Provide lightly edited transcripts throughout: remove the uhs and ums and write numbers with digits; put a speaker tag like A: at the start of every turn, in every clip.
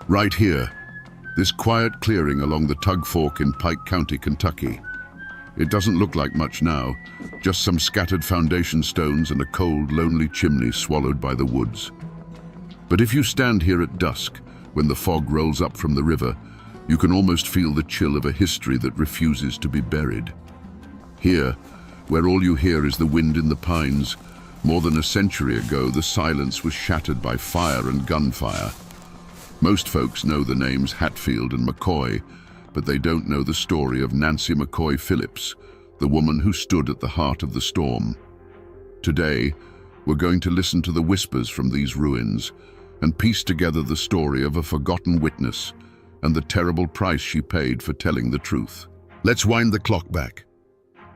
A: Right here, this quiet clearing along the Tug Fork in Pike County, Kentucky. It doesn't look like much now, just some scattered foundation stones and a cold, lonely chimney swallowed by the woods. But if you stand here at dusk, when the fog rolls up from the river, you can almost feel the chill of a history that refuses to be buried. Here, where all you hear is the wind in the pines, more than a century ago, the silence was shattered by fire and gunfire. Most folks know the names Hatfield and McCoy, but they don't know the story of Nancy McCoy Phillips, the woman who stood at the heart of the storm. Today, we're going to listen to the whispers from these ruins and piece together the story of a forgotten witness and the terrible price she paid for telling the truth. Let's wind the clock back.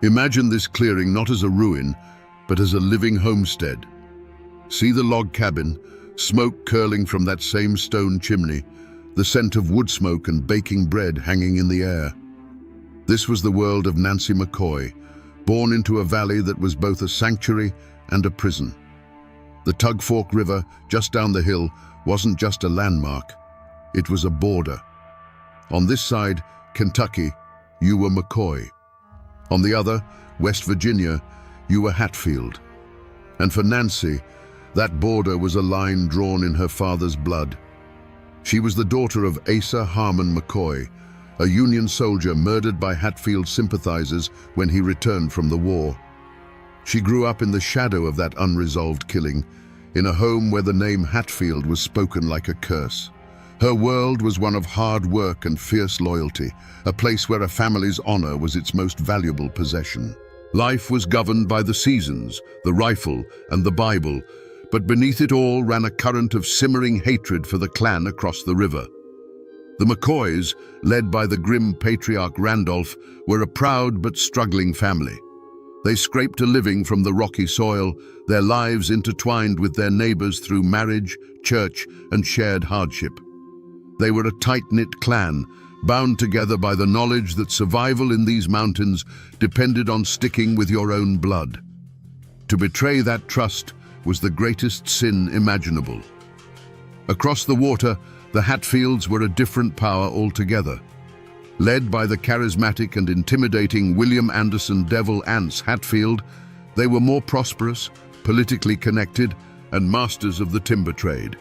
A: Imagine this clearing not as a ruin, but as a living homestead. See the log cabin, smoke curling from that same stone chimney, the scent of wood smoke and baking bread hanging in the air. This was the world of Nancy McCoy, born into a valley that was both a sanctuary and a prison. The Tug Fork River, just down the hill, wasn't just a landmark, it was a border. On this side, Kentucky, you were McCoy. On the other, West Virginia, you were Hatfield. And for Nancy, that border was a line drawn in her father's blood. She was the daughter of Asa Harmon McCoy, a Union soldier murdered by Hatfield sympathizers when he returned from the war. She grew up in the shadow of that unresolved killing, in a home where the name Hatfield was spoken like a curse. Her world was one of hard work and fierce loyalty, a place where a family's honor was its most valuable possession. Life was governed by the seasons, the rifle, and the Bible, but beneath it all ran a current of simmering hatred for the clan across the river. The McCoys, led by the grim patriarch Randolph, were a proud but struggling family. They scraped a living from the rocky soil, their lives intertwined with their neighbors through marriage, church, and shared hardship. They were a tight-knit clan, bound together by the knowledge that survival in these mountains depended on sticking with your own blood. To betray that trust was the greatest sin imaginable. Across the water, the Hatfields were a different power altogether. Led by the charismatic and intimidating William Anderson Devil Anse Hatfield, they were more prosperous, politically connected, and masters of the timber trade.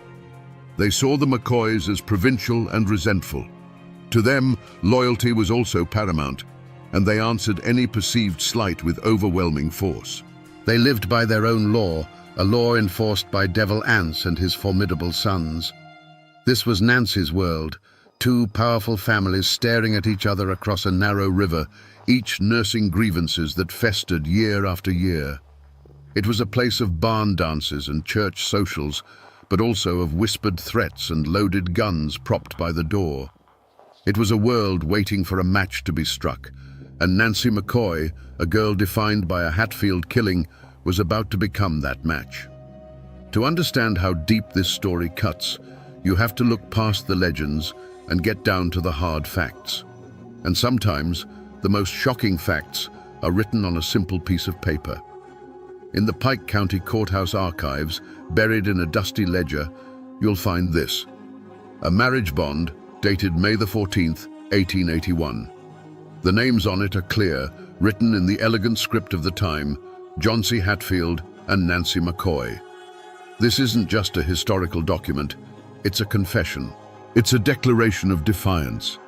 A: They saw the McCoys as provincial and resentful. To them, loyalty was also paramount, and they answered any perceived slight with overwhelming force. They lived by their own law, a law enforced by Devil Anse and his formidable sons. This was Nancy's world, two powerful families staring at each other across a narrow river, each nursing grievances that festered year after year. It was a place of barn dances and church socials, but also of whispered threats and loaded guns propped by the door. It was a world waiting for a match to be struck, and Nancy McCoy, a girl defined by a Hatfield killing, was about to become that match. To understand how deep this story cuts, you have to look past the legends and get down to the hard facts. And sometimes, the most shocking facts are written on a simple piece of paper. In the Pike County Courthouse archives, buried in a dusty ledger, you'll find this: a marriage bond dated May the 14th, 1881. The names on it are clear, written in the elegant script of the time: John C. Hatfield and Nancy McCoy. This isn't just a historical document, it's a confession. It's a declaration of defiance.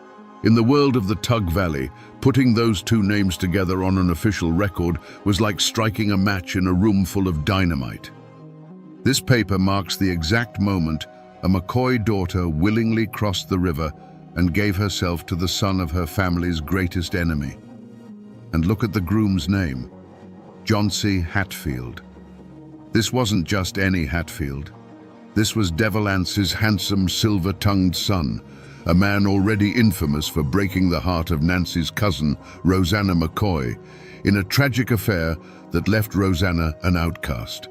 A: In the world of the Tug Valley, putting those two names together on an official record was like striking a match in a room full of dynamite. This paper marks the exact moment a McCoy daughter willingly crossed the river and gave herself to the son of her family's greatest enemy. And look at the groom's name: John C. Hatfield. This wasn't just any Hatfield. This was Devil Anse's handsome, silver-tongued son, a man already infamous for breaking the heart of Nancy's cousin, Rosanna McCoy, in a tragic affair that left Rosanna an outcast.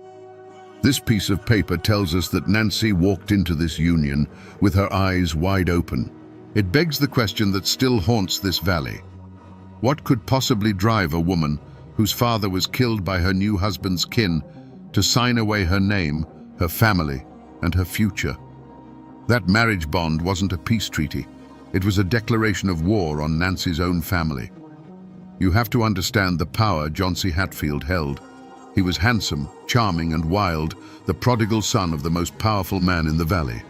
A: This piece of paper tells us that Nancy walked into this union with her eyes wide open. It begs the question that still haunts this valley. What could possibly drive a woman whose father was killed by her new husband's kin to sign away her name, her family, and her future? That marriage bond wasn't a peace treaty. It was a declaration of war on Nancy's own family. You have to understand the power John-C. Hatfield held. He was handsome, charming and wild, the prodigal son of the most powerful man in the valley.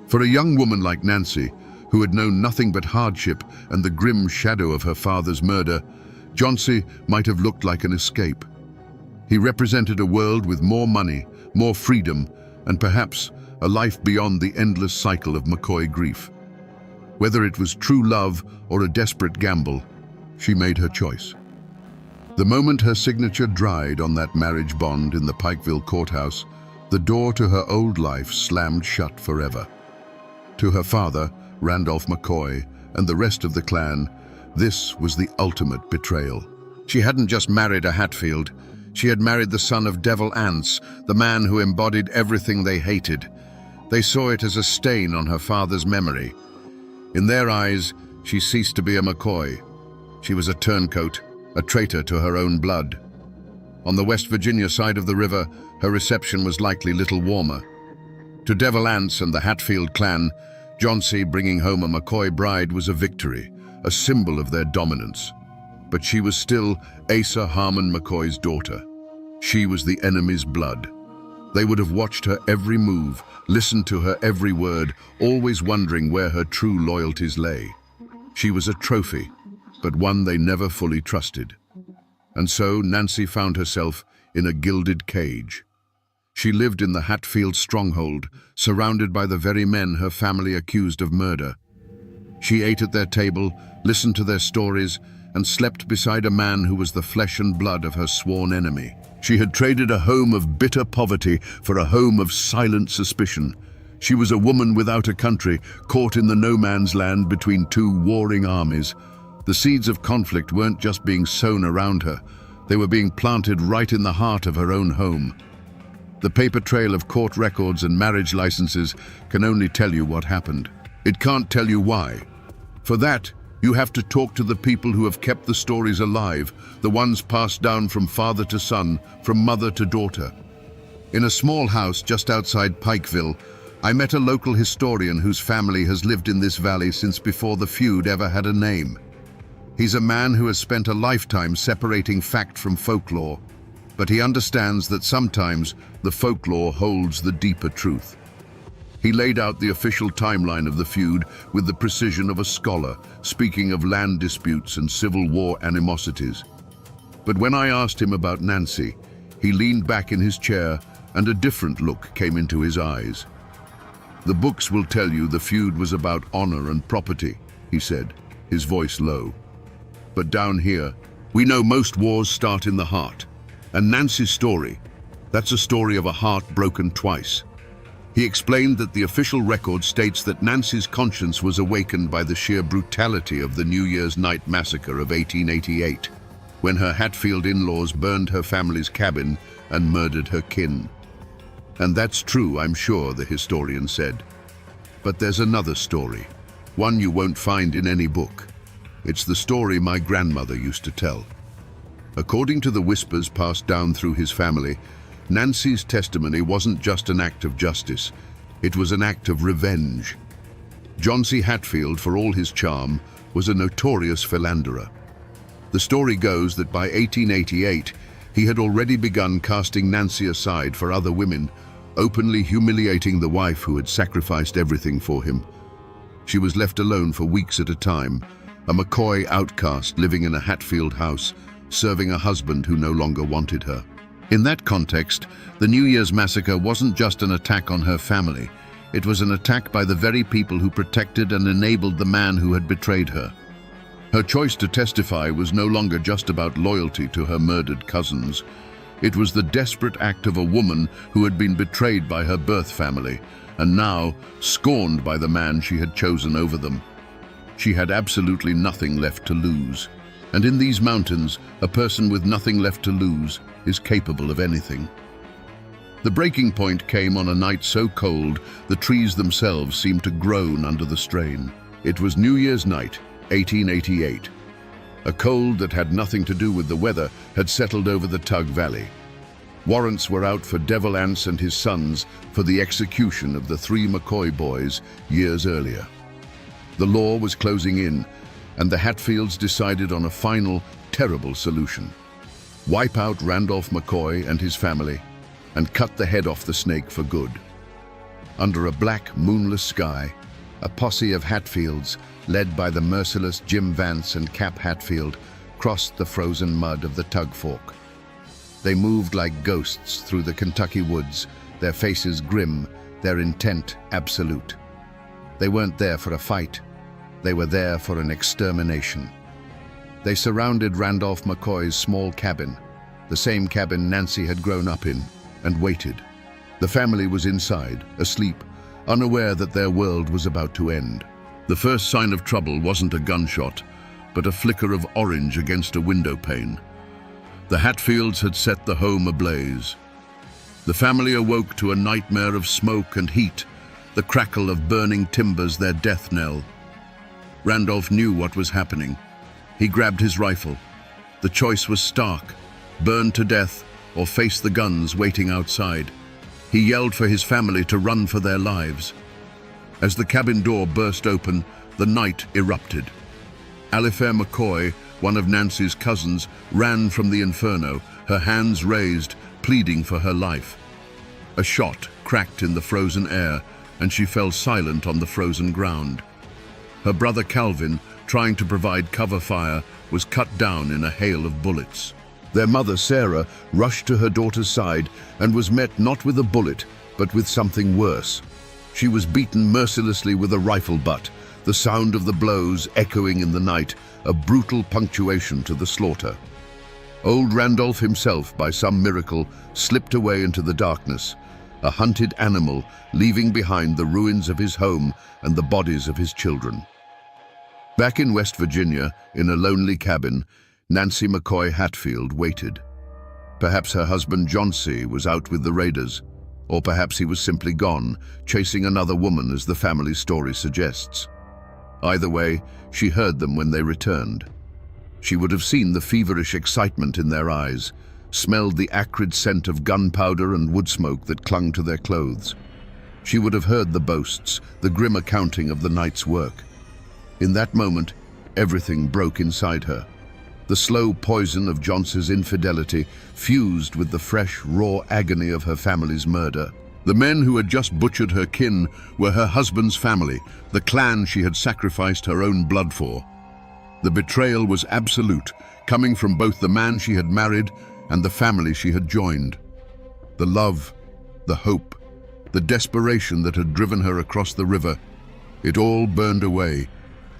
A: For a young woman like Nancy, who had known nothing but hardship and the grim shadow of her father's murder, John-C. might have looked like an escape. He represented a world with more money, more freedom, and perhaps a life beyond the endless cycle of McCoy grief. Whether it was true love or a desperate gamble, she made her choice. The moment her signature dried on that marriage bond in the Pikeville courthouse, the door to her old life slammed shut forever. To her father, Randolph McCoy, and the rest of the clan, this was the ultimate betrayal. She hadn't just married a Hatfield. She had married the son of Devil Anse, the man who embodied everything they hated. They saw it as a stain on her father's memory. In their eyes, she ceased to be a McCoy. She was a turncoat, a traitor to her own blood. On the West Virginia side of the river, her reception was likely little warmer. To Devil Anse and the Hatfield clan, John-C. bringing home a McCoy bride was a victory, a symbol of their dominance. But she was still Asa Harmon McCoy's daughter. She was the enemy's blood. They would have watched her every move, listened to her every word, always wondering where her true loyalties lay. She was a trophy, but one they never fully trusted. And so Nancy found herself in a gilded cage. She lived in the Hatfield stronghold, surrounded by the very men her family accused of murder. She ate at their table, listened to their stories, and slept beside a man who was the flesh and blood of her sworn enemy. She had traded a home of bitter poverty for a home of silent suspicion. She was a woman without a country, caught in the no-man's land between two warring armies. The seeds of conflict weren't just being sown around her, they were being planted right in the heart of her own home. The paper trail of court records and marriage licenses can only tell you what happened. It can't tell you why. For that, you have to talk to the people who have kept the stories alive, the ones passed down from father to son, from mother to daughter. In a small house just outside Pikeville, I met a local historian whose family has lived in this valley since before the feud ever had a name. He's a man who has spent a lifetime separating fact from folklore, but he understands that sometimes the folklore holds the deeper truth. He laid out the official timeline of the feud with the precision of a scholar, speaking of land disputes and Civil War animosities. But when I asked him about Nancy, he leaned back in his chair and a different look came into his eyes. "The books will tell you the feud was about honor and property," he said, his voice low. "But down here, we know most wars start in the heart. And Nancy's story, that's a story of a heart broken twice." He explained that the official record states that Nancy's conscience was awakened by the sheer brutality of the New Year's night massacre of 1888, when her Hatfield in-laws burned her family's cabin and murdered her kin. And that's true, I'm sure, the historian said. But there's another story, one you won't find in any book. It's the story my grandmother used to tell. According to the whispers passed down through his family, Nancy's testimony wasn't just an act of justice, it was an act of revenge. John-C. Hatfield, for all his charm, was a notorious philanderer. The story goes that by 1888, he had already begun casting Nancy aside for other women, openly humiliating the wife who had sacrificed everything for him. She was left alone for weeks at a time, a McCoy outcast living in a Hatfield house, serving a husband who no longer wanted her. In that context, the New Year's massacre wasn't just an attack on her family. It was an attack by the very people who protected and enabled the man who had betrayed her. Her choice to testify was no longer just about loyalty to her murdered cousins. It was the desperate act of a woman who had been betrayed by her birth family, and now scorned by the man she had chosen over them. She had absolutely nothing left to lose. And in these mountains, a person with nothing left to lose is capable of anything. The breaking point came on a night so cold, the trees themselves seemed to groan under the strain. It was New Year's night, 1888. A cold that had nothing to do with the weather had settled over the Tug Valley. Warrants were out for Devil Anse and his sons for the execution of the 3 McCoy boys years earlier. The law was closing in, and the Hatfields decided on a final, terrible solution. Wipe out Randolph McCoy and his family and cut the head off the snake for good. Under a black, moonless sky, a posse of Hatfields, led by the merciless Jim Vance and Cap Hatfield, crossed the frozen mud of the Tug Fork. They moved like ghosts through the Kentucky woods, their faces grim, their intent absolute. They weren't there for a fight. They were there for an extermination. They surrounded Randolph McCoy's small cabin, the same cabin Nancy had grown up in, and waited. The family was inside, asleep, unaware that their world was about to end. The first sign of trouble wasn't a gunshot, but a flicker of orange against a window pane. The Hatfields had set the home ablaze. The family awoke to a nightmare of smoke and heat, the crackle of burning timbers their death knell. Randolph knew what was happening. He grabbed his rifle. The choice was stark: burn to death or face the guns waiting outside. He yelled for his family to run for their lives. As the cabin door burst open, the night erupted. Alifair McCoy, one of Nancy's cousins, ran from the inferno, her hands raised, pleading for her life. A shot cracked in the frozen air, and she fell silent on the frozen ground. Her brother Calvin, trying to provide cover fire, was cut down in a hail of bullets. Their mother, Sarah, rushed to her daughter's side and was met not with a bullet, but with something worse. She was beaten mercilessly with a rifle butt, the sound of the blows echoing in the night, a brutal punctuation to the slaughter. Old Randolph himself, by some miracle, slipped away into the darkness, a hunted animal, leaving behind the ruins of his home and the bodies of his children. Back in West Virginia, in a lonely cabin, Nancy McCoy Hatfield waited. Perhaps her husband Johnsy was out with the raiders, or perhaps he was simply gone, chasing another woman, as the family story suggests. Either way, she heard them when they returned. She would have seen the feverish excitement in their eyes, smelled the acrid scent of gunpowder and wood smoke that clung to their clothes. She would have heard the boasts, the grim accounting of the night's work. In that moment, everything broke inside her. The slow poison of Johnsy's infidelity fused with the fresh, raw agony of her family's murder. The men who had just butchered her kin were her husband's family, the clan she had sacrificed her own blood for. The betrayal was absolute, coming from both the man she had married and the family she had joined. The love, the hope, the desperation that had driven her across the river, it all burned away,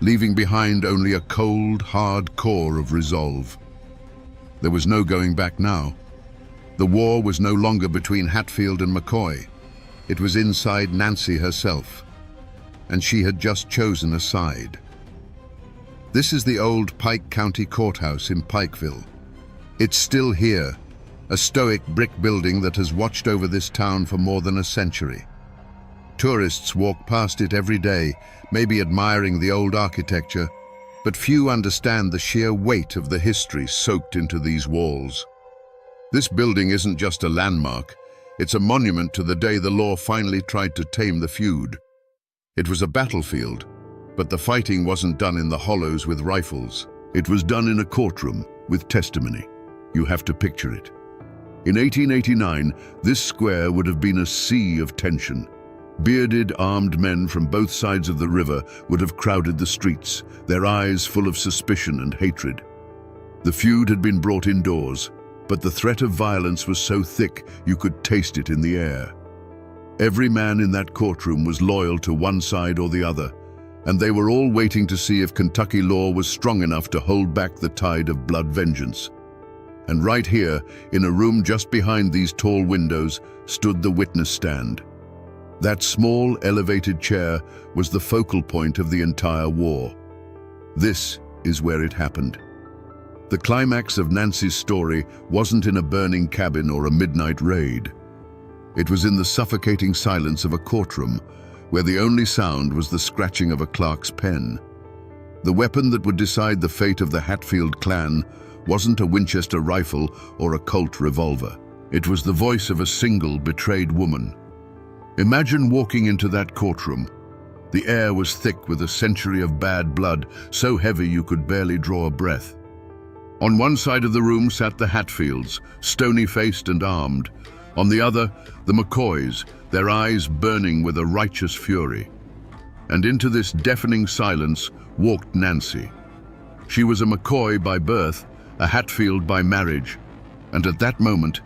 A: leaving behind only a cold, hard core of resolve. There was no going back now. The war was no longer between Hatfield and McCoy. It was inside Nancy herself, and she had just chosen a side. This is the old Pike County Courthouse in Pikeville. It's still here, a stoic brick building that has watched over this town for more than a century. Tourists walk past it every day, maybe admiring the old architecture, but few understand the sheer weight of the history soaked into these walls. This building isn't just a landmark, it's a monument to the day the law finally tried to tame the feud. It was a battlefield, but the fighting wasn't done in the hollows with rifles. It was done in a courtroom with testimony. You have to picture it. In 1889, this square would have been a sea of tension. Bearded, armed men from both sides of the river would have crowded the streets, their eyes full of suspicion and hatred. The feud had been brought indoors, but the threat of violence was so thick you could taste it in the air. Every man in that courtroom was loyal to one side or the other, and they were all waiting to see if Kentucky law was strong enough to hold back the tide of blood vengeance. And right here, in a room just behind these tall windows, stood the witness stand. That small, elevated chair was the focal point of the entire war. This is where it happened. The climax of Nancy's story wasn't in a burning cabin or a midnight raid. It was in the suffocating silence of a courtroom, where the only sound was the scratching of a clerk's pen. The weapon that would decide the fate of the Hatfield clan wasn't a Winchester rifle or a Colt revolver. It was the voice of a single betrayed woman. Imagine walking into that courtroom. The air was thick with a century of bad blood, so heavy you could barely draw a breath. On one side of the room sat the Hatfields, stony-faced and armed. On the other, the McCoys, their eyes burning with a righteous fury. And into this deafening silence walked Nancy. She was a McCoy by birth, a Hatfield by marriage, and at that moment,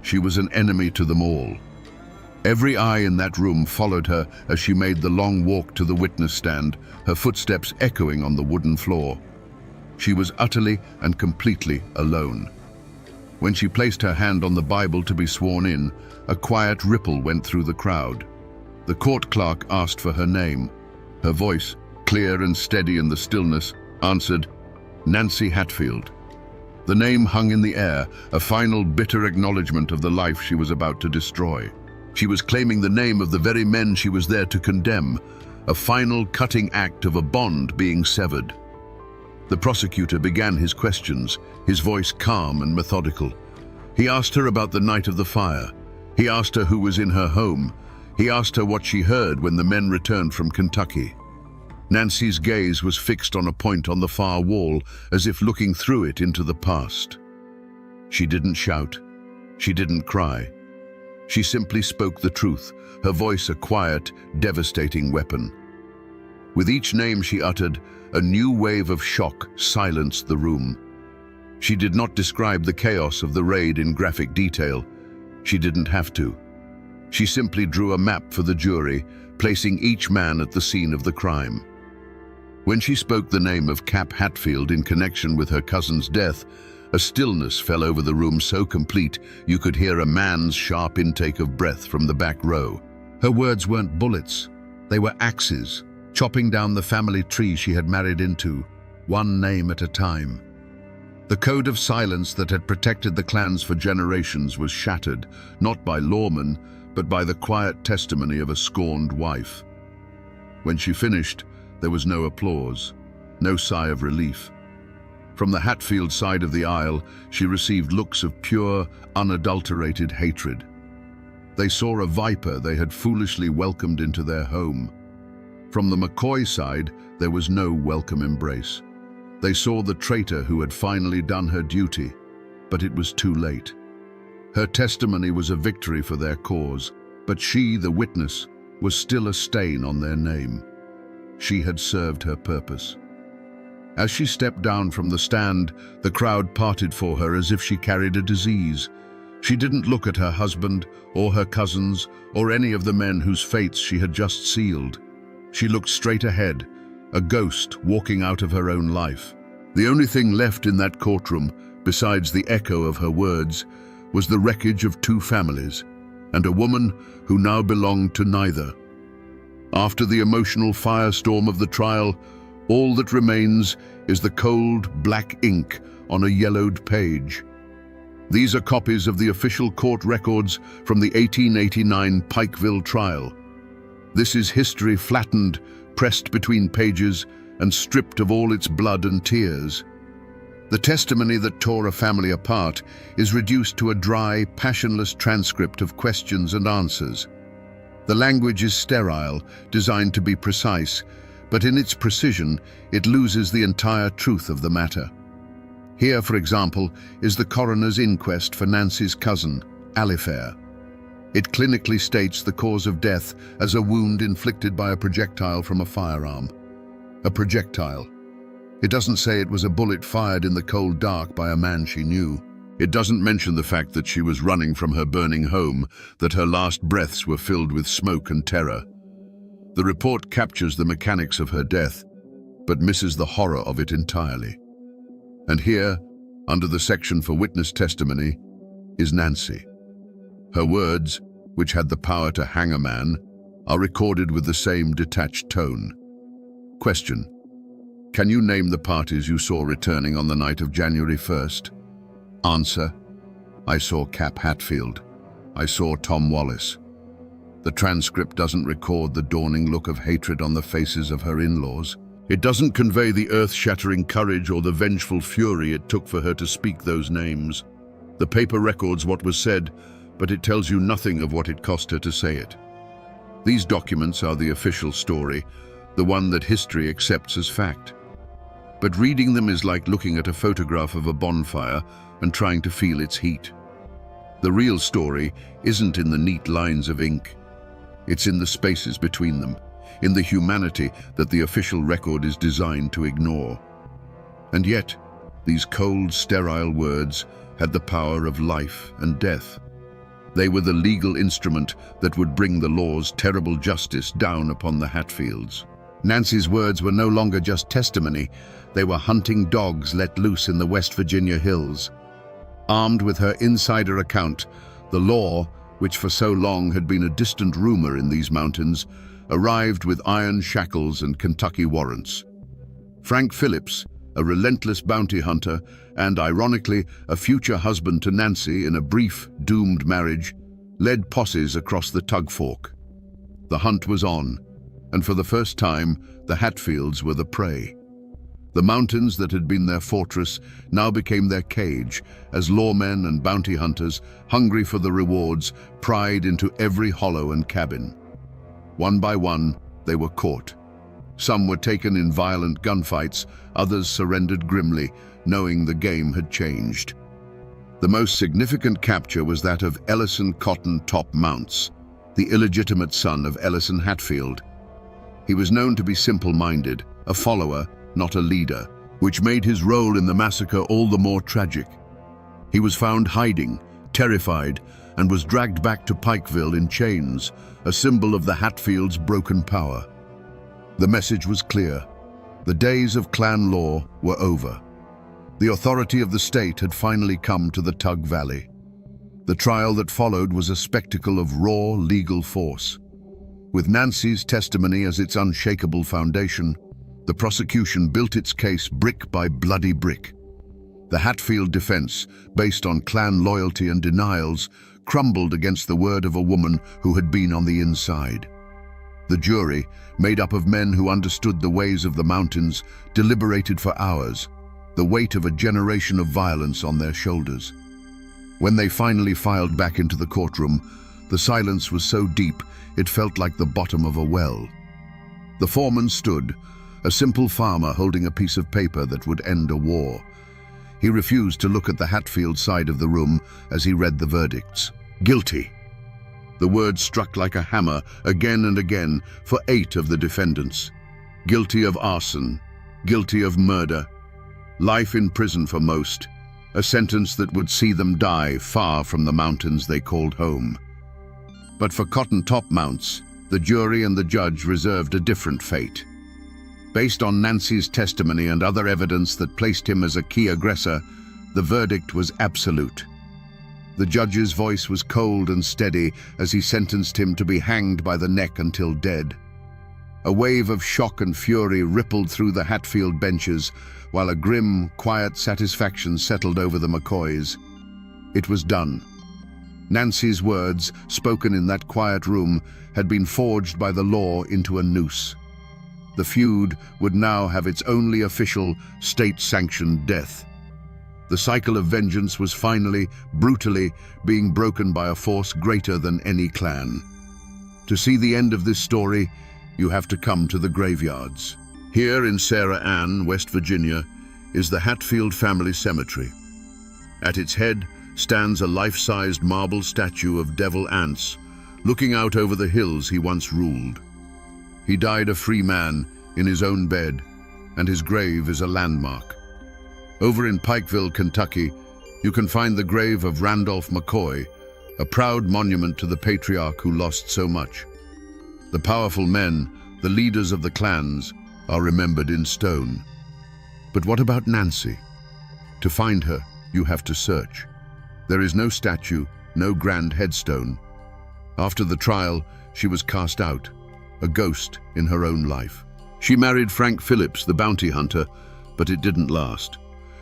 A: she was an enemy to them all. Every eye in that room followed her as she made the long walk to the witness stand, her footsteps echoing on the wooden floor. She was utterly and completely alone. When she placed her hand on the Bible to be sworn in, a quiet ripple went through the crowd. The court clerk asked for her name. Her voice, clear and steady in the stillness, answered, "Nancy Hatfield." The name hung in the air, a final bitter acknowledgement of the life she was about to destroy. She was claiming the name of the very men she was there to condemn, a final cutting act of a bond being severed. The prosecutor began his questions, his voice calm and methodical. He asked her about the night of the fire. He asked her who was in her home. He asked her what she heard when the men returned from Kentucky. Nancy's gaze was fixed on a point on the far wall, as if looking through it into the past. She didn't shout. She didn't cry. She simply spoke the truth, her voice a quiet, devastating weapon. With each name she uttered, a new wave of shock silenced the room. She did not describe the chaos of the raid in graphic detail. She didn't have to. She simply drew a map for the jury, placing each man at the scene of the crime. When she spoke the name of Cap Hatfield in connection with her cousin's death, a stillness fell over the room so complete you could hear a man's sharp intake of breath from the back row. Her words weren't bullets, they were axes, chopping down the family tree she had married into, one name at a time. The code of silence that had protected the clans for generations was shattered, not by lawmen, but by the quiet testimony of a scorned wife. When she finished, there was no applause, no sigh of relief. From the Hatfield side of the aisle, she received looks of pure, unadulterated hatred. They saw a viper they had foolishly welcomed into their home. From the McCoy side, there was no welcome embrace. They saw the traitor who had finally done her duty, but it was too late. Her testimony was a victory for their cause, but she, the witness, was still a stain on their name. She had served her purpose. As she stepped down from the stand, the crowd parted for her as if she carried a disease. She didn't look at her husband, or her cousins, or any of the men whose fates she had just sealed. She looked straight ahead, a ghost walking out of her own life. The only thing left in that courtroom, besides the echo of her words, was the wreckage of two families, and a woman who now belonged to neither. After the emotional firestorm of the trial, all that remains is the cold, black ink on a yellowed page. These are copies of the official court records from the 1889 Pikeville trial. This is history flattened, pressed between pages, and stripped of all its blood and tears. The testimony that tore a family apart is reduced to a dry, passionless transcript of questions and answers. The language is sterile, designed to be precise, but in its precision, it loses the entire truth of the matter. Here, for example, is the coroner's inquest for Nancy's cousin, Alifair. It clinically states the cause of death as a wound inflicted by a projectile from a firearm. A projectile. It doesn't say it was a bullet fired in the cold dark by a man she knew. It doesn't mention the fact that she was running from her burning home, that her last breaths were filled with smoke and terror. The report captures the mechanics of her death, but misses the horror of it entirely. And here, under the section for witness testimony, is Nancy. Her words, which had the power to hang a man, are recorded with the same detached tone. Question: can you name the parties you saw returning on the night of January 1st? Answer: I saw Cap Hatfield. I saw Tom Wallace. The transcript doesn't record the dawning look of hatred on the faces of her in-laws. It doesn't convey the earth-shattering courage or the vengeful fury it took for her to speak those names. The paper records what was said, but it tells you nothing of what it cost her to say it. These documents are the official story, the one that history accepts as fact. But reading them is like looking at a photograph of a bonfire and trying to feel its heat. The real story isn't in the neat lines of ink. It's in the spaces between them, in the humanity that the official record is designed to ignore. And yet, these cold, sterile words had the power of life and death. They were the legal instrument that would bring the law's terrible justice down upon the Hatfields. Nancy's words were no longer just testimony, they were hunting dogs let loose in the West Virginia hills. Armed with her insider account, the law, which for so long had been a distant rumor in these mountains, arrived with iron shackles and Kentucky warrants. Frank Phillips, a relentless bounty hunter and, ironically, a future husband to Nancy in a brief, doomed marriage, led posses across the Tug Fork. The hunt was on, and for the first time, the Hatfields were the prey. The mountains that had been their fortress now became their cage, as lawmen and bounty hunters, hungry for the rewards, pried into every hollow and cabin. One by one, they were caught. Some were taken in violent gunfights, others surrendered grimly, knowing the game had changed. The most significant capture was that of Ellison Cotton Top Mounts, the illegitimate son of Ellison Hatfield. He was known to be simple-minded, a follower, not a leader, which made his role in the massacre all the more tragic. He was found hiding, terrified, and was dragged back to Pikeville in chains, a symbol of the Hatfields' broken power. The message was clear. The days of clan law were over. The authority of the state had finally come to the Tug Valley. The trial that followed was a spectacle of raw legal force. With Nancy's testimony as its unshakable foundation, the prosecution built its case brick by bloody brick. The Hatfield defense, based on clan loyalty and denials, crumbled against the word of a woman who had been on the inside. The jury, made up of men who understood the ways of the mountains, deliberated for hours, the weight of a generation of violence on their shoulders. When they finally filed back into the courtroom, the silence was so deep it felt like the bottom of a well. The foreman stood, a simple farmer holding a piece of paper that would end a war. He refused to look at the Hatfield side of the room as he read the verdicts. Guilty. The words struck like a hammer again and again for 8 of the defendants. Guilty of arson, guilty of murder, life in prison for most, a sentence that would see them die far from the mountains they called home. But for Cotton Top Mounts, the jury and the judge reserved a different fate. Based on Nancy's testimony and other evidence that placed him as a key aggressor, the verdict was absolute. The judge's voice was cold and steady as he sentenced him to be hanged by the neck until dead. A wave of shock and fury rippled through the Hatfield benches, while a grim, quiet satisfaction settled over the McCoys. It was done. Nancy's words, spoken in that quiet room, had been forged by the law into a noose. The feud would now have its only official, state-sanctioned death. The cycle of vengeance was finally, brutally, being broken by a force greater than any clan. To see the end of this story, you have to come to the graveyards. Here in Sarah Ann, West Virginia, is the Hatfield family cemetery. At its head stands a life-sized marble statue of Devil Anse, looking out over the hills he once ruled. He died a free man in his own bed, and his grave is a landmark. Over in Pikeville, Kentucky, you can find the grave of Randolph McCoy, a proud monument to the patriarch who lost so much. The powerful men, the leaders of the clans, are remembered in stone. But what about Nancy? To find her, you have to search. There is no statue, no grand headstone. After the trial, she was cast out, a ghost in her own life. She married Frank Phillips, the bounty hunter, but it didn't last.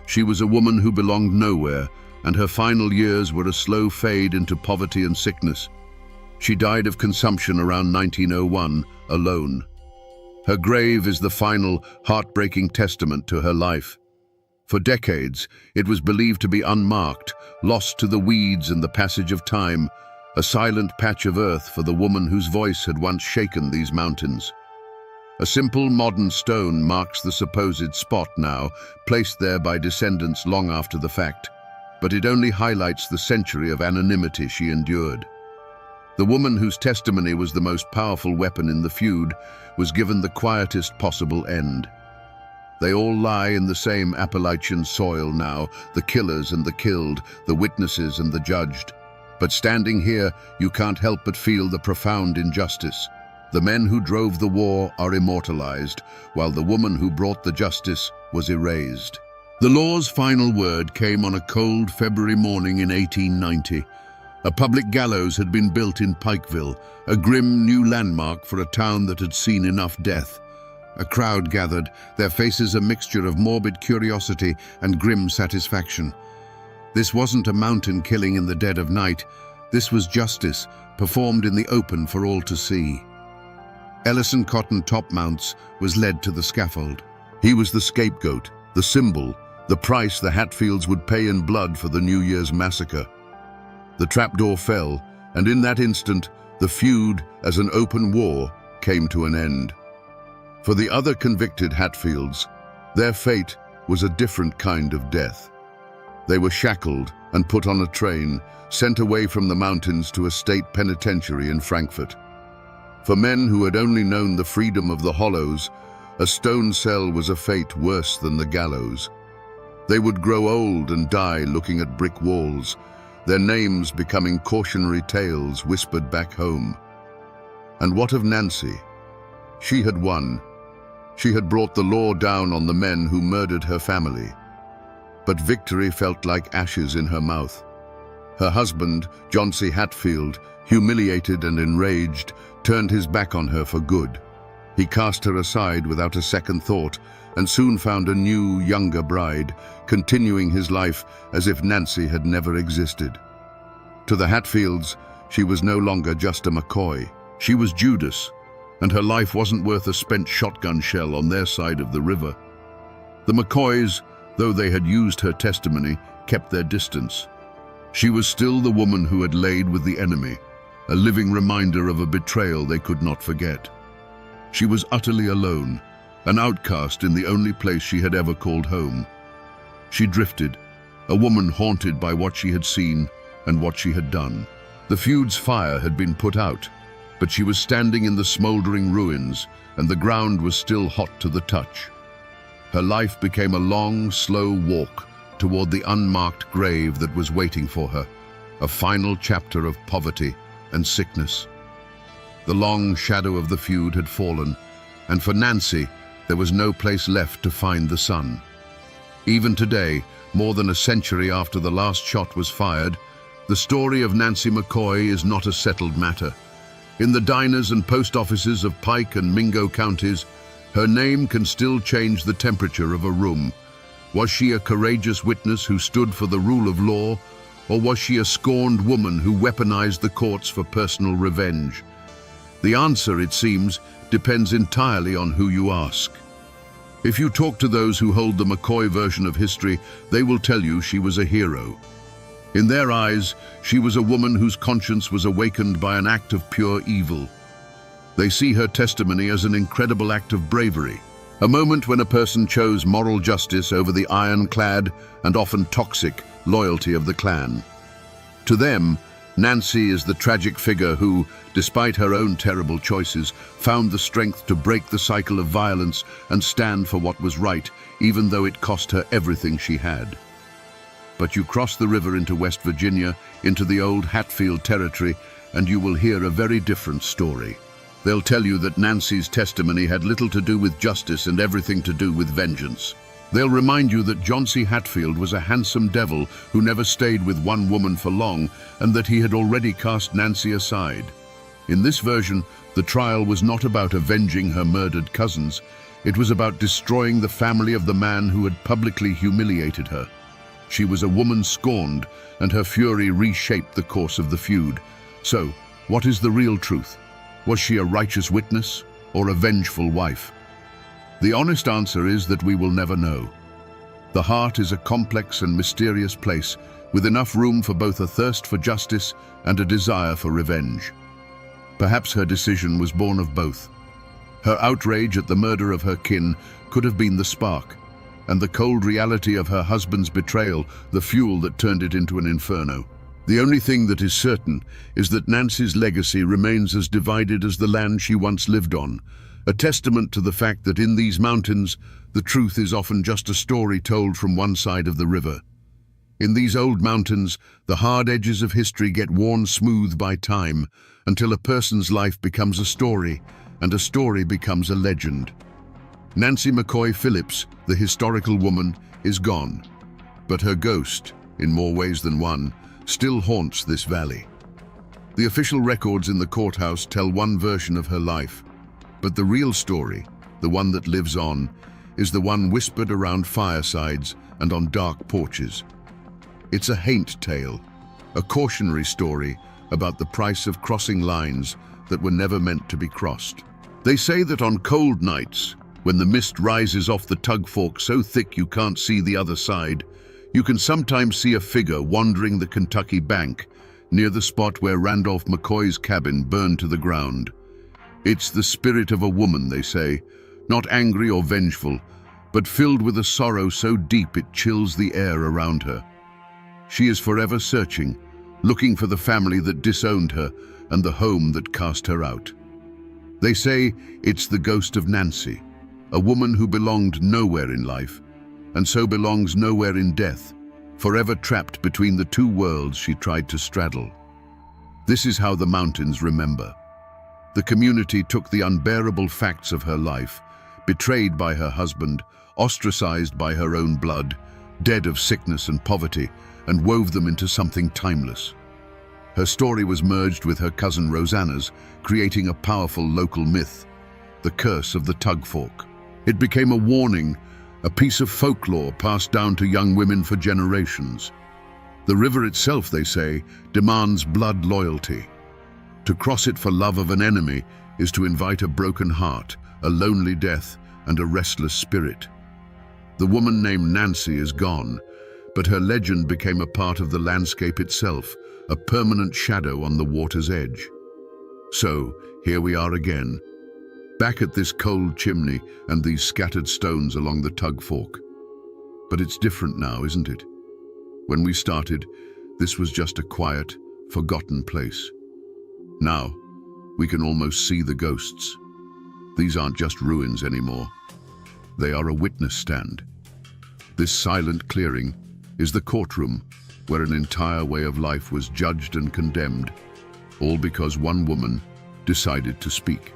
A: She was a woman who belonged nowhere, and her final years were a slow fade into poverty and sickness. She died of consumption around 1901, alone. Her grave is the final, heartbreaking testament to her life. For decades, it was believed to be unmarked, lost to the weeds and the passage of time, a silent patch of earth for the woman whose voice had once shaken these mountains. A simple modern stone marks the supposed spot now, placed there by descendants long after the fact, but it only highlights the century of anonymity she endured. The woman whose testimony was the most powerful weapon in the feud was given the quietest possible end. They all lie in the same Appalachian soil now, the killers and the killed, the witnesses and the judged. But standing here, you can't help but feel the profound injustice. The men who drove the war are immortalized, while the woman who brought the justice was erased. The law's final word came on a cold February morning in 1890. A public gallows had been built in Pikeville, a grim new landmark for a town that had seen enough death. A crowd gathered, their faces a mixture of morbid curiosity and grim satisfaction. This wasn't a mountain killing in the dead of night. This was justice, performed in the open for all to see. Ellison Cotton Topmounts was led to the scaffold. He was the scapegoat, the symbol, the price the Hatfields would pay in blood for the New Year's massacre. The trapdoor fell, and in that instant, the feud, as an open war, came to an end. For the other convicted Hatfields, their fate was a different kind of death. They were shackled and put on a train, sent away from the mountains to a state penitentiary in Frankfurt. For men who had only known the freedom of the hollows, a stone cell was a fate worse than the gallows. They would grow old and die looking at brick walls, their names becoming cautionary tales whispered back home. And what of Nancy? She had won. She had brought the law down on the men who murdered her family. But victory felt like ashes in her mouth. Her husband, John C. Hatfield, humiliated and enraged, turned his back on her for good. He cast her aside without a second thought and soon found a new, younger bride, continuing his life as if Nancy had never existed. To the Hatfields, she was no longer just a McCoy. She was Judas, and her life wasn't worth a spent shotgun shell on their side of the river. The McCoys, though they had used her testimony, kept their distance. She was still the woman who had laid with the enemy, a living reminder of a betrayal they could not forget. She was utterly alone, an outcast in the only place she had ever called home. She drifted, a woman haunted by what she had seen and what she had done. The feud's fire had been put out, but she was standing in the smoldering ruins, and the ground was still hot to the touch. Her life became a long, slow walk toward the unmarked grave that was waiting for her, a final chapter of poverty and sickness. The long shadow of the feud had fallen, and for Nancy, there was no place left to find the sun. Even today, more than a century after the last shot was fired, the story of Nancy McCoy is not a settled matter. In the diners and post offices of Pike and Mingo counties, her name can still change the temperature of a room. Was she a courageous witness who stood for the rule of law, or was she a scorned woman who weaponized the courts for personal revenge? The answer, it seems, depends entirely on who you ask. If you talk to those who hold the McCoy version of history, they will tell you she was a hero. In their eyes, she was a woman whose conscience was awakened by an act of pure evil. They see her testimony as an incredible act of bravery, a moment when a person chose moral justice over the ironclad and often toxic loyalty of the clan. To them, Nancy is the tragic figure who, despite her own terrible choices, found the strength to break the cycle of violence and stand for what was right, even though it cost her everything she had. But you cross the river into West Virginia, into the old Hatfield territory, and you will hear a very different story. They'll tell you that Nancy's testimony had little to do with justice and everything to do with vengeance. They'll remind you that John C. Hatfield was a handsome devil who never stayed with one woman for long, and that he had already cast Nancy aside. In this version, the trial was not about avenging her murdered cousins. It was about destroying the family of the man who had publicly humiliated her. She was a woman scorned, and her fury reshaped the course of the feud. So, what is the real truth? Was she a righteous witness or a vengeful wife? The honest answer is that we will never know. The heart is a complex and mysterious place, with enough room for both a thirst for justice and a desire for revenge. Perhaps her decision was born of both. Her outrage at the murder of her kin could have been the spark, and the cold reality of her husband's betrayal the fuel that turned it into an inferno. The only thing that is certain is that Nancy's legacy remains as divided as the land she once lived on, a testament to the fact that in these mountains, the truth is often just a story told from one side of the river. In these old mountains, the hard edges of history get worn smooth by time until a person's life becomes a story, and a story becomes a legend. Nancy McCoy Phillips, the historical woman, is gone, but her ghost, in more ways than one, still haunts this valley. The official records in the courthouse tell one version of her life, but the real story, the one that lives on, is the one whispered around firesides and on dark porches. It's a haint tale, a cautionary story about the price of crossing lines that were never meant to be crossed. They say that on cold nights, when the mist rises off the tug fork so thick you can't see the other side, you can sometimes see a figure wandering the Kentucky bank near the spot where Randolph McCoy's cabin burned to the ground. It's the spirit of a woman, they say, not angry or vengeful, but filled with a sorrow so deep it chills the air around her. She is forever searching, looking for the family that disowned her and the home that cast her out. They say it's the ghost of Nancy, a woman who belonged nowhere in life, and so belongs nowhere in death, forever trapped between the two worlds she tried to straddle. This is how the mountains remember. The community took the unbearable facts of her life, betrayed by her husband, ostracized by her own blood, dead of sickness and poverty, and wove them into something timeless. Her story was merged with her cousin Rosanna's, creating a powerful local myth, the curse of the tug fork. It became a warning, a piece of folklore passed down to young women for generations. The river itself, they say, demands blood loyalty. To cross it for love of an enemy is to invite a broken heart, a lonely death, and a restless spirit. The woman named Nancy is gone, but her legend became a part of the landscape itself, a permanent shadow on the water's edge. So, here we are again, back at this cold chimney and these scattered stones along the tug fork. But it's different now, isn't it? When we started, this was just a quiet, forgotten place. Now, we can almost see the ghosts. These aren't just ruins anymore. They are a witness stand. This silent clearing is the courtroom where an entire way of life was judged and condemned, all because one woman decided to speak.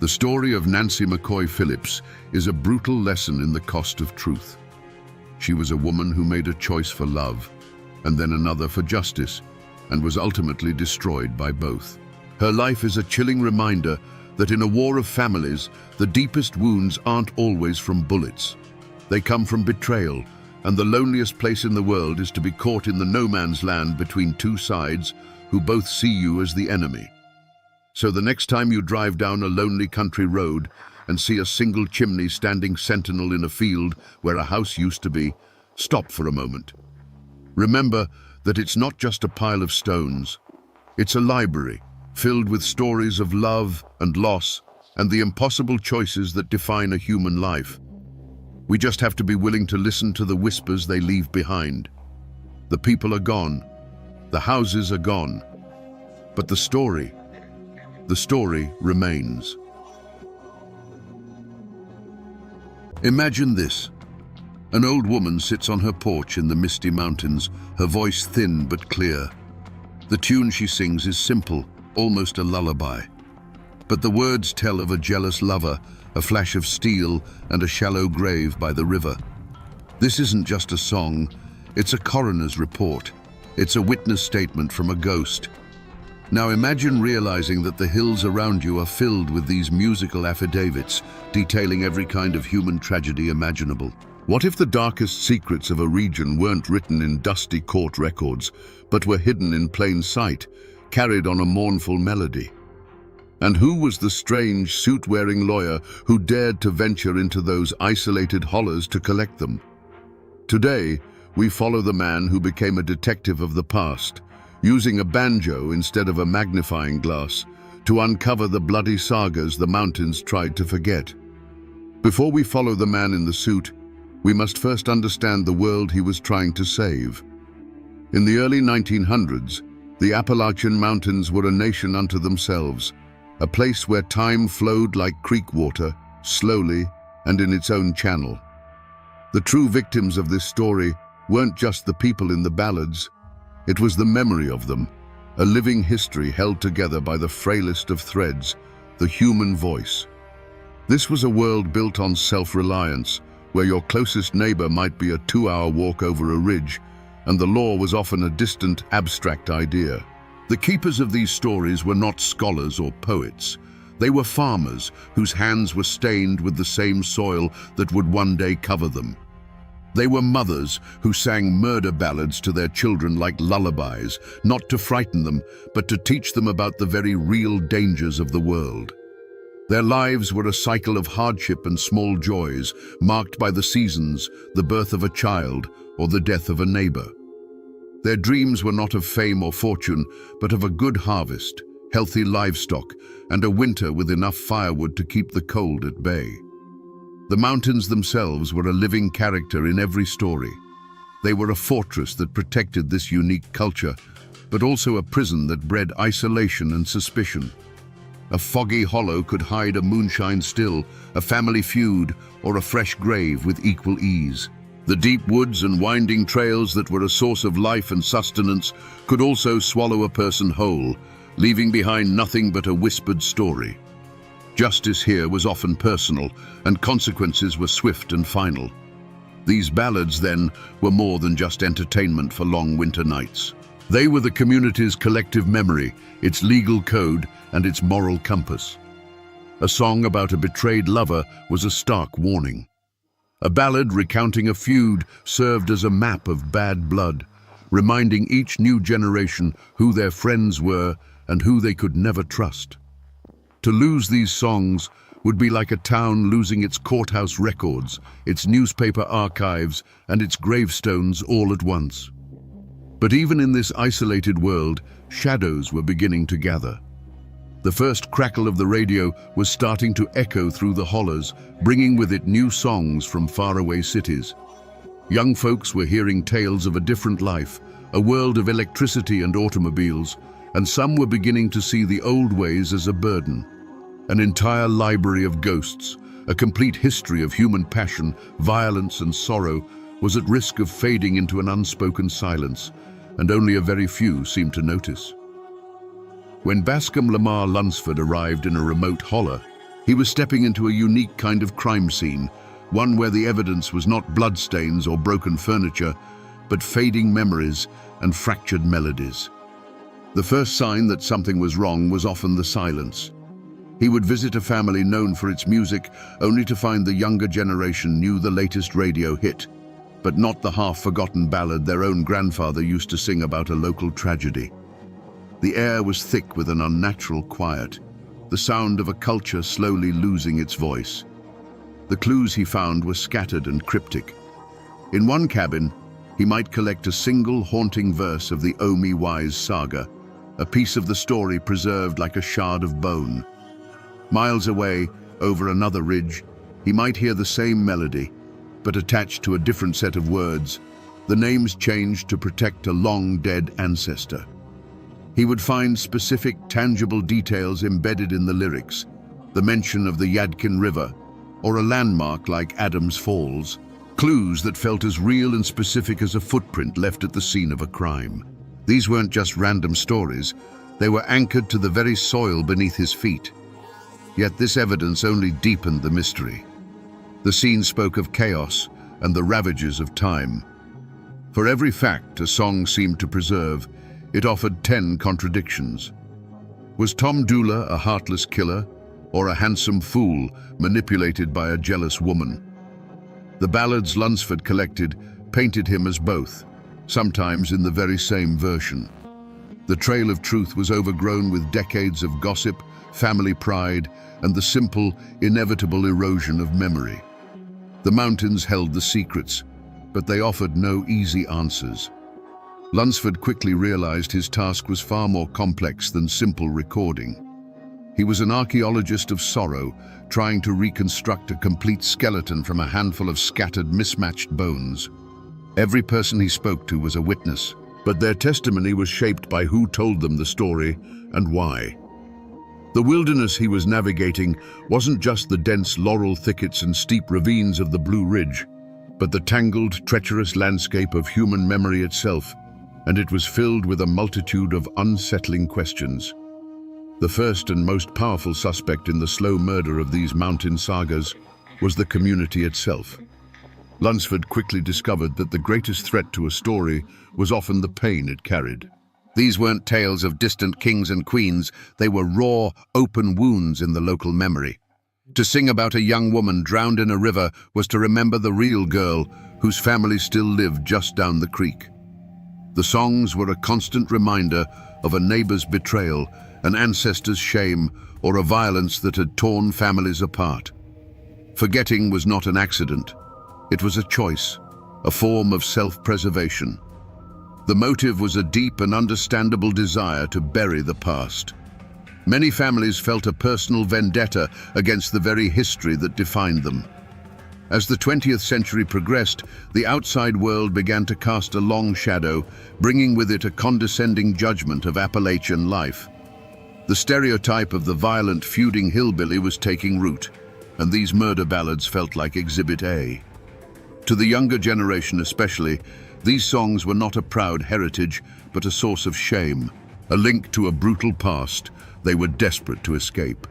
A: The story of Nancy McCoy Phillips is a brutal lesson in the cost of truth. She was a woman who made a choice for love, and then another for justice, and was ultimately destroyed by both. Her life is a chilling reminder that in a war of families, the deepest wounds aren't always from bullets. They come from betrayal, and the loneliest place in the world is to be caught in the no-man's land between two sides who both see you as the enemy. So the next time you drive down a lonely country road and see a single chimney standing sentinel in a field where a house used to be, stop for a moment. Remember that it's not just a pile of stones. It's a library filled with stories of love and loss and the impossible choices that define a human life. We just have to be willing to listen to the whispers they leave behind. The people are gone. The houses are gone. But the story remains. Imagine this. An old woman sits on her porch in the misty mountains, her voice thin but clear. The tune she sings is simple, almost a lullaby. But the words tell of a jealous lover, a flash of steel, and a shallow grave by the river. This isn't just a song, it's a coroner's report. It's a witness statement from a ghost. Now imagine realizing that the hills around you are filled with these musical affidavits, detailing every kind of human tragedy imaginable. What if the darkest secrets of a region weren't written in dusty court records, but were hidden in plain sight, carried on a mournful melody? And who was the strange suit-wearing lawyer who dared to venture into those isolated hollows to collect them? Today, we follow the man who became a detective of the past, using a banjo instead of a magnifying glass to uncover the bloody sagas the mountains tried to forget. Before we follow the man in the suit, we must first understand the world he was trying to save. In the early 1900s, the Appalachian Mountains were a nation unto themselves, a place where time flowed like creek water, slowly and in its own channel. The true victims of this story weren't just the people in the ballads. It was the memory of them, a living history held together by the frailest of threads, the human voice. This was a world built on self-reliance, where your closest neighbor might be a 2-hour walk over a ridge, and the law was often a distant, abstract idea. The keepers of these stories were not scholars or poets. They were farmers whose hands were stained with the same soil that would one day cover them. They were mothers who sang murder ballads to their children like lullabies, not to frighten them, but to teach them about the very real dangers of the world. Their lives were a cycle of hardship and small joys, marked by the seasons, the birth of a child, or the death of a neighbor. Their dreams were not of fame or fortune, but of a good harvest, healthy livestock, and a winter with enough firewood to keep the cold at bay. The mountains themselves were a living character in every story. They were a fortress that protected this unique culture, but also a prison that bred isolation and suspicion. A foggy hollow could hide a moonshine still, a family feud, or a fresh grave with equal ease. The deep woods and winding trails that were a source of life and sustenance could also swallow a person whole, leaving behind nothing but a whispered story. Justice here was often personal, and consequences were swift and final. These ballads, then, were more than just entertainment for long winter nights. They were the community's collective memory, its legal code, and its moral compass. A song about a betrayed lover was a stark warning. A ballad recounting a feud served as a map of bad blood, reminding each new generation who their friends were and who they could never trust. To lose these songs would be like a town losing its courthouse records, its newspaper archives, and its gravestones all at once. But even in this isolated world, shadows were beginning to gather. The first crackle of the radio was starting to echo through the hollows, bringing with it new songs from faraway cities. Young folks were hearing tales of a different life, a world of electricity and automobiles, and some were beginning to see the old ways as a burden. An entire library of ghosts, a complete history of human passion, violence, and sorrow, was at risk of fading into an unspoken silence, and only a very few seemed to notice. When Bascom Lamar Lunsford arrived in a remote holler, he was stepping into a unique kind of crime scene, one where the evidence was not bloodstains or broken furniture, but fading memories and fractured melodies. The first sign that something was wrong was often the silence. He would visit a family known for its music, only to find the younger generation knew the latest radio hit, but not the half-forgotten ballad their own grandfather used to sing about a local tragedy. The air was thick with an unnatural quiet, the sound of a culture slowly losing its voice. The clues he found were scattered and cryptic. In one cabin, he might collect a single haunting verse of the Omi Wise saga, a piece of the story preserved like a shard of bone. Miles away, over another ridge, he might hear the same melody, but attached to a different set of words, the names changed to protect a long-dead ancestor. He would find specific, tangible details embedded in the lyrics, the mention of the Yadkin River, or a landmark like Adams Falls, clues that felt as real and specific as a footprint left at the scene of a crime. These weren't just random stories, they were anchored to the very soil beneath his feet. Yet this evidence only deepened the mystery. The scene spoke of chaos and the ravages of time. For every fact a song seemed to preserve, it offered 10 contradictions. Was Tom Dula a heartless killer, or a handsome fool manipulated by a jealous woman? The ballads Lunsford collected painted him as both, sometimes in the very same version. The trail of truth was overgrown with decades of gossip, family pride, and the simple, inevitable erosion of memory. The mountains held the secrets, but they offered no easy answers. Lunsford quickly realized his task was far more complex than simple recording. He was an archaeologist of sorrow, trying to reconstruct a complete skeleton from a handful of scattered, mismatched bones. Every person he spoke to was a witness, but their testimony was shaped by who told them the story and why. The wilderness he was navigating wasn't just the dense laurel thickets and steep ravines of the Blue Ridge, but the tangled, treacherous landscape of human memory itself, and it was filled with a multitude of unsettling questions. The first and most powerful suspect in the slow murder of these mountain sagas was the community itself. Lunsford quickly discovered that the greatest threat to a story was often the pain it carried. These weren't tales of distant kings and queens, they were raw, open wounds in the local memory. To sing about a young woman drowned in a river was to remember the real girl whose family still lived just down the creek. The songs were a constant reminder of a neighbor's betrayal, an ancestor's shame, or a violence that had torn families apart. Forgetting was not an accident. It was a choice, a form of self-preservation. The motive was a deep and understandable desire to bury the past. Many families felt a personal vendetta against the very history that defined them. As the 20th century progressed, the outside world began to cast a long shadow, bringing with it a condescending judgment of Appalachian life. The stereotype of the violent, feuding hillbilly was taking root, and these murder ballads felt like Exhibit A. To the younger generation especially, these songs were not a proud heritage, but a source of shame, a link to a brutal past they were desperate to escape.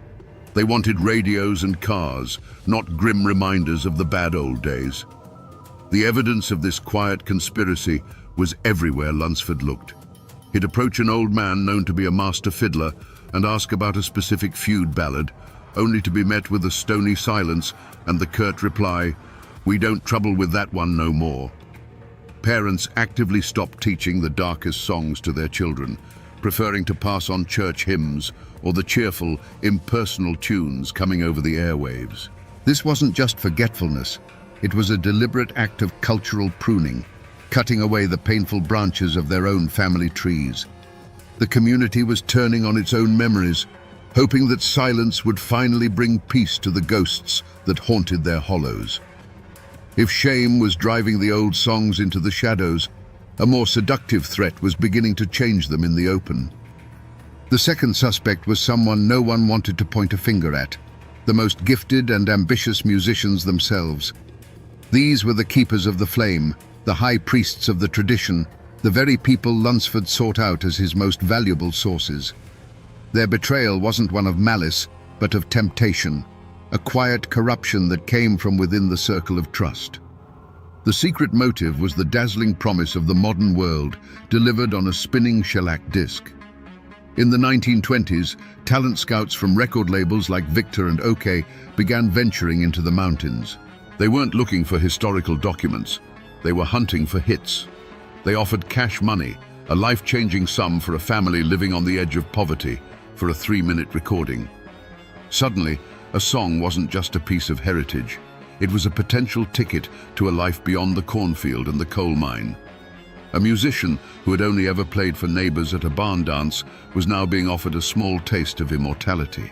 A: They wanted radios and cars, not grim reminders of the bad old days. The evidence of this quiet conspiracy was everywhere Lunsford looked. He'd approach an old man known to be a master fiddler and ask about a specific feud ballad, only to be met with a stony silence and the curt reply, "We don't trouble with that one no more." Parents actively stopped teaching the darkest songs to their children, preferring to pass on church hymns or the cheerful, impersonal tunes coming over the airwaves. This wasn't just forgetfulness, it was a deliberate act of cultural pruning, cutting away the painful branches of their own family trees. The community was turning on its own memories, hoping that silence would finally bring peace to the ghosts that haunted their hollows. If shame was driving the old songs into the shadows, a more seductive threat was beginning to change them in the open. The second suspect was someone no one wanted to point a finger at, the most gifted and ambitious musicians themselves. These were the keepers of the flame, the high priests of the tradition, the very people Lunsford sought out as his most valuable sources. Their betrayal wasn't one of malice, but of temptation, a quiet corruption that came from within the circle of trust. The secret motive was the dazzling promise of the modern world, delivered on a spinning shellac disc. In the 1920s, talent scouts from record labels like Victor and OK began venturing into the mountains. They weren't looking for historical documents, they were hunting for hits. They offered cash money, a life-changing sum for a family living on the edge of poverty, for a 3-minute recording. Suddenly, a song wasn't just a piece of heritage. It was a potential ticket to a life beyond the cornfield and the coal mine. A musician who had only ever played for neighbors at a barn dance was now being offered a small taste of immortality.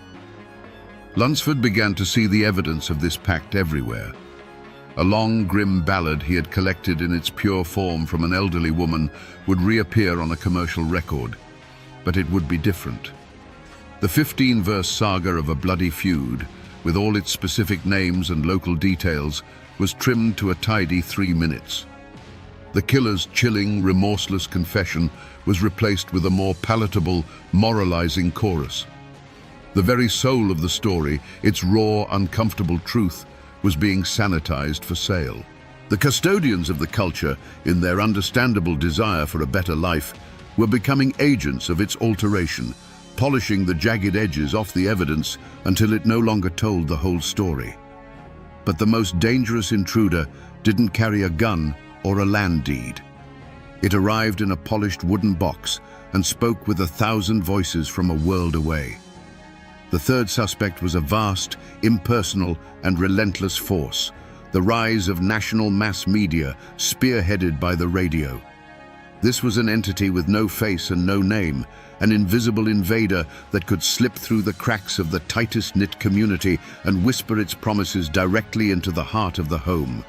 A: Lunsford began to see the evidence of this pact everywhere. A long, grim ballad he had collected in its pure form from an elderly woman would reappear on a commercial record, but it would be different. The 15-verse saga of a bloody feud, with all its specific names and local details, was trimmed to a tidy 3 minutes. The killer's chilling, remorseless confession was replaced with a more palatable, moralizing chorus. The very soul of the story, its raw, uncomfortable truth, was being sanitized for sale. The custodians of the culture, in their understandable desire for a better life, were becoming agents of its alteration, polishing the jagged edges off the evidence until it no longer told the whole story. But the most dangerous intruder didn't carry a gun or a land deed. It arrived in a polished wooden box and spoke with 1,000 voices from a world away. The third suspect was a vast, impersonal, and relentless force, the rise of national mass media spearheaded by the radio. This was an entity with no face and no name, an invisible invader that could slip through the cracks of the tightest-knit community and whisper its promises directly into the heart of the home.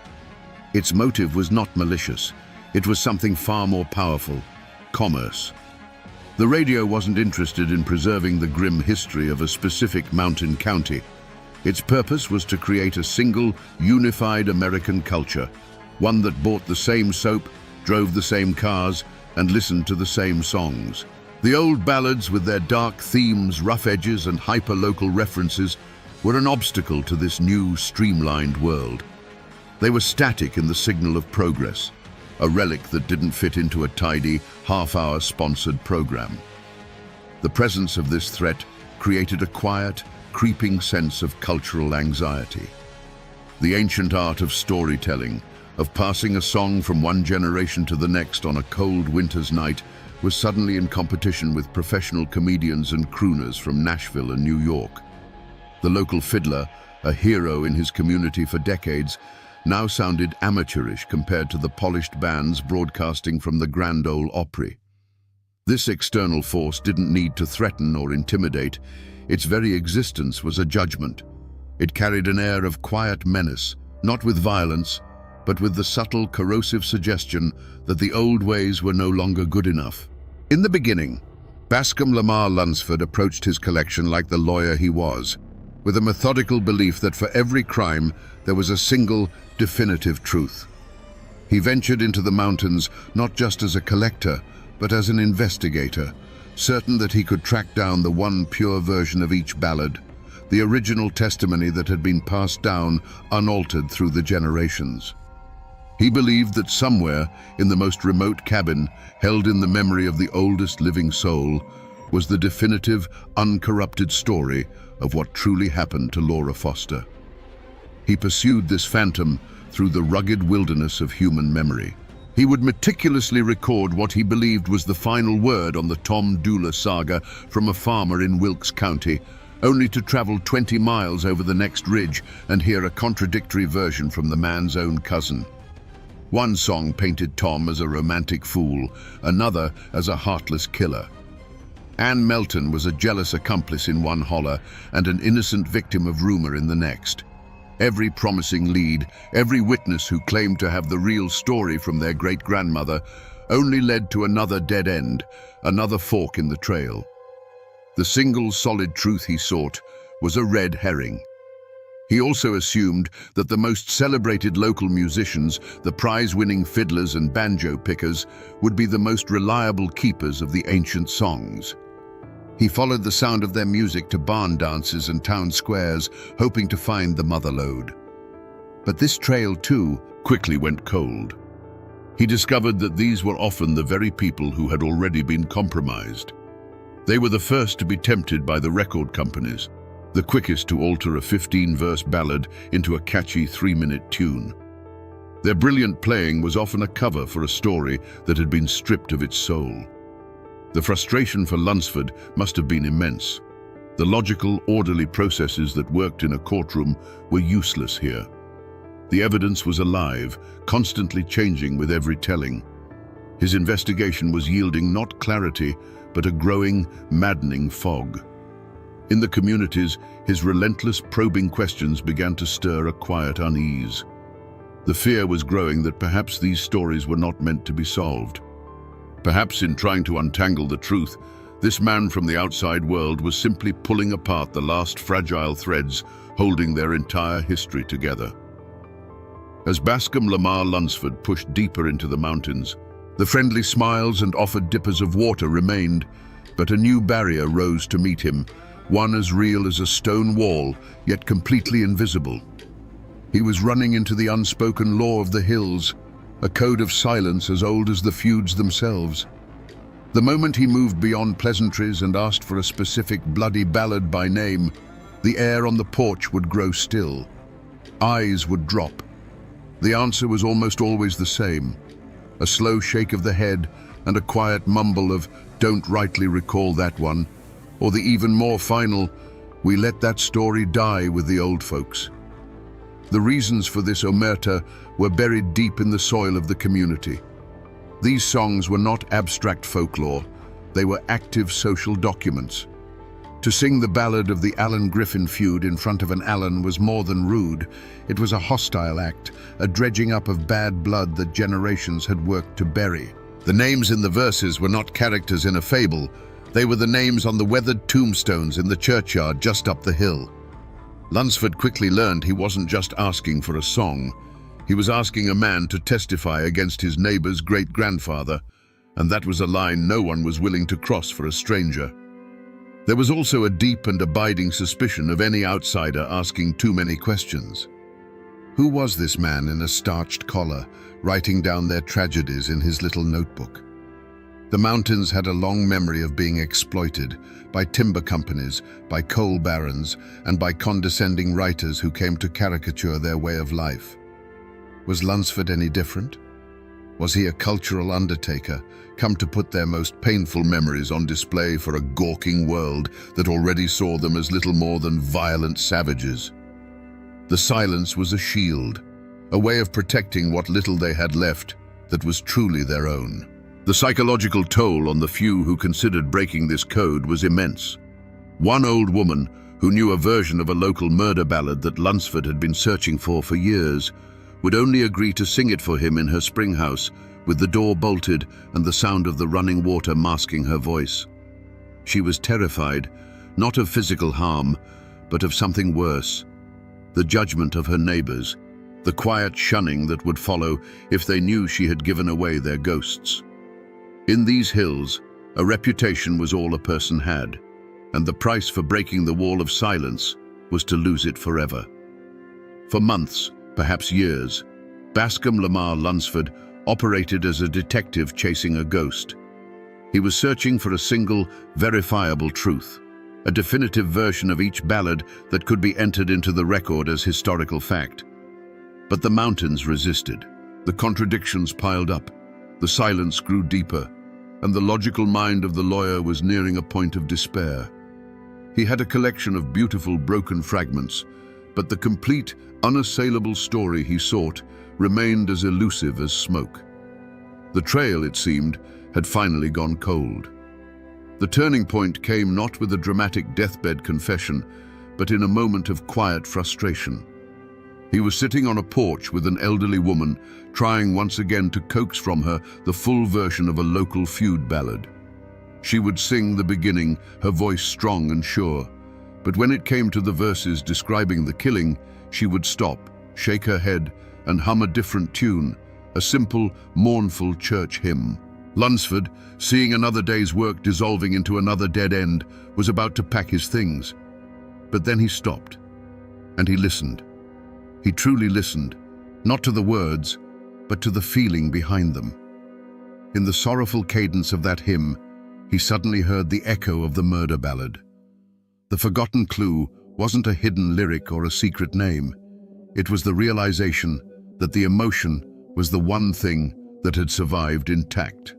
A: Its motive was not malicious. It was something far more powerful: commerce. The radio wasn't interested in preserving the grim history of a specific mountain county. Its purpose was to create a single, unified American culture, one that bought the same soap, drove the same cars, and listened to the same songs. The old ballads, with their dark themes, rough edges, and hyper-local references, were an obstacle to this new, streamlined world. They were static in the signal of progress, a relic that didn't fit into a tidy, half-hour sponsored program. The presence of this threat created a quiet, creeping sense of cultural anxiety. The ancient art of storytelling, of passing a song from one generation to the next on a cold winter's night, was suddenly in competition with professional comedians and crooners from Nashville and New York. The local fiddler, a hero in his community for decades, now sounded amateurish compared to the polished bands broadcasting from the Grand Ole Opry. This external force didn't need to threaten or intimidate. Its very existence was a judgment. It carried an air of quiet menace, not with violence, but with the subtle, corrosive suggestion that the old ways were no longer good enough. In the beginning, Bascom Lamar Lunsford approached his collection like the lawyer he was, with a methodical belief that for every crime there was a single, definitive truth. He ventured into the mountains not just as a collector, but as an investigator, certain that he could track down the one pure version of each ballad, the original testimony that had been passed down unaltered through the generations. He believed that somewhere, in the most remote cabin, held in the memory of the oldest living soul, was the definitive, uncorrupted story of what truly happened to Laura Foster. He pursued this phantom through the rugged wilderness of human memory. He would meticulously record what he believed was the final word on the Tom Dula saga from a farmer in Wilkes County, only to travel 20 miles over the next ridge and hear a contradictory version from the man's own cousin. One song painted Tom as a romantic fool, another as a heartless killer. Ann Melton was a jealous accomplice in one holler and an innocent victim of rumor in the next. Every promising lead, every witness who claimed to have the real story from their great-grandmother, only led to another dead end, another fork in the trail. The single solid truth he sought was a red herring. He also assumed that the most celebrated local musicians, the prize-winning fiddlers and banjo pickers, would be the most reliable keepers of the ancient songs. He followed the sound of their music to barn dances and town squares, hoping to find the mother lode. But this trail, too, quickly went cold. He discovered that these were often the very people who had already been compromised. They were the first to be tempted by the record companies, the quickest to alter a 15-verse ballad into a catchy 3-minute tune. Their brilliant playing was often a cover for a story that had been stripped of its soul. The frustration for Lunsford must have been immense. The logical, orderly processes that worked in a courtroom were useless here. The evidence was alive, constantly changing with every telling. His investigation was yielding not clarity, but a growing, maddening fog. In the communities, his relentless probing questions began to stir a quiet unease. The fear was growing that perhaps these stories were not meant to be solved. Perhaps in trying to untangle the truth, this man from the outside world was simply pulling apart the last fragile threads holding their entire history together. As Bascom Lamar Lunsford pushed deeper into the mountains, the friendly smiles and offered dippers of water remained, but a new barrier rose to meet him, one as real as a stone wall, yet completely invisible. He was running into the unspoken law of the hills, a code of silence as old as the feuds themselves. The moment he moved beyond pleasantries and asked for a specific bloody ballad by name, the air on the porch would grow still. Eyes would drop. The answer was almost always the same: a slow shake of the head and a quiet mumble of "don't rightly recall that one," or the even more final, "we let that story die with the old folks." The reasons for this omerta were buried deep in the soil of the community. These songs were not abstract folklore, they were active social documents. To sing the ballad of the Allen Griffin feud in front of an Allen was more than rude. It was a hostile act, a dredging up of bad blood that generations had worked to bury. The names in the verses were not characters in a fable. They were the names on the weathered tombstones in the churchyard just up the hill. Lunsford quickly learned he wasn't just asking for a song. He was asking a man to testify against his neighbor's great-grandfather, and that was a line no one was willing to cross for a stranger. There was also a deep and abiding suspicion of any outsider asking too many questions. Who was this man in a starched collar, writing down their tragedies in his little notebook? The mountains had a long memory of being exploited by timber companies, by coal barons, and by condescending writers who came to caricature their way of life. Was Lunsford any different? Was he a cultural undertaker, come to put their most painful memories on display for a gawking world that already saw them as little more than violent savages? The silence was a shield, a way of protecting what little they had left that was truly their own. The psychological toll on the few who considered breaking this code was immense. One old woman, who knew a version of a local murder ballad that Lunsford had been searching for years, would only agree to sing it for him in her spring house, with the door bolted and the sound of the running water masking her voice. She was terrified, not of physical harm, but of something worse: the judgment of her neighbors, the quiet shunning that would follow if they knew she had given away their ghosts. In these hills, a reputation was all a person had, and the price for breaking the wall of silence was to lose it forever. For months, perhaps years, Bascom Lamar Lunsford operated as a detective chasing a ghost. He was searching for a single, verifiable truth, a definitive version of each ballad that could be entered into the record as historical fact. But the mountains resisted. The contradictions piled up, the silence grew deeper, and the logical mind of the lawyer was nearing a point of despair. He had a collection of beautiful broken fragments, but the complete, unassailable story he sought remained as elusive as smoke. The trail, it seemed, had finally gone cold. The turning point came not with a dramatic deathbed confession, but in a moment of quiet frustration. He was sitting on a porch with an elderly woman, trying once again to coax from her the full version of a local feud ballad. She would sing the beginning, her voice strong and sure, but when it came to the verses describing the killing, she would stop, shake her head, and hum a different tune, a simple, mournful church hymn. Lunsford, seeing another day's work dissolving into another dead end, was about to pack his things. But then he stopped, and he listened. He truly listened, not to the words, but to the feeling behind them. In the sorrowful cadence of that hymn, he suddenly heard the echo of the murder ballad. The forgotten clue wasn't a hidden lyric or a secret name. It was the realization that the emotion was the one thing that had survived intact.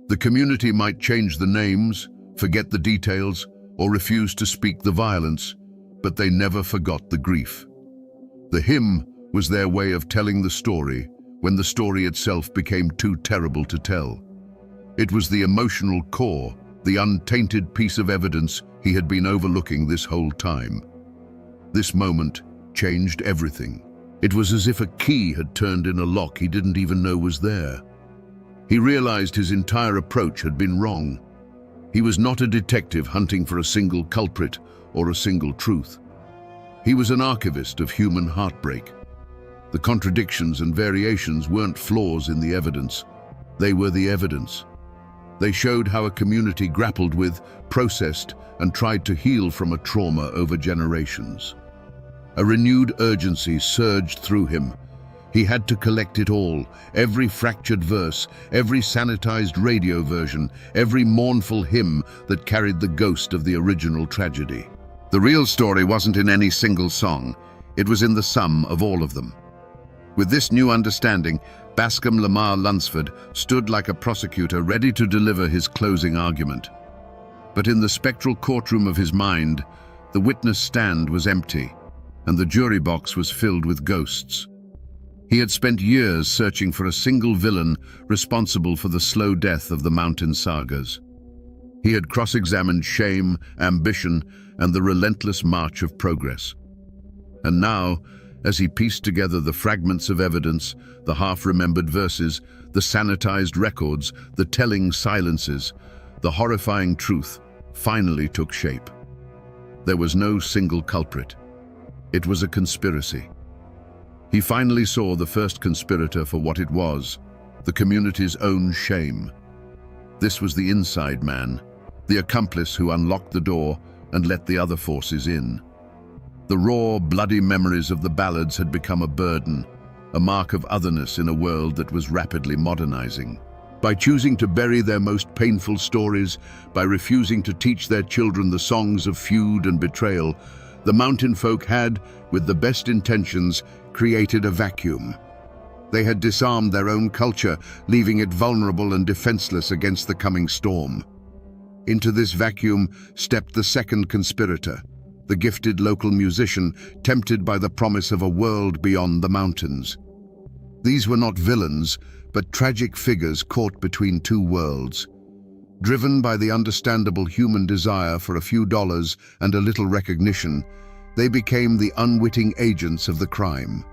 A: The community might change the names, forget the details, or refuse to speak the violence, but they never forgot the grief. The hymn was their way of telling the story when the story itself became too terrible to tell. It was the emotional core, the untainted piece of evidence he had been overlooking this whole time. This moment changed everything. It was as if a key had turned in a lock he didn't even know was there. He realized his entire approach had been wrong. He was not a detective hunting for a single culprit or a single truth. He was an archivist of human heartbreak. The contradictions and variations weren't flaws in the evidence. They were the evidence. They showed how a community grappled with, processed, and tried to heal from a trauma over generations. A renewed urgency surged through him. He had to collect it all, every fractured verse, every sanitized radio version, every mournful hymn that carried the ghost of the original tragedy. The real story wasn't in any single song, it was in the sum of all of them. With this new understanding, Bascom Lamar Lunsford stood like a prosecutor ready to deliver his closing argument. But in the spectral courtroom of his mind, the witness stand was empty. and the jury box was filled with ghosts. He had spent years searching for a single villain responsible for the slow death of the mountain sagas. He had cross-examined shame, ambition, and the relentless march of progress. And now, as he pieced together the fragments of evidence, the half-remembered verses, the sanitized records, the telling silences, the horrifying truth finally took shape. There was no single culprit. It was a conspiracy. He finally saw the first conspirator for what it was, the community's own shame. This was the inside man, the accomplice who unlocked the door and let the other forces in. The raw, bloody memories of the ballads had become a burden, a mark of otherness in a world that was rapidly modernizing. By choosing to bury their most painful stories, by refusing to teach their children the songs of feud and betrayal, the mountain folk had, with the best intentions, created a vacuum. They had disarmed their own culture, leaving it vulnerable and defenseless against the coming storm. Into this vacuum stepped the second conspirator, the gifted local musician, tempted by the promise of a world beyond the mountains. These were not villains, but tragic figures caught between two worlds. Driven by the understandable human desire for a few dollars and a little recognition, they became the unwitting agents of the crime.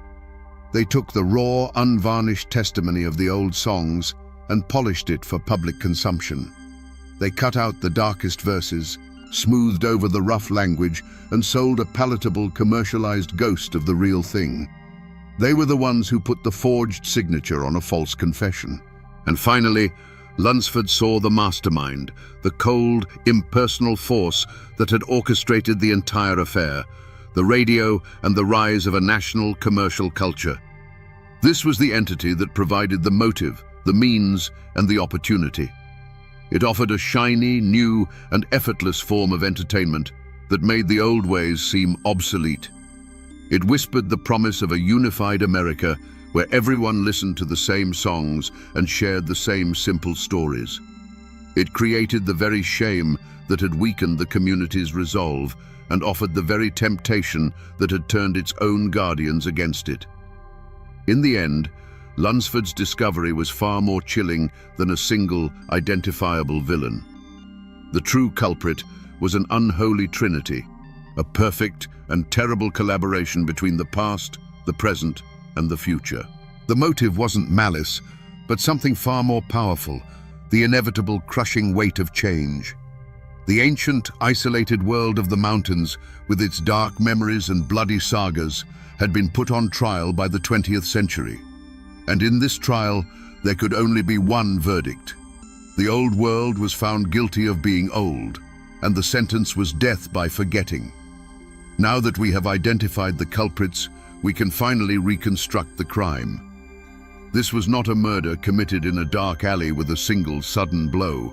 A: They took the raw, unvarnished testimony of the old songs and polished it for public consumption. They cut out the darkest verses, smoothed over the rough language, and sold a palatable, commercialized ghost of the real thing. They were the ones who put the forged signature on a false confession. And finally, Lunsford saw the mastermind, the cold, impersonal force that had orchestrated the entire affair, the radio and the rise of a national commercial culture. This was the entity that provided the motive, the means, and the opportunity. It offered a shiny, new, and effortless form of entertainment that made the old ways seem obsolete. It whispered the promise of a unified America where everyone listened to the same songs and shared the same simple stories. It created the very shame that had weakened the community's resolve and offered the very temptation that had turned its own guardians against it. In the end, Lunsford's discovery was far more chilling than a single, identifiable villain. The true culprit was an unholy trinity, a perfect and terrible collaboration between the past, the present, and the future. The motive wasn't malice, but something far more powerful, the inevitable crushing weight of change. The ancient, isolated world of the mountains, with its dark memories and bloody sagas, had been put on trial by the 20th century. And in this trial, there could only be one verdict. The old world was found guilty of being old, and the sentence was death by forgetting. Now that we have identified the culprits, we can finally reconstruct the crime. This was not a murder committed in a dark alley with a single sudden blow.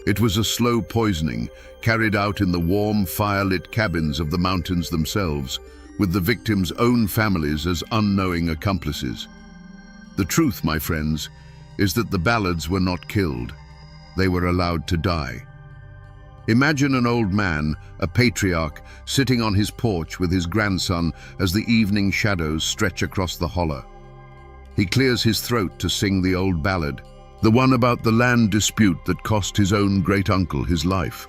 A: It was a slow poisoning carried out in the warm, fire-lit cabins of the mountains themselves, with the victims' own families as unknowing accomplices. The truth, my friends, is that the ballads were not killed. They were allowed to die. Imagine an old man, a patriarch, sitting on his porch with his grandson as the evening shadows stretch across the hollow. He clears his throat to sing the old ballad, the one about the land dispute that cost his own great-uncle his life.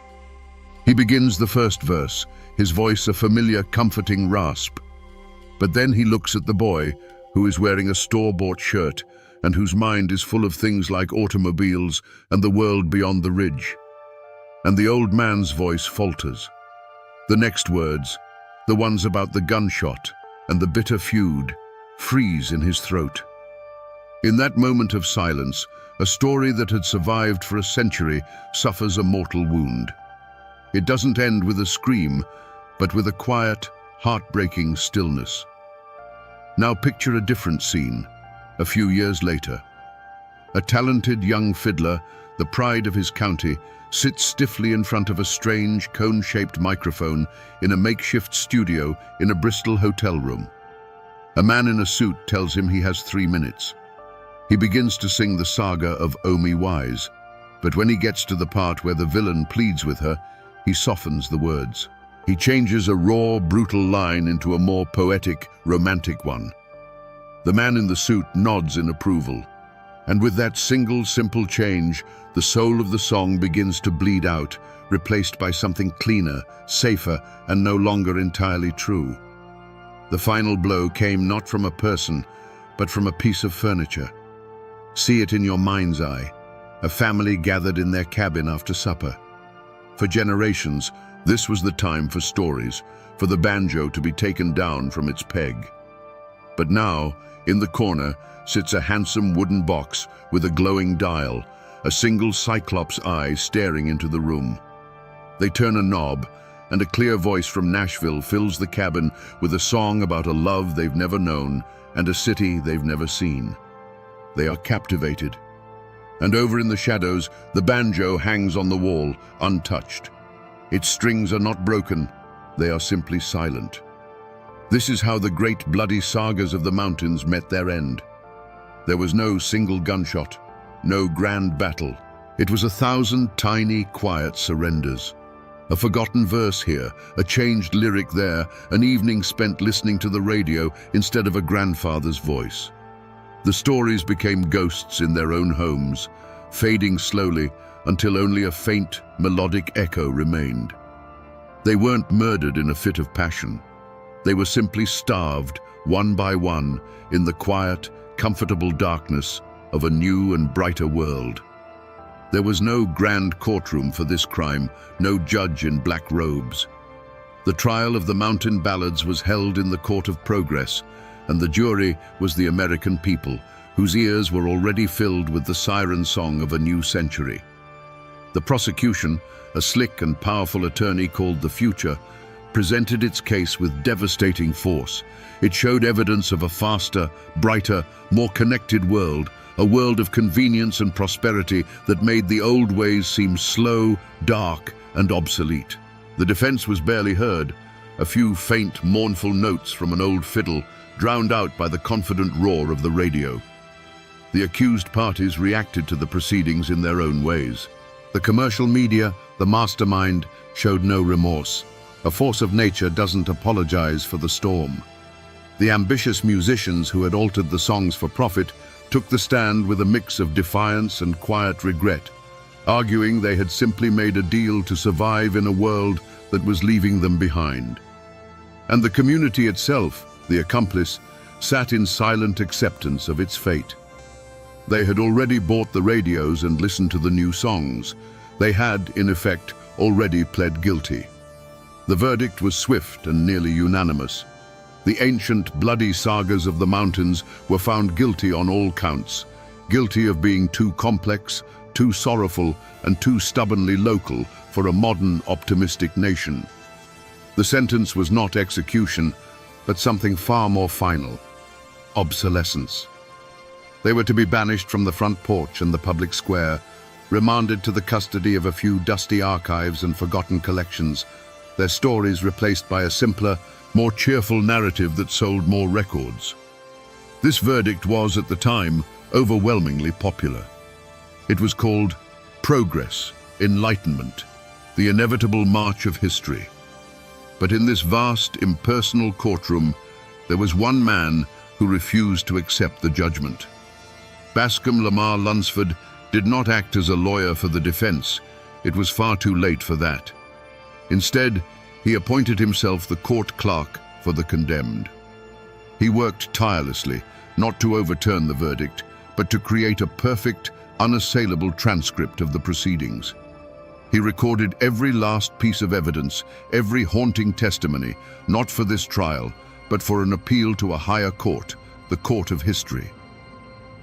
A: He begins the first verse, his voice a familiar, comforting rasp. But then he looks at the boy, who is wearing a store-bought shirt and whose mind is full of things like automobiles and the world beyond the ridge. And the old man's voice falters. The next words, the ones about the gunshot and the bitter feud, freeze in his throat. In that moment of silence, a story that had survived for a century suffers a mortal wound. It doesn't end with a scream, but with a quiet, heartbreaking stillness. Now picture a different scene, a few years later. A talented young fiddler, the pride of his county, sits stiffly in front of a strange, cone-shaped microphone in a makeshift studio in a Bristol hotel room. A man in a suit tells him he has 3 minutes. He begins to sing the saga of Omi Wise, but when he gets to the part where the villain pleads with her, he softens the words. He changes a raw, brutal line into a more poetic, romantic one. The man in the suit nods in approval, and with that single, simple change, the soul of the song begins to bleed out, replaced by something cleaner, safer, and no longer entirely true. The final blow came not from a person, but from a piece of furniture. See it in your mind's eye, a family gathered in their cabin after supper. For generations, this was the time for stories, for the banjo to be taken down from its peg. But now, in the corner, sits a handsome wooden box with a glowing dial, a single cyclops eye staring into the room. They turn a knob, and a clear voice from Nashville fills the cabin with a song about a love they've never known and a city they've never seen. They are captivated. And over in the shadows, the banjo hangs on the wall, untouched. Its strings are not broken, they are simply silent. This is how the great bloody sagas of the mountains met their end. There was no single gunshot, no grand battle. It was 1,000 tiny, quiet surrenders. A forgotten verse here, a changed lyric there, an evening spent listening to the radio instead of a grandfather's voice. The stories became ghosts in their own homes, fading slowly until only a faint, melodic echo remained. They weren't murdered in a fit of passion. They were simply starved, one by one, in the quiet, comfortable darkness of a new and brighter world. There was no grand courtroom for this crime, no judge in black robes. The trial of the mountain ballads was held in the court of progress, and the jury was the American people, whose ears were already filled with the siren song of a new century. The prosecution, a slick and powerful attorney called the Future, presented its case with devastating force. It showed evidence of a faster, brighter, more connected world, a world of convenience and prosperity that made the old ways seem slow, dark, and obsolete. The defense was barely heard, a few faint, mournful notes from an old fiddle, drowned out by the confident roar of the radio. The accused parties reacted to the proceedings in their own ways. The commercial media, the mastermind, showed no remorse. A force of nature doesn't apologize for the storm. The ambitious musicians who had altered the songs for profit took the stand with a mix of defiance and quiet regret, arguing they had simply made a deal to survive in a world that was leaving them behind. And the community itself, the accomplice, sat in silent acceptance of its fate. They had already bought the radios and listened to the new songs. They had, in effect, already pled guilty. The verdict was swift and nearly unanimous. The ancient, bloody sagas of the mountains were found guilty on all counts, guilty of being too complex, too sorrowful, and too stubbornly local for a modern, optimistic nation. The sentence was not execution, but something far more final: obsolescence. They were to be banished from the front porch and the public square, remanded to the custody of a few dusty archives and forgotten collections, their stories replaced by a simpler, more cheerful narrative that sold more records. This verdict was, at the time, overwhelmingly popular. It was called Progress, Enlightenment, the inevitable march of history. But in this vast, impersonal courtroom, there was one man who refused to accept the judgment. Bascom Lamar Lunsford did not act as a lawyer for the defense. It was far too late for that. Instead, he appointed himself the court clerk for the condemned. He worked tirelessly, not to overturn the verdict, but to create a perfect, unassailable transcript of the proceedings. He recorded every last piece of evidence, every haunting testimony, not for this trial, but for an appeal to a higher court, the court of history.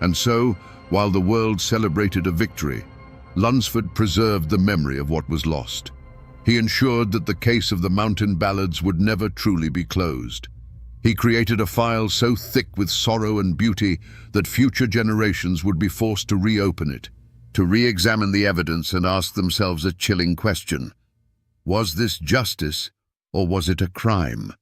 A: And so, while the world celebrated a victory, Lunsford preserved the memory of what was lost. He ensured that the case of the mountain ballads would never truly be closed. He created a file so thick with sorrow and beauty that future generations would be forced to reopen it, to re-examine the evidence and ask themselves a chilling question: was this justice, or was it a crime?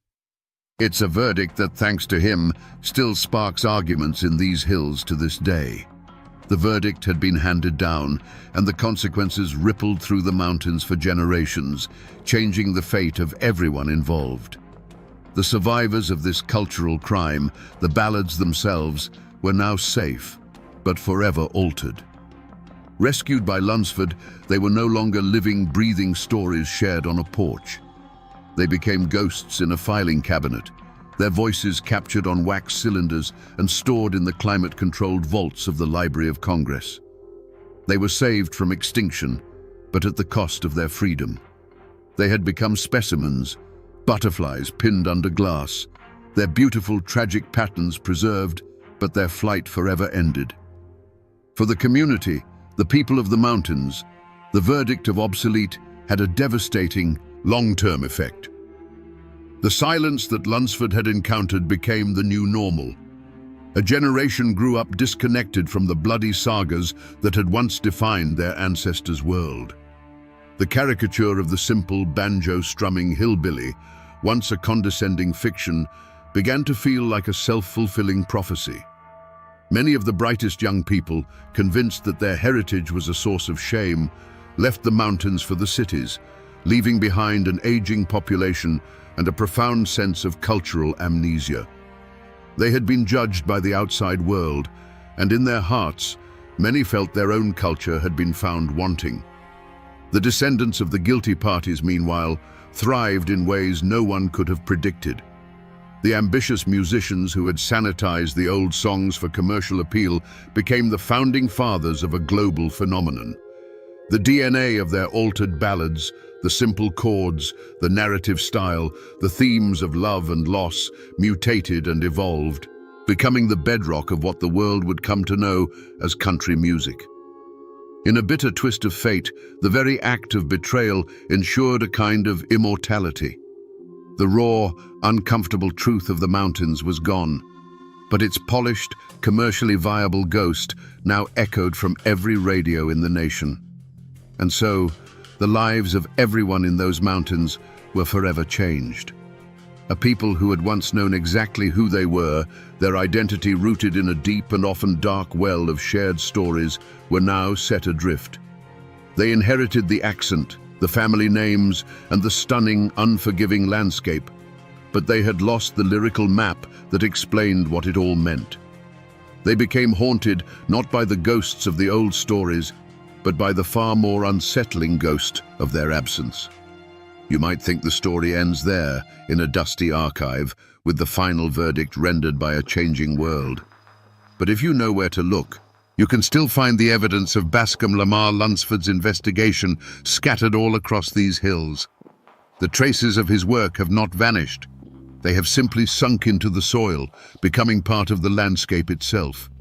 A: It's a verdict that, thanks to him, still sparks arguments in these hills to this day. The verdict had been handed down, and the consequences rippled through the mountains for generations, changing the fate of everyone involved. The survivors of this cultural crime, the ballads themselves, were now safe, but forever altered. Rescued by Lunsford, they were no longer living, breathing stories shared on a porch. They became ghosts in a filing cabinet, their voices captured on wax cylinders and stored in the climate-controlled vaults of the Library of Congress. They were saved from extinction, but at the cost of their freedom. They had become specimens, butterflies pinned under glass, their beautiful, tragic patterns preserved, but their flight forever ended. For the community, the people of the mountains, the verdict of obsolete had a devastating, long-term effect. The silence that Lunsford had encountered became the new normal. A generation grew up disconnected from the bloody sagas that had once defined their ancestors' world. The caricature of the simple banjo-strumming hillbilly, once a condescending fiction, began to feel like a self-fulfilling prophecy. Many of the brightest young people, convinced that their heritage was a source of shame, left the mountains for the cities, leaving behind an aging population and a profound sense of cultural amnesia. They had been judged by the outside world, and in their hearts, many felt their own culture had been found wanting. The descendants of the guilty parties, meanwhile, thrived in ways no one could have predicted. The ambitious musicians who had sanitized the old songs for commercial appeal became the founding fathers of a global phenomenon. The DNA of their altered ballads, the simple chords, the narrative style, the themes of love and loss, mutated and evolved, becoming the bedrock of what the world would come to know as country music. In a bitter twist of fate, the very act of betrayal ensured a kind of immortality. The raw, uncomfortable truth of the mountains was gone, but its polished, commercially viable ghost now echoed from every radio in the nation. And so, the lives of everyone in those mountains were forever changed. A people who had once known exactly who they were, their identity rooted in a deep and often dark well of shared stories, were now set adrift. They inherited the accent, the family names, and the stunning, unforgiving landscape, but they had lost the lyrical map that explained what it all meant. They became haunted not by the ghosts of the old stories, but by the far more unsettling ghost of their absence. You might think the story ends there, in a dusty archive, with the final verdict rendered by a changing world. But if you know where to look, you can still find the evidence of Bascom Lamar Lunsford's investigation scattered all across these hills. The traces of his work have not vanished. They have simply sunk into the soil, becoming part of the landscape itself.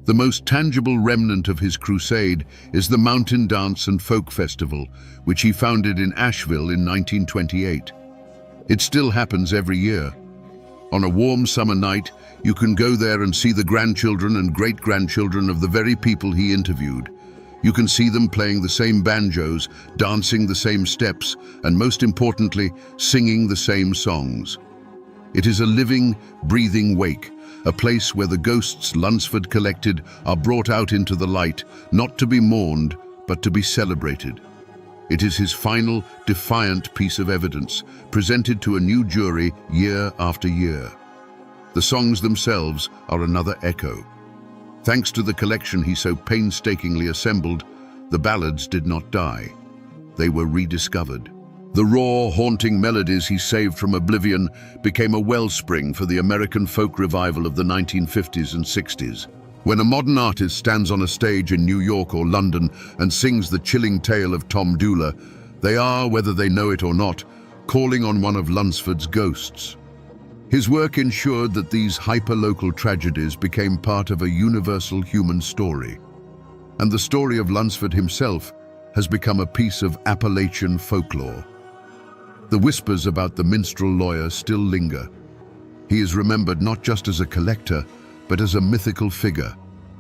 A: The most tangible remnant of his crusade is the Mountain Dance and Folk Festival, which he founded in Asheville in 1928. It still happens every year. On a warm summer night, you can go there and see the grandchildren and great-grandchildren of the very people he interviewed. You can see them playing the same banjos, dancing the same steps, and most importantly, singing the same songs. It is a living, breathing wake, a place where the ghosts Lunsford collected are brought out into the light, not to be mourned, but to be celebrated. It is his final, defiant piece of evidence, presented to a new jury year after year. The songs themselves are another echo. Thanks to the collection he so painstakingly assembled, the ballads did not die. They were rediscovered. The raw, haunting melodies he saved from oblivion became a wellspring for the American folk revival of the 1950s and 60s. When a modern artist stands on a stage in New York or London and sings the chilling tale of Tom Dooley, they are, whether they know it or not, calling on one of Lunsford's ghosts. His work ensured that these hyper-local tragedies became part of a universal human story. And the story of Lunsford himself has become a piece of Appalachian folklore. The whispers about the minstrel lawyer still linger. He is remembered not just as a collector, but as a mythical figure,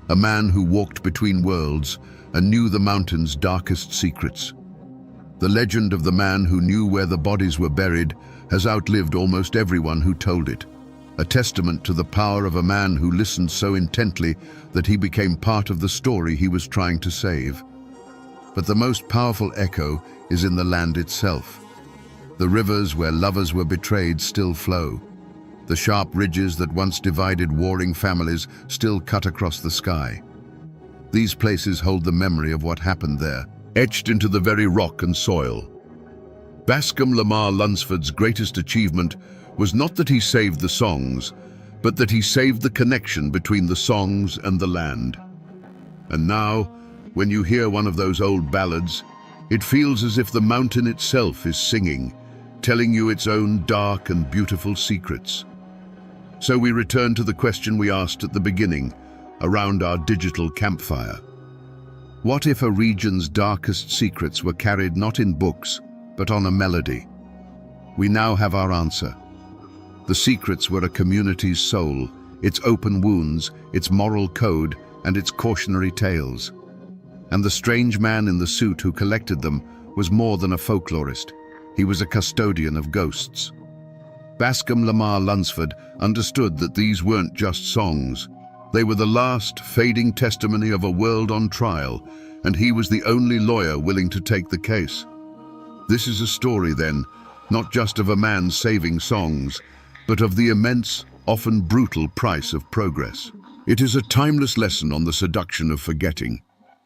A: a man who walked between worlds and knew the mountain's darkest secrets. The legend of the man who knew where the bodies were buried has outlived almost everyone who told it. a testament to the power of a man who listened so intently that he became part of the story he was trying to save. But the most powerful echo is in the land itself. The rivers where lovers were betrayed still flow. The sharp ridges that once divided warring families still cut across the sky. These places hold the memory of what happened there, etched into the very rock and soil. Bascom Lamar Lunsford's greatest achievement was not that he saved the songs, but that he saved the connection between the songs and the land. And now, when you hear one of those old ballads, it feels as if the mountain itself is singing, telling you its own dark and beautiful secrets. So we return to the question we asked at the beginning, around our digital campfire. What if a region's darkest secrets were carried not in books, but on a melody? We now have our answer. The secrets were a community's soul, its open wounds, its moral code, and its cautionary tales. And the strange man in the suit who collected them was more than a folklorist. He was a custodian of ghosts. Bascom Lamar Lunsford understood that these weren't just songs. They were the last, fading testimony of a world on trial, and he was the only lawyer willing to take the case. This is a story, then, not just of a man saving songs, but of the immense, often brutal price of progress. It is a timeless lesson on the seduction of forgetting.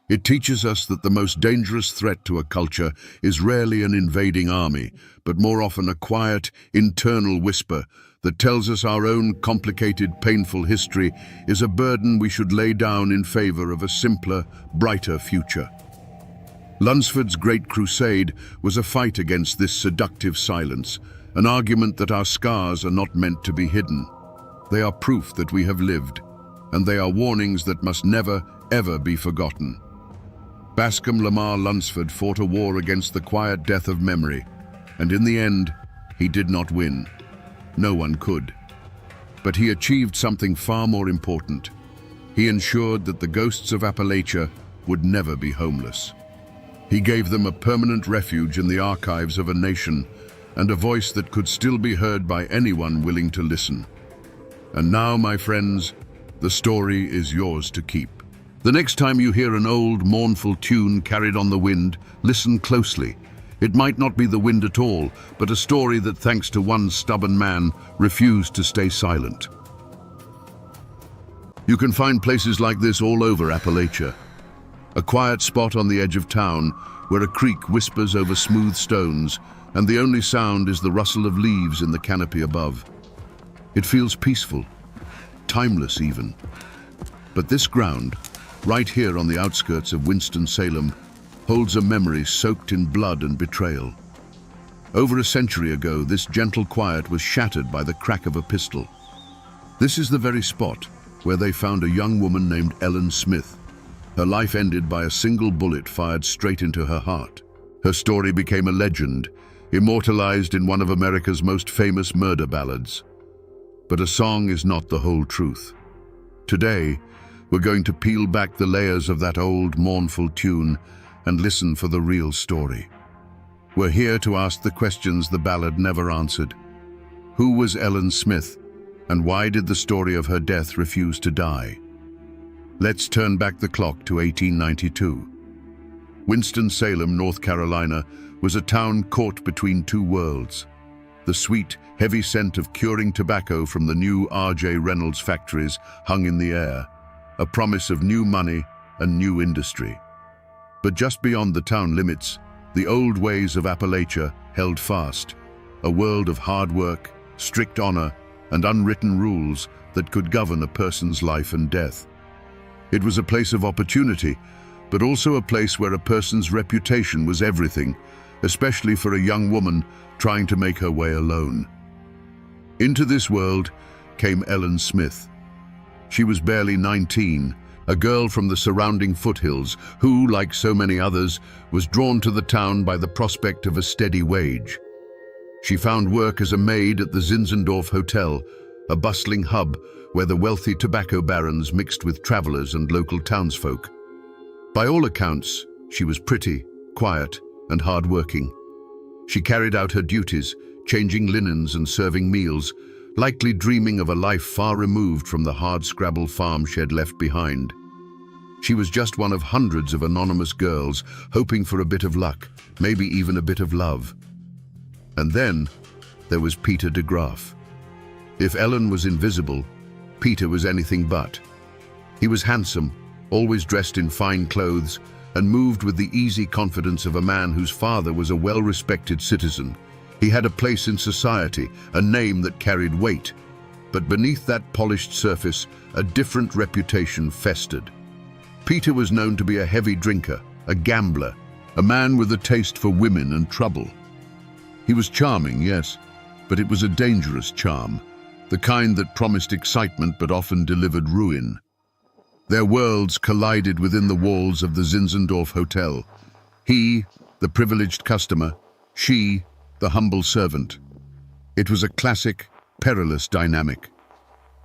A: It teaches us that the most dangerous threat to a culture is rarely an invading army, but more often a quiet, internal whisper that tells us our own complicated, painful history is a burden we should lay down in favor of a simpler, brighter future. Lunsford's great crusade was a fight against this seductive silence, an argument that our scars are not meant to be hidden. They are proof that we have lived, and they are warnings that must never, ever be forgotten. Bascom Lamar Lunsford fought a war against the quiet death of memory, and in the end, he did not win. No one could. But he achieved something far more important. He ensured that the ghosts of Appalachia would never be homeless. He gave them a permanent refuge in the archives of a nation, and a voice that could still be heard by anyone willing to listen. And now, my friends, the story is yours to keep. The next time you hear an old, mournful tune carried on the wind, listen closely. It might not be the wind at all, but a story that, thanks to one stubborn man, refused to stay silent. You can find places like this all over Appalachia. A quiet spot on the edge of town, where a creek whispers over smooth stones, and the only sound is the rustle of leaves in the canopy above. It feels peaceful, timeless even. But this ground, right here on the outskirts of Winston-Salem, holds a memory soaked in blood and betrayal. Over a century ago, this gentle quiet was shattered by the crack of a pistol. This is the very spot where they found a young woman named Ellen Smith. Her life ended by a single bullet fired straight into her heart. Her story became a legend, immortalized in one of America's most famous murder ballads. But a song is not the whole truth. Today, we're going to peel back the layers of that old, mournful tune and listen for the real story. We're here to ask the questions the ballad never answered. Who was Ellen Smith, and why did the story of her death refuse to die? Let's turn back the clock to 1892. Winston-Salem, North Carolina, was a town caught between two worlds. The sweet, heavy scent of curing tobacco from the new R.J. Reynolds factories hung in the air, a promise of new money and new industry. But just beyond the town limits, the old ways of Appalachia held fast, a world of hard work, strict honor, and unwritten rules that could govern a person's life and death. It was a place of opportunity, but also a place where a person's reputation was everything, especially for a young woman trying to make her way alone. Into this world came Ellen Smith. She was barely 19, a girl from the surrounding foothills who, like so many others, was drawn to the town by the prospect of a steady wage. She found work as a maid at the Zinzendorf Hotel, a bustling hub where the wealthy tobacco barons mixed with travelers and local townsfolk. By all accounts, she was pretty, quiet, and hard-working. She carried out her duties, changing linens and serving meals, likely dreaming of a life far removed from the hardscrabble farm she had left behind. She was just one of hundreds of anonymous girls hoping for a bit of luck, maybe even a bit of love. And then there was Peter de Graaf. If Ellen was invisible, Peter was anything but. He was handsome, always dressed in fine clothes, and moved with the easy confidence of a man whose father was a well-respected citizen. He had a place in society, a name that carried weight. But beneath that polished surface, a different reputation festered. Peter was known to be a heavy drinker, a gambler, a man with a taste for women and trouble. He was charming, yes, but it was a dangerous charm, the kind that promised excitement but often delivered ruin. Their worlds collided within the walls of the Zinzendorf Hotel. He, the privileged customer, she, the humble servant. It was a classic, perilous dynamic.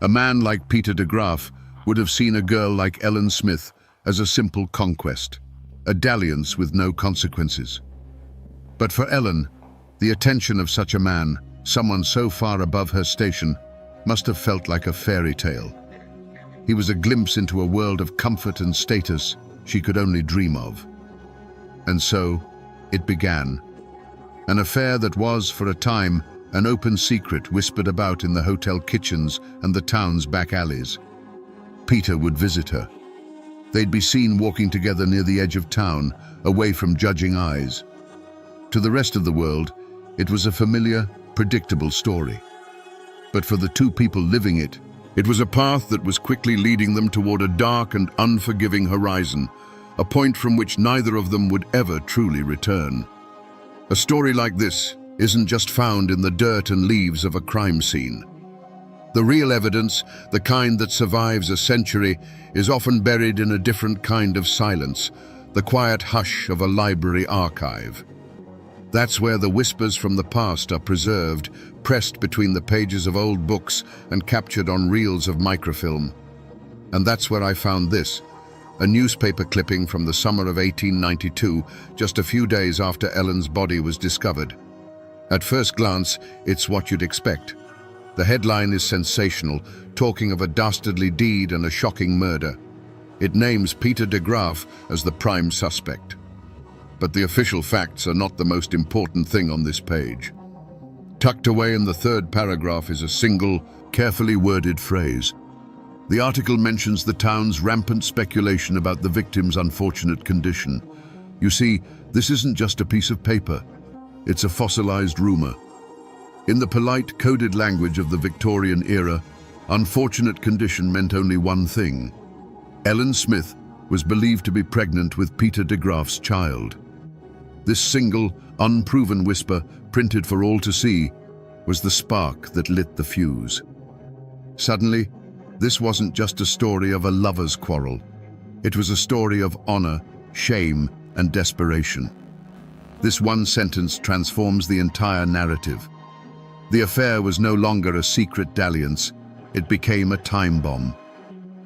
A: A man like Peter de Graaf would have seen a girl like Ellen Smith as a simple conquest, a dalliance with no consequences. But for Ellen, the attention of such a man, someone so far above her station, must have felt like a fairy tale. He was a glimpse into a world of comfort and status she could only dream of. And so, it began. An affair that was, for a time, an open secret whispered about in the hotel kitchens and the town's back alleys. Peter would visit her. They'd be seen walking together near the edge of town, away from judging eyes. To the rest of the world, it was a familiar, predictable story. But for the two people living it, it was a path that was quickly leading them toward a dark and unforgiving horizon, a point from which neither of them would ever truly return. A story like this isn't just found in the dirt and leaves of a crime scene. The real evidence, the kind that survives a century, is often buried in a different kind of silence, the quiet hush of a library archive. That's where the whispers from the past are preserved, pressed between the pages of old books and captured on reels of microfilm. And that's where I found this, a newspaper clipping from the summer of 1892, just a few days after Ellen's body was discovered. At first glance, it's what you'd expect. The headline is sensational, talking of a dastardly deed and a shocking murder. It names Peter de Graaf as the prime suspect. But the official facts are not the most important thing on this page. Tucked away in the third paragraph is a single, carefully worded phrase. The article mentions the town's rampant speculation about the victim's unfortunate condition. You see, this isn't just a piece of paper. It's a fossilized rumor. In the polite, coded language of the Victorian era, unfortunate condition meant only one thing. Ellen Smith was believed to be pregnant with Peter de Graaf's child. This single, unproven whisper, printed for all to see, was the spark that lit the fuse. Suddenly, this wasn't just a story of a lover's quarrel. It was a story of honor, shame, and desperation. This one sentence transforms the entire narrative. The affair was no longer a secret dalliance, it became a time bomb.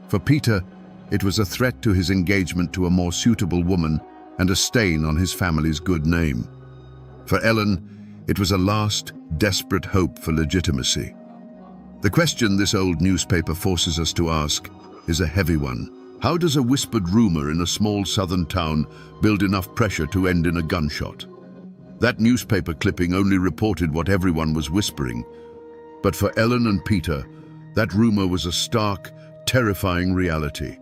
A: For Peter, it was a threat to his engagement to a more suitable woman and a stain on his family's good name. For Ellen, it was a last, desperate hope for legitimacy. The question this old newspaper forces us to ask is a heavy one. How does a whispered rumor in a small southern town build enough pressure to end in a gunshot? That newspaper clipping only reported what everyone was whispering. But for Ellen and Peter, that rumor was a stark, terrifying reality.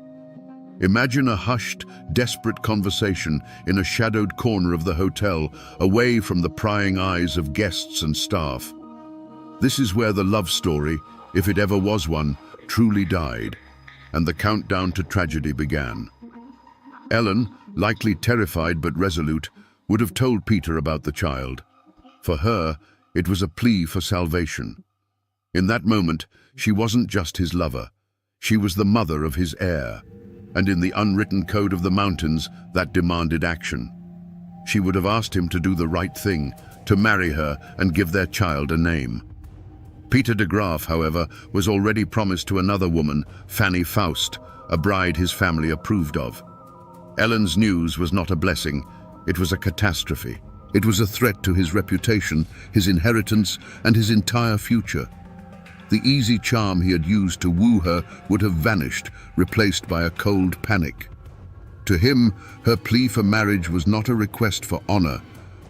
A: Imagine a hushed, desperate conversation in a shadowed corner of the hotel, away from the prying eyes of guests and staff. This is where the love story, if it ever was one, truly died, and the countdown to tragedy began. Ellen, likely terrified but resolute, would have told Peter about the child. For her, it was a plea for salvation. In that moment, she wasn't just his lover. She was the mother of his heir, and in the unwritten code of the mountains, that demanded action. She would have asked him to do the right thing, to marry her and give their child a name. Peter de Graaf, however, was already promised to another woman, Fanny Faust, a bride his family approved of. Ellen's news was not a blessing, it was a catastrophe. It was a threat to his reputation, his inheritance, and his entire future. The easy charm he had used to woo her would have vanished, replaced by a cold panic. To him, her plea for marriage was not a request for honor,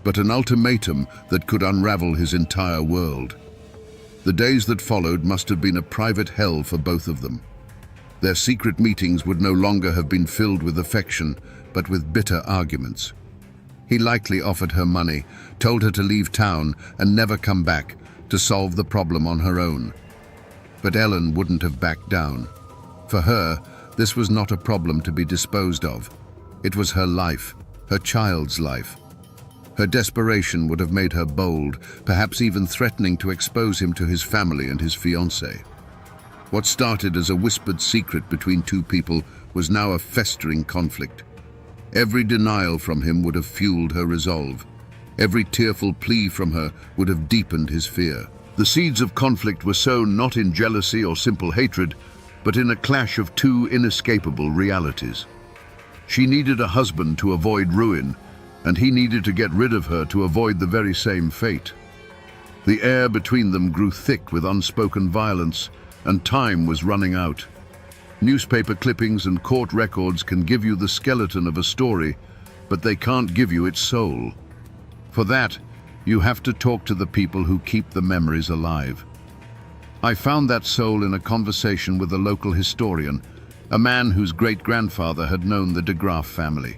A: but an ultimatum that could unravel his entire world. The days that followed must have been a private hell for both of them. Their secret meetings would no longer have been filled with affection, but with bitter arguments. He likely offered her money, told her to leave town and never come back, to solve the problem on her own. But Ellen wouldn't have backed down. For her, this was not a problem to be disposed of. It was her life, her child's life. Her desperation would have made her bold, perhaps even threatening to expose him to his family and his fiancée. What started as a whispered secret between two people was now a festering conflict. Every denial from him would have fueled her resolve. Every tearful plea from her would have deepened his fear. The seeds of conflict were sown not in jealousy or simple hatred, but in a clash of two inescapable realities. She needed a husband to avoid ruin, and he needed to get rid of her to avoid the very same fate. The air between them grew thick with unspoken violence, and time was running out. Newspaper clippings and court records can give you the skeleton of a story, but they can't give you its soul. For that, you have to talk to the people who keep the memories alive. I found that soul in a conversation with a local historian, a man whose great-grandfather had known the de Graaf family.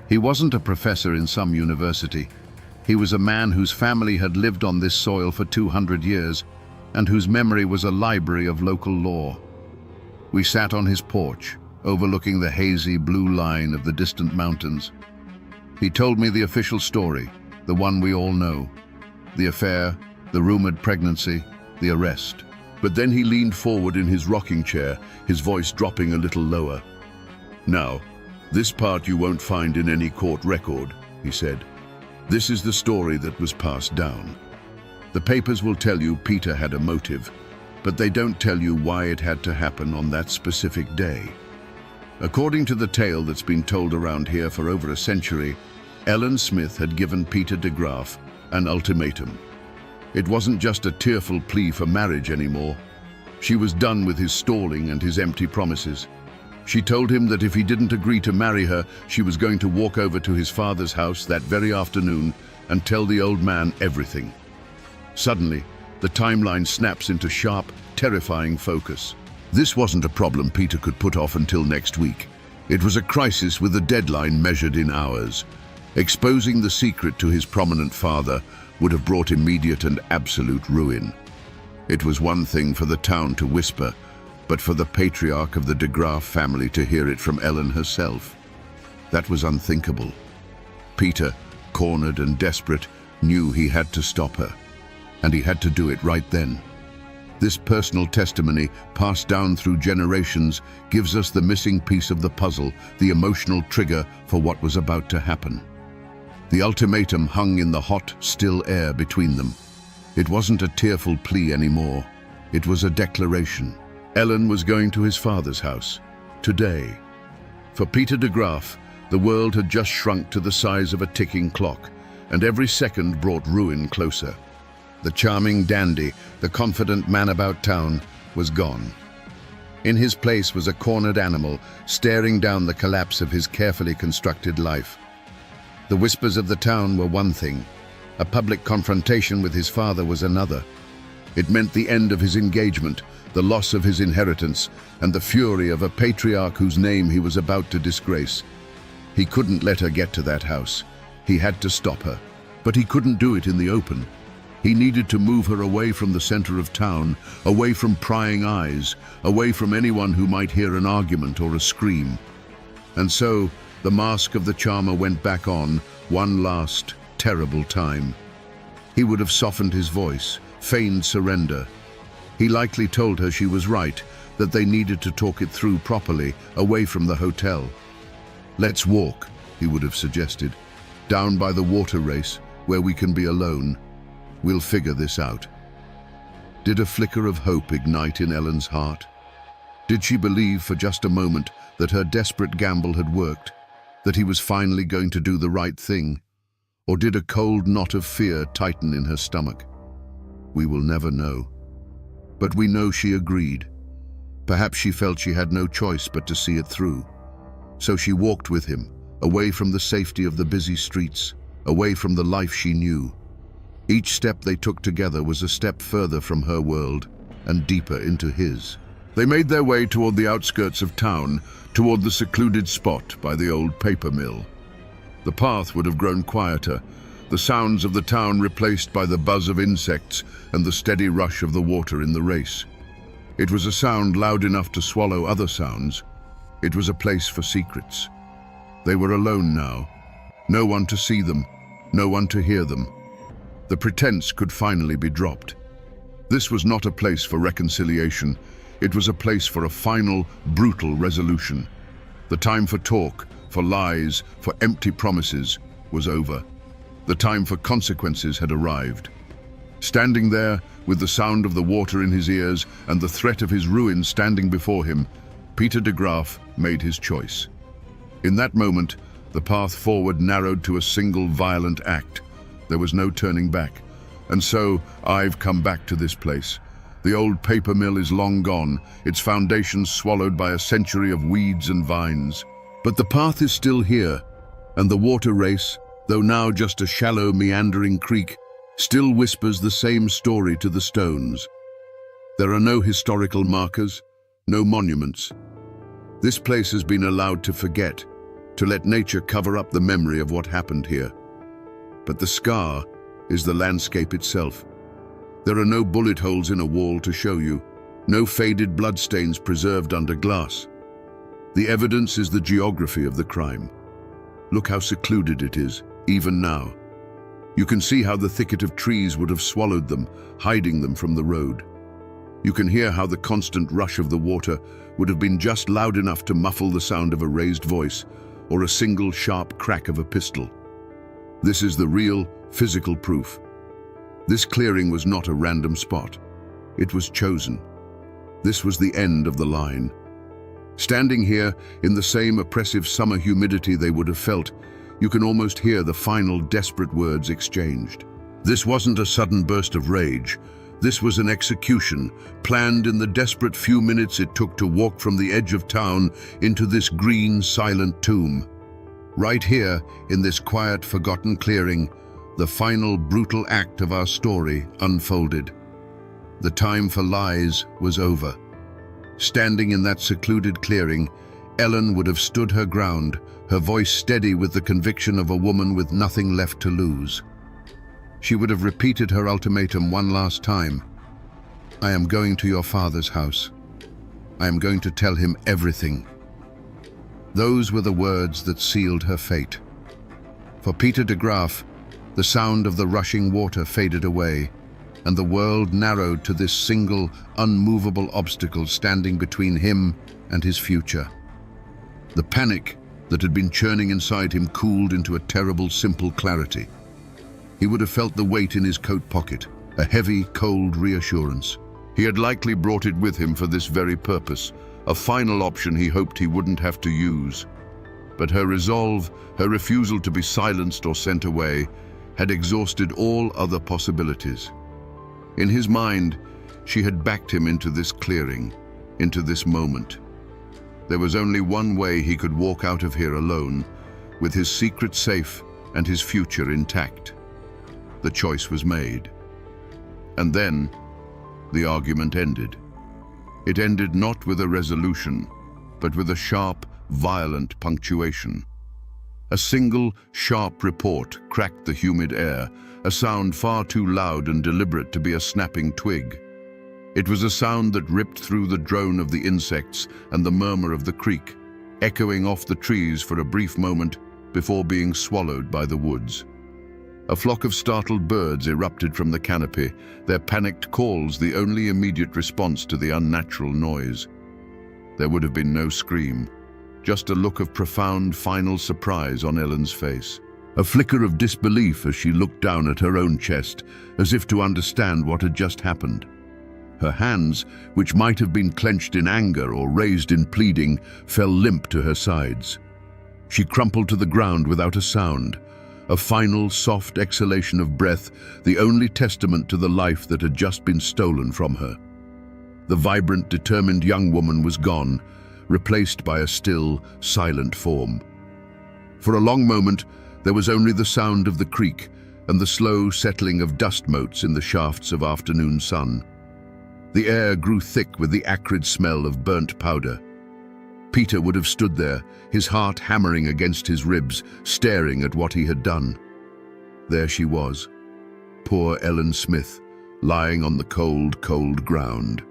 A: He wasn't a professor in some university. He was a man whose family had lived on this soil for 200 years, and whose memory was a library of local lore. We sat on his porch, overlooking the hazy blue line of the distant mountains. He told me the official story, the one we all know. The affair, the rumored pregnancy, the arrest. But then he leaned forward in his rocking chair, his voice dropping a little lower. "Now, this part you won't find in any court record," he said. "This is the story that was passed down. The papers will tell you Peter had a motive, but they don't tell you why it had to happen on that specific day. According to the tale that's been told around here for over a century, Ellen Smith had given Peter de Graaf an ultimatum. It wasn't just a tearful plea for marriage anymore. She was done with his stalling and his empty promises. She told him that if he didn't agree to marry her, she was going to walk over to his father's house that very afternoon and tell the old man everything. Suddenly, the timeline snaps into sharp, terrifying focus. This wasn't a problem Peter could put off until next week. It was a crisis with a deadline measured in hours. Exposing the secret to his prominent father would have brought immediate and absolute ruin. It was one thing for the town to whisper, but for the patriarch of the de Graaf family to hear it from Ellen herself. That was unthinkable. Peter, cornered and desperate, knew he had to stop her, and he had to do it right then. This personal testimony, passed down through generations, gives us the missing piece of the puzzle, the emotional trigger for what was about to happen. The ultimatum hung in the hot, still air between them. It wasn't a tearful plea anymore. It was a declaration. Ellen was going to his father's house, today. For Peter de Graaf, the world had just shrunk to the size of a ticking clock, and every second brought ruin closer. The charming dandy, the confident man about town, was gone. In his place was a cornered animal, staring down the collapse of his carefully constructed life. The whispers of the town were one thing. A public confrontation with his father was another. It meant the end of his engagement, the loss of his inheritance, and the fury of a patriarch whose name he was about to disgrace. He couldn't let her get to that house. He had to stop her. But he couldn't do it in the open. He needed to move her away from the center of town, away from prying eyes, away from anyone who might hear an argument or a scream. And so, the mask of the charmer went back on, one last, terrible time. He would have softened his voice, feigned surrender. He likely told her she was right, that they needed to talk it through properly, away from the hotel. "Let's walk," he would have suggested, "down by the water race, where we can be alone. We'll figure this out." Did a flicker of hope ignite in Ellen's heart? Did she believe for just a moment that her desperate gamble had worked, that he was finally going to do the right thing? Or did a cold knot of fear tighten in her stomach? We will never know. But we know she agreed. Perhaps she felt she had no choice but to see it through. So she walked with him, away from the safety of the busy streets, away from the life she knew. Each step they took together was a step further from her world and deeper into his. They made their way toward the outskirts of town, toward the secluded spot by the old paper mill. The path would have grown quieter, the sounds of the town replaced by the buzz of insects and the steady rush of the water in the race. It was a sound loud enough to swallow other sounds. It was a place for secrets. They were alone now. No one to see them, no one to hear them. The pretense could finally be dropped. This was not a place for reconciliation. It was a place for a final, brutal resolution. The time for talk, for lies, for empty promises was over. The time for consequences had arrived. Standing there, with the sound of the water in his ears and the threat of his ruin standing before him, Peter de Graaf made his choice. In that moment, the path forward narrowed to a single violent act. There was no turning back. And so, I've come back to this place. The old paper mill is long gone, its foundations swallowed by a century of weeds and vines. But the path is still here, and the water race, though now just a shallow, meandering creek, still whispers the same story to the stones. There are no historical markers, no monuments. This place has been allowed to forget, to let nature cover up the memory of what happened here. But the scar is the landscape itself. There are no bullet holes in a wall to show you, no faded bloodstains preserved under glass. The evidence is the geography of the crime. Look how secluded it is, even now. You can see how the thicket of trees would have swallowed them, hiding them from the road. You can hear how the constant rush of the water would have been just loud enough to muffle the sound of a raised voice or a single sharp crack of a pistol. This is the real, physical proof. This clearing was not a random spot. It was chosen. This was the end of the line. Standing here, in the same oppressive summer humidity they would have felt, you can almost hear the final desperate words exchanged. This wasn't a sudden burst of rage. This was an execution, planned in the desperate few minutes it took to walk from the edge of town into this green, silent tomb. Right here, in this quiet, forgotten clearing, the final brutal act of our story unfolded. The time for lies was over. Standing in that secluded clearing, Ellen would have stood her ground, her voice steady with the conviction of a woman with nothing left to lose. She would have repeated her ultimatum one last time. I am going to your father's house. I am going to tell him everything. Those were the words that sealed her fate. For Peter de Graaf, the sound of the rushing water faded away, and the world narrowed to this single, unmovable obstacle standing between him and his future. The panic that had been churning inside him cooled into a terrible, simple clarity. He would have felt the weight in his coat pocket, a heavy, cold reassurance. He had likely brought it with him for this very purpose, a final option he hoped he wouldn't have to use. But her resolve, her refusal to be silenced or sent away, had exhausted all other possibilities. In his mind, she had backed him into this clearing, into this moment. There was only one way he could walk out of here alone, with his secret safe and his future intact. The choice was made. And then, the argument ended. It ended not with a resolution, but with a sharp, violent punctuation. A single, sharp report cracked the humid air, a sound far too loud and deliberate to be a snapping twig. It was a sound that ripped through the drone of the insects and the murmur of the creek, echoing off the trees for a brief moment before being swallowed by the woods. A flock of startled birds erupted from the canopy, their panicked calls the only immediate response to the unnatural noise. There would have been no scream, just a look of profound, final surprise on Ellen's face. A flicker of disbelief as she looked down at her own chest, as if to understand what had just happened. Her hands, which might have been clenched in anger or raised in pleading, fell limp to her sides. She crumpled to the ground without a sound, a final, soft exhalation of breath, the only testament to the life that had just been stolen from her. The vibrant, determined young woman was gone, replaced by a still, silent form. For a long moment, there was only the sound of the creek and the slow settling of dust motes in the shafts of afternoon sun. The air grew thick with the acrid smell of burnt powder. Peter would have stood there, his heart hammering against his ribs, staring at what he had done. There she was, poor Ellen Smith, lying on the cold, cold ground.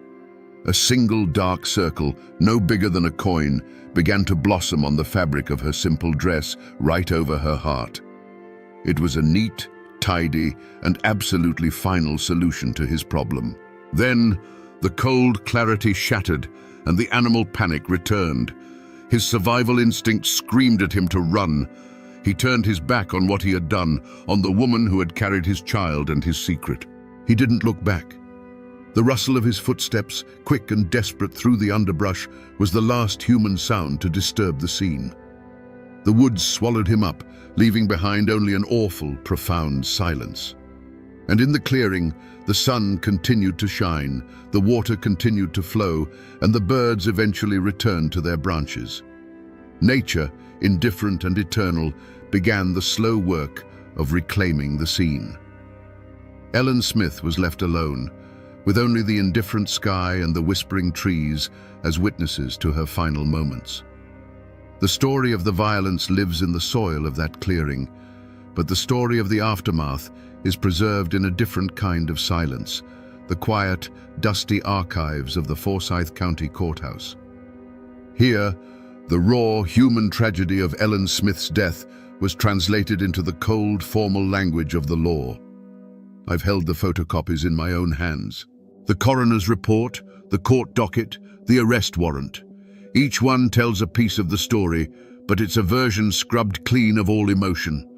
A: A single dark circle, no bigger than a coin, began to blossom on the fabric of her simple dress right over her heart. It was a neat, tidy, and absolutely final solution to his problem. Then, the cold clarity shattered, and the animal panic returned. His survival instinct screamed at him to run. He turned his back on what he had done, on the woman who had carried his child and his secret. He didn't look back. The rustle of his footsteps, quick and desperate through the underbrush, was the last human sound to disturb the scene. The woods swallowed him up, leaving behind only an awful, profound silence. And in the clearing, the sun continued to shine, the water continued to flow, and the birds eventually returned to their branches. Nature, indifferent and eternal, began the slow work of reclaiming the scene. Ellen Smith was left alone, with only the indifferent sky and the whispering trees as witnesses to her final moments. The story of the violence lives in the soil of that clearing, but the story of the aftermath is preserved in a different kind of silence, the quiet, dusty archives of the Forsyth County Courthouse. Here, the raw, human tragedy of Ellen Smith's death was translated into the cold, formal language of the law. I've held the photocopies in my own hands. The coroner's report, the court docket, the arrest warrant. Each one tells a piece of the story, but it's a version scrubbed clean of all emotion.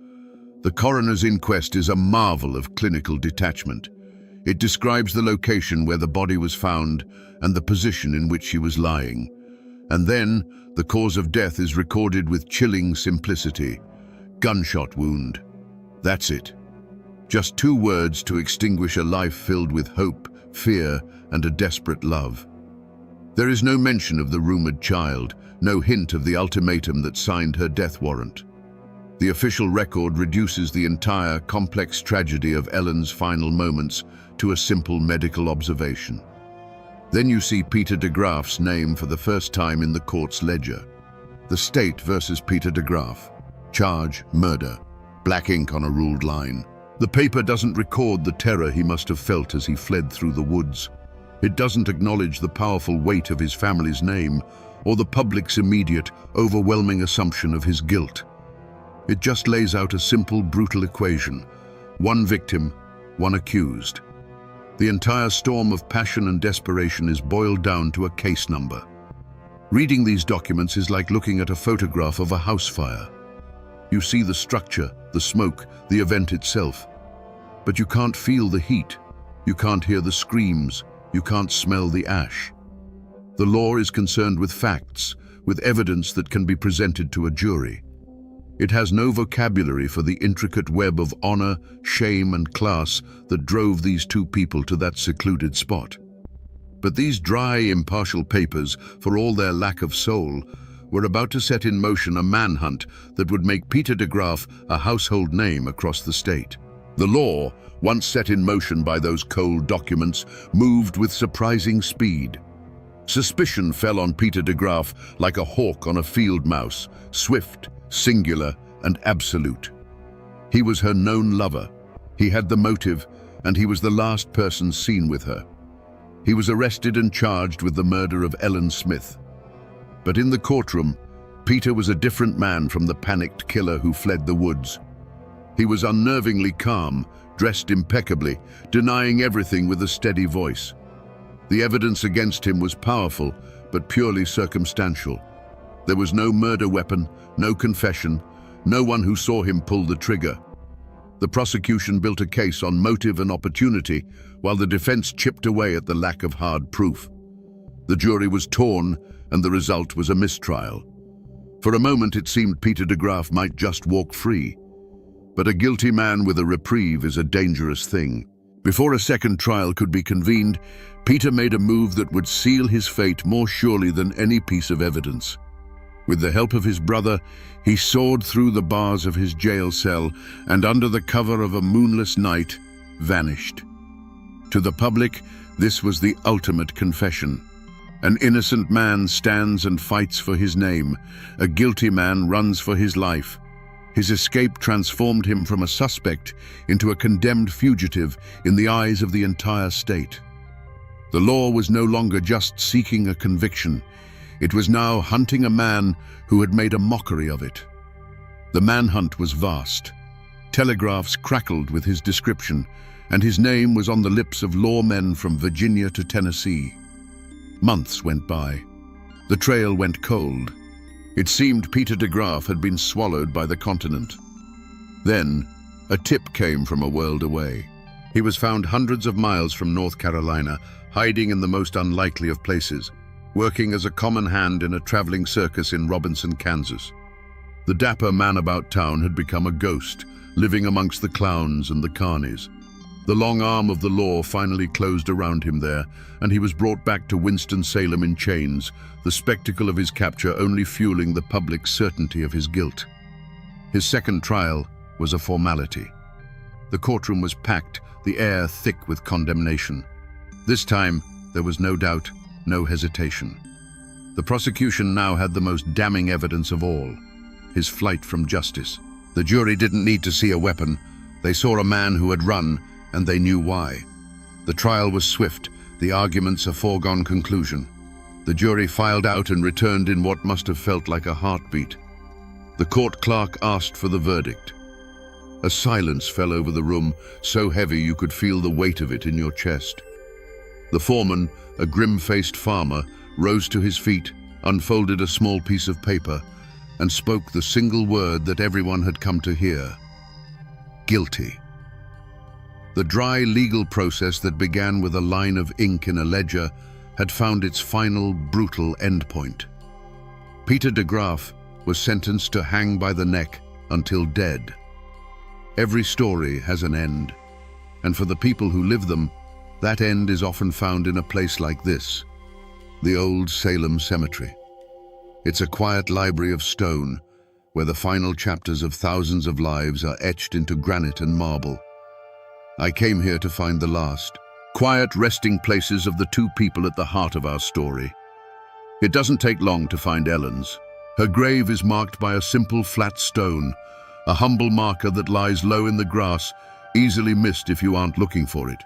A: The coroner's inquest is a marvel of clinical detachment. It describes the location where the body was found and the position in which she was lying. And then, the cause of death is recorded with chilling simplicity. Gunshot wound. That's it. Just 2 words to extinguish a life filled with hope, fear, and a desperate love. There is no mention of the rumored child, no hint of the ultimatum that signed her death warrant. The official record reduces the entire complex tragedy of Ellen's final moments to a simple medical observation. Then you see Peter de Graaf's name for the first time in the court's ledger. The state versus Peter de Graaf. Charge, murder. Black ink on a ruled line. The paper doesn't record the terror he must have felt as he fled through the woods. It doesn't acknowledge the powerful weight of his family's name or the public's immediate, overwhelming assumption of his guilt. It just lays out a simple, brutal equation. 1 victim, 1 accused. The entire storm of passion and desperation is boiled down to a case number. Reading these documents is like looking at a photograph of a house fire. You see the structure, the smoke, the event itself. But you can't feel the heat. You can't hear the screams. You can't smell the ash. The law is concerned with facts, with evidence that can be presented to a jury. It has no vocabulary for the intricate web of honor, shame, and class that drove these 2 people to that secluded spot. But these dry, impartial papers, for all their lack of soul, were about to set in motion a manhunt that would make Peter de Graaf a household name across the state. The law, once set in motion by those cold documents, moved with surprising speed. Suspicion fell on Peter de Graaf like a hawk on a field mouse, swift, singular, and absolute. He was her known lover. He had the motive, and he was the last person seen with her. He was arrested and charged with the murder of Ellen Smith. But in the courtroom, Peter was a different man from the panicked killer who fled the woods. He was unnervingly calm, dressed impeccably, denying everything with a steady voice. The evidence against him was powerful, but purely circumstantial. There was no murder weapon, no confession, no one who saw him pull the trigger. The prosecution built a case on motive and opportunity, while the defense chipped away at the lack of hard proof. The jury was torn, and the result was a mistrial. For a moment it seemed Peter de Graaf might just walk free. But a guilty man with a reprieve is a dangerous thing. Before a second trial could be convened, Peter made a move that would seal his fate more surely than any piece of evidence. With the help of his brother, he soared through the bars of his jail cell and, under the cover of a moonless night, vanished. To the public, this was the ultimate confession. An innocent man stands and fights for his name. A guilty man runs for his life. His escape transformed him from a suspect into a condemned fugitive in the eyes of the entire state. The law was no longer just seeking a conviction. It was now hunting a man who had made a mockery of it. The manhunt was vast. Telegraphs crackled with his description, and his name was on the lips of lawmen from Virginia to Tennessee. Months went by. The trail went cold. It seemed Peter de Graaf had been swallowed by the continent. Then, a tip came from a world away. He was found hundreds of miles from North Carolina, hiding in the most unlikely of places, working as a common hand in a traveling circus in Robinson, Kansas. The dapper man about town had become a ghost, living amongst the clowns and the carnies. The long arm of the law finally closed around him there, and he was brought back to Winston-Salem in chains, the spectacle of his capture only fueling the public certainty of his guilt. His second trial was a formality. The courtroom was packed, the air thick with condemnation. This time, there was no doubt, no hesitation. The prosecution now had the most damning evidence of all: his flight from justice. The jury didn't need to see a weapon. They saw a man who had run, and they knew why. The trial was swift, the arguments a foregone conclusion. The jury filed out and returned in what must have felt like a heartbeat. The court clerk asked for the verdict. A silence fell over the room, so heavy you could feel the weight of it in your chest. The foreman, a grim-faced farmer, rose to his feet, unfolded a small piece of paper, and spoke the single word that everyone had come to hear: guilty. The dry legal process that began with a line of ink in a ledger had found its final, brutal endpoint. Peter de Graaf was sentenced to hang by the neck until dead. Every story has an end, and for the people who live them, that end is often found in a place like this, the old Salem Cemetery. It's a quiet library of stone, where the final chapters of thousands of lives are etched into granite and marble. I came here to find the last, quiet resting places of the two people at the heart of our story. It doesn't take long to find Ellen's. Her grave is marked by a simple flat stone, a humble marker that lies low in the grass, easily missed if you aren't looking for it.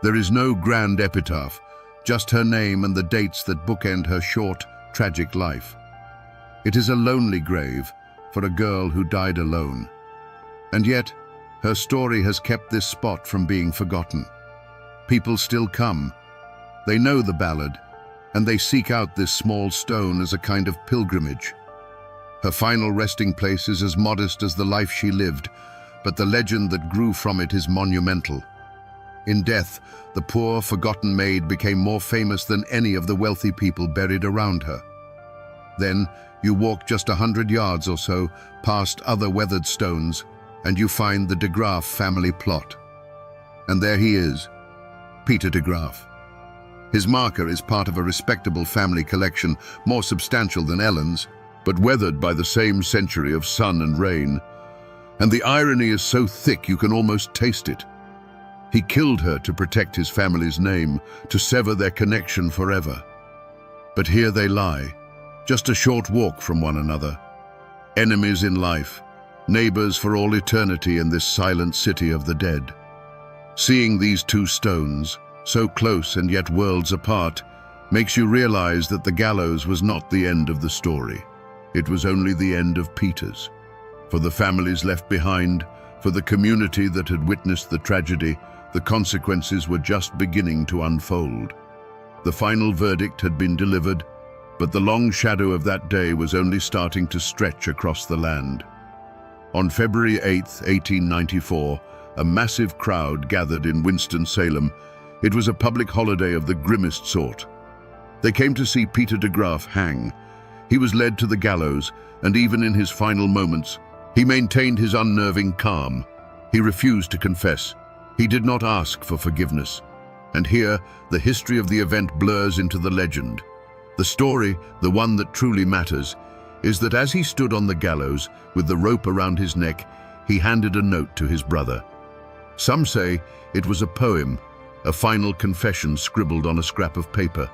A: There is no grand epitaph, just her name and the dates that bookend her short, tragic life. It is a lonely grave for a girl who died alone. And yet, her story has kept this spot from being forgotten. People still come. They know the ballad, and they seek out this small stone as a kind of pilgrimage. Her final resting place is as modest as the life she lived, but the legend that grew from it is monumental. In death, the poor, forgotten maid became more famous than any of the wealthy people buried around her. Then, you walk just 100 yards or so past other weathered stones, and you find the de Graaf family plot. And there he is, Peter de Graaf. His marker is part of a respectable family collection, more substantial than Ellen's, but weathered by the same century of sun and rain. And the irony is so thick you can almost taste it. He killed her to protect his family's name, to sever their connection forever. But here they lie, just a short walk from one another. Enemies in life, neighbors for all eternity in this silent city of the dead. Seeing these two stones, so close and yet worlds apart, makes you realize that the gallows was not the end of the story. It was only the end of Peter's. For the families left behind, for the community that had witnessed the tragedy, the consequences were just beginning to unfold. The final verdict had been delivered, but the long shadow of that day was only starting to stretch across the land. On February 8, 1894, a massive crowd gathered in Winston-Salem. It was a public holiday of the grimmest sort. They came to see Peter de Graaf hang. He was led to the gallows, and even in his final moments, he maintained his unnerving calm. He refused to confess. He did not ask for forgiveness. And here, the history of the event blurs into the legend. The story, the one that truly matters, is that as he stood on the gallows with the rope around his neck, he handed a note to his brother. Some say it was a poem, a final confession scribbled on a scrap of paper.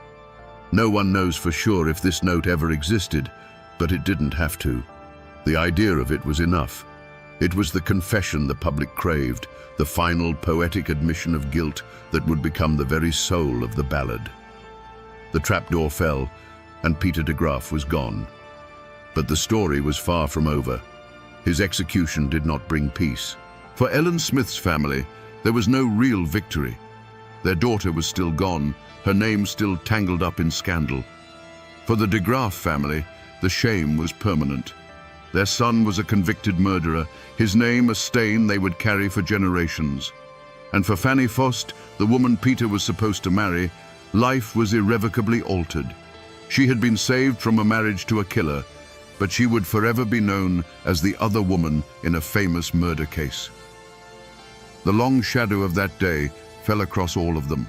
A: No one knows for sure if this note ever existed, but it didn't have to. The idea of it was enough. It was the confession the public craved, the final poetic admission of guilt that would become the very soul of the ballad. The trapdoor fell, and Peter de Graaf was gone. But the story was far from over. His execution did not bring peace. For Ellen Smith's family, there was no real victory. Their daughter was still gone, her name still tangled up in scandal. For the de Graaf family, the shame was permanent. Their son was a convicted murderer, his name a stain they would carry for generations. And for Fanny Fost, the woman Peter was supposed to marry, life was irrevocably altered. She had been saved from a marriage to a killer, but she would forever be known as the other woman in a famous murder case. The long shadow of that day fell across all of them.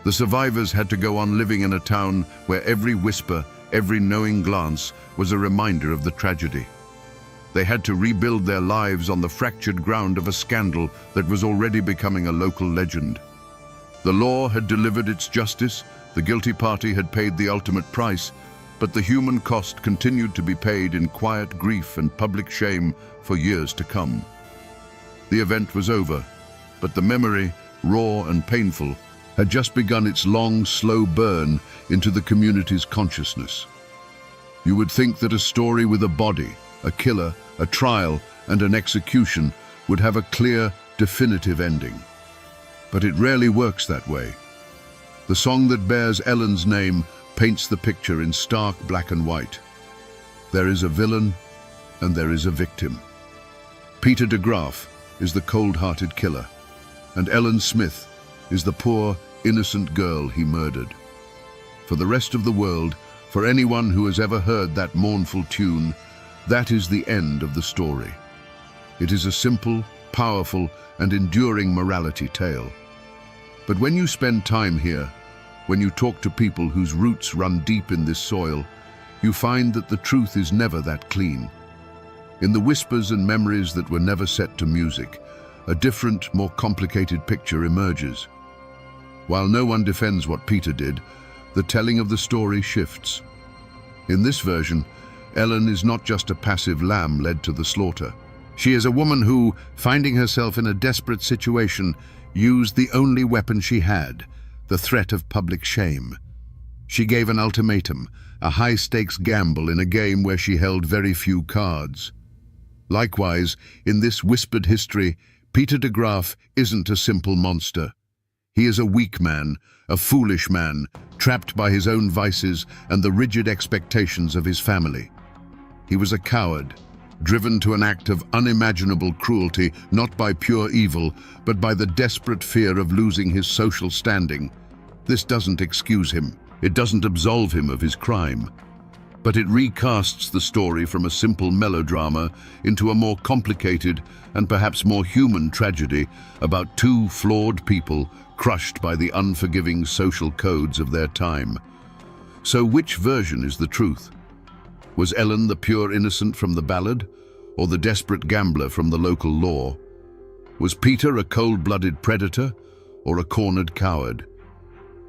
A: The survivors had to go on living in a town where every whisper, every knowing glance was a reminder of the tragedy. They had to rebuild their lives on the fractured ground of a scandal that was already becoming a local legend. The law had delivered its justice, the guilty party had paid the ultimate price, but the human cost continued to be paid in quiet grief and public shame for years to come. The event was over, but the memory, raw and painful, had just begun its long, slow burn into the community's consciousness. You would think that a story with a body, a killer, a trial, and an execution would have a clear, definitive ending. But it rarely works that way. The song that bears Ellen's name paints the picture in stark black and white. There is a villain, and there is a victim. Peter de Graaf is the cold-hearted killer, and Ellen Smith is the poor, innocent girl he murdered. For the rest of the world, for anyone who has ever heard that mournful tune, that is the end of the story. It is a simple, powerful, and enduring morality tale. But when you spend time here, when you talk to people whose roots run deep in this soil, you find that the truth is never that clean. In the whispers and memories that were never set to music, a different, more complicated picture emerges. While no one defends what Peter did, the telling of the story shifts. In this version, Ellen is not just a passive lamb led to the slaughter. She is a woman who, finding herself in a desperate situation, used the only weapon she had, the threat of public shame. She gave an ultimatum, a high-stakes gamble in a game where she held very few cards. Likewise, in this whispered history, Peter de Graaf isn't a simple monster. He is a weak man, a foolish man, trapped by his own vices and the rigid expectations of his family. He was a coward, driven to an act of unimaginable cruelty, not by pure evil, but by the desperate fear of losing his social standing. This doesn't excuse him. It doesn't absolve him of his crime. But it recasts the story from a simple melodrama into a more complicated and perhaps more human tragedy about two flawed people crushed by the unforgiving social codes of their time. So which version is the truth? Was Ellen the pure innocent from the ballad, or the desperate gambler from the local law? Was Peter a cold-blooded predator, or a cornered coward?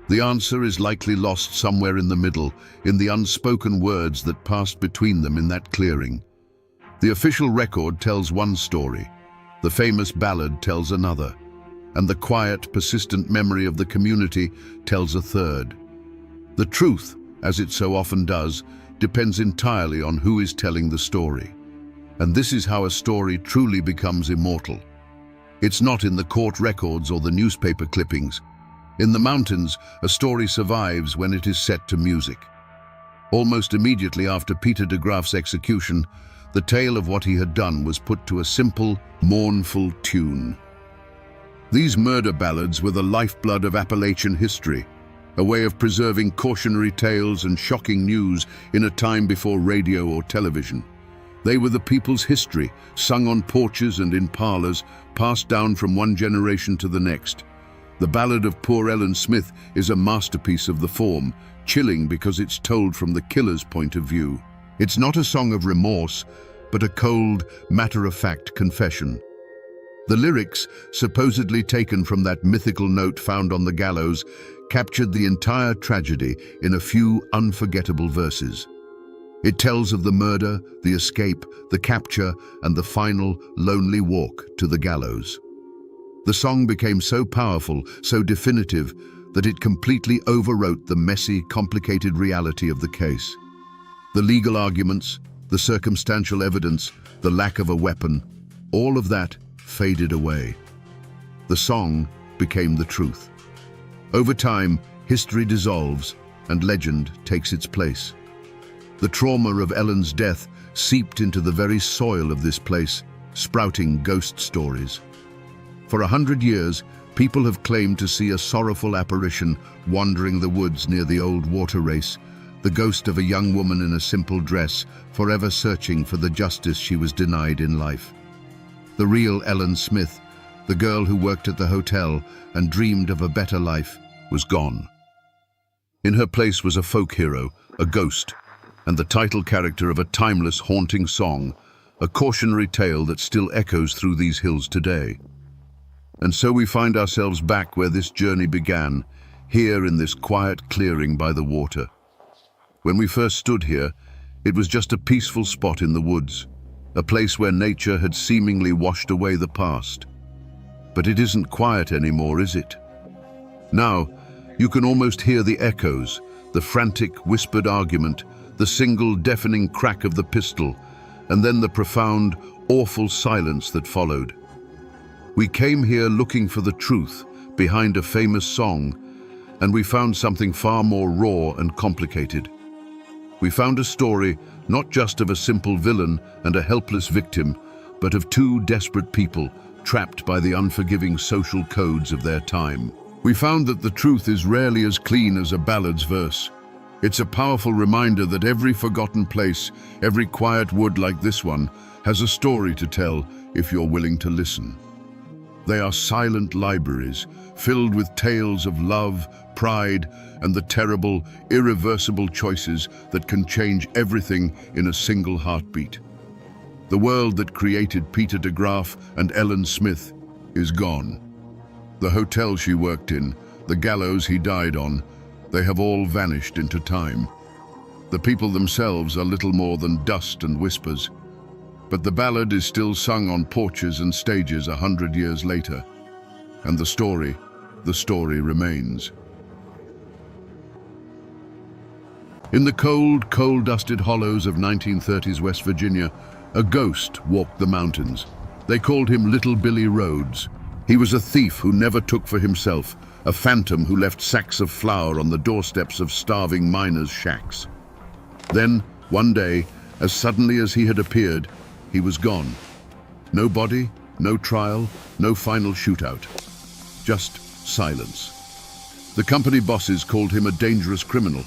A: The answer is likely lost somewhere in the middle, in the unspoken words that passed between them in that clearing. The official record tells one story, the famous ballad tells another, and the quiet, persistent memory of the community tells a third. The truth, as it so often does, depends entirely on who is telling the story. And this is how a story truly becomes immortal. It's not in the court records or the newspaper clippings. In the mountains, a story survives when it is set to music. Almost immediately after Peter de Graaf's execution, the tale of what he had done was put to a simple, mournful tune. These murder ballads were the lifeblood of Appalachian history, a way of preserving cautionary tales and shocking news in a time before radio or television. They were the people's history, sung on porches and in parlors, passed down from one generation to the next. The ballad of Poor Ellen Smith is a masterpiece of the form, chilling because it's told from the killer's point of view. It's not a song of remorse, but a cold, matter-of-fact confession. The lyrics, supposedly taken from that mythical note found on the gallows, captured the entire tragedy in a few unforgettable verses. It tells of the murder, the escape, the capture, and the final, lonely walk to the gallows. The song became so powerful, so definitive, that it completely overwrote the messy, complicated reality of the case. The legal arguments, the circumstantial evidence, the lack of a weapon, all of that faded away. The song became the truth. Over time, history dissolves and legend takes its place. The trauma of Ellen's death seeped into the very soil of this place, sprouting ghost stories. For 100 years, people have claimed to see a sorrowful apparition wandering the woods near the old water race, the ghost of a young woman in a simple dress, forever searching for the justice she was denied in life. The real Ellen Smith, the girl who worked at the hotel and dreamed of a better life, was gone. In her place was a folk hero, a ghost, and the title character of a timeless, haunting song, a cautionary tale that still echoes through these hills today. And so we find ourselves back where this journey began, here in this quiet clearing by the water. When we first stood here, it was just a peaceful spot in the woods, a place where nature had seemingly washed away the past. But it isn't quiet anymore, is it? Now, you can almost hear the echoes, the frantic, whispered argument, the single deafening crack of the pistol, and then the profound, awful silence that followed. We came here looking for the truth behind a famous song, and we found something far more raw and complicated. We found a story not just of a simple villain and a helpless victim, but of two desperate people trapped by the unforgiving social codes of their time. We found that the truth is rarely as clean as a ballad's verse. It's a powerful reminder that every forgotten place, every quiet wood like this one, has a story to tell if you're willing to listen. They are silent libraries, filled with tales of love, pride, and the terrible, irreversible choices that can change everything in a single heartbeat. The world that created Peter de Graaf and Ellen Smith is gone. The hotel she worked in, the gallows he died on, they have all vanished into time. The people themselves are little more than dust and whispers. But the ballad is still sung on porches and stages 100 years later. And the story remains. In the cold, coal-dusted hollows of 1930s West Virginia, a ghost walked the mountains. They called him Little Billy Rhodes. He was a thief who never took for himself, a phantom who left sacks of flour on the doorsteps of starving miners' shacks. Then, one day, as suddenly as he had appeared, he was gone. No body, no trial, no final shootout. Just silence. The company bosses called him a dangerous criminal.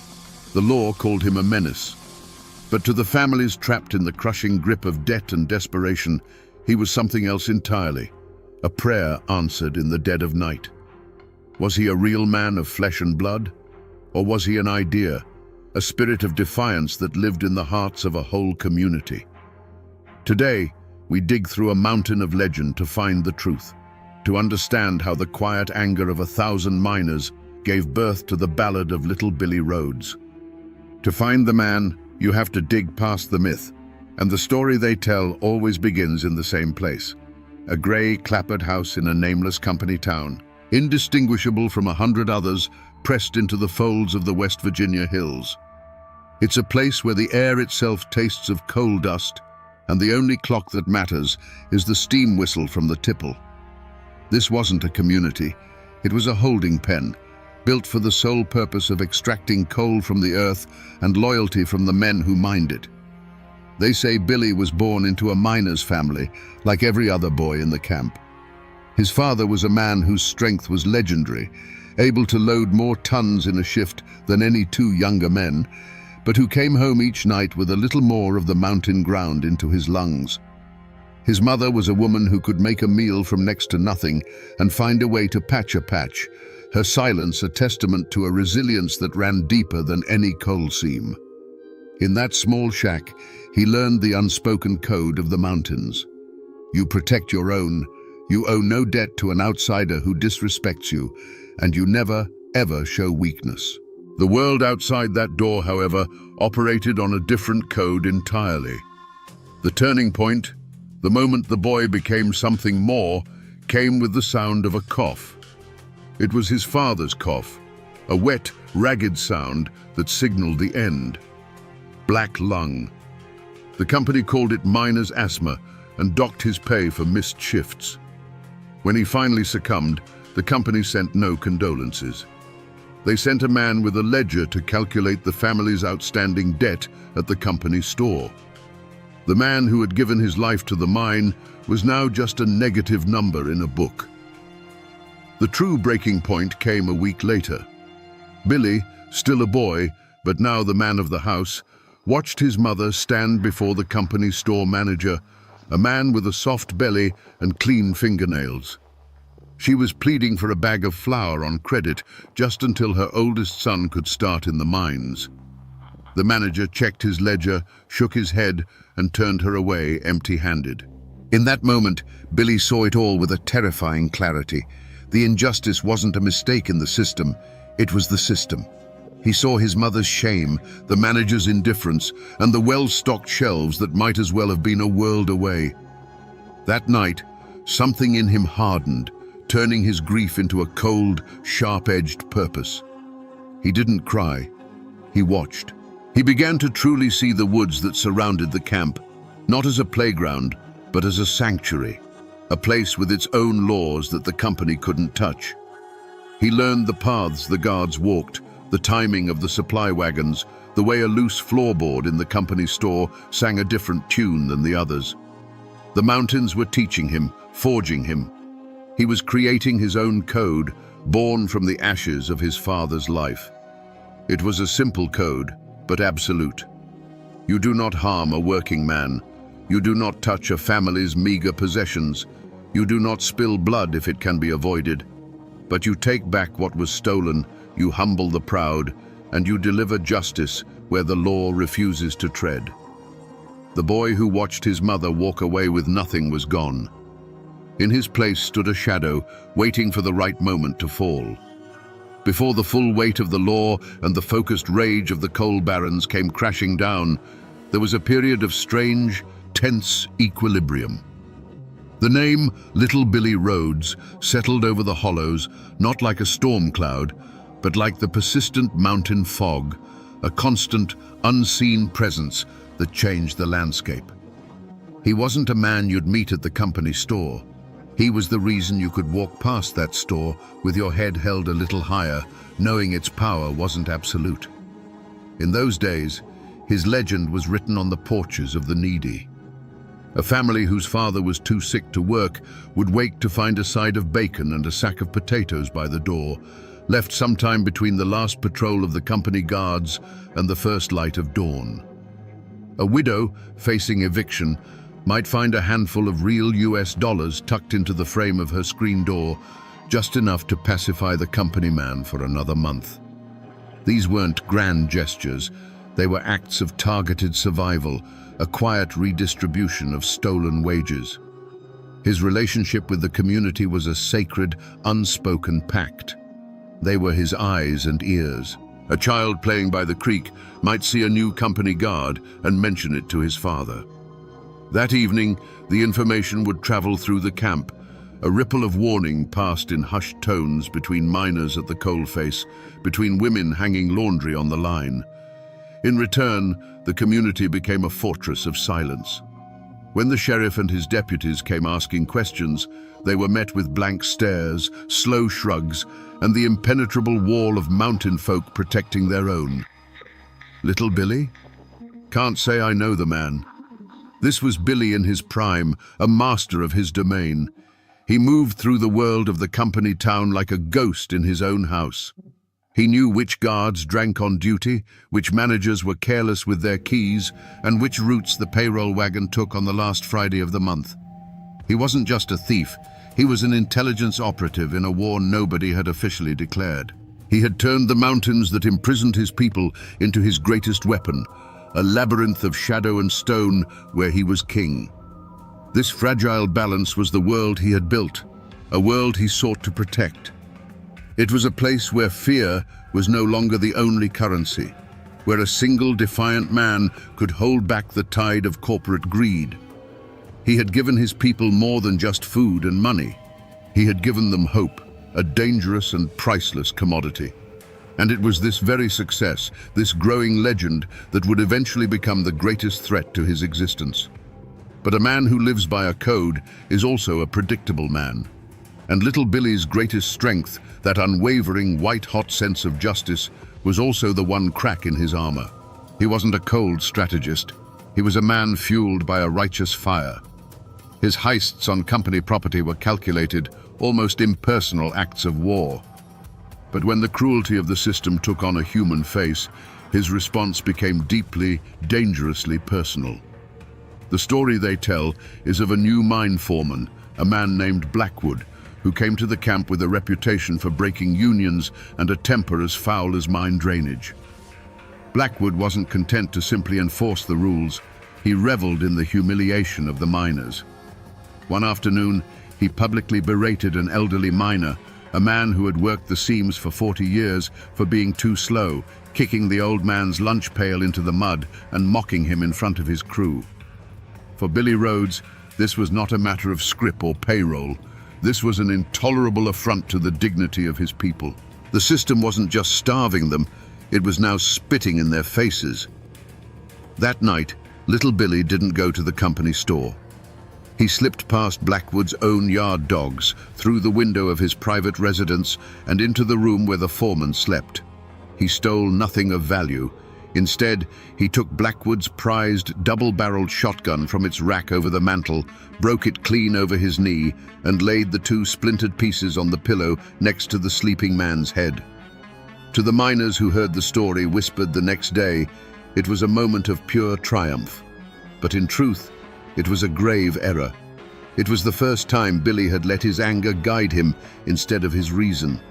A: The law called him a menace. But to the families trapped in the crushing grip of debt and desperation, he was something else entirely. A prayer answered in the dead of night. Was he a real man of flesh and blood? Or was he an idea, a spirit of defiance that lived in the hearts of a whole community? Today, we dig through a mountain of legend to find the truth, to understand how the quiet anger of 1,000 miners gave birth to the ballad of Little Billy Rhodes. To find the man, you have to dig past the myth, and the story they tell always begins in the same place. A grey, clapboard house in a nameless company town, indistinguishable from 100 others pressed into the folds of the West Virginia hills. It's a place where the air itself tastes of coal dust, and the only clock that matters is the steam whistle from the tipple. This wasn't a community, it was a holding pen, built for the sole purpose of extracting coal from the earth and loyalty from the men who mined it. They say Billy was born into a miner's family, like every other boy in the camp. His father was a man whose strength was legendary, able to load more tons in a shift than any two younger men, but who came home each night with a little more of the mountain ground into his lungs. His mother was a woman who could make a meal from next to nothing and find a way to patch a patch, her silence a testament to a resilience that ran deeper than any coal seam. In that small shack, he learned the unspoken code of the mountains. You protect your own, you owe no debt to an outsider who disrespects you, and you never, ever show weakness. The world outside that door, however, operated on a different code entirely. The turning point, the moment the boy became something more, came with the sound of a cough. It was his father's cough, a wet, ragged sound that signaled the end. Black lung. The company called it miner's asthma and docked his pay for missed shifts. When he finally succumbed, the company sent no condolences. They sent a man with a ledger to calculate the family's outstanding debt at the company store. The man who had given his life to the mine was now just a negative number in a book. The true breaking point came a week later. Billy, still a boy, but now the man of the house, watched his mother stand before the company store manager, a man with a soft belly and clean fingernails. She was pleading for a bag of flour on credit just until her oldest son could start in the mines. The manager checked his ledger, shook his head, and turned her away empty-handed. In that moment, Billy saw it all with a terrifying clarity. The injustice wasn't a mistake in the system, it was the system. He saw his mother's shame, the manager's indifference, and the well-stocked shelves that might as well have been a world away. That night, something in him hardened, turning his grief into a cold, sharp-edged purpose. He didn't cry. He watched. He began to truly see the woods that surrounded the camp, not as a playground, but as a sanctuary, a place with its own laws that the company couldn't touch. He learned the paths the guards walked, the timing of the supply wagons, the way a loose floorboard in the company store sang a different tune than the others. The mountains were teaching him, forging him. He was creating his own code, born from the ashes of his father's life. It was a simple code, but absolute. You do not harm a working man. You do not touch a family's meager possessions. You do not spill blood if it can be avoided. But you take back what was stolen, you humble the proud, and you deliver justice where the law refuses to tread. The boy who watched his mother walk away with nothing was gone. In his place stood a shadow, waiting for the right moment to fall. Before the full weight of the law and the focused rage of the coal barons came crashing down, there was a period of strange, tense equilibrium. The name Little Billy Rhodes settled over the hollows, not like a storm cloud, but like the persistent mountain fog, a constant, unseen presence that changed the landscape. He wasn't a man you'd meet at the company store. He was the reason you could walk past that store with your head held a little higher, knowing its power wasn't absolute. In those days, his legend was written on the porches of the needy. A family whose father was too sick to work would wake to find a side of bacon and a sack of potatoes by the door, left sometime between the last patrol of the company guards and the first light of dawn. A widow, facing eviction, might find a handful of real US dollars tucked into the frame of her screen door, just enough to pacify the company man for another month. These weren't grand gestures, they were acts of targeted survival, a quiet redistribution of stolen wages. His relationship with the community was a sacred, unspoken pact. They were his eyes and ears. A child playing by the creek might see a new company guard and mention it to his father. That evening, the information would travel through the camp. A ripple of warning passed in hushed tones between miners at the coalface, between women hanging laundry on the line. In return, the community became a fortress of silence. When the sheriff and his deputies came asking questions, they were met with blank stares, slow shrugs, and the impenetrable wall of mountain folk protecting their own. Little Billy? Can't say I know the man. This was Billy in his prime, a master of his domain. He moved through the world of the company town like a ghost in his own house. He knew which guards drank on duty, which managers were careless with their keys, and which routes the payroll wagon took on the last Friday of the month. He wasn't just a thief, he was an intelligence operative in a war nobody had officially declared. He had turned the mountains that imprisoned his people into his greatest weapon, a labyrinth of shadow and stone where he was king. This fragile balance was the world he had built, a world he sought to protect. It was a place where fear was no longer the only currency, where a single defiant man could hold back the tide of corporate greed. He had given his people more than just food and money. He had given them hope, a dangerous and priceless commodity. And it was this very success, this growing legend, that would eventually become the greatest threat to his existence. But a man who lives by a code is also a predictable man. And little Billy's greatest strength, that unwavering, white-hot sense of justice, was also the one crack in his armor. He wasn't a cold strategist. He was a man fueled by a righteous fire. His heists on company property were calculated, almost impersonal acts of war. But when the cruelty of the system took on a human face, his response became deeply, dangerously personal. The story they tell is of a new mine foreman, a man named Blackwood, who came to the camp with a reputation for breaking unions and a temper as foul as mine drainage. Blackwood wasn't content to simply enforce the rules. He reveled in the humiliation of the miners. One afternoon, he publicly berated an elderly miner, a man who had worked the seams for 40 years, for being too slow, kicking the old man's lunch pail into the mud and mocking him in front of his crew. For Billy Rhodes, this was not a matter of scrip or payroll. This was an intolerable affront to the dignity of his people. The system wasn't just starving them, it was now spitting in their faces. That night, little Billy didn't go to the company store. He slipped past Blackwood's own yard dogs, through the window of his private residence, and into the room where the foreman slept. He stole nothing of value. Instead, he took Blackwood's prized double-barreled shotgun from its rack over the mantel, broke it clean over his knee, and laid the two splintered pieces on the pillow next to the sleeping man's head. To the miners who heard the story whispered the next day, it was a moment of pure triumph. But in truth, it was a grave error. It was the first time Billy had let his anger guide him instead of his reason.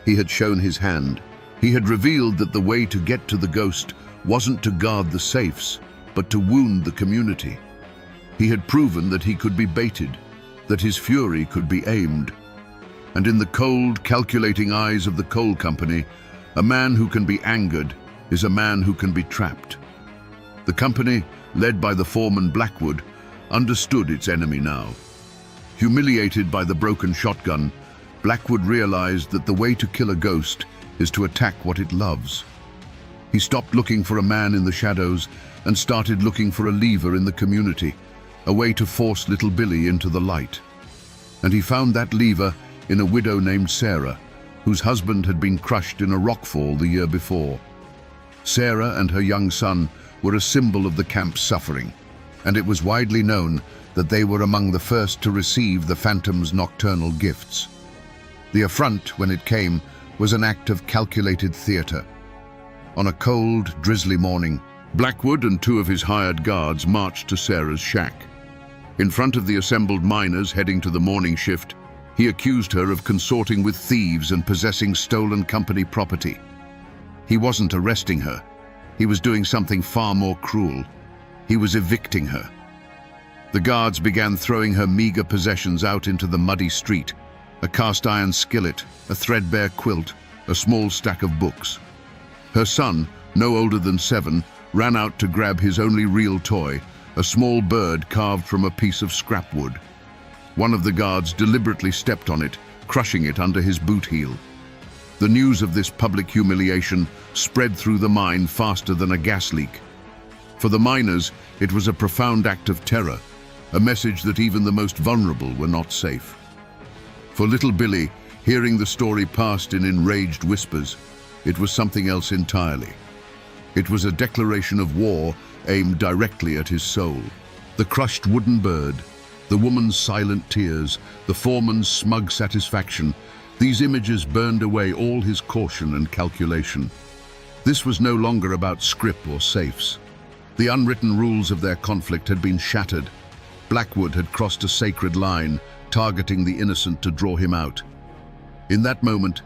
A: He had shown his hand. He had revealed that the way to get to the ghost wasn't to guard the safes, but to wound the community. He had proven that he could be baited, that his fury could be aimed. And in the cold, calculating eyes of the coal company, a man who can be angered is a man who can be trapped. The company, led by the foreman Blackwood, understood its enemy now. Humiliated by the broken shotgun, Blackwood realized that the way to kill a ghost is to attack what it loves. He stopped looking for a man in the shadows and started looking for a lever in the community, a way to force little Billy into the light. And he found that lever in a widow named Sarah, whose husband had been crushed in a rockfall the year before. Sarah and her young son were a symbol of the camp's suffering, and it was widely known that they were among the first to receive the Phantom's nocturnal gifts. The affront, when it came, was an act of calculated theater. On a cold, drizzly morning, Blackwood and two of his hired guards marched to Sarah's shack. In front of the assembled miners heading to the morning shift, he accused her of consorting with thieves and possessing stolen company property. He wasn't arresting her. He was doing something far more cruel. He was evicting her. The guards began throwing her meager possessions out into the muddy street: a cast-iron skillet, a threadbare quilt, a small stack of books. Her son, no older than 7, ran out to grab his only real toy, a small bird carved from a piece of scrap wood. One of the guards deliberately stepped on it, crushing it under his boot heel. The news of this public humiliation spread through the mine faster than a gas leak. For the miners, it was a profound act of terror, a message that even the most vulnerable were not safe. For little Billy, hearing the story passed in enraged whispers, it was something else entirely. It was a declaration of war aimed directly at his soul. The crushed wooden bird, the woman's silent tears, the foreman's smug satisfaction, These images burned away all his caution and calculation. This was no longer about scrip or safes. The unwritten rules of their conflict had been shattered. Blackwood had crossed a sacred line, targeting the innocent to draw him out. In that moment,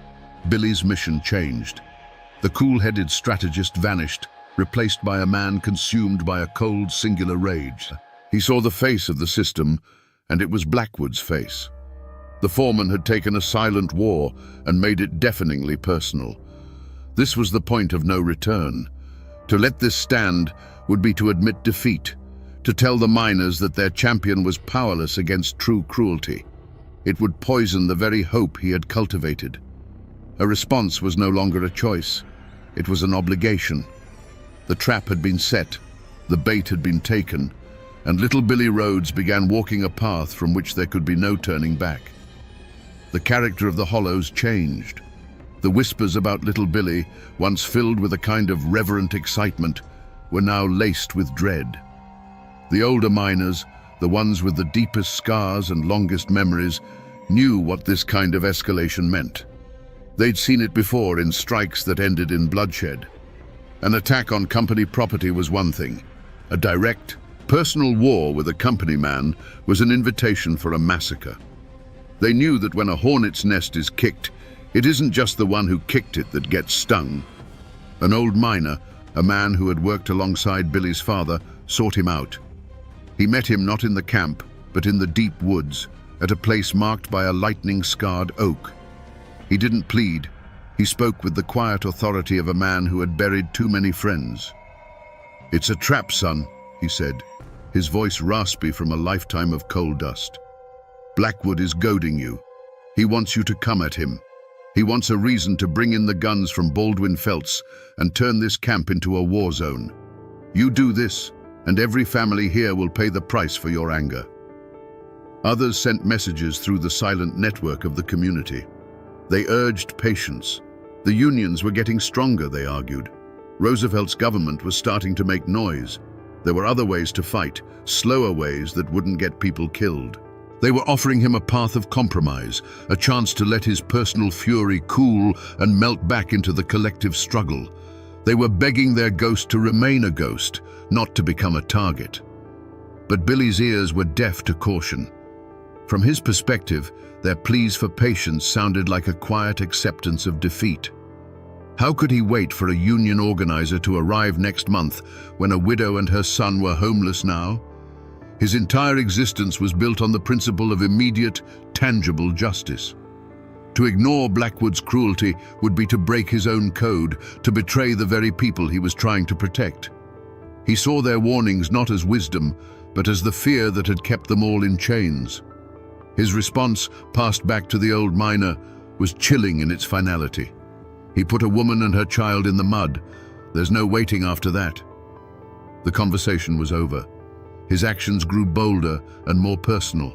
A: Billy's mission changed. The cool-headed strategist vanished, replaced by a man consumed by a cold, singular rage. He saw the face of the system, and it was Blackwood's face. The foreman had taken a silent war and made it deafeningly personal. This was the point of no return. To let this stand would be to admit defeat, to tell the miners that their champion was powerless against true cruelty. It would poison the very hope he had cultivated. A response was no longer a choice. It was an obligation. The trap had been set, the bait had been taken, and little Billy Rhodes began walking a path from which there could be no turning back. The character of the Hollows changed. The whispers about little Billy, once filled with a kind of reverent excitement, were now laced with dread. The older miners, the ones with the deepest scars and longest memories, knew what this kind of escalation meant. They'd seen it before in strikes that ended in bloodshed. An attack on company property was one thing. A direct, personal war with a company man was an invitation for a massacre. They knew that when a hornet's nest is kicked, it isn't just the one who kicked it that gets stung. An old miner, a man who had worked alongside Billy's father, sought him out. He met him not in the camp, but in the deep woods, at a place marked by a lightning-scarred oak. He didn't plead. He spoke with the quiet authority of a man who had buried too many friends. "It's a trap, son," he said, his voice raspy from a lifetime of coal dust. "Blackwood is goading you. He wants you to come at him. He wants a reason to bring in the guns from Baldwin Felts and turn this camp into a war zone. You do this, and every family here will pay the price for your anger." Others sent messages through the silent network of the community. They urged patience. The unions were getting stronger, they argued. Roosevelt's government was starting to make noise. There were other ways to fight, slower ways that wouldn't get people killed. They were offering him a path of compromise, a chance to let his personal fury cool and melt back into the collective struggle. They were begging their ghost to remain a ghost, not to become a target. But Billy's ears were deaf to caution. From his perspective, their pleas for patience sounded like a quiet acceptance of defeat. How could he wait for a union organizer to arrive next month when a widow and her son were homeless now? His entire existence was built on the principle of immediate, tangible justice. To ignore Blackwood's cruelty would be to break his own code, to betray the very people he was trying to protect. He saw their warnings not as wisdom, but as the fear that had kept them all in chains. His response, passed back to the old miner, was chilling in its finality. He put a woman and her child in the mud. There's no waiting after that. The conversation was over. His actions grew bolder and more personal.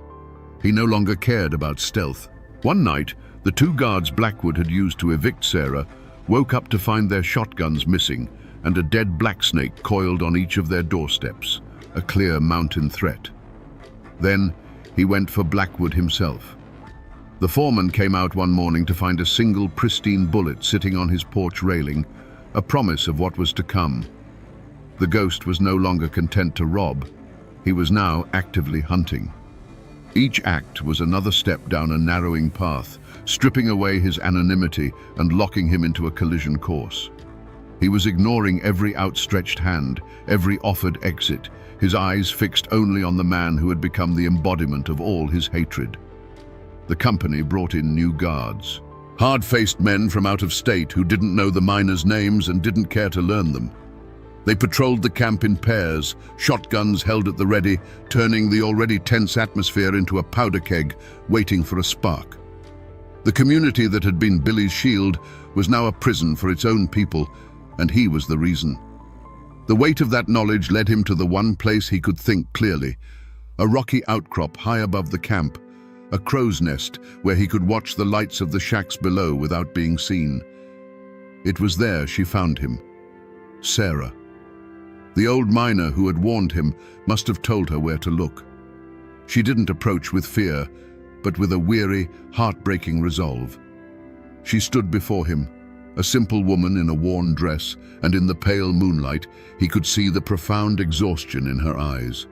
A: He no longer cared about stealth. One night, the two guards Blackwood had used to evict Sarah woke up to find their shotguns missing and a dead blacksnake coiled on each of their doorsteps, a clear mountain threat. Then he went for Blackwood himself. The foreman came out one morning to find a single pristine bullet sitting on his porch railing, a promise of what was to come. The ghost was no longer content to rob. He was now actively hunting. Each act was another step down a narrowing path, stripping away his anonymity and locking him into a collision course. He was ignoring every outstretched hand, every offered exit, his eyes fixed only on the man who had become the embodiment of all his hatred. The company brought in new guards, hard-faced men from out of state who didn't know the miners' names and didn't care to learn them. They patrolled the camp in pairs, shotguns held at the ready, turning the already tense atmosphere into a powder keg, waiting for a spark. The community that had been Billy's shield was now a prison for its own people, and he was the reason. The weight of that knowledge led him to the one place he could think clearly, a rocky outcrop high above the camp, a crow's nest where he could watch the lights of the shacks below without being seen. It was there she found him. Sarah. The old miner who had warned him must have told her where to look. She didn't approach with fear, but with a weary, heartbreaking resolve. She stood before him, a simple woman in a worn dress, and in the pale moonlight, he could see the profound exhaustion in her eyes.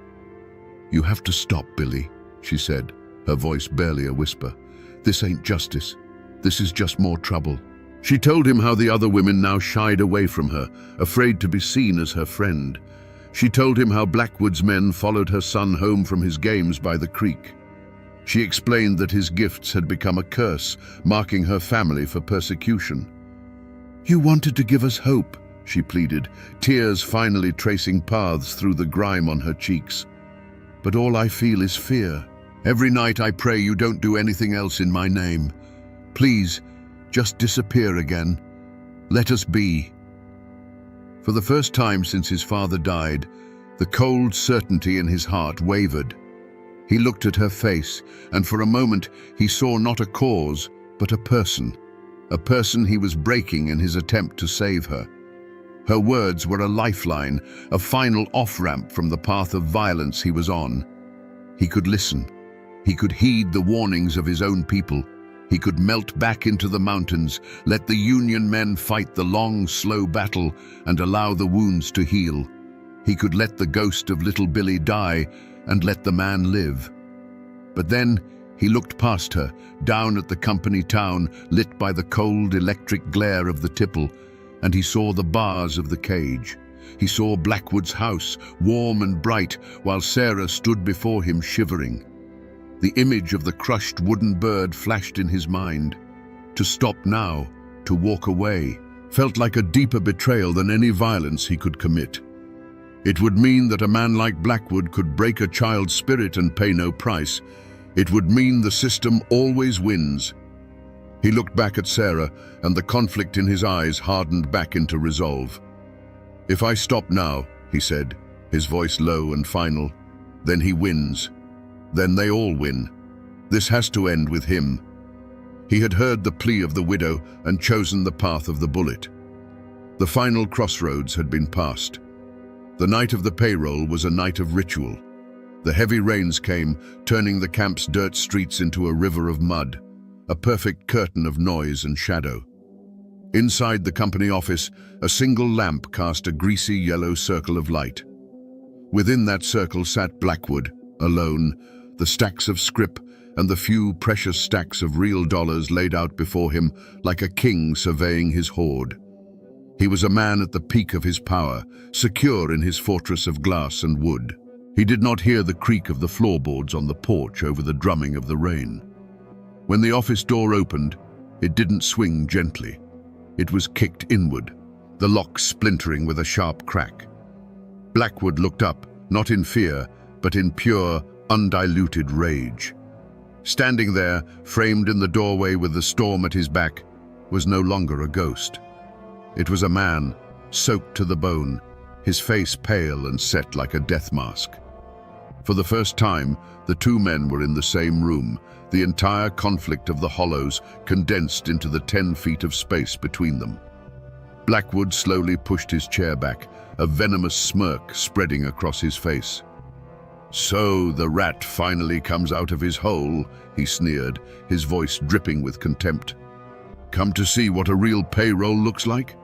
A: "You have to stop, Billy," she said, her voice barely a whisper. "This ain't justice. This is just more trouble." She told him how the other women now shied away from her, afraid to be seen as her friend. She told him how Blackwood's men followed her son home from his games by the creek. She explained that his gifts had become a curse, marking her family for persecution. "You wanted to give us hope," she pleaded, tears finally tracing paths through the grime on her cheeks. "But all I feel is fear. Every night I pray you don't do anything else in my name. Please, just disappear again. Let us be." For the first time since his father died, the cold certainty in his heart wavered. He looked at her face, and for a moment he saw not a cause, but a person he was breaking in his attempt to save her. Her words were a lifeline, a final off-ramp from the path of violence he was on. He could listen. He could heed the warnings of his own people. He could melt back into the mountains, let the Union men fight the long, slow battle, and allow the wounds to heal. He could let the ghost of little Billy die, and let the man live. But then he looked past her, down at the company town, lit by the cold electric glare of the tipple, and he saw the bars of the cage. He saw Blackwood's house, warm and bright, while Sarah stood before him shivering. The image of the crushed wooden bird flashed in his mind. To stop now, to walk away, felt like a deeper betrayal than any violence he could commit. It would mean that a man like Blackwood could break a child's spirit and pay no price. It would mean the system always wins. He looked back at Sarah, and the conflict in his eyes hardened back into resolve. "If I stop now," he said, his voice low and final, "then he wins. Then they all win. This has to end with him." He had heard the plea of the widow and chosen the path of the bullet. The final crossroads had been passed. The night of the payroll was a night of ritual. The heavy rains came, turning the camp's dirt streets into a river of mud, a perfect curtain of noise and shadow. Inside the company office, a single lamp cast a greasy yellow circle of light. Within that circle sat Blackwood, alone, the stacks of scrip and the few precious stacks of real dollars laid out before him like a king surveying his hoard. He was a man at the peak of his power, secure in his fortress of glass and wood. He did not hear the creak of the floorboards on the porch over the drumming of the rain. When the office door opened, it didn't swing gently. It was kicked inward, the lock splintering with a sharp crack. Blackwood looked up, not in fear, but in pure, undiluted rage. Standing there, framed in the doorway with the storm at his back, was no longer a ghost. It was a man, soaked to the bone, his face pale and set like a death mask. For the first time, the two men were in the same room, the entire conflict of the hollows condensed into the 10 feet of space between them. Blackwood slowly pushed his chair back, a venomous smirk spreading across his face. "So the rat finally comes out of his hole," he sneered, his voice dripping with contempt. "Come to see what a real payroll looks like?"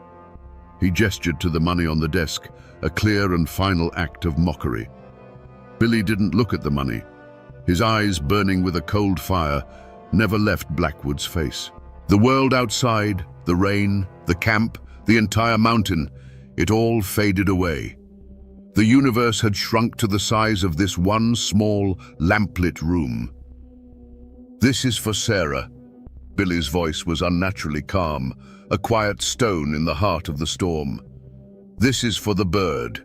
A: He gestured to the money on the desk, a clear and final act of mockery. Billy didn't look at the money. His eyes, burning with a cold fire, never left Blackwood's face. The world outside, the rain, the camp, the entire mountain, it all faded away. The universe had shrunk to the size of this one small, lamplit room. "This is for Sarah." Billy's voice was unnaturally calm, a quiet stone in the heart of the storm. "This is for the bird."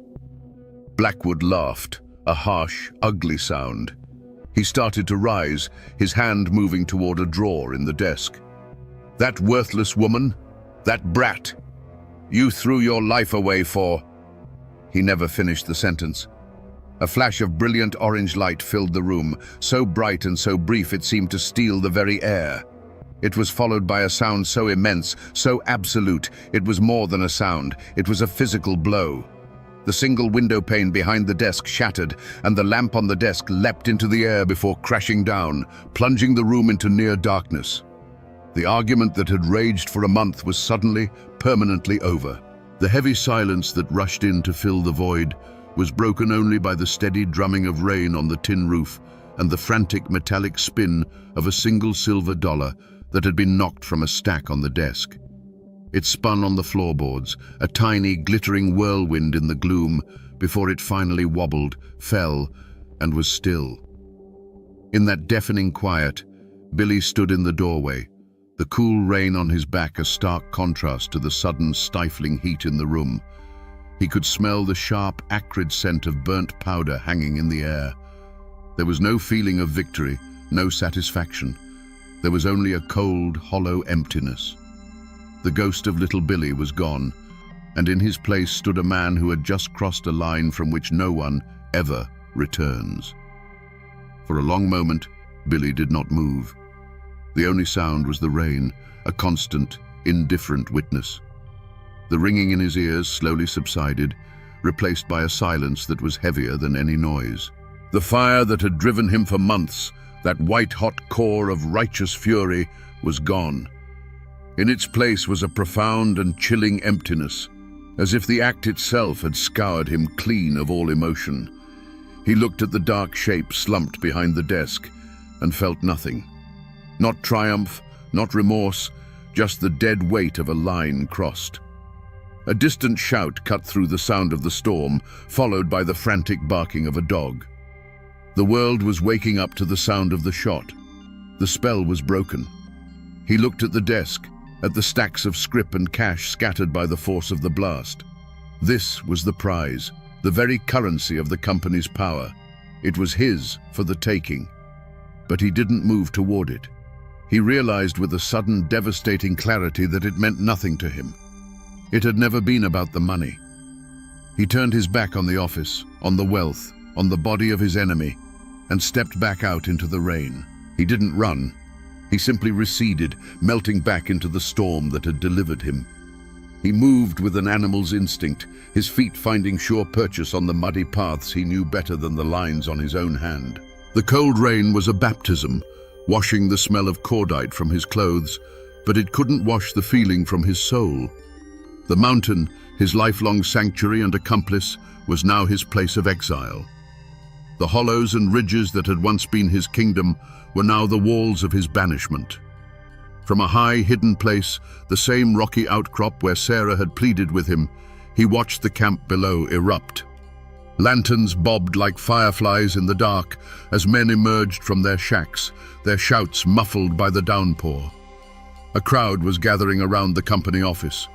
A: Blackwood laughed, a harsh, ugly sound. He started to rise, his hand moving toward a drawer in the desk. "That worthless woman, that brat, you threw your life away for—" He never finished the sentence. A flash of brilliant orange light filled the room, so bright and so brief it seemed to steal the very air. It was followed by a sound so immense, so absolute, it was more than a sound, it was a physical blow. The single window pane behind the desk shattered, and the lamp on the desk leapt into the air before crashing down, plunging the room into near darkness. The argument that had raged for a month was suddenly, permanently over. The heavy silence that rushed in to fill the void was broken only by the steady drumming of rain on the tin roof and the frantic metallic spin of a single silver dollar that had been knocked from a stack on the desk. It spun on the floorboards, a tiny, glittering whirlwind in the gloom, before it finally wobbled, fell, and was still. In that deafening quiet, Billy stood in the doorway, the cool rain on his back a stark contrast to the sudden, stifling heat in the room. He could smell the sharp, acrid scent of burnt powder hanging in the air. There was no feeling of victory, no satisfaction. There was only a cold, hollow emptiness. The ghost of little Billy was gone, and in his place stood a man who had just crossed a line from which no one ever returns. For a long moment, Billy did not move. The only sound was the rain, a constant, indifferent witness. The ringing in his ears slowly subsided, replaced by a silence that was heavier than any noise. The fire that had driven him for months, that white-hot core of righteous fury, was gone. In its place was a profound and chilling emptiness, as if the act itself had scoured him clean of all emotion. He looked at the dark shape slumped behind the desk and felt nothing. Not triumph, not remorse, just the dead weight of a line crossed. A distant shout cut through the sound of the storm, followed by the frantic barking of a dog. The world was waking up to the sound of the shot. The spell was broken. He looked at the desk, at the stacks of scrip and cash scattered by the force of the blast. This was the prize, the very currency of the company's power. It was his for the taking. But he didn't move toward it. He realized with a sudden, devastating clarity that it meant nothing to him. It had never been about the money. He turned his back on the office, on the wealth, on the body of his enemy, and stepped back out into the rain. He didn't run. He simply receded, melting back into the storm that had delivered him. He moved with an animal's instinct, his feet finding sure purchase on the muddy paths he knew better than the lines on his own hand. The cold rain was a baptism, washing the smell of cordite from his clothes, but it couldn't wash the feeling from his soul. The mountain, his lifelong sanctuary and accomplice, was now his place of exile. The hollows and ridges that had once been his kingdom were now the walls of his banishment. From a high, hidden place, the same rocky outcrop where Sarah had pleaded with him, he watched the camp below erupt. Lanterns bobbed like fireflies in the dark as men emerged from their shacks, their shouts muffled by the downpour. A crowd was gathering around the company office.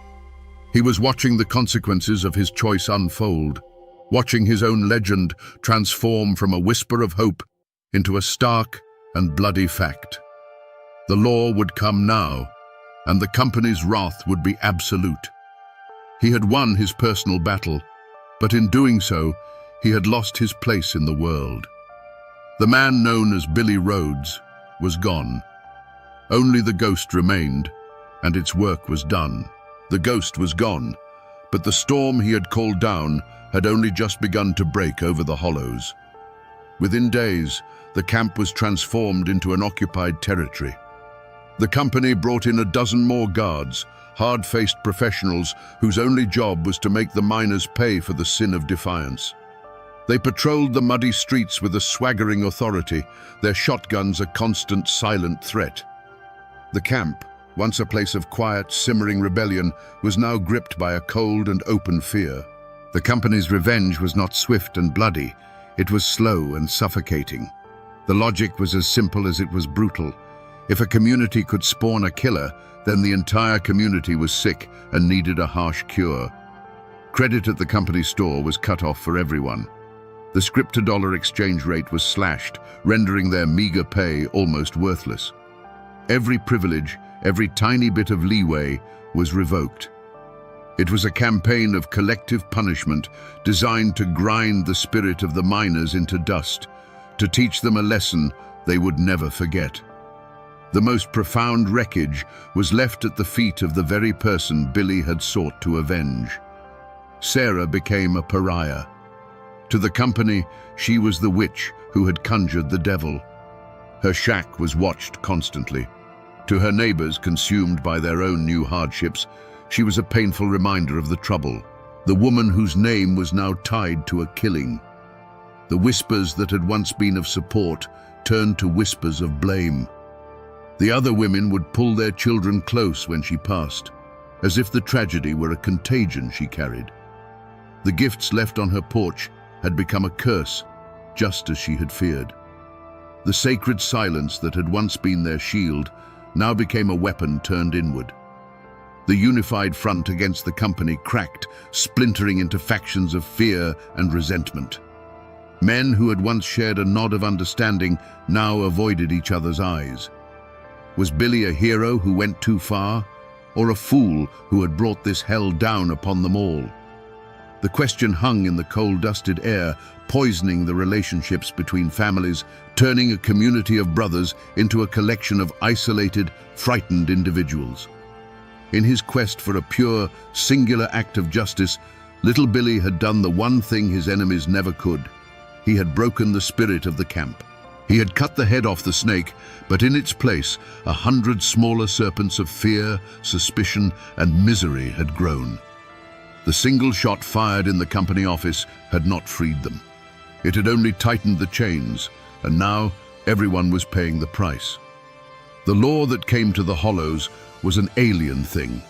A: He was watching the consequences of his choice unfold, watching his own legend transform from a whisper of hope into a stark and bloody fact. The law would come now, and the company's wrath would be absolute. He had won his personal battle, but in doing so, he had lost his place in the world. The man known as Billy Rhodes was gone. Only the ghost remained, and its work was done. The ghost was gone, but the storm he had called down had only just begun to break over the hollows. Within days, the camp was transformed into an occupied territory. The company brought in a dozen more guards, hard-faced professionals whose only job was to make the miners pay for the sin of defiance. They patrolled the muddy streets with a swaggering authority, their shotguns a constant, silent threat. The camp, once a place of quiet, simmering rebellion, was now gripped by a cold and open fear. The company's revenge was not swift and bloody, it was slow and suffocating. The logic was as simple as it was brutal. If a community could spawn a killer, then the entire community was sick and needed a harsh cure. Credit at the company store was cut off for everyone. The scrip-to-dollar exchange rate was slashed, rendering their meager pay almost worthless. Every privilege, every tiny bit of leeway, was revoked. It was a campaign of collective punishment designed to grind the spirit of the miners into dust, to teach them a lesson they would never forget. The most profound wreckage was left at the feet of the very person Billy had sought to avenge. Sarah became a pariah. To the company, she was the witch who had conjured the devil. Her shack was watched constantly. To her neighbors, consumed by their own new hardships, she was a painful reminder of the trouble, the woman whose name was now tied to a killing. The whispers that had once been of support turned to whispers of blame. The other women would pull their children close when she passed, as if the tragedy were a contagion she carried. The gifts left on her porch had become a curse, just as she had feared. The sacred silence that had once been their shield now became a weapon turned inward. The unified front against the company cracked, splintering into factions of fear and resentment. Men who had once shared a nod of understanding now avoided each other's eyes. Was Billy a hero who went too far, or a fool who had brought this hell down upon them all? The question hung in the coal-dusted air, poisoning the relationships between families, turning a community of brothers into a collection of isolated, frightened individuals. In his quest for a pure, singular act of justice, little Billy had done the one thing his enemies never could. He had broken the spirit of the camp. He had cut the head off the snake, but in its place, 100 smaller serpents of fear, suspicion, and misery had grown. The single shot fired in the company office had not freed them. It had only tightened the chains, and now everyone was paying the price. The law that came to the Hollows was an alien thing.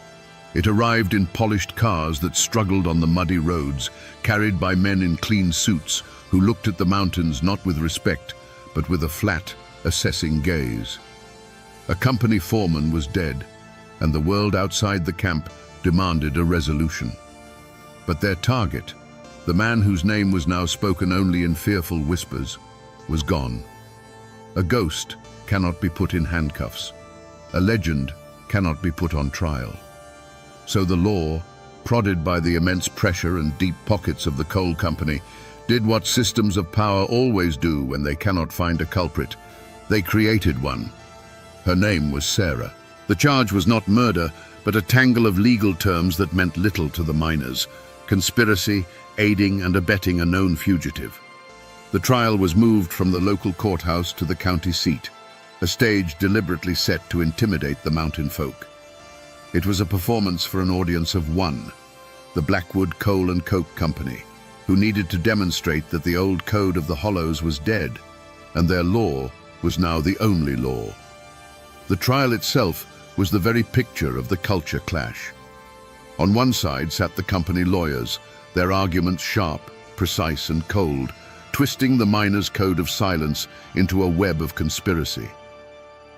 A: It arrived in polished cars that struggled on the muddy roads, carried by men in clean suits who looked at the mountains not with respect, but with a flat, assessing gaze. A company foreman was dead, and the world outside the camp demanded a resolution. But their target, the man whose name was now spoken only in fearful whispers, was gone. A ghost cannot be put in handcuffs. A legend cannot be put on trial. So the law, prodded by the immense pressure and deep pockets of the coal company, did what systems of power always do when they cannot find a culprit. They created one. Her name was Sarah. The charge was not murder, but a tangle of legal terms that meant little to the miners: conspiracy, aiding and abetting a known fugitive. The trial was moved from the local courthouse to the county seat, a stage deliberately set to intimidate the mountain folk. It was a performance for an audience of one, the Blackwood Coal and Coke Company, who needed to demonstrate that the old code of the Hollows was dead, and their law was now the only law. The trial itself was the very picture of the culture clash. On one side sat the company lawyers, their arguments sharp, precise and cold, twisting the miners' code of silence into a web of conspiracy.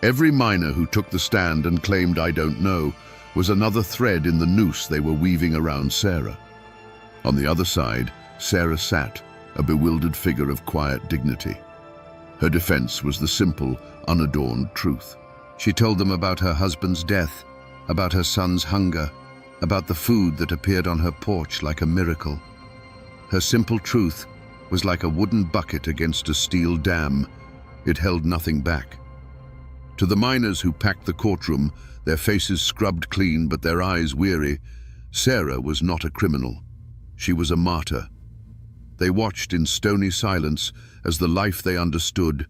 A: Every miner who took the stand and claimed "I don't know" was another thread in the noose they were weaving around Sarah. On the other side, Sarah sat, a bewildered figure of quiet dignity. Her defense was the simple, unadorned truth. She told them about her husband's death, about her son's hunger, about the food that appeared on her porch like a miracle. Her simple truth was like a wooden bucket against a steel dam. It held nothing back. To the miners who packed the courtroom, their faces scrubbed clean but their eyes weary, Sarah was not a criminal. She was a martyr. They watched in stony silence as the life they understood,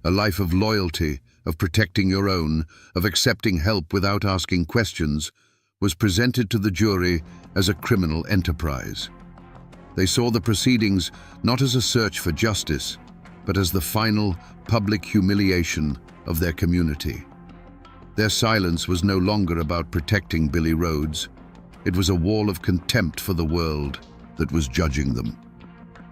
A: a life of loyalty, of protecting your own, of accepting help without asking questions, was presented to the jury as a criminal enterprise. They saw the proceedings not as a search for justice, but as the final public humiliation of their community. Their silence was no longer about protecting Billy Rhodes. It was a wall of contempt for the world that was judging them.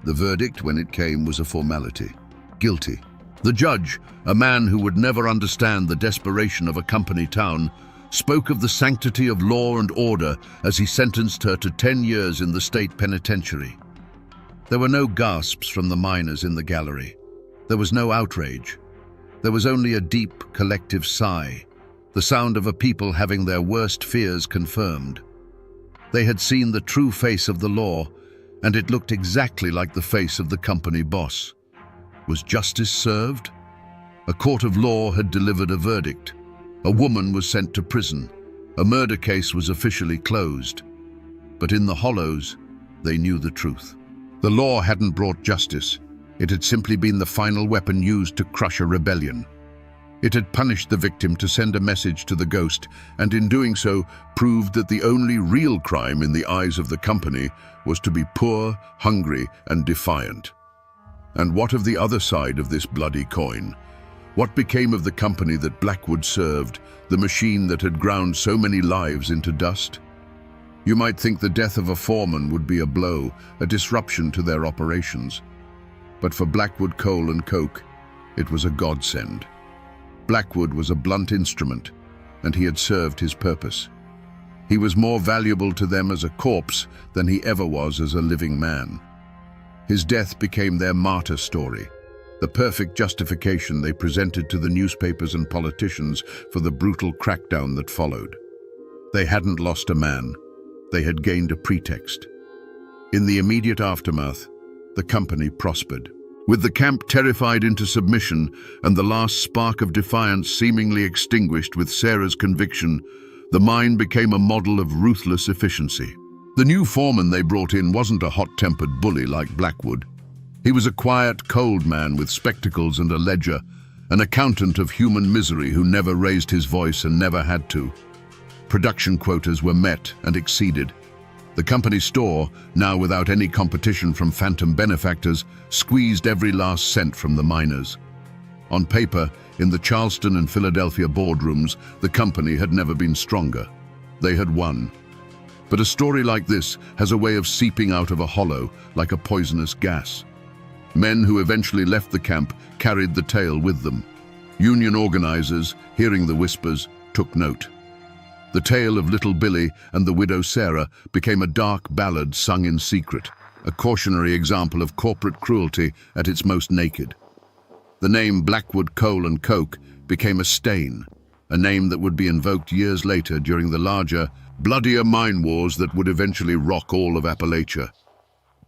A: The verdict, when it came, was a formality: guilty. The judge, a man who would never understand the desperation of a company town, spoke of the sanctity of law and order as he sentenced her to 10 years in the state penitentiary. There were no gasps from the miners in the gallery. There was no outrage. There was only a deep, collective sigh, the sound of a people having their worst fears confirmed. They had seen the true face of the law, and it looked exactly like the face of the company boss. Was justice served? A court of law had delivered a verdict. A woman was sent to prison. A murder case was officially closed. But in the Hollows, they knew the truth. The law hadn't brought justice. It had simply been the final weapon used to crush a rebellion. It had punished the victim to send a message to the ghost, and in doing so proved that the only real crime in the eyes of the company was to be poor, hungry, and defiant. And what of the other side of this bloody coin? What became of the company that Blackwood served, the machine that had ground so many lives into dust? You might think the death of a foreman would be a blow, a disruption to their operations. But for Blackwood Coal and Coke, it was a godsend. Blackwood was a blunt instrument, and he had served his purpose. He was more valuable to them as a corpse than he ever was as a living man. His death became their martyr story, the perfect justification they presented to the newspapers and politicians for the brutal crackdown that followed. They hadn't lost a man. They had gained a pretext. In the immediate aftermath, the company prospered. With the camp terrified into submission and the last spark of defiance seemingly extinguished with Sarah's conviction, the mine became a model of ruthless efficiency. The new foreman they brought in wasn't a hot-tempered bully like Blackwood. He was a quiet, cold man with spectacles and a ledger, an accountant of human misery who never raised his voice and never had to. Production quotas were met and exceeded. The company store, now without any competition from phantom benefactors, squeezed every last cent from the miners. On paper, in the Charleston and Philadelphia boardrooms, the company had never been stronger. They had won. But a story like this has a way of seeping out of a hollow like a poisonous gas. Men who eventually left the camp carried the tale with them. Union organizers, hearing the whispers, took note. The tale of Little Billy and the widow Sarah became a dark ballad sung in secret, a cautionary example of corporate cruelty at its most naked. The name Blackwood Coal and Coke became a stain, a name that would be invoked years later during the larger, bloodier mine wars that would eventually rock all of Appalachia.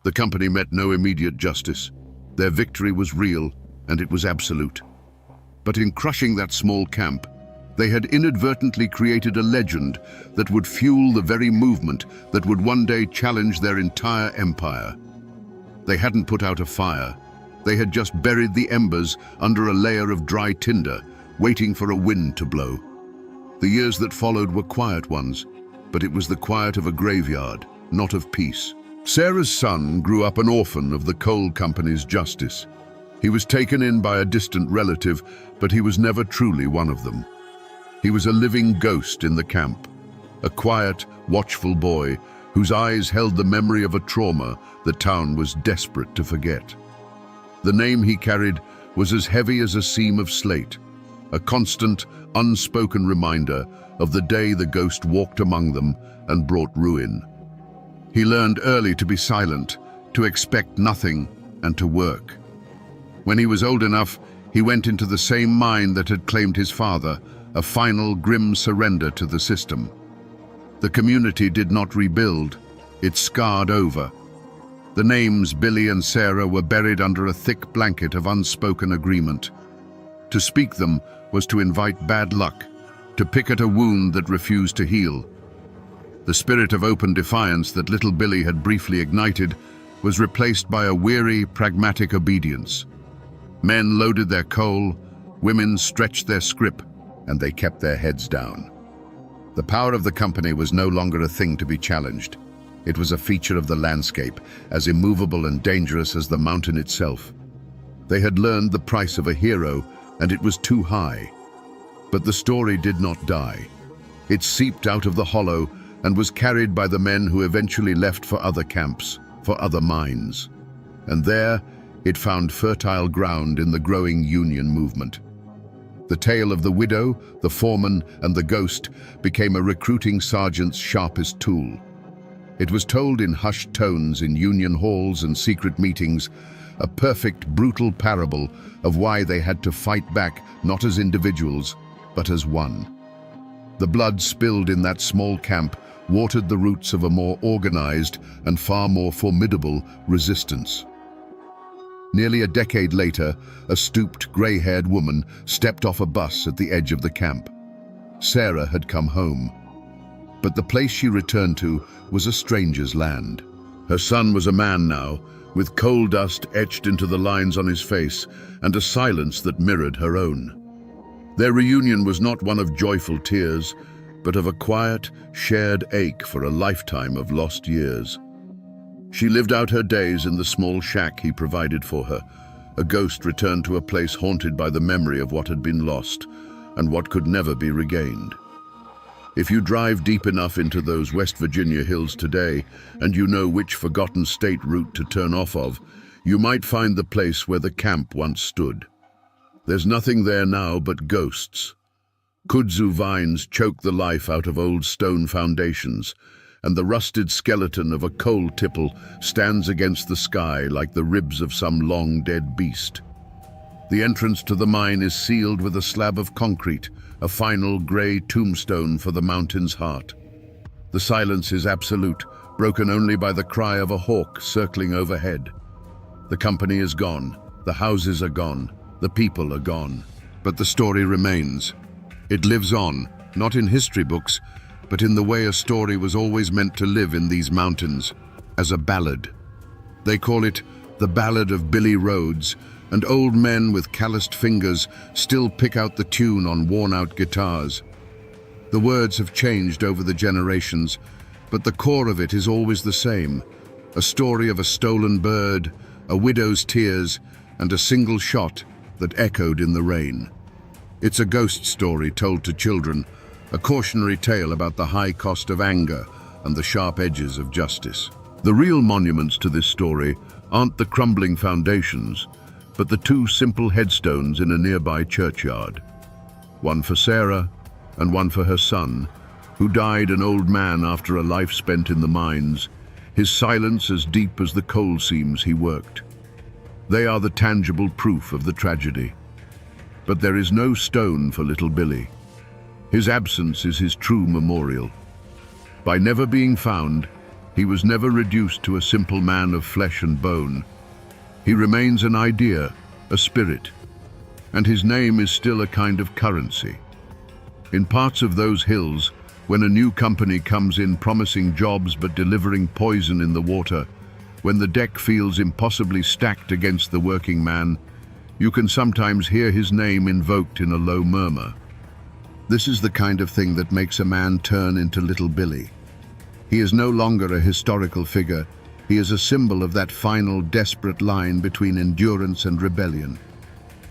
A: The company met no immediate justice. Their victory was real, and it was absolute. But in crushing that small camp, they had inadvertently created a legend that would fuel the very movement that would one day challenge their entire empire. They hadn't put out a fire. They had just buried the embers under a layer of dry tinder, waiting for a wind to blow. The years that followed were quiet ones, but it was the quiet of a graveyard, not of peace. Sarah's son grew up an orphan of the coal company's justice. He was taken in by a distant relative, but he was never truly one of them. He was a living ghost in the camp, a quiet, watchful boy whose eyes held the memory of a trauma the town was desperate to forget. The name he carried was as heavy as a seam of slate, a constant, unspoken reminder of the day the ghost walked among them and brought ruin. He learned early to be silent, to expect nothing, and to work. When he was old enough, he went into the same mine that had claimed his father, a final grim surrender to the system. The community did not rebuild, it scarred over. The names Billy and Sarah were buried under a thick blanket of unspoken agreement. To speak them was to invite bad luck, to pick at a wound that refused to heal. The spirit of open defiance that little Billy had briefly ignited was replaced by a weary, pragmatic obedience. Men loaded their coal, women stretched their scrip, and they kept their heads down. The power of the company was no longer a thing to be challenged. It was a feature of the landscape, as immovable and dangerous as the mountain itself. They had learned the price of a hero, and it was too high. But the story did not die. It seeped out of the hollow and was carried by the men who eventually left for other camps, for other mines. And there, it found fertile ground in the growing union movement. The tale of the widow, the foreman, and the ghost became a recruiting sergeant's sharpest tool. It was told in hushed tones in union halls and secret meetings, a perfect, brutal parable of why they had to fight back not as individuals, but as one. The blood spilled in that small camp watered the roots of a more organized and far more formidable resistance. Nearly a decade later, a stooped, gray-haired woman stepped off a bus at the edge of the camp. Sarah had come home. But the place she returned to was a stranger's land. Her son was a man now, with coal dust etched into the lines on his face and a silence that mirrored her own. Their reunion was not one of joyful tears, but of a quiet, shared ache for a lifetime of lost years. She lived out her days in the small shack he provided for her, a ghost returned to a place haunted by the memory of what had been lost and what could never be regained. If you drive deep enough into those West Virginia hills today, and you know which forgotten state route to turn off of, you might find the place where the camp once stood. There's nothing there now but ghosts. Kudzu vines choke the life out of old stone foundations, and the rusted skeleton of a coal tipple stands against the sky like the ribs of some long-dead beast. The entrance to the mine is sealed with a slab of concrete, a final grey tombstone for the mountain's heart. The silence is absolute, broken only by the cry of a hawk circling overhead. The company is gone, the houses are gone, the people are gone. But the story remains. It lives on, not in history books, but in the way a story was always meant to live in these mountains, as a ballad. They call it the Ballad of Billy Rhodes, and old men with calloused fingers still pick out the tune on worn-out guitars. The words have changed over the generations, but the core of it is always the same, a story of a stolen bird, a widow's tears, and a single shot that echoed in the rain. It's a ghost story told to children, a cautionary tale about the high cost of anger and the sharp edges of justice. The real monuments to this story aren't the crumbling foundations, but the two simple headstones in a nearby churchyard. One for Sarah and one for her son, who died an old man after a life spent in the mines, his silence as deep as the coal seams he worked. They are the tangible proof of the tragedy. But there is no stone for little Billy. His absence is his true memorial. By never being found, he was never reduced to a simple man of flesh and bone. He remains an idea, a spirit, and his name is still a kind of currency. In parts of those hills, when a new company comes in promising jobs but delivering poison in the water, when the deck feels impossibly stacked against the working man, you can sometimes hear his name invoked in a low murmur. This is the kind of thing that makes a man turn into little Billy. He is no longer a historical figure. He is a symbol of that final, desperate line between endurance and rebellion.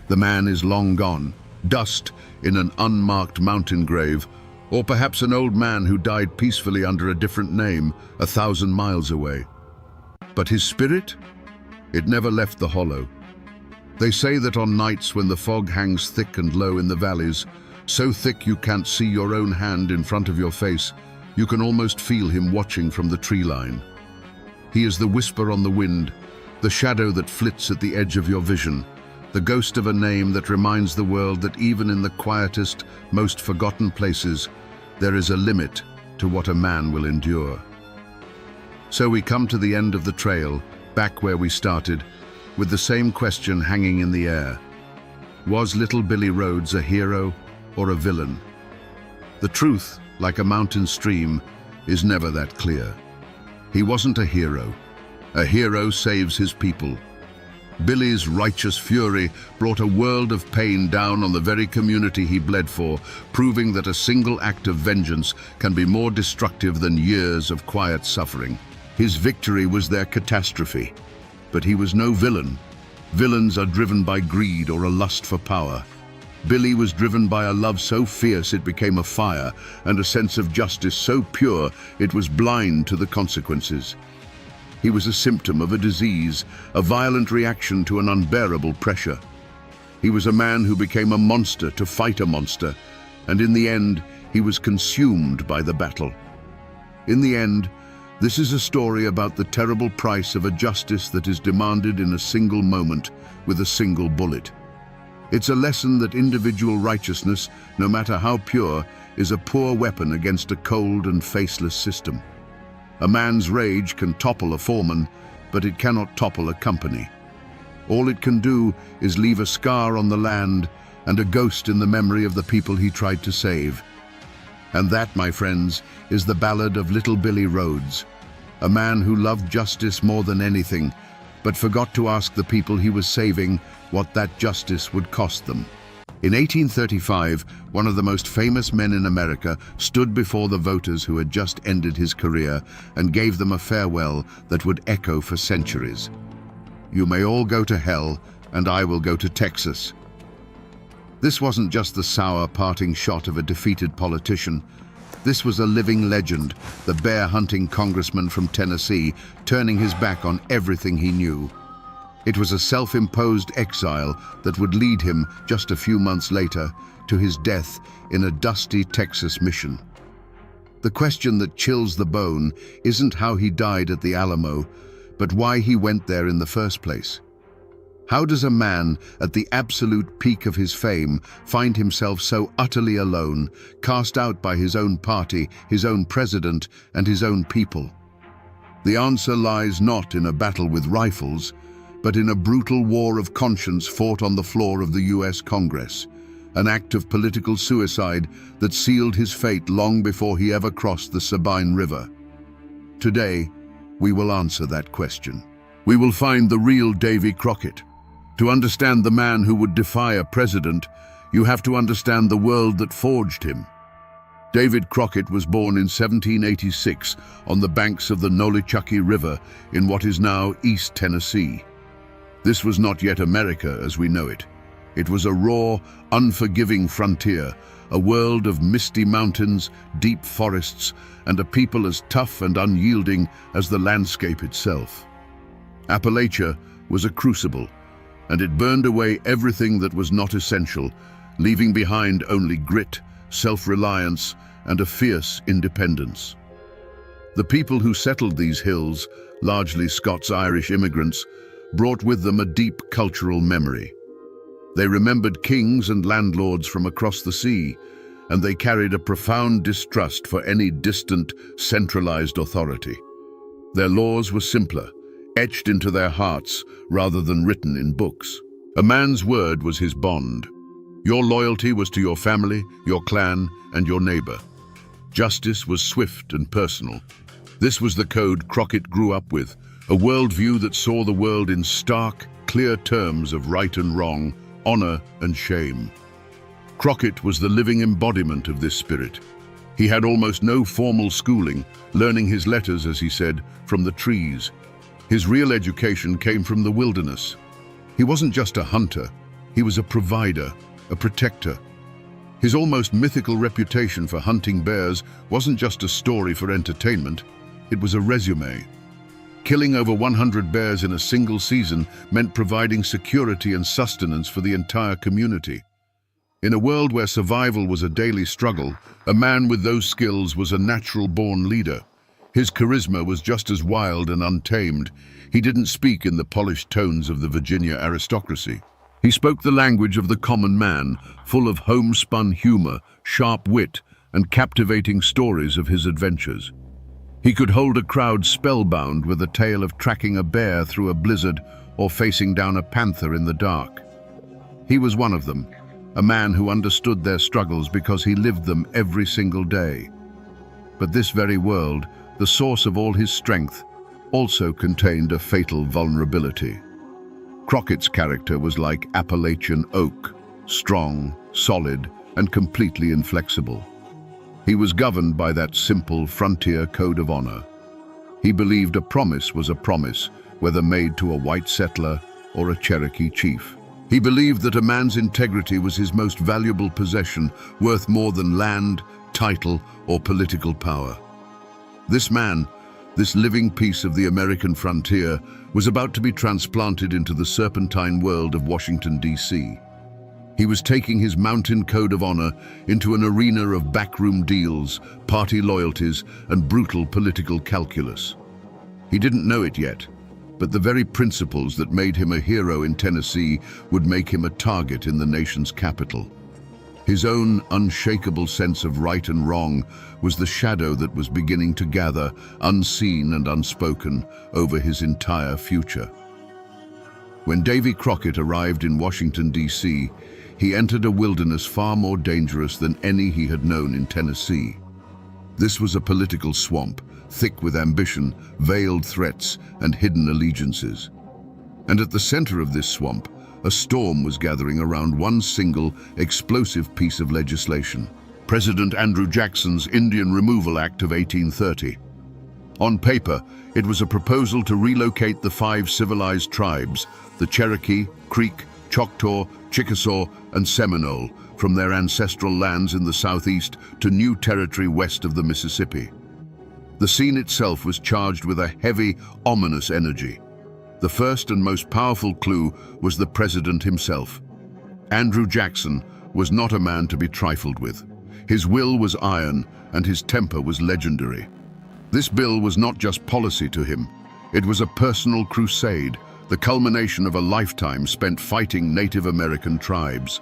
A: The man is long gone, dust in an unmarked mountain grave, or perhaps an old man who died peacefully under a different name 1,000 miles away. But his spirit? It never left the hollow. They say that on nights when the fog hangs thick and low in the valleys, so thick you can't see your own hand in front of your face, you can almost feel him watching from the tree line. He is the whisper on the wind, the shadow that flits at the edge of your vision, the ghost of a name that reminds the world that even in the quietest, most forgotten places, there is a limit to what a man will endure. So we come to the end of the trail, back where we started, with the same question hanging in the air. Was little Billy Rhodes a hero or a villain? The truth, like a mountain stream, is never that clear. He wasn't a hero. A hero saves his people. Billy's righteous fury brought a world of pain down on the very community he bled for, proving that a single act of vengeance can be more destructive than years of quiet suffering. His victory was their catastrophe. But he was no villain. Villains are driven by greed or a lust for power. Billy was driven by a love so fierce it became a fire, and a sense of justice so pure it was blind to the consequences. He was a symptom of a disease, a violent reaction to an unbearable pressure. He was a man who became a monster to fight a monster, and in the end, he was consumed by the battle. In the end, this is a story about the terrible price of a justice that is demanded in a single moment with a single bullet. It's a lesson that individual righteousness, no matter how pure, is a poor weapon against a cold and faceless system. A man's rage can topple a foreman, but it cannot topple a company. All it can do is leave a scar on the land and a ghost in the memory of the people he tried to save. And that, my friends, is the ballad of little Billy Rhodes, a man who loved justice more than anything, but forgot to ask the people he was saving what that justice would cost them. In 1835, one of the most famous men in America stood before the voters who had just ended his career and gave them a farewell that would echo for centuries. "You may all go to hell, and I will go to Texas." This wasn't just the sour parting shot of a defeated politician. This was a living legend, the bear-hunting congressman from Tennessee, turning his back on everything he knew. It was a self-imposed exile that would lead him, just a few months later, to his death in a dusty Texas mission. The question that chills the bone isn't how he died at the Alamo, but why he went there in the first place. How does a man at the absolute peak of his fame find himself so utterly alone, cast out by his own party, his own president, and his own people? The answer lies not in a battle with rifles, but in a brutal war of conscience fought on the floor of the US Congress, an act of political suicide that sealed his fate long before he ever crossed the Sabine River. Today, we will answer that question. We will find the real Davy Crockett. To understand the man who would defy a president, you have to understand the world that forged him. David Crockett was born in 1786 on the banks of the Nolichucky River in what is now East Tennessee. This was not yet America as we know it. It was a raw, unforgiving frontier, a world of misty mountains, deep forests, and a people as tough and unyielding as the landscape itself. Appalachia was a crucible, and it burned away everything that was not essential, leaving behind only grit, self-reliance, and a fierce independence. The people who settled these hills, largely Scots-Irish immigrants, brought with them a deep cultural memory. They remembered kings and landlords from across the sea, and they carried a profound distrust for any distant, centralized authority. Their laws were simpler, etched into their hearts rather than written in books. A man's word was his bond. Your loyalty was to your family, your clan, and your neighbor. Justice was swift and personal. This was the code Crockett grew up with, a worldview that saw the world in stark, clear terms of right and wrong, honor and shame. Crockett was the living embodiment of this spirit. He had almost no formal schooling, learning his letters, as he said, from the trees. His real education came from the wilderness. He wasn't just a hunter, he was a provider, a protector. His almost mythical reputation for hunting bears wasn't just a story for entertainment, it was a resume. Killing over 100 bears in a single season meant providing security and sustenance for the entire community. In a world where survival was a daily struggle, a man with those skills was a natural-born leader. His charisma was just as wild and untamed. He didn't speak in the polished tones of the Virginia aristocracy. He spoke the language of the common man, full of homespun humor, sharp wit, and captivating stories of his adventures. He could hold a crowd spellbound with a tale of tracking a bear through a blizzard or facing down a panther in the dark. He was one of them, a man who understood their struggles because he lived them every single day. But this very world, the source of all his strength, also contained a fatal vulnerability. Crockett's character was like Appalachian oak, strong, solid, and completely inflexible. He was governed by that simple frontier code of honor. He believed a promise was a promise, whether made to a white settler or a Cherokee chief. He believed that a man's integrity was his most valuable possession, worth more than land, title, or political power. This man, this living piece of the American frontier, was about to be transplanted into the serpentine world of Washington, D.C. He was taking his mountain code of honor into an arena of backroom deals, party loyalties, and brutal political calculus. He didn't know it yet, but the very principles that made him a hero in Tennessee would make him a target in the nation's capital. His own unshakable sense of right and wrong was the shadow that was beginning to gather, unseen and unspoken, over his entire future. When Davy Crockett arrived in Washington, D.C., he entered a wilderness far more dangerous than any he had known in Tennessee. This was a political swamp, thick with ambition, veiled threats, and hidden allegiances. And at the center of this swamp, a storm was gathering around one single, explosive piece of legislation: President Andrew Jackson's Indian Removal Act of 1830. On paper, it was a proposal to relocate the 5 civilized tribes, the Cherokee, Creek, Choctaw, Chickasaw, and Seminole, from their ancestral lands in the southeast to new territory west of the Mississippi. The scene itself was charged with a heavy, ominous energy. The first and most powerful clue was the president himself. Andrew Jackson was not a man to be trifled with. His will was iron, and his temper was legendary. This bill was not just policy to him. It was a personal crusade, the culmination of a lifetime spent fighting Native American tribes.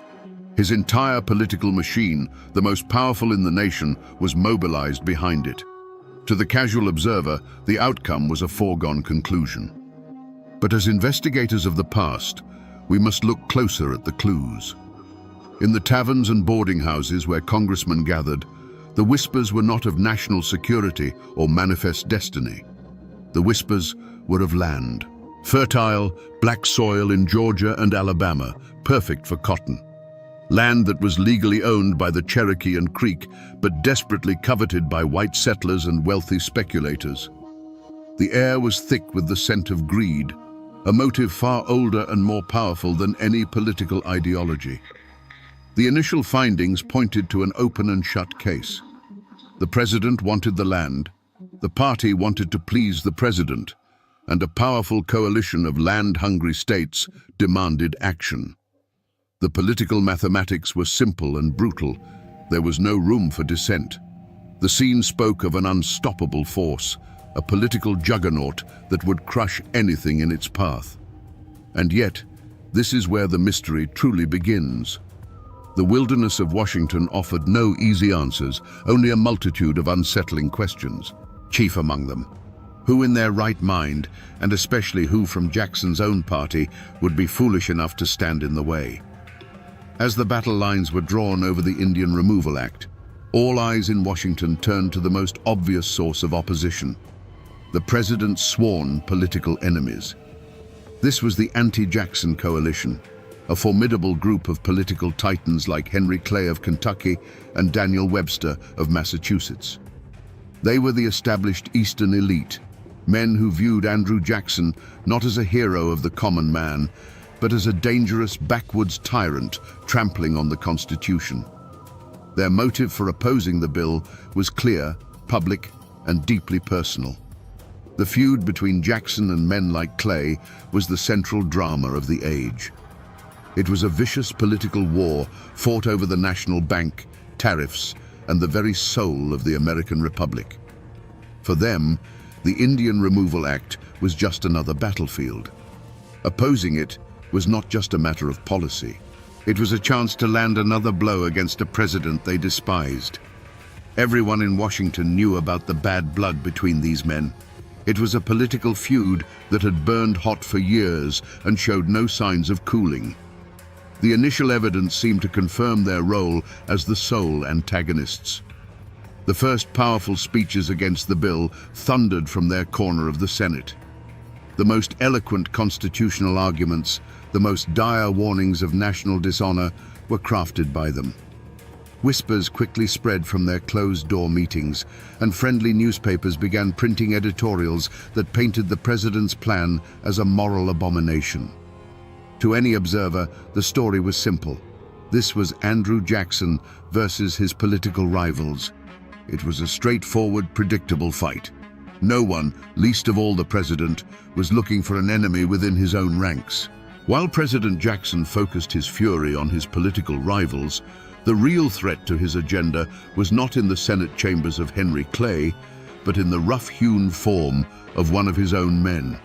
A: His entire political machine, the most powerful in the nation, was mobilized behind it. To the casual observer, the outcome was a foregone conclusion. But as investigators of the past, we must look closer at the clues. In the taverns and boarding houses where congressmen gathered, the whispers were not of national security or manifest destiny. The whispers were of land. Fertile, black soil in Georgia and Alabama, perfect for cotton. Land that was legally owned by the Cherokee and Creek, but desperately coveted by white settlers and wealthy speculators. The air was thick with the scent of greed, a motive far older and more powerful than any political ideology. The initial findings pointed to an open and shut case. The president wanted the land, the party wanted to please the president, and a powerful coalition of land-hungry states demanded action. The political mathematics were simple and brutal. There was no room for dissent. The scene spoke of an unstoppable force, a political juggernaut that would crush anything in its path. And yet, this is where the mystery truly begins. The wilderness of Washington offered no easy answers, only a multitude of unsettling questions. Chief among them, who in their right mind, and especially who from Jackson's own party, would be foolish enough to stand in the way? As the battle lines were drawn over the Indian Removal Act, all eyes in Washington turned to the most obvious source of opposition: the president's sworn political enemies. This was the anti-Jackson coalition, a formidable group of political titans like Henry Clay of Kentucky and Daniel Webster of Massachusetts. They were the established Eastern elite, men who viewed Andrew Jackson not as a hero of the common man, but as a dangerous backwoods tyrant trampling on the Constitution. Their motive for opposing the bill was clear, public, and deeply personal. The feud between Jackson and men like Clay was the central drama of the age. It was a vicious political war fought over the national bank, tariffs, and the very soul of the American Republic. For them, the Indian Removal Act was just another battlefield. Opposing it was not just a matter of policy. It was a chance to land another blow against a president they despised. Everyone in Washington knew about the bad blood between these men. It was a political feud that had burned hot for years and showed no signs of cooling. The initial evidence seemed to confirm their role as the sole antagonists. The first powerful speeches against the bill thundered from their corner of the Senate. The most eloquent constitutional arguments, the most dire warnings of national dishonor, were crafted by them. Whispers quickly spread from their closed-door meetings, and friendly newspapers began printing editorials that painted the president's plan as a moral abomination. To any observer, the story was simple. This was Andrew Jackson versus his political rivals. It was a straightforward, predictable fight. No one, least of all the president, was looking for an enemy within his own ranks. While President Jackson focused his fury on his political rivals, the real threat to his agenda was not in the Senate chambers of Henry Clay, but in the rough-hewn form of one of his own men.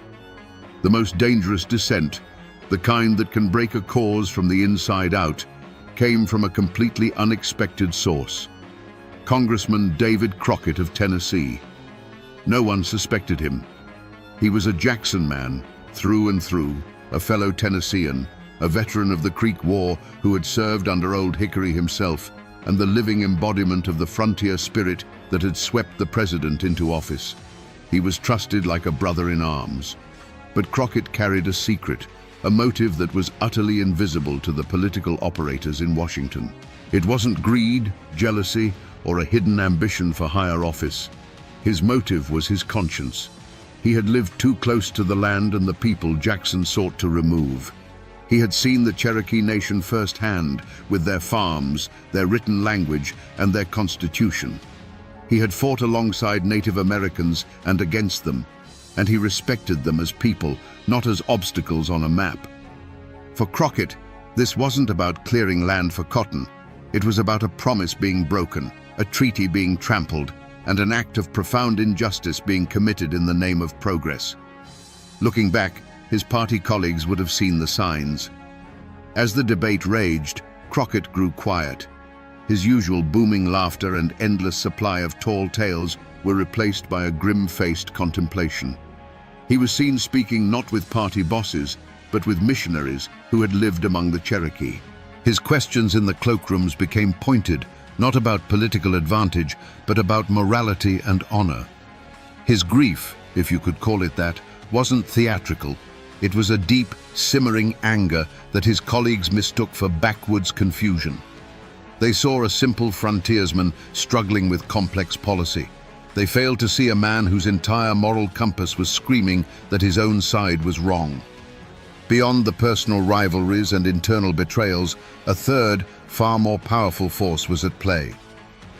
A: The most dangerous dissent, the kind that can break a cause from the inside out, came from a completely unexpected source: Congressman David Crockett of Tennessee. No one suspected him. He was a Jackson man, through and through, a fellow Tennessean, a veteran of the Creek War who had served under Old Hickory himself, and the living embodiment of the frontier spirit that had swept the president into office. He was trusted like a brother in arms. But Crockett carried a secret, a motive that was utterly invisible to the political operators in Washington. It wasn't greed, jealousy, or a hidden ambition for higher office. His motive was his conscience. He had lived too close to the land and the people Jackson sought to remove. He had seen the Cherokee Nation firsthand, with their farms, their written language, and their constitution. He had fought alongside Native Americans and against them, and he respected them as people, not as obstacles on a map. For Crockett, this wasn't about clearing land for cotton. It was about a promise being broken, a treaty being trampled, and an act of profound injustice being committed in the name of progress. Looking back, his party colleagues would have seen the signs. As the debate raged, Crockett grew quiet. His usual booming laughter and endless supply of tall tales were replaced by a grim-faced contemplation. He was seen speaking not with party bosses, but with missionaries who had lived among the Cherokee. His questions in the cloakrooms became pointed, not about political advantage, but about morality and honor. His grief, if you could call it that, wasn't theatrical. It was a deep, simmering anger that his colleagues mistook for backwoods confusion. They saw a simple frontiersman struggling with complex policy. They failed to see a man whose entire moral compass was screaming that his own side was wrong. Beyond the personal rivalries and internal betrayals, a third, far more powerful force was at play.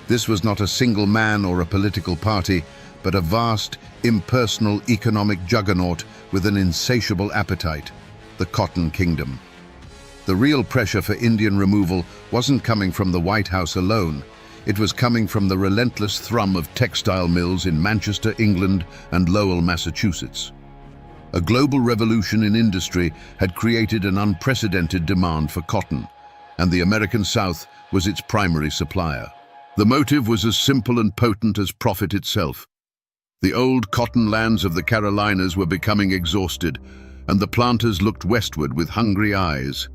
A: This was not a single man or a political party, but a vast, impersonal economic juggernaut with an insatiable appetite, the Cotton Kingdom. The real pressure for Indian removal wasn't coming from the White House alone. It was coming from the relentless thrum of textile mills in Manchester, England, and Lowell, Massachusetts. A global revolution in industry had created an unprecedented demand for cotton, and the American South was its primary supplier. The motive was as simple and potent as profit itself. The old cotton lands of the Carolinas were becoming exhausted, and the planters looked westward with hungry eyes.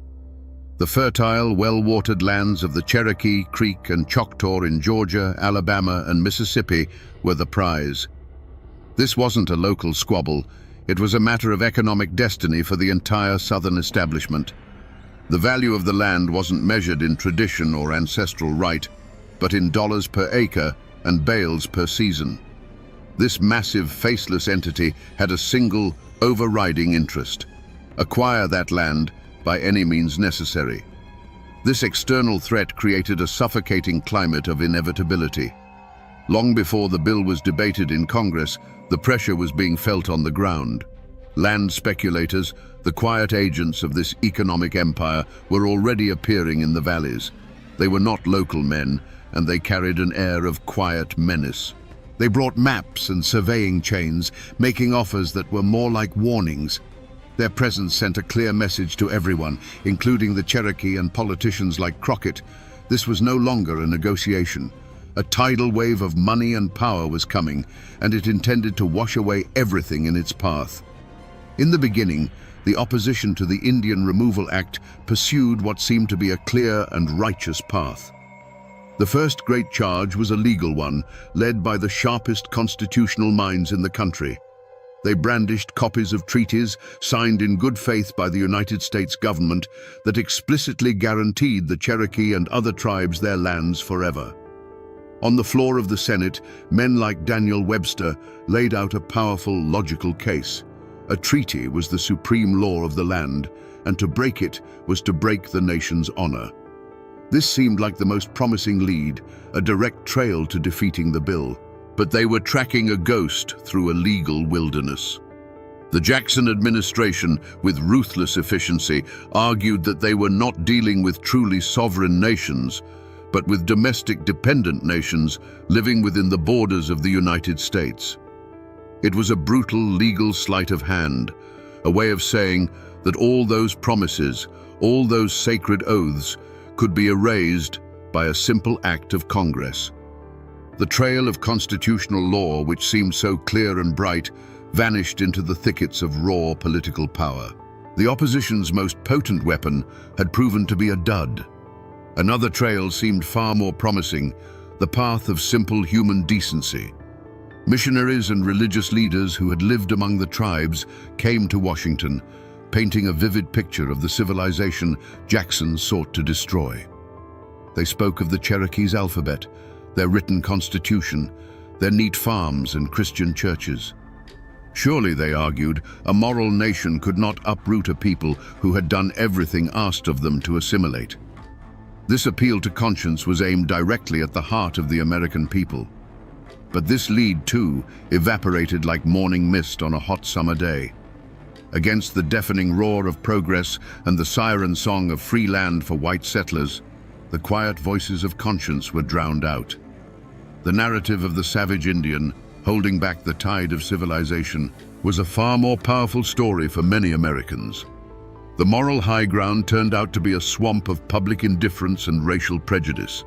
A: The fertile, well-watered lands of the Cherokee, Creek, and Choctaw in Georgia, Alabama, and Mississippi were the prize. This wasn't a local squabble. It was a matter of economic destiny for the entire Southern establishment. The value of the land wasn't measured in tradition or ancestral right, but in dollars per acre and bales per season. This massive, faceless entity had a single, overriding interest: acquire that land by any means necessary. This external threat created a suffocating climate of inevitability. Long before the bill was debated in Congress, the pressure was being felt on the ground. Land speculators, the quiet agents of this economic empire, were already appearing in the valleys. They were not local men, and they carried an air of quiet menace. They brought maps and surveying chains, making offers that were more like warnings. Their presence sent a clear message to everyone, including the Cherokee and politicians like Crockett. This was no longer a negotiation. A tidal wave of money and power was coming, and it intended to wash away everything in its path. In the beginning, the opposition to the Indian Removal Act pursued what seemed to be a clear and righteous path. The first great charge was a legal one, led by the sharpest constitutional minds in the country. They brandished copies of treaties signed in good faith by the United States government that explicitly guaranteed the Cherokee and other tribes their lands forever. On the floor of the Senate, men like Daniel Webster laid out a powerful, logical case. A treaty was the supreme law of the land, and to break it was to break the nation's honor. This seemed like the most promising lead, a direct trail to defeating the bill. But they were tracking a ghost through a legal wilderness. The Jackson administration, with ruthless efficiency, argued that they were not dealing with truly sovereign nations, but with domestic dependent nations living within the borders of the United States. It was a brutal legal sleight of hand, a way of saying that all those promises, all those sacred oaths, could be erased by a simple act of Congress. The trail of constitutional law, which seemed so clear and bright, vanished into the thickets of raw political power. The opposition's most potent weapon had proven to be a dud. Another trail seemed far more promising, the path of simple human decency. Missionaries and religious leaders who had lived among the tribes came to Washington, painting a vivid picture of the civilization Jackson sought to destroy. They spoke of the Cherokees' alphabet, their written constitution, their neat farms and Christian churches. Surely, they argued, a moral nation could not uproot a people who had done everything asked of them to assimilate. This appeal to conscience was aimed directly at the heart of the American people. But this lead, too, evaporated like morning mist on a hot summer day. Against the deafening roar of progress and the siren song of free land for white settlers, the quiet voices of conscience were drowned out. The narrative of the savage Indian, holding back the tide of civilization, was a far more powerful story for many Americans. The moral high ground turned out to be a swamp of public indifference and racial prejudice.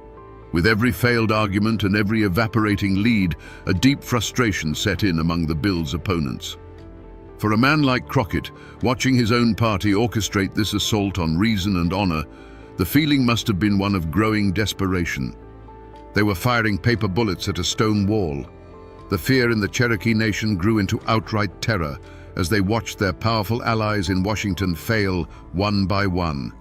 A: With every failed argument and every evaporating lead, a deep frustration set in among the bill's opponents. For a man like Crockett, watching his own party orchestrate this assault on reason and honor, the feeling must have been one of growing desperation. They were firing paper bullets at a stone wall. The fear in the Cherokee Nation grew into outright terror as they watched their powerful allies in Washington fail one by one.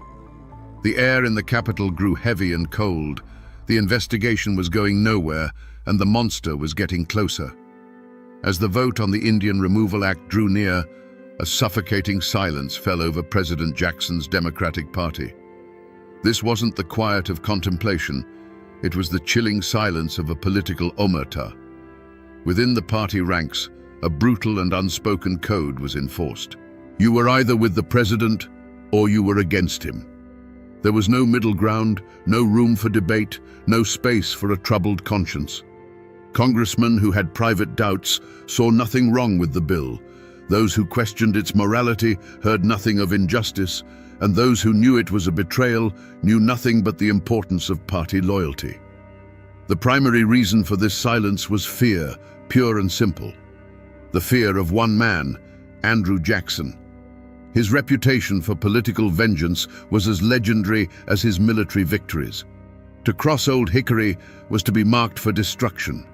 A: The air in the capital grew heavy and cold. The investigation was going nowhere, and the monster was getting closer. As the vote on the Indian Removal Act drew near, a suffocating silence fell over President Jackson's Democratic Party. This wasn't the quiet of contemplation, it was the chilling silence of a political omerta. Within the party ranks, a brutal and unspoken code was enforced. You were either with the president or you were against him. There was no middle ground, no room for debate, no space for a troubled conscience. Congressmen who had private doubts saw nothing wrong with the bill. Those who questioned its morality heard nothing of injustice, and those who knew it was a betrayal knew nothing but the importance of party loyalty. The primary reason for this silence was fear, pure and simple. The fear of one man, Andrew Jackson. His reputation for political vengeance was as legendary as his military victories. To cross Old Hickory was to be marked for destruction.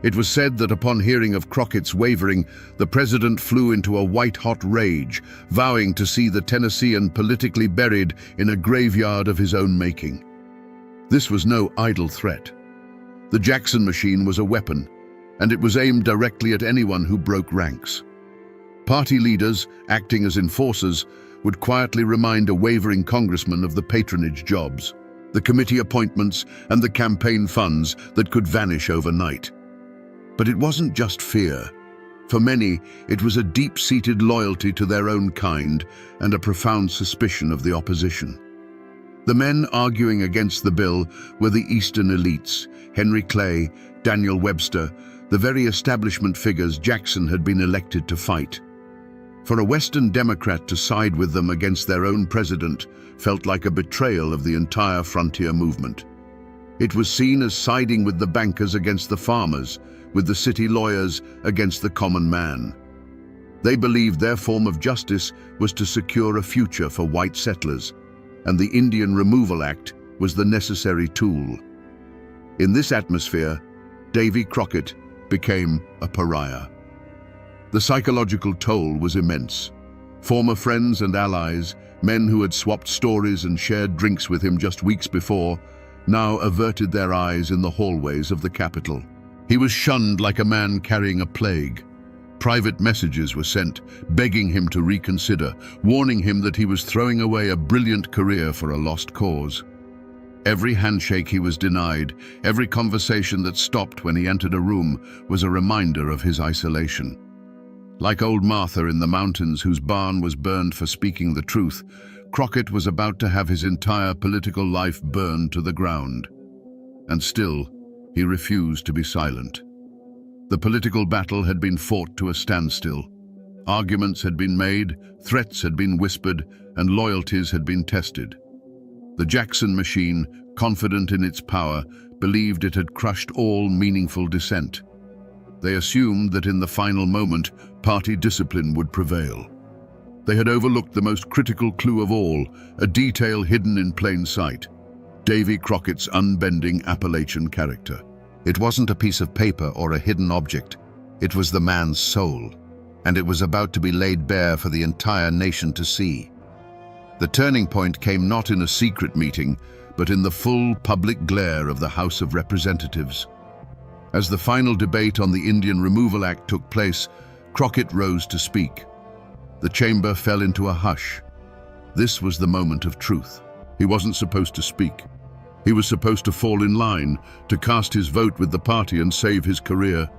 A: It was said that upon hearing of Crockett's wavering, the president flew into a white-hot rage, vowing to see the Tennessean politically buried in a graveyard of his own making. This was no idle threat. The Jackson machine was a weapon, and it was aimed directly at anyone who broke ranks. Party leaders, acting as enforcers, would quietly remind a wavering congressman of the patronage jobs, the committee appointments, and the campaign funds that could vanish overnight. But it wasn't just fear. For many, it was a deep-seated loyalty to their own kind and a profound suspicion of the opposition. The men arguing against the bill were the Eastern elites, Henry Clay, Daniel Webster, the very establishment figures Jackson had been elected to fight. For a Western Democrat to side with them against their own president felt like a betrayal of the entire frontier movement. It was seen as siding with the bankers against the farmers, with the city lawyers against the common man. They believed their form of justice was to secure a future for white settlers, and the Indian Removal Act was the necessary tool. In this atmosphere, Davy Crockett became a pariah. The psychological toll was immense. Former friends and allies, men who had swapped stories and shared drinks with him just weeks before, now averted their eyes in the hallways of the capital. He was shunned like a man carrying a plague. Private messages were sent, begging him to reconsider, warning him that he was throwing away a brilliant career for a lost cause. Every handshake he was denied, every conversation that stopped when he entered a room was a reminder of his isolation. Like old Martha in the mountains whose barn was burned for speaking the truth, Crockett was about to have his entire political life burned to the ground. And still, he refused to be silent. The political battle had been fought to a standstill. Arguments had been made, threats had been whispered, and loyalties had been tested. The Jackson machine, confident in its power, believed it had crushed all meaningful dissent. They assumed that in the final moment, party discipline would prevail. They had overlooked the most critical clue of all, a detail hidden in plain sight: Davy Crockett's unbending Appalachian character. It wasn't a piece of paper or a hidden object. It was the man's soul.
B: and it was about to be laid bare for the entire nation to see. The turning point came not in a secret meeting, but in the full public glare of the House of Representatives. As the final debate on the Indian Removal Act took place, Crockett rose to speak. The chamber fell into a hush. This was the moment of truth. He wasn't supposed to speak. He was supposed to fall in line, to cast his vote with the party and save his career.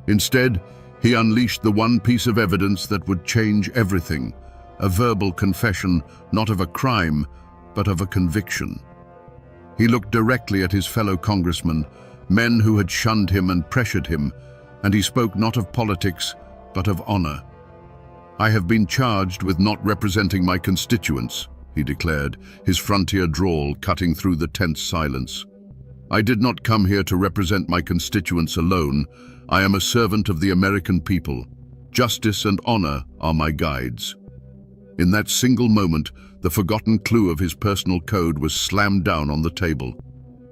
B: Instead, he unleashed the one piece of evidence that would change everything, a verbal confession, not of a crime, but of a conviction. He looked directly at his fellow congressmen, men who had shunned him and pressured him, and he spoke not of politics, but of honor. "I have been charged with not representing my constituents," he declared, his frontier drawl cutting through the tense silence. "I did not come here to represent my constituents alone. I am a servant of the American people. Justice and honor are my guides." In that single moment, the forgotten clue of his personal code was slammed down on the table.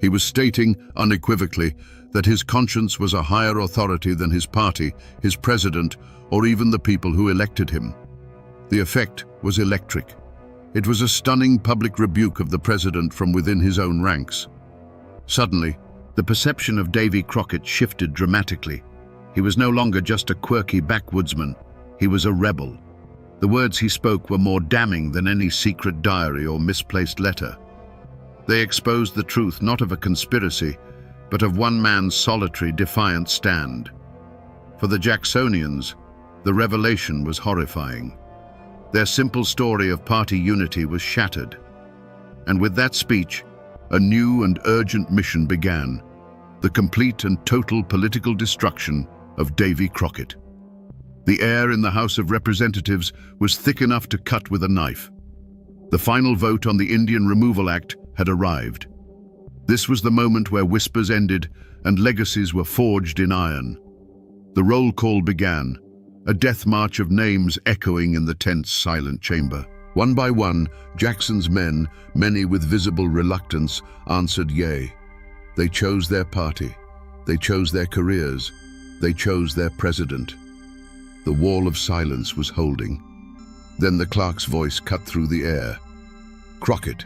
B: He was stating, unequivocally, that his conscience was a higher authority than his party, his president, or even the people who elected him. The effect was electric. It was a stunning public rebuke of the president from within his own ranks. Suddenly, the perception of Davy Crockett shifted dramatically. He was no longer just a quirky backwoodsman. He was a rebel. The words he spoke were more damning than any secret diary or misplaced letter. They exposed the truth not of a conspiracy, but of one man's solitary, defiant stand. For the Jacksonians, the revelation was horrifying. Their simple story of party unity was shattered. And with that speech, a new and urgent mission began: the complete and total political destruction of Davy Crockett. The air in the House of Representatives was thick enough to cut with a knife. The final vote on the Indian Removal Act had arrived. This was the moment where whispers ended and legacies were forged in iron. The roll call began, a death march of names echoing in the tense, silent chamber. One by one, Jackson's men, many with visible reluctance, answered yea. They chose their party. They chose their careers. They chose their president. The wall of silence was holding. Then the clerk's voice cut through the air. "Crockett."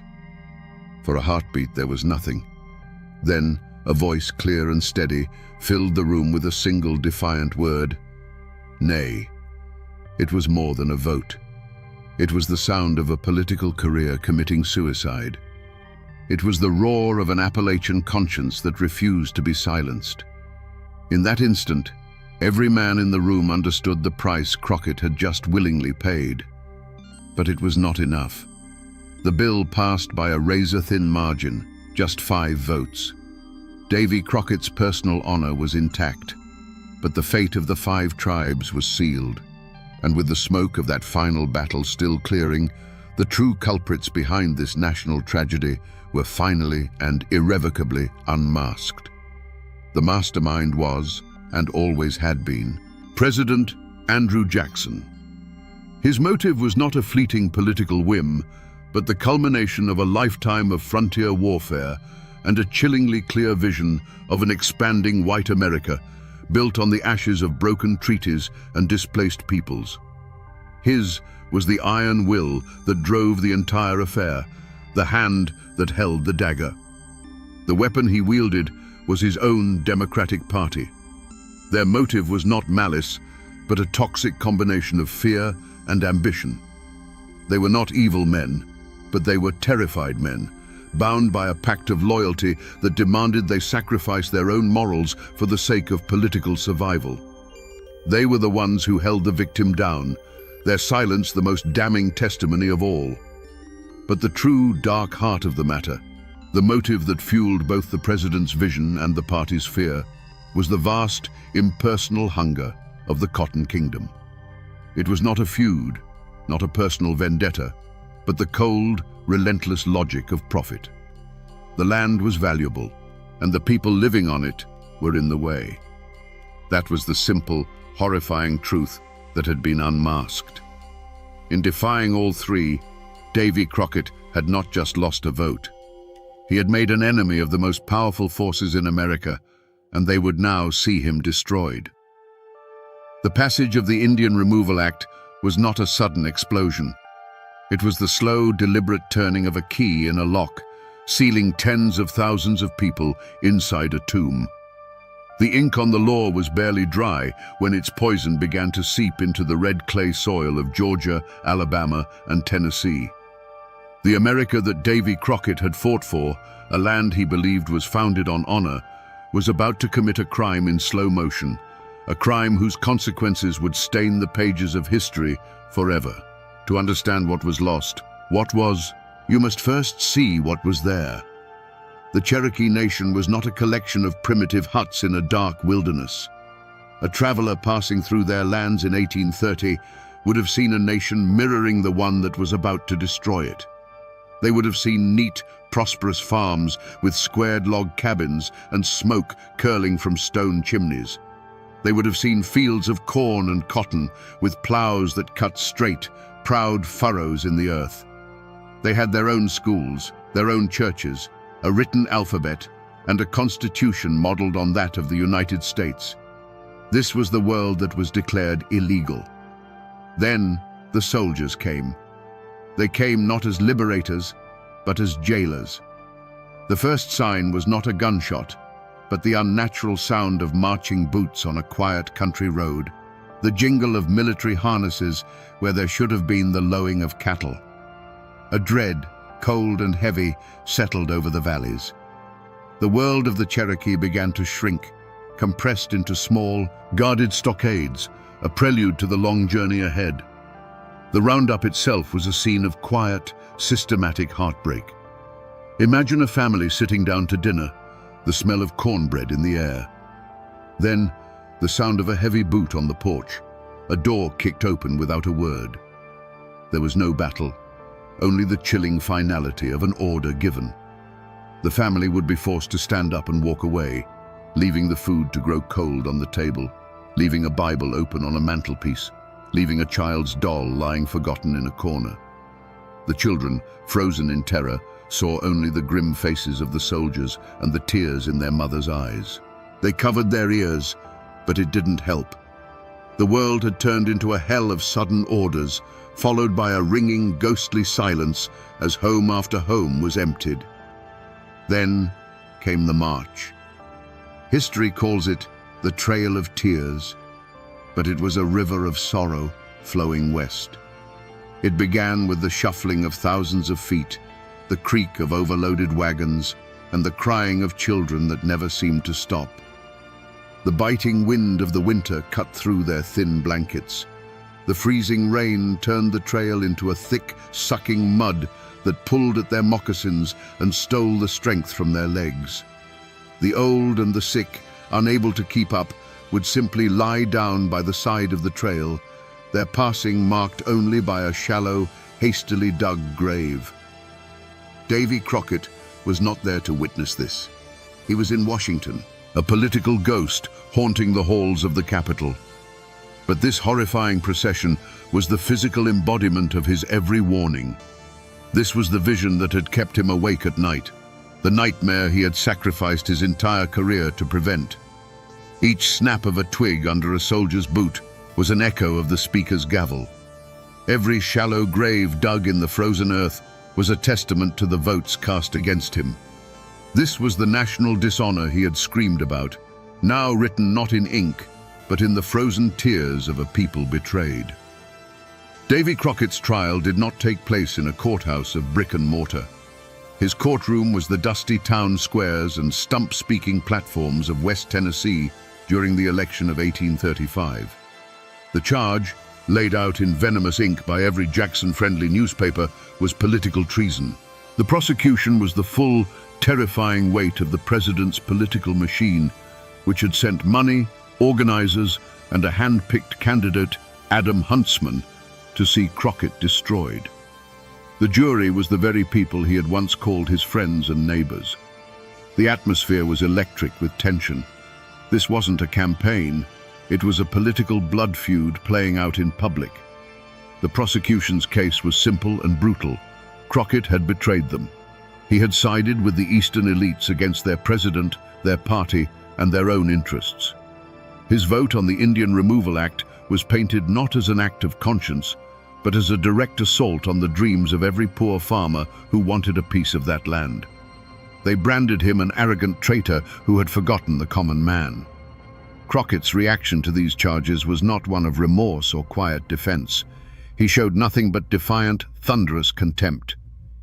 B: For a heartbeat there was nothing. Then a voice clear and steady filled the room with a single defiant word: nay. It was more than a vote. It was the sound of a political career committing suicide. It was the roar of an Appalachian conscience that refused to be silenced. In that instant, every man in the room understood the price Crockett had just willingly paid. But it was not enough. The bill passed by a razor-thin margin, just 5 votes. Davy Crockett's personal honor was intact, but the fate of the 5 tribes was sealed. And with the smoke of that final battle still clearing, the true culprits behind this national tragedy were finally and irrevocably unmasked. The mastermind was, and always had been, President Andrew Jackson. His motive was not a fleeting political whim, but the culmination of a lifetime of frontier warfare and a chillingly clear vision of an expanding white America built on the ashes of broken treaties and displaced peoples. His was the iron will that drove the entire affair, the hand that held the dagger. The weapon he wielded was his own Democratic Party. Their motive was not malice, but a toxic combination of fear and ambition. They were not evil men, but they were terrified men, bound by a pact of loyalty that demanded they sacrifice their own morals for the sake of political survival. They were the ones who held the victim down, their silence the most damning testimony of all. But the true dark heart of the matter, the motive that fueled both the president's vision and the party's fear, was the vast, impersonal hunger of the Cotton Kingdom. It was not a feud, not a personal vendetta, but the cold, relentless logic of profit. The land was valuable, and the people living on it were in the way. That was the simple, horrifying truth that had been unmasked. In defying all 3, Davy Crockett had not just lost a vote. He had made an enemy of the most powerful forces in America, and they would now see him destroyed. The passage of the Indian Removal Act was not a sudden explosion. It was the slow, deliberate turning of a key in a lock, sealing tens of thousands of people inside a tomb. The ink on the law was barely dry when its poison began to seep into the red clay soil of Georgia, Alabama, and Tennessee. The America that Davy Crockett had fought for, a land he believed was founded on honor, was about to commit a crime in slow motion, a crime whose consequences would stain the pages of history forever. To understand what was lost, what was, you must first see what was there. The Cherokee Nation was not a collection of primitive huts in a dark wilderness. A traveler passing through their lands in 1830 would have seen a nation mirroring the one that was about to destroy it. They would have seen neat, prosperous farms with squared log cabins and smoke curling from stone chimneys. They would have seen fields of corn and cotton with plows that cut straight, proud furrows in the earth. They had their own schools, their own churches, a written alphabet, and a constitution modeled on that of the United States. This was the world that was declared illegal. Then the soldiers came. They came not as liberators, but as jailers. The first sign was not a gunshot, but the unnatural sound of marching boots on a quiet country road, the jingle of military harnesses where there should have been the lowing of cattle. A dread, cold and heavy, settled over the valleys. The world of the Cherokee began to shrink, compressed into small, guarded stockades, a prelude to the long journey ahead. The roundup itself was a scene of quiet, systematic heartbreak. Imagine a family sitting down to dinner, the smell of cornbread in the air. Then, the sound of a heavy boot on the porch, a door kicked open without a word. There was no battle, only the chilling finality of an order given. The family would be forced to stand up and walk away, leaving the food to grow cold on the table, leaving a Bible open on a mantelpiece, leaving a child's doll lying forgotten in a corner. The children, frozen in terror, saw only the grim faces of the soldiers and the tears in their mothers' eyes. They covered their ears, but it didn't help. The world had turned into a hell of sudden orders, followed by a ringing, ghostly silence as home after home was emptied. Then came the march. History calls it the Trail of Tears, but it was a river of sorrow flowing west. It began with the shuffling of thousands of feet, the creak of overloaded wagons, and the crying of children that never seemed to stop. The biting wind of the winter cut through their thin blankets. The freezing rain turned the trail into a thick, sucking mud that pulled at their moccasins and stole the strength from their legs. The old and the sick, unable to keep up, would simply lie down by the side of the trail, their passing marked only by a shallow, hastily dug grave. Davy Crockett was not there to witness this. He was in Washington, a political ghost haunting the halls of the Capitol. But this horrifying procession was the physical embodiment of his every warning. This was the vision that had kept him awake at night, the nightmare he had sacrificed his entire career to prevent. Each snap of a twig under a soldier's boot was an echo of the speaker's gavel. Every shallow grave dug in the frozen earth was a testament to the votes cast against him. This was the national dishonor he had screamed about, now written not in ink, but in the frozen tears of a people betrayed. Davy Crockett's trial did not take place in a courthouse of brick and mortar. His courtroom was the dusty town squares and stump-speaking platforms of West Tennessee during the election of 1835. The charge, laid out in venomous ink by every Jackson-friendly newspaper, was political treason. The prosecution was the full, terrifying weight of the president's political machine, which had sent money, organizers, and a hand-picked candidate, Adam Huntsman, to see Crockett destroyed. The jury was the very people he had once called his friends and neighbors. The atmosphere was electric with tension. This wasn't a campaign, it was a political blood feud playing out in public. The prosecution's case was simple and brutal. Crockett had betrayed them. He had sided with the Eastern elites against their president, their party, and their own interests.
A: His vote on the Indian Removal Act was painted not as an act of conscience, but as a direct assault on the dreams of every poor farmer who wanted a piece of that land. They branded him an arrogant traitor who had forgotten the common man. Crockett's reaction to these charges was not one of remorse or quiet defense. He showed nothing but defiant, thunderous contempt.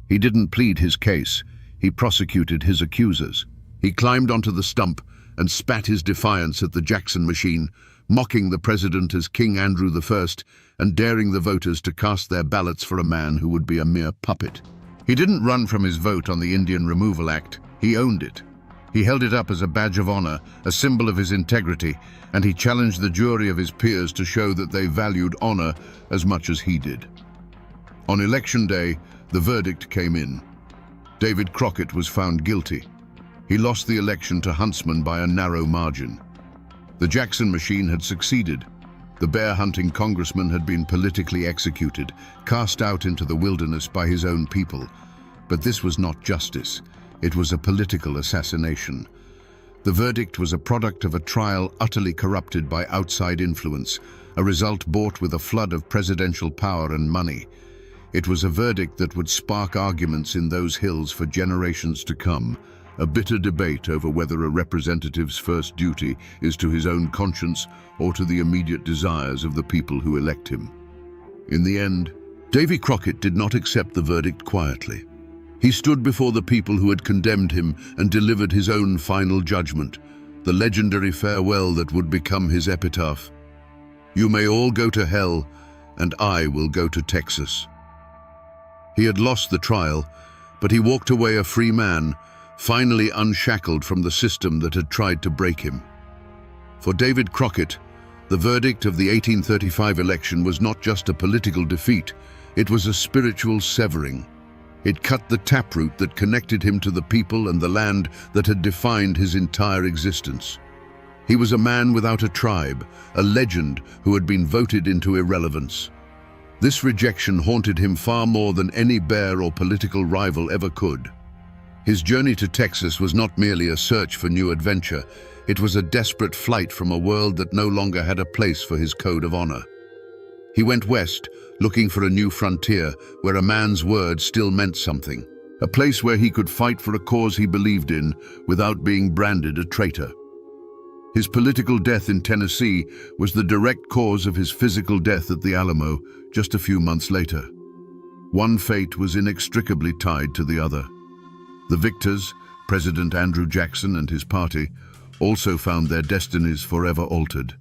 A: He didn't plead his case. He prosecuted his accusers. He climbed onto the stump and spat his defiance at the Jackson machine, mocking the president as King Andrew I and daring the voters to cast their ballots for a man who would be a mere puppet. He didn't run from his vote on the Indian Removal Act. He owned it. He held it up as a badge of honor, a symbol of his integrity, and he challenged the jury of his peers to show that they valued honor as much as he did. On election day, the verdict came in. David Crockett was found guilty. He lost the election to Huntsman by a narrow margin. The Jackson machine had succeeded. The bear-hunting congressman had been politically executed, cast out into the wilderness by his own people. But this was not justice. It was a political assassination. The verdict was a product of a trial utterly corrupted by outside influence, a result bought with a flood of presidential power and money. It was a verdict that would spark arguments in those hills for generations to come, a bitter debate over whether a representative's first duty is to his own conscience or to the immediate desires of the people who elect him. In the end, Davy Crockett did not accept the verdict quietly. He stood before the people who had condemned him and delivered his own final judgment, the legendary farewell that would become his epitaph. "You may all go to hell, and I will go to Texas." He had lost the trial, but he walked away a free man, finally unshackled from the system that had tried to break him. For David Crockett, the verdict of the 1835 election was not just a political defeat, it was a spiritual severing. It cut the taproot that connected him to the people and the land that had defined his entire existence. He was a man without a tribe, a legend who had been voted into irrelevance. This rejection haunted him far more than any bear or political rival ever could. His journey to Texas was not merely a search for new adventure, it was a desperate flight from a world that no longer had a place for his code of honor. He went west, looking for a new frontier where a man's word still meant something, a place where he could fight for a cause he believed in without being branded a traitor. His political death in Tennessee was the direct cause of his physical death at the Alamo just a few months later. One fate was inextricably tied to the other. The victors, President Andrew Jackson and his party, also found their destinies forever altered.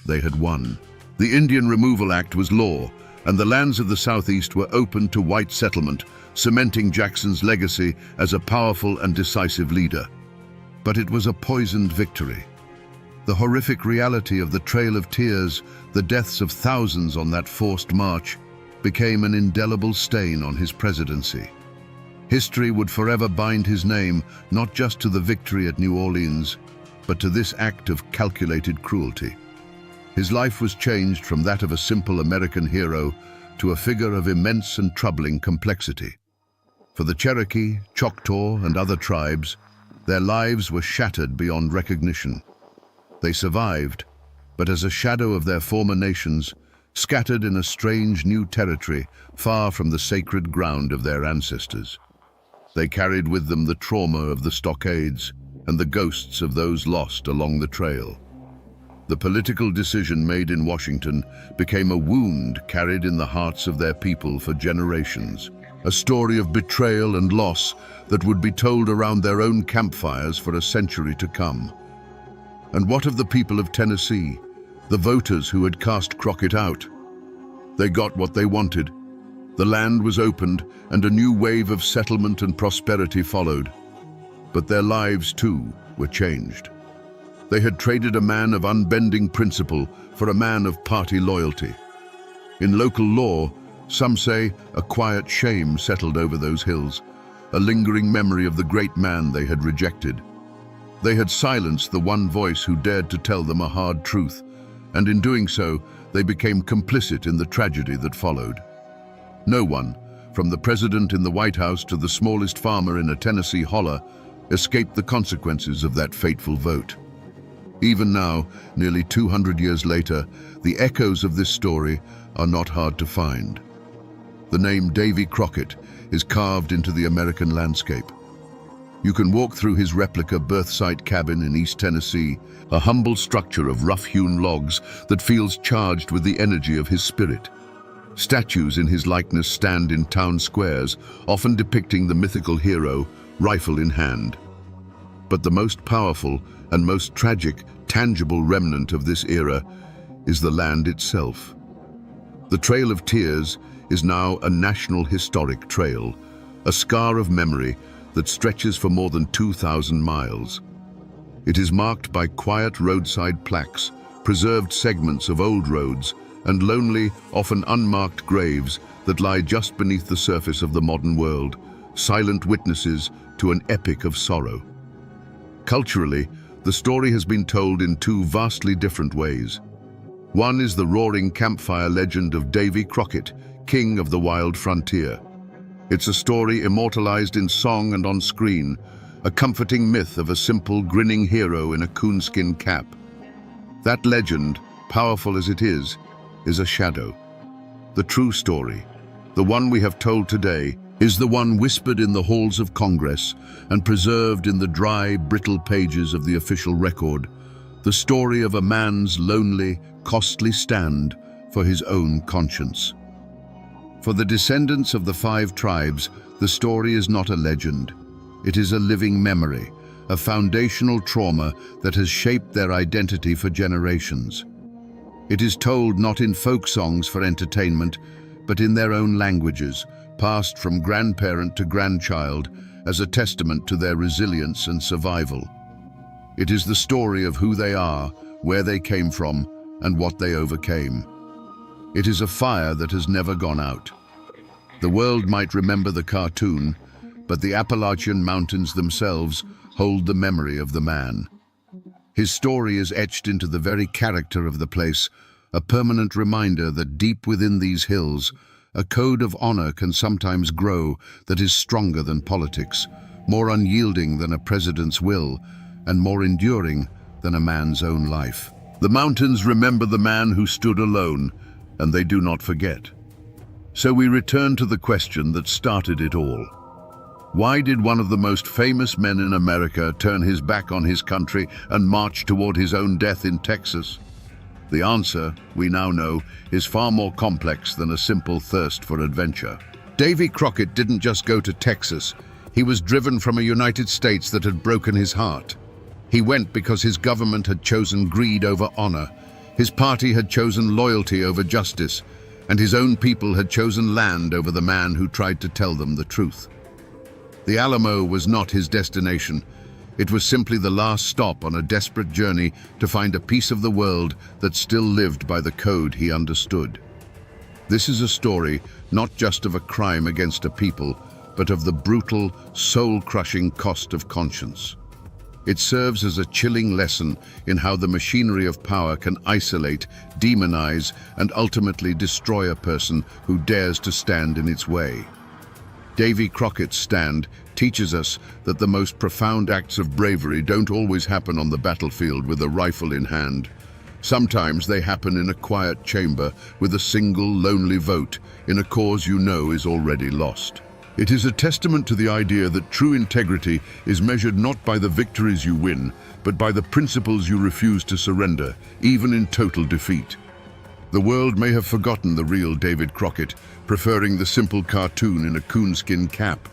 A: They had won. The Indian Removal Act was law, and the lands of the Southeast were open to white settlement, cementing Jackson's legacy as a powerful and decisive leader. But it was a poisoned victory. The horrific reality of the Trail of Tears, the deaths of thousands on that forced march, became an indelible stain on his presidency. History would forever bind his name not just to the victory at New Orleans, but to this act of calculated cruelty. His life was changed from that of a simple American hero to a figure of immense and troubling complexity. For the Cherokee, Choctaw, and other tribes, their lives were shattered beyond recognition. They survived, but as a shadow of their former nations, scattered in a strange new territory far from the sacred ground of their ancestors. They carried with them the trauma of the stockades and the ghosts of those lost along the trail. The political decision made in Washington became a wound carried in the hearts of their people for generations, a story of betrayal and loss that would be told around their own campfires for a century to come. And what of the people of Tennessee, the voters who had cast Crockett out? They got what they wanted. The land was opened and a new wave of settlement and prosperity followed. But their lives, too, were changed. They had traded a man of unbending principle for a man of party loyalty. In local law, some say a quiet shame settled over those hills, a lingering memory of the great man they had rejected. They had silenced the one voice who dared to tell them a hard truth, and in doing so, they became complicit in the tragedy that followed. No one, from the president in the White House to the smallest farmer in a Tennessee holler, escaped the consequences of that fateful vote. Even now, nearly 200 years later, the echoes of this story are not hard to find. The name Davy Crockett is carved into the American landscape. You can walk through his replica birth site cabin in East Tennessee, a humble structure of rough-hewn logs that feels charged with the energy of his spirit. Statues in his likeness stand in town squares, often depicting the mythical hero, rifle in hand. But the most powerful and most tragic, tangible remnant of this era is the land itself. The Trail of Tears is now a national historic trail, a scar of memory that stretches for more than 2,000 miles. It is marked by quiet roadside plaques, preserved segments of old roads, and lonely, often unmarked graves that lie just beneath the surface of the modern world, silent witnesses to an epic of sorrow. Culturally, the story has been told in two vastly different ways. One is the roaring campfire legend of Davy Crockett, king of the wild frontier. It's a story immortalized in song and on screen, a comforting myth of a simple, grinning hero in a coonskin cap. That legend, powerful as it is a shadow. The true story, the one we have told today, is the one whispered in the halls of Congress and preserved in the dry, brittle pages of the official record, the story of a man's lonely, costly stand for his own conscience. For the descendants of the 5 tribes, the story is not a legend. It is a living memory, a foundational trauma that has shaped their identity for generations. It is told not in folk songs for entertainment, but in their own languages, passed from grandparent to grandchild as a testament to their resilience and survival. It is the story of who they are, where they came from, and what they overcame. It is a fire that has never gone out. The world might remember the cartoon, but the Appalachian mountains themselves hold the memory of the man. His story is etched into the very character of the place, a permanent reminder that deep within these hills, a code of honor can sometimes grow that is stronger than politics, more unyielding than a president's will, and more enduring than a man's own life. The mountains remember the man who stood alone, and they do not forget. So we return to the question that started it all. Why did one of the most famous men in America turn his back on his country and march toward his own death in Texas? The answer, we now know, is far more complex than a simple thirst for adventure. Davy Crockett didn't just go to Texas. He was driven from a United States that had broken his heart. He went because his government had chosen greed over honor, his party had chosen loyalty over justice, and his own people had chosen land over the man who tried to tell them the truth. The Alamo was not his destination. It was simply the last stop on a desperate journey to find a piece of the world that still lived by the code he understood. This is a story not just of a crime against a people, but of the brutal, soul-crushing cost of conscience. It serves as a chilling lesson in how the machinery of power can isolate, demonize, and ultimately destroy a person who dares to stand in its way. Davy Crockett's stand teaches us that the most profound acts of bravery don't always happen on the battlefield with a rifle in hand. Sometimes they happen in a quiet chamber with a single lonely vote in a cause you know is already lost. It is a testament to the idea that true integrity is measured not by the victories you win, but by the principles you refuse to surrender, even in total defeat. The world may have forgotten the real David Crockett, preferring the simple cartoon in a coonskin cap.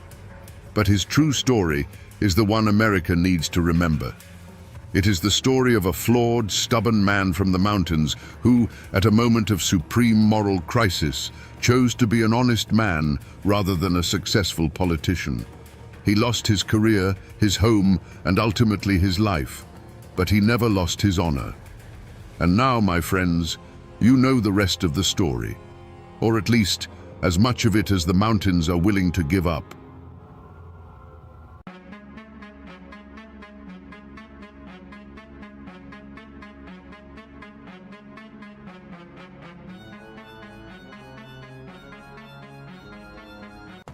A: But his true story is the one America needs to remember. It is the story of a flawed, stubborn man from the mountains who, at a moment of supreme moral crisis, chose to be an honest man rather than a successful politician. He lost his career, his home, and ultimately his life, but he never lost his honor. And now, my friends, you know the rest of the story, or at least as much of it as the mountains are willing to give up.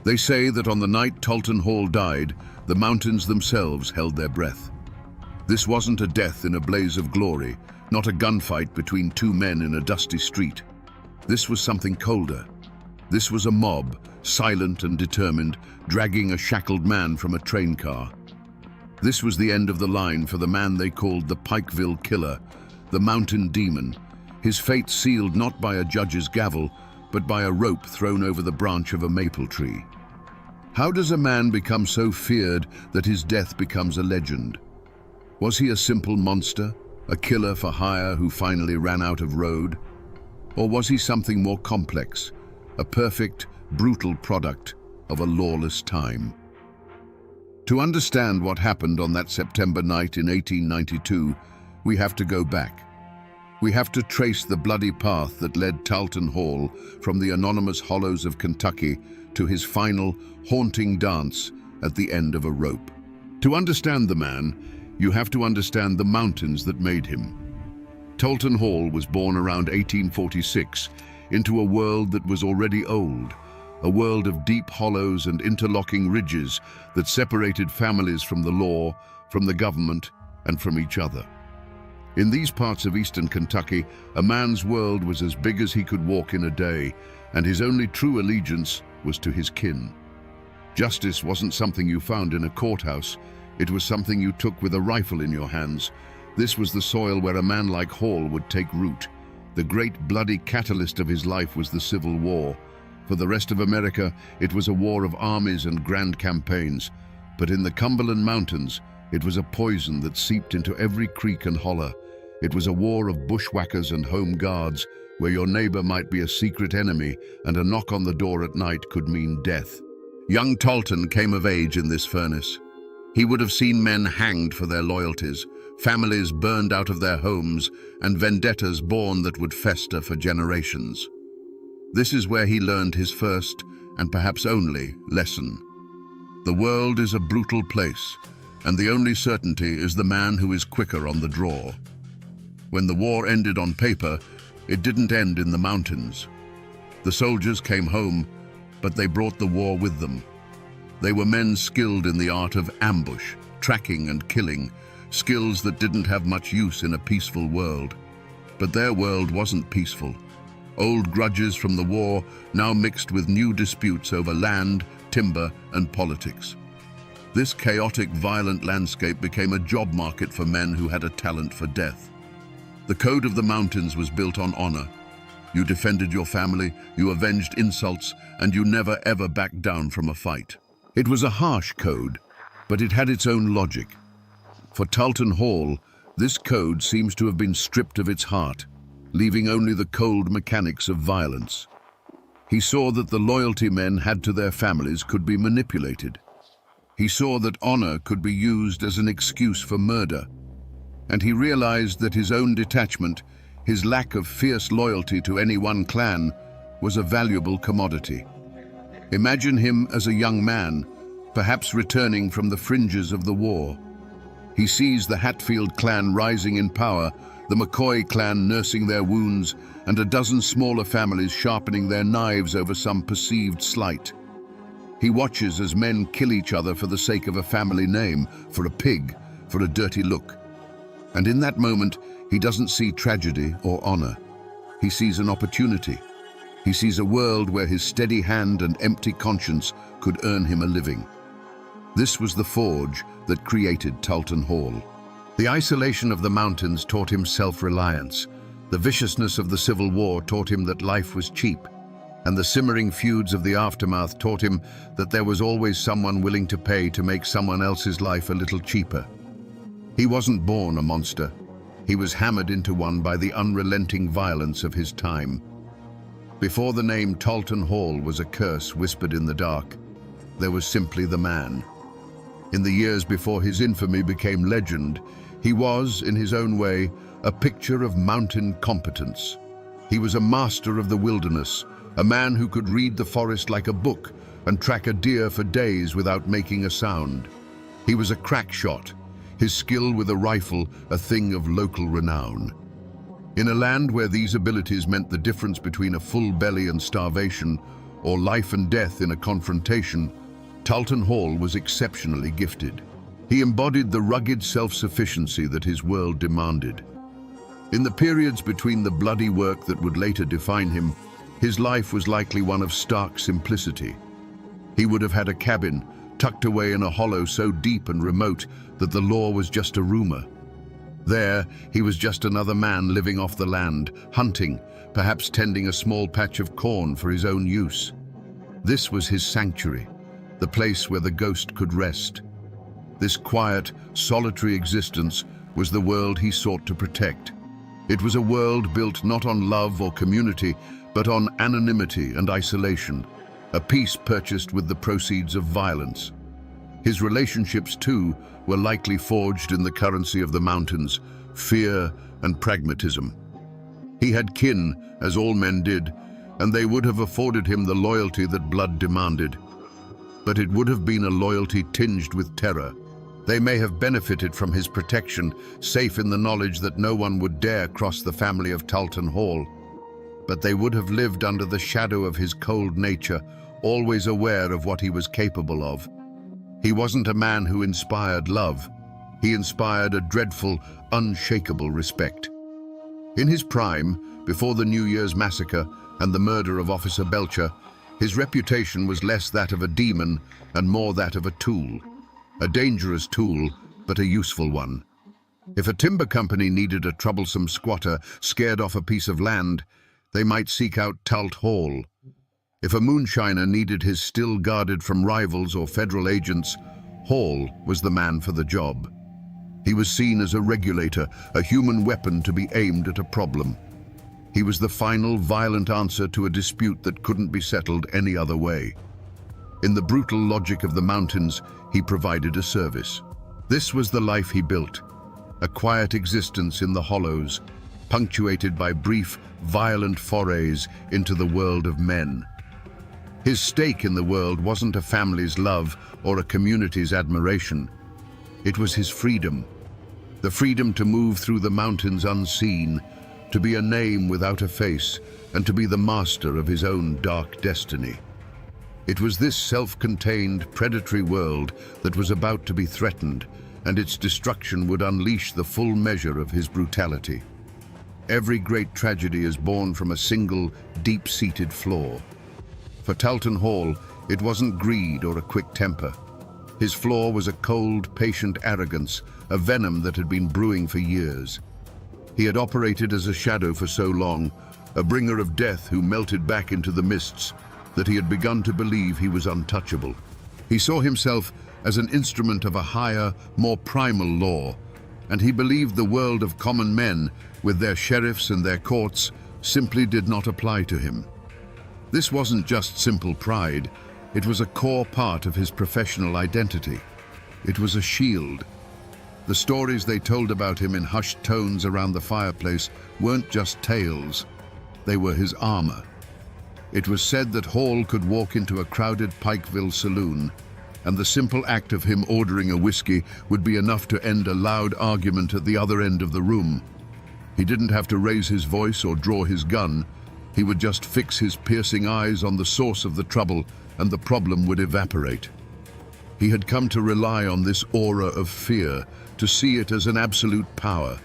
A: They say that on the night Tolton Hall died, the mountains themselves held their breath. This wasn't a death in a blaze of glory, not a gunfight between two men in a dusty street. This was something colder. This was a mob, silent and determined, dragging a shackled man from a train car. This was the end of the line for the man they called the Pikeville Killer, the Mountain Demon, his fate sealed not by a judge's gavel, but by a rope thrown over the branch of a maple tree. How does a man become so feared that his death becomes a legend? Was he a simple monster, a killer for hire who finally ran out of road? Or was he something more complex, a perfect, brutal product of a lawless time? To understand what happened on that September night in 1892, we have to go back. We have to trace the bloody path that led Talton Hall from the anonymous hollows of Kentucky to his final, haunting dance at the end of a rope. To understand the man, you have to understand the mountains that made him. Talton Hall was born around 1846 into a world that was already old, a world of deep hollows and interlocking ridges that separated families from the law, from the government, and from each other. In these parts of eastern Kentucky, a man's world was as big as he could walk in a day, and his only true allegiance was to his kin. Justice wasn't something you found in a courthouse, it was something you took with a rifle in your hands. This was the soil where a man like Hall would take root. The great bloody catalyst of his life was the Civil War. For the rest of America, it was a war of armies and grand campaigns. But in the Cumberland Mountains, it was a poison that seeped into every creek and holler. It was a war of bushwhackers and home guards, where your neighbor might be a secret enemy and a knock on the door at night could mean death. Young Talton came of age in this furnace. He would have seen men hanged for their loyalties, families burned out of their homes, and vendettas born that would fester for generations. This is where he learned his first, and perhaps only, lesson. The world is a brutal place, and the only certainty is the man who is quicker on the draw. When the war ended on paper, it didn't end in the mountains. The soldiers came home, but they brought the war with them. They were men skilled in the art of ambush, tracking and killing, skills that didn't have much use in a peaceful world. But their world wasn't peaceful. Old grudges from the war now mixed with new disputes over land, timber, and politics. This chaotic, violent landscape became a job market for men who had a talent for death. The code of the mountains was built on honor. You defended your family, you avenged insults, and you never ever backed down from a fight. It was a harsh code, but it had its own logic. For Talton Hall, this code seems to have been stripped of its heart, leaving only the cold mechanics of violence. He saw that the loyalty men had to their families could be manipulated. He saw that honor could be used as an excuse for murder. And he realized that his own detachment, his lack of fierce loyalty to any one clan, was a valuable commodity. Imagine him as a young man, perhaps returning from the fringes of the war. He sees the Hatfield clan rising in power, the McCoy clan nursing their wounds, and a dozen smaller families sharpening their knives over some perceived slight. He watches as men kill each other for the sake of a family name, for a pig, for a dirty look. And in that moment, he doesn't see tragedy or honor. He sees an opportunity. He sees a world where his steady hand and empty conscience could earn him a living. This was the forge that created Talton Hall. The isolation of the mountains taught him self-reliance. The viciousness of the Civil War taught him that life was cheap. And the simmering feuds of the aftermath taught him that there was always someone willing to pay to make someone else's life a little cheaper. He wasn't born a monster. He was hammered into one by the unrelenting violence of his time. Before the name Talton Hall was a curse whispered in the dark, there was simply the man. In the years before his infamy became legend, he was, in his own way, a picture of mountain competence. He was a master of the wilderness, a man who could read the forest like a book and track a deer for days without making a sound. He was a crack shot, his skill with a rifle a thing of local renown. In a land where these abilities meant the difference between a full belly and starvation, or life and death in a confrontation, Talton Hall was exceptionally gifted.
B: He embodied the rugged self-sufficiency that his world demanded. In the periods between the bloody work that would later define him, his life was likely one of stark simplicity. He would have had a cabin tucked away in a hollow so deep and remote that the law was just a rumor. There, he was just another man living off the land, hunting, perhaps tending a small patch of corn for his own use. This was his sanctuary, the place where the ghost could rest. This quiet, solitary existence was the world he sought to protect. It was a world built not on love or community, but on anonymity and isolation, a peace purchased with the proceeds of violence. His relationships, too, were likely forged in the currency of the mountains, fear and pragmatism. He had kin, as all men did, and they would have afforded him the loyalty that blood demanded. But it would have been a loyalty tinged with terror. They may have benefited from his protection, safe in the knowledge that no one would dare cross the family of Talton Hall. But they would have lived under the shadow of his cold nature, always aware of what he was capable of. He wasn't a man who inspired love. He inspired a dreadful, unshakable respect. In his prime, before the New Year's massacre and the murder of Officer Belcher, his reputation was less that of a demon and more that of a tool. A dangerous tool, but a useful one. If a timber company needed a troublesome squatter scared off a piece of land, they might seek out Talt Hall. If a moonshiner needed his still guarded from rivals or federal agents, Hall was the man for the job. He was seen as a regulator, a human weapon to be aimed at a problem. He was the final, violent answer to a dispute that couldn't be settled any other way. In the brutal logic of the mountains, he provided a service. This was the life he built, a quiet existence in the hollows, punctuated by brief, violent forays into the world of men. His stake in the world wasn't a family's love or a community's admiration. It was his freedom, the freedom to move through the mountains unseen, to be a name without a face, and to be the master of his own dark destiny. It was this self-contained, predatory world that was about to be threatened, and its destruction would unleash the full measure of his brutality. Every great tragedy is born from a single, deep-seated flaw. For Talton Hall, it wasn't greed or a quick temper. His flaw was a cold, patient arrogance, a venom that had been brewing for years. He had operated as a shadow for so long, a bringer of death who melted back into the mists, that he had begun to believe he was untouchable. He saw himself as an instrument of a higher, more primal law, and he believed the world of common men, with their sheriffs and their courts, simply did not apply to him. This wasn't just simple pride, it was a core part of his professional identity. It was a shield. The stories they told about him in hushed tones around the fireplace weren't just tales, they were his armor. It was said that Hall could walk into a crowded Pikeville saloon, and the simple act of him ordering a whiskey would be enough to end a loud argument at the other end of the room. He didn't have to raise his voice or draw his gun. He would just fix his piercing eyes on the source of the trouble, and the problem would evaporate. He had come to rely on this aura of fear, to see it as an absolute power.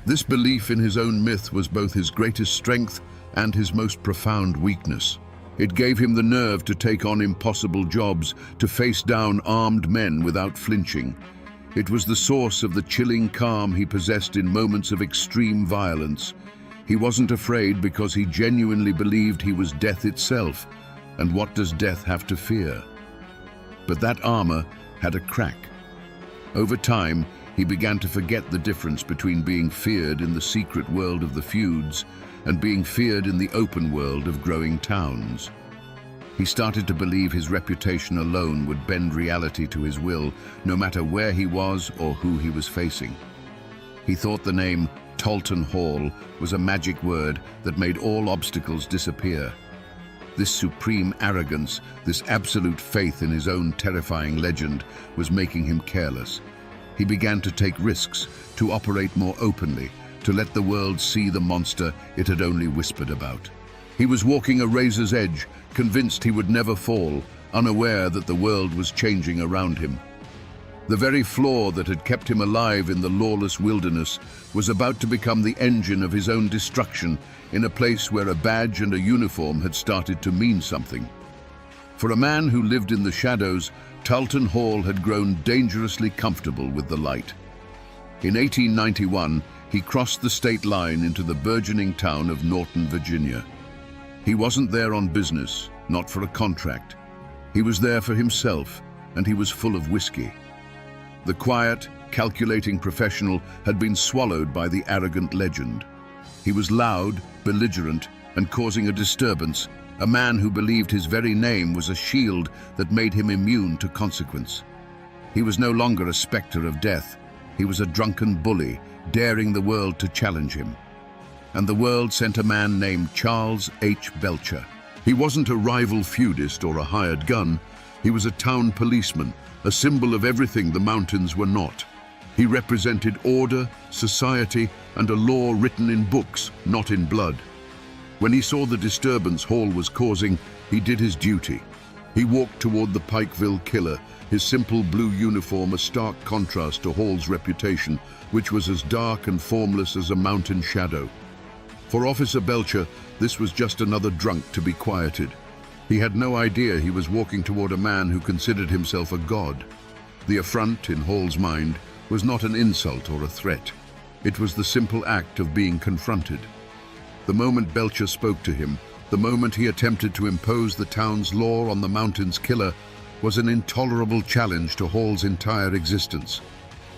B: This belief in his own myth was both his greatest strength and his most profound weakness. It gave him the nerve to take on impossible jobs, to face down armed men without flinching. It was the source of the chilling calm he possessed in moments of extreme violence. He wasn't afraid because he genuinely believed he was death itself. And what does death have to fear? But that armor had a crack. Over time, he began to forget the difference between being feared in the secret world of the feuds and being feared in the open world of growing towns. He started to believe his reputation alone would bend reality to his will, no matter where he was or who he was facing. He thought the name Talton Hall was a magic word that made all obstacles disappear. This supreme arrogance, this absolute faith in his own terrifying legend, was making him careless. He began to take risks, to operate more openly, to let the world see the monster it had only whispered about. He was walking a razor's edge, convinced he would never fall, unaware that the world was changing around him.
A: The very flaw that had kept him alive in the lawless wilderness was about to become the engine of his own destruction in a place where a badge and a uniform had started to mean something. For a man who lived in the shadows, Tarleton Hall had grown dangerously comfortable with the light. In 1891, he crossed the state line into the burgeoning town of Norton, Virginia. He wasn't there on business, not for a contract. He was there for himself, and he was full of whiskey. The quiet, calculating professional had been swallowed by the arrogant legend. He was loud, belligerent, and causing a disturbance, a man who believed his very name was a shield that made him immune to consequence. He was no longer a specter of death. He was a drunken bully, daring the world to challenge him. And the world sent a man named Charles H. Belcher. He wasn't a rival feudist or a hired gun. He was a town policeman, a symbol of everything the mountains were not. He represented order, society, and a law written in books, not in blood. When he saw the disturbance Hall was causing, he did his duty. He walked toward the Pikeville killer, his simple blue uniform a stark contrast to Hall's reputation, which was as dark and formless as a mountain shadow. For Officer Belcher, this was just another drunk to be quieted. He had no idea he was walking toward a man who considered himself a god. The affront, in Hall's mind, was not an insult or a threat. It was the simple act of being confronted. The moment Belcher spoke to him, the moment he attempted to impose the town's law on the mountain's killer, was an intolerable challenge to Hall's entire existence.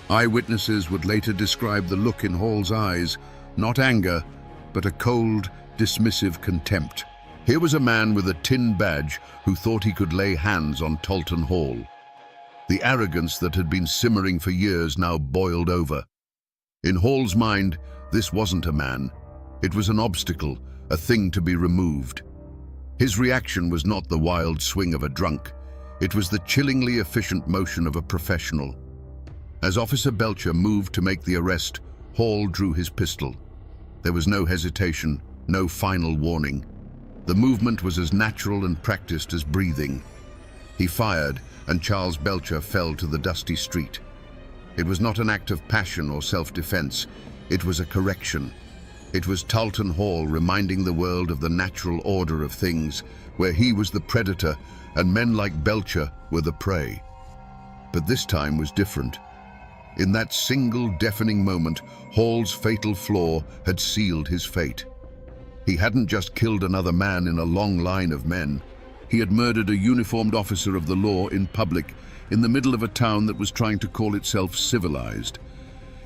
A: Eyewitnesses would later describe the look in Hall's eyes, not anger, but a cold, dismissive contempt. Here was a man with a tin badge who thought he could lay hands on Tarleton Hall. The arrogance that had been simmering for years now boiled over. In Hall's mind, this wasn't a man. It was an obstacle, a thing to be removed. His reaction was not the wild swing of a drunk. It was the chillingly efficient motion of a professional. As Officer Belcher moved to make the arrest, Hall drew his pistol. There was no hesitation, no final warning. The movement was as natural and practiced as breathing. He fired, and Charles Belcher fell to the dusty street. It was not an act of passion or self-defense. It was a correction. It was Tarleton Hall reminding the world of the natural order of things, where he was the predator and men like Belcher were the prey. But this time was different. In that single deafening moment, Hall's fatal flaw had sealed his fate. He hadn't just killed another man in a long line of men. He had murdered a uniformed officer of the law in public, in the middle of a town that was trying to call itself civilized.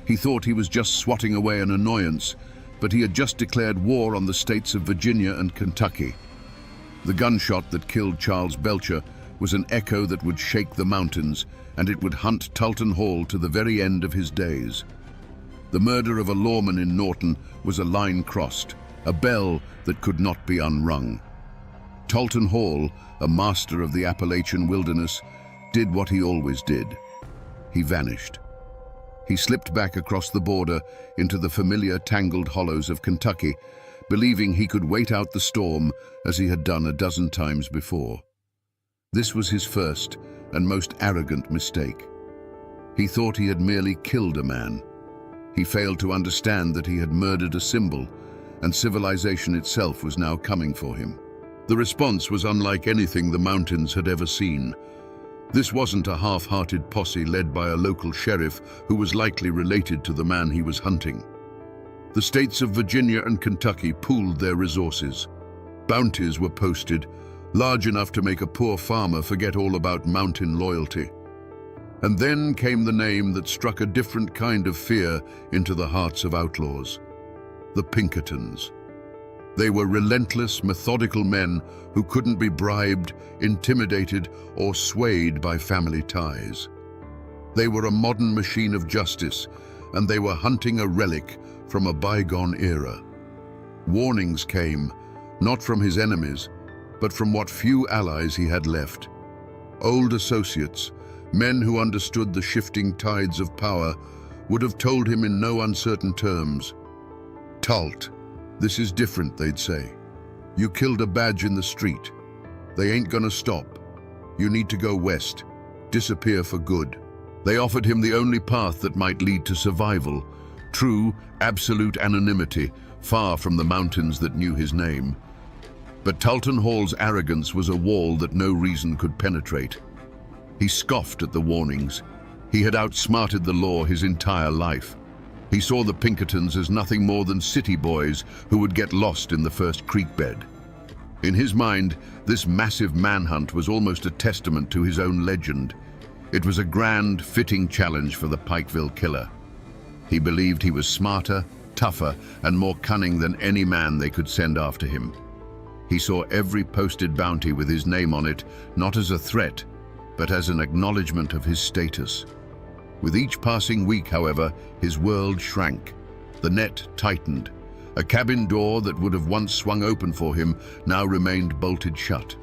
A: He thought he was just swatting away an annoyance, but he had just declared war on the states of Virginia and Kentucky. The gunshot that killed Charles Belcher was an echo that would shake the mountains, and it would hunt Tarleton Hall to the very end of his days. The murder of a lawman in Norton was a line crossed, a bell that could not be unrung. Tarleton Hall, a master of the Appalachian wilderness, did what he always did. He vanished. He slipped back across the border into the familiar tangled hollows of Kentucky, believing he could wait out the storm as he had done a dozen times before. This was his first and most arrogant mistake. He thought he had merely killed a man. He failed to understand that he had murdered a symbol, and civilization itself was now coming for him. The response was unlike anything the mountains had ever seen. This wasn't a half-hearted posse led by a local sheriff who was likely related to the man he was hunting. The states of Virginia and Kentucky pooled their resources. Bounties were posted, large enough to make a poor farmer forget all about mountain loyalty. And then came the name that struck a different kind of fear into the hearts of outlaws: the Pinkertons. They were relentless, methodical men who couldn't be bribed, intimidated, or swayed by family ties. They were a modern machine of justice, and they were hunting a relic from a bygone era. Warnings came, not from his enemies, but from what few allies he had left. Old associates, men who understood the shifting tides of power, would have told him in no uncertain terms, "Talt, this is different," they'd say. "You killed a badge in the street. They ain't gonna stop. You need to go west, disappear for good." They offered him the only path that might lead to survival, true, absolute anonymity, far from the mountains that knew his name. But Talton Hall's arrogance was a wall that no reason could penetrate. He scoffed at the warnings. He had outsmarted the law his entire life. He saw the Pinkertons as nothing more than city boys who would get lost in the first creek bed. In his mind, this massive manhunt was almost a testament to his own legend. It was a grand, fitting challenge for the Pikeville killer. He believed he was smarter, tougher, and more cunning than any man they could send after him. He saw every posted bounty with his name on it, not as a threat, but as an acknowledgement of his status. With each passing week, however, his world shrank. The net tightened. A cabin door that would have once swung open for him now remained bolted shut.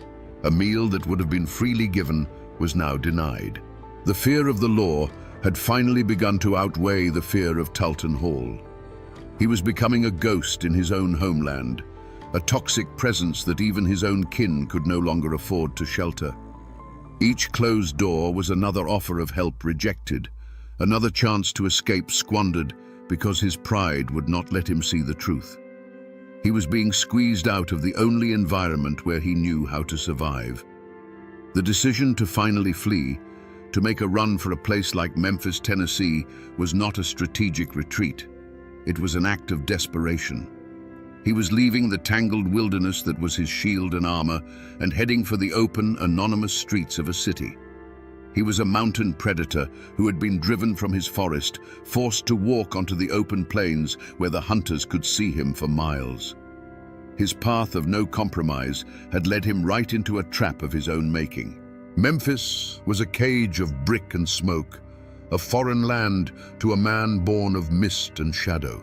A: A meal that would have been freely given was now denied. The fear of the law had finally begun to outweigh the fear of Talton Hall. He was becoming a ghost in his own homeland, a toxic presence that even his own kin could no longer afford to shelter. Each closed door was another offer of help rejected, another chance to escape squandered because his pride would not let him see the truth. He was being squeezed out of the only environment where he knew how to survive. The decision to finally flee, to make a run for a place like Memphis, Tennessee, was not a strategic retreat. It was an act of desperation. He was leaving the tangled wilderness that was his shield and armor and heading for the open, anonymous streets of a city. He was a mountain predator who had been driven from his forest, forced to walk onto the open plains where the hunters could see him for miles. His path of no compromise had led him right into a trap of his own making. Memphis was a cage of brick and smoke, a foreign land to a man born of mist and shadow.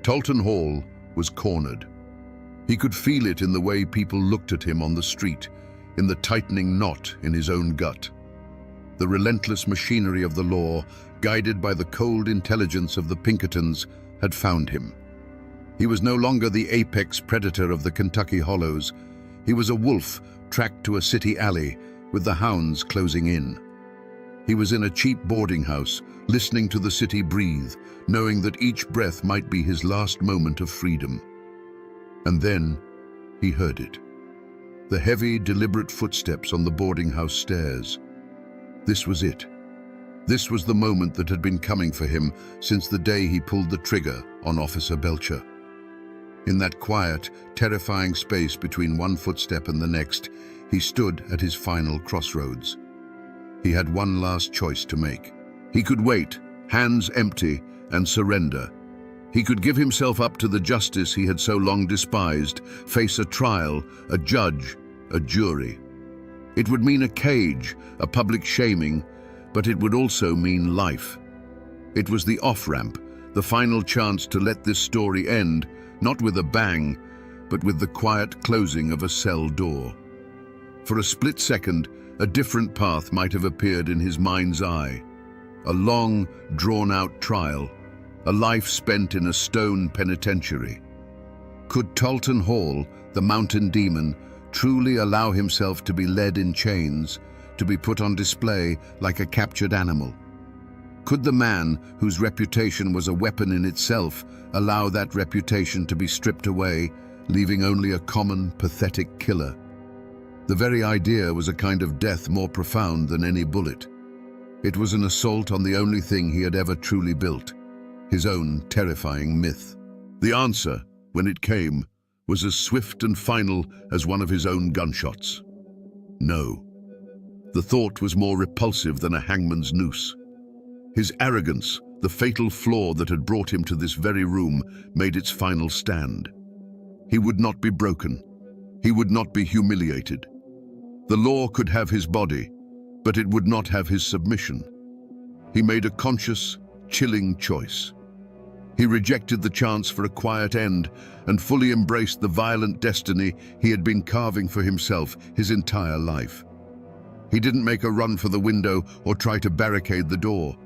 A: Talton Hall was cornered. He could feel it in the way people looked at him on the street, in the tightening knot in his own gut. The relentless machinery of the law, guided by the cold intelligence of the Pinkertons, had found him. He was no longer the apex predator of the Kentucky hollows. He was a wolf tracked to a city alley, with the hounds closing in. He was in a cheap boarding house, listening to the city breathe, knowing that each breath might be his last moment of freedom. And then he heard it. The heavy, deliberate footsteps on the boarding house stairs. This was it. This was the moment that had been coming for him since the day he pulled the trigger on Officer Belcher. In that quiet, terrifying space between one footstep and the next, he stood at his final crossroads. He had one last choice to make. He could wait, hands empty, and surrender. He could give himself up to the justice he had so long despised, face a trial, a judge, a jury. It would mean a cage, a public shaming, but it would also mean life. It was the off-ramp, the final chance to let this story end, not with a bang, but with the quiet closing of a cell door. For a split second, a different path might have appeared in his mind's eye. A long, drawn-out trial, a life spent in a stone penitentiary. Could Talton Hall, the mountain demon, truly allow himself to be led in chains, to be put on display like a captured animal? Could the man, whose reputation was a weapon in itself, allow that reputation to be stripped away, leaving only a common, pathetic killer? The very idea was a kind of death more profound than any bullet. It was an assault on the only thing he had ever truly built, his own terrifying myth. The answer, when it came, was as swift and final as one of his own gunshots. No. The thought was more repulsive than a hangman's noose. His arrogance, the fatal flaw that had brought him to this very room, made its final stand. He would not be broken. He would not be humiliated. The law could have his body, but it would not have his submission. He made a conscious, chilling choice. He rejected the chance for a quiet end and fully embraced the violent destiny he had been carving for himself his entire life. He didn't make a run for the window or try to barricade the door.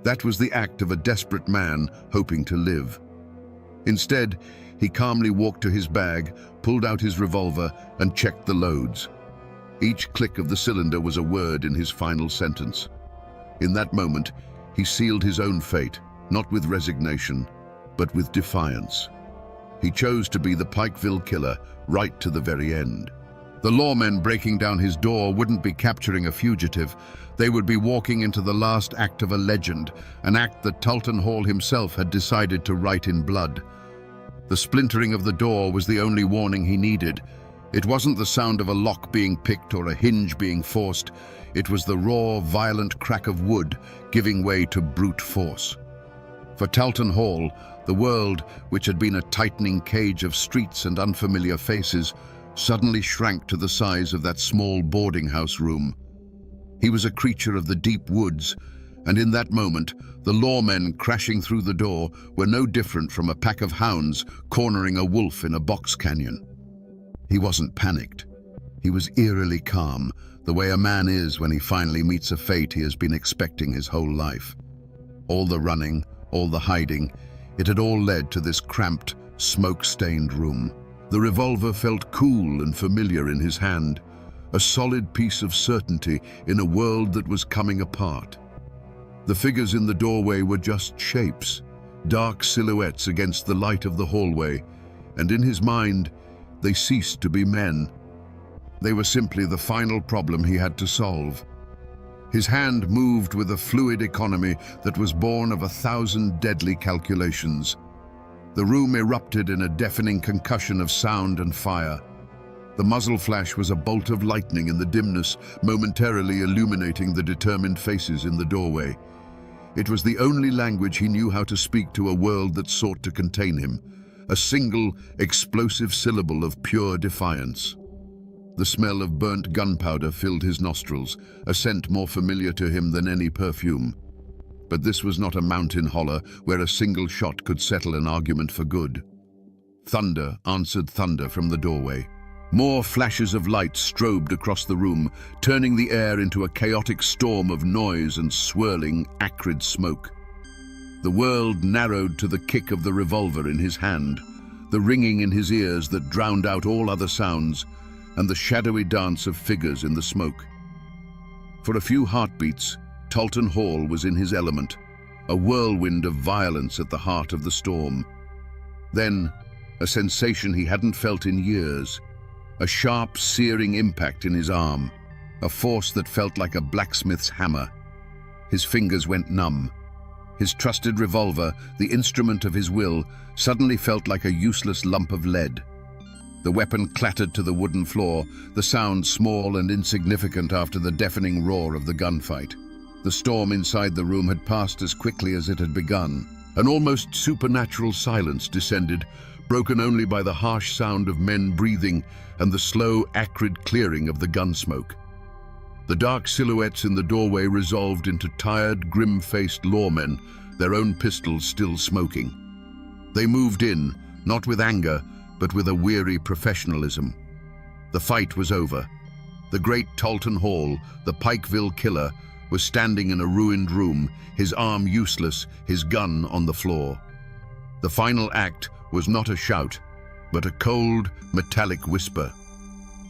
A: That was the act of a desperate man hoping to live. Instead, he calmly walked to his bag, pulled out his revolver, and checked the loads. Each click of the cylinder was a word in his final sentence.
B: In that moment, he sealed his own fate, not with resignation, but with defiance. He chose to be the Pikeville killer right to the very end. The lawmen breaking down his door wouldn't be capturing a fugitive. They would be walking into the last act of a legend, an act that Tulton Hall himself had decided to write in blood. The splintering of the door was the only warning he needed. It wasn't the sound of a lock being picked or a hinge being forced. It was the raw, violent crack of wood giving way to brute force. For Tulton Hall, the world, which had been a tightening cage of streets and unfamiliar faces, suddenly shrank to the size of that small boarding house room. He was a creature of the deep woods, and in that moment, the lawmen crashing through the door were no different from a pack of hounds cornering a wolf in a box canyon. He wasn't panicked. He was eerily calm, the way a man is when he finally meets a fate he has been expecting his whole life. All the running, all the hiding, it had all led to this cramped, smoke-stained room. The revolver felt cool and familiar in his hand, a solid piece of certainty in a world that was coming apart. The figures in the doorway were just shapes, dark silhouettes against the light of the hallway, and in his mind, they ceased to be men. They were simply the final problem he had to solve. His hand moved with a fluid economy that was born of 1,000 deadly calculations. The room erupted in a deafening concussion of sound and fire. The muzzle flash was a bolt of lightning in the dimness, momentarily illuminating the determined faces in the doorway. It was the only language he knew how to speak to a world that sought to contain him, a single, explosive syllable of pure defiance. The smell of burnt gunpowder filled his nostrils, a scent more familiar to him than any perfume. But this was not a mountain holler where a single shot could settle an argument for good. Thunder answered thunder from the doorway. More flashes of light strobed across the room, turning the air into a chaotic storm of noise and swirling, acrid smoke. The world narrowed to the kick of the revolver in his hand, the ringing in his ears that drowned out all other sounds, and the shadowy dance of figures in the smoke. For a few heartbeats, Tulton Hall was in his element, a whirlwind of violence at the heart of the storm. Then, a sensation he hadn't felt in years, a sharp, searing impact in his arm, a force that felt like a blacksmith's hammer. His fingers went numb. His trusted revolver, the instrument of his will, suddenly felt like a useless lump of lead. The weapon clattered to the wooden floor, the sound small and insignificant after the deafening roar of the gunfight. The storm inside the room had passed as quickly as it had begun. An almost supernatural silence descended, broken only by the harsh sound of men breathing and the slow, acrid clearing of the gun smoke. The dark silhouettes in the doorway resolved into tired, grim-faced lawmen, their own pistols still smoking. They moved in, not with anger, but with a weary professionalism. The fight was over. The great Tulton Hall, the Pikeville killer, was standing in a ruined room, his arm useless, his gun on the floor. The final act was not a shout, but a cold, metallic whisper.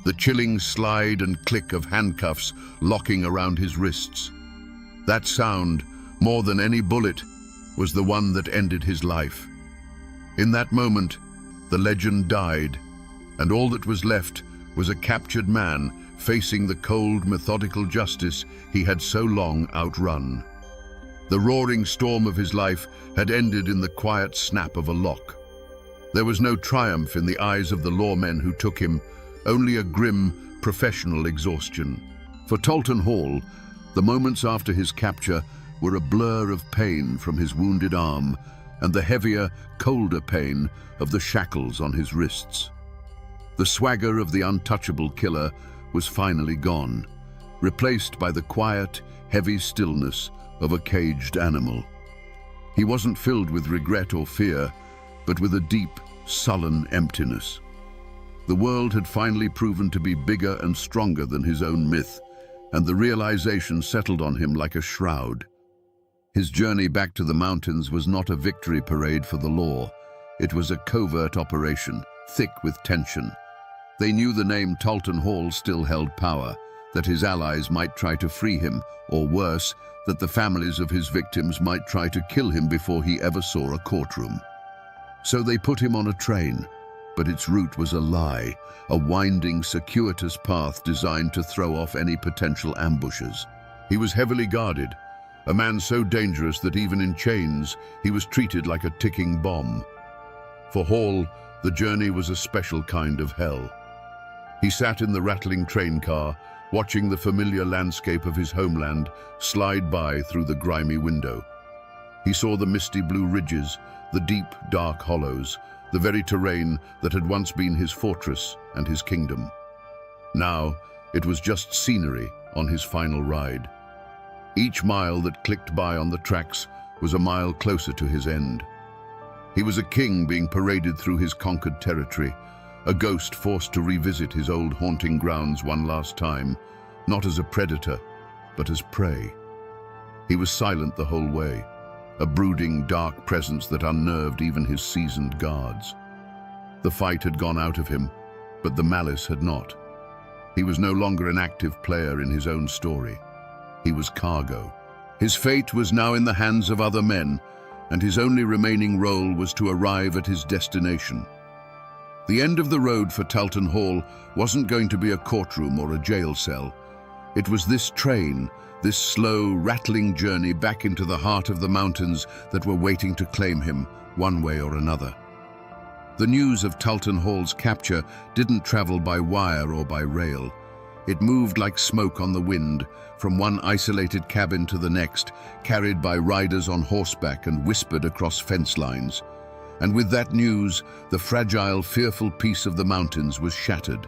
B: The chilling slide and click of handcuffs locking around his wrists. That sound, more than any bullet, was the one that ended his life. In that moment, the legend died, and all that was left was a captured man facing the cold, methodical justice he had so long outrun. The roaring storm of his life had ended in the quiet snap of a lock. There was no triumph in the eyes of the lawmen who took him, only a grim, professional exhaustion. For Tulton Hall, the moments after his capture were a blur of pain from his wounded arm and the heavier, colder pain of the shackles on his wrists. The swagger of the untouchable killer was finally gone, replaced by the quiet, heavy stillness of a caged animal. He wasn't filled with regret or fear, but with a deep, sullen emptiness. The world had finally proven to be bigger and stronger than his own myth, and the realization settled on him like a shroud. His journey back to the mountains was not a victory parade for the law. It was a covert operation, thick with tension. They knew the name Tulton Hall still held power, that his allies might try to free him, or worse, that the families of his victims might try to kill him before he ever saw a courtroom. So they put him on a train, but its route was a lie, a winding, circuitous path designed to throw off any potential ambushes. He was heavily guarded, a man so dangerous that even in chains, he was treated like a ticking bomb. For Hall, the journey was a special kind of hell. He sat in the rattling train car, watching the familiar landscape of his homeland slide by through the grimy window. He saw the misty blue ridges, the deep, dark hollows, the very terrain that had once been his fortress and his kingdom. Now, it was just scenery on his final ride. Each mile that clicked by on the tracks was a mile closer to his end. He was a king being paraded through his conquered territory, a ghost forced to revisit his old haunting grounds one last time, not as a predator, but as prey. He was silent the whole way, a brooding, dark presence that unnerved even his seasoned guards. The fight had gone out of him, but the malice had not. He was no longer an active player in his own story. He was cargo. His fate was now in the hands of other men, and his only remaining role was to arrive at his destination. The end of the road for Talton Hall wasn't going to be a courtroom or a jail cell. It was this train, this slow, rattling journey back into the heart of the mountains that were waiting to claim him, one way or another. The news of Talton Hall's capture didn't travel by wire or by rail. It moved like smoke on the wind, from one isolated cabin to the next, carried by riders on horseback and whispered across fence lines. And with that news, the fragile, fearful peace of the mountains was shattered.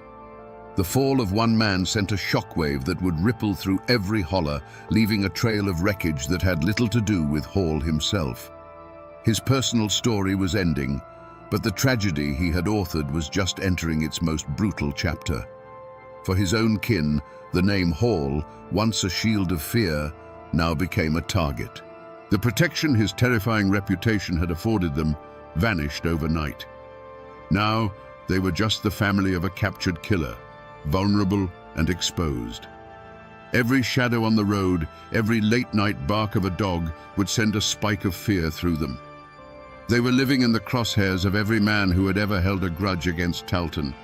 B: The fall of one man sent a shockwave that would ripple through every holler, leaving a trail of wreckage that had little to do with Hall himself. His personal story was ending, but the tragedy he had authored was just entering its most brutal chapter. For his own kin, the name Hall, once a shield of fear, now became a target. The protection his terrifying reputation had afforded them vanished overnight. Now, they were just the family of a captured killer, vulnerable and exposed. Every shadow on the road, every late-night bark of a dog would send a spike of fear through them. They were living in the crosshairs of every man who had ever held a grudge against Talton,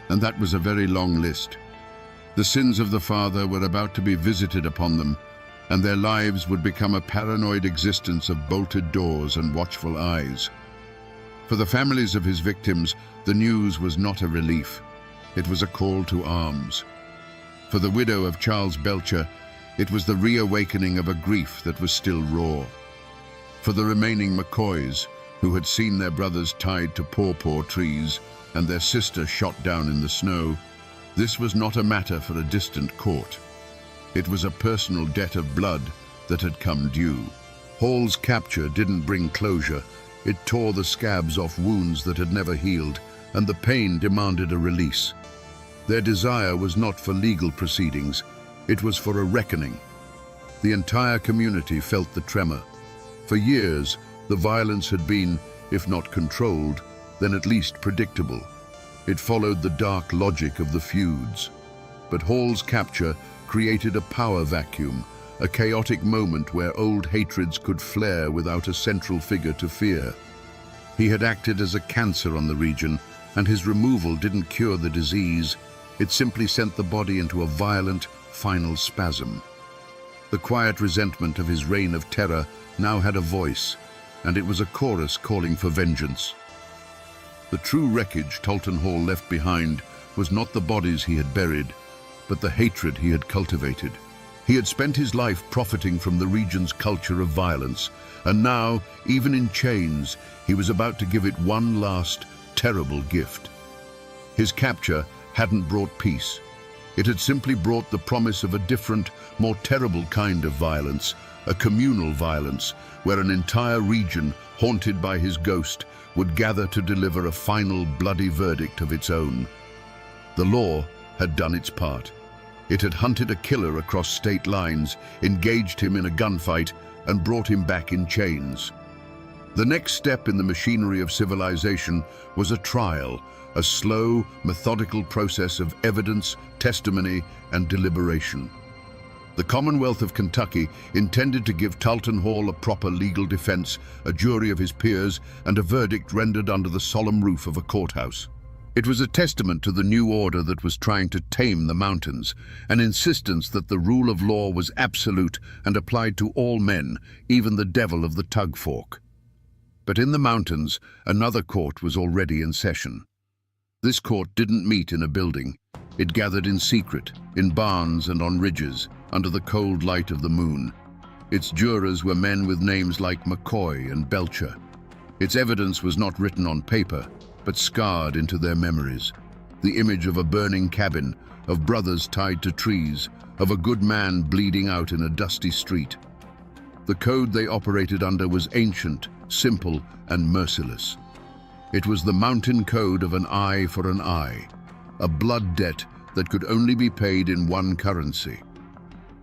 B: and that was a very long list. The sins of the father were about to be visited upon them, and their lives would become a paranoid existence of bolted doors and watchful eyes. For the families of his victims, the news was not a relief. It was a call to arms. For the widow of Charles Belcher, it was the reawakening of a grief that was still raw. For the remaining McCoys, who had seen their brothers tied to pawpaw trees and their sister shot down in the snow, this was not a matter for a distant court. It was a personal debt of blood that had come due. Hall's capture didn't bring closure. It tore the scabs off wounds that had never healed, and the pain demanded a release. Their desire was not for legal proceedings, it was for a reckoning. The entire community felt the tremor. For years, the violence had been, if not controlled, then at least predictable. It followed the dark logic of the feuds. But Hall's capture created a power vacuum, a chaotic moment where old hatreds could flare without a central figure to fear. He had acted as a cancer on the region, and his removal didn't cure the disease. It simply sent the body into a violent, final spasm. The quiet resentment of his reign of terror now had a voice, and it was a chorus calling for vengeance. The true wreckage Talton Hall left behind was not the bodies he had buried, but the hatred he had cultivated. He had spent his life profiting from the region's culture of violence, and now, even in chains, he was about to give it one last, terrible gift. His capture hadn't brought peace. It had simply brought the promise of a different, more terrible kind of violence, a communal violence, where an entire region, haunted by his ghost, would gather to deliver a final bloody verdict of its own. The law had done its part. It had hunted a killer across state lines, engaged him in a gunfight, and brought him back in chains. The next step in the machinery of civilization was a trial, a slow, methodical process of evidence, testimony, and deliberation. The Commonwealth of Kentucky intended to give Talton Hall a proper legal defense, a jury of his peers, and a verdict rendered under the solemn roof of a courthouse. It was a testament to the new order that was trying to tame the mountains, an insistence that the rule of law was absolute and applied to all men, even the devil of the Tug Fork. But in the mountains, another court was already in session. This court didn't meet in a building. It gathered in secret, in barns and on ridges, under the cold light of the moon. Its jurors were men with names like McCoy and Belcher. Its evidence was not written on paper, but scarred into their memories. The image of a burning cabin, of brothers tied to trees, of a good man bleeding out in a dusty street. The code they operated under was ancient, simple, and merciless. It was the mountain code of an eye for an eye, a blood debt that could only be paid in one currency.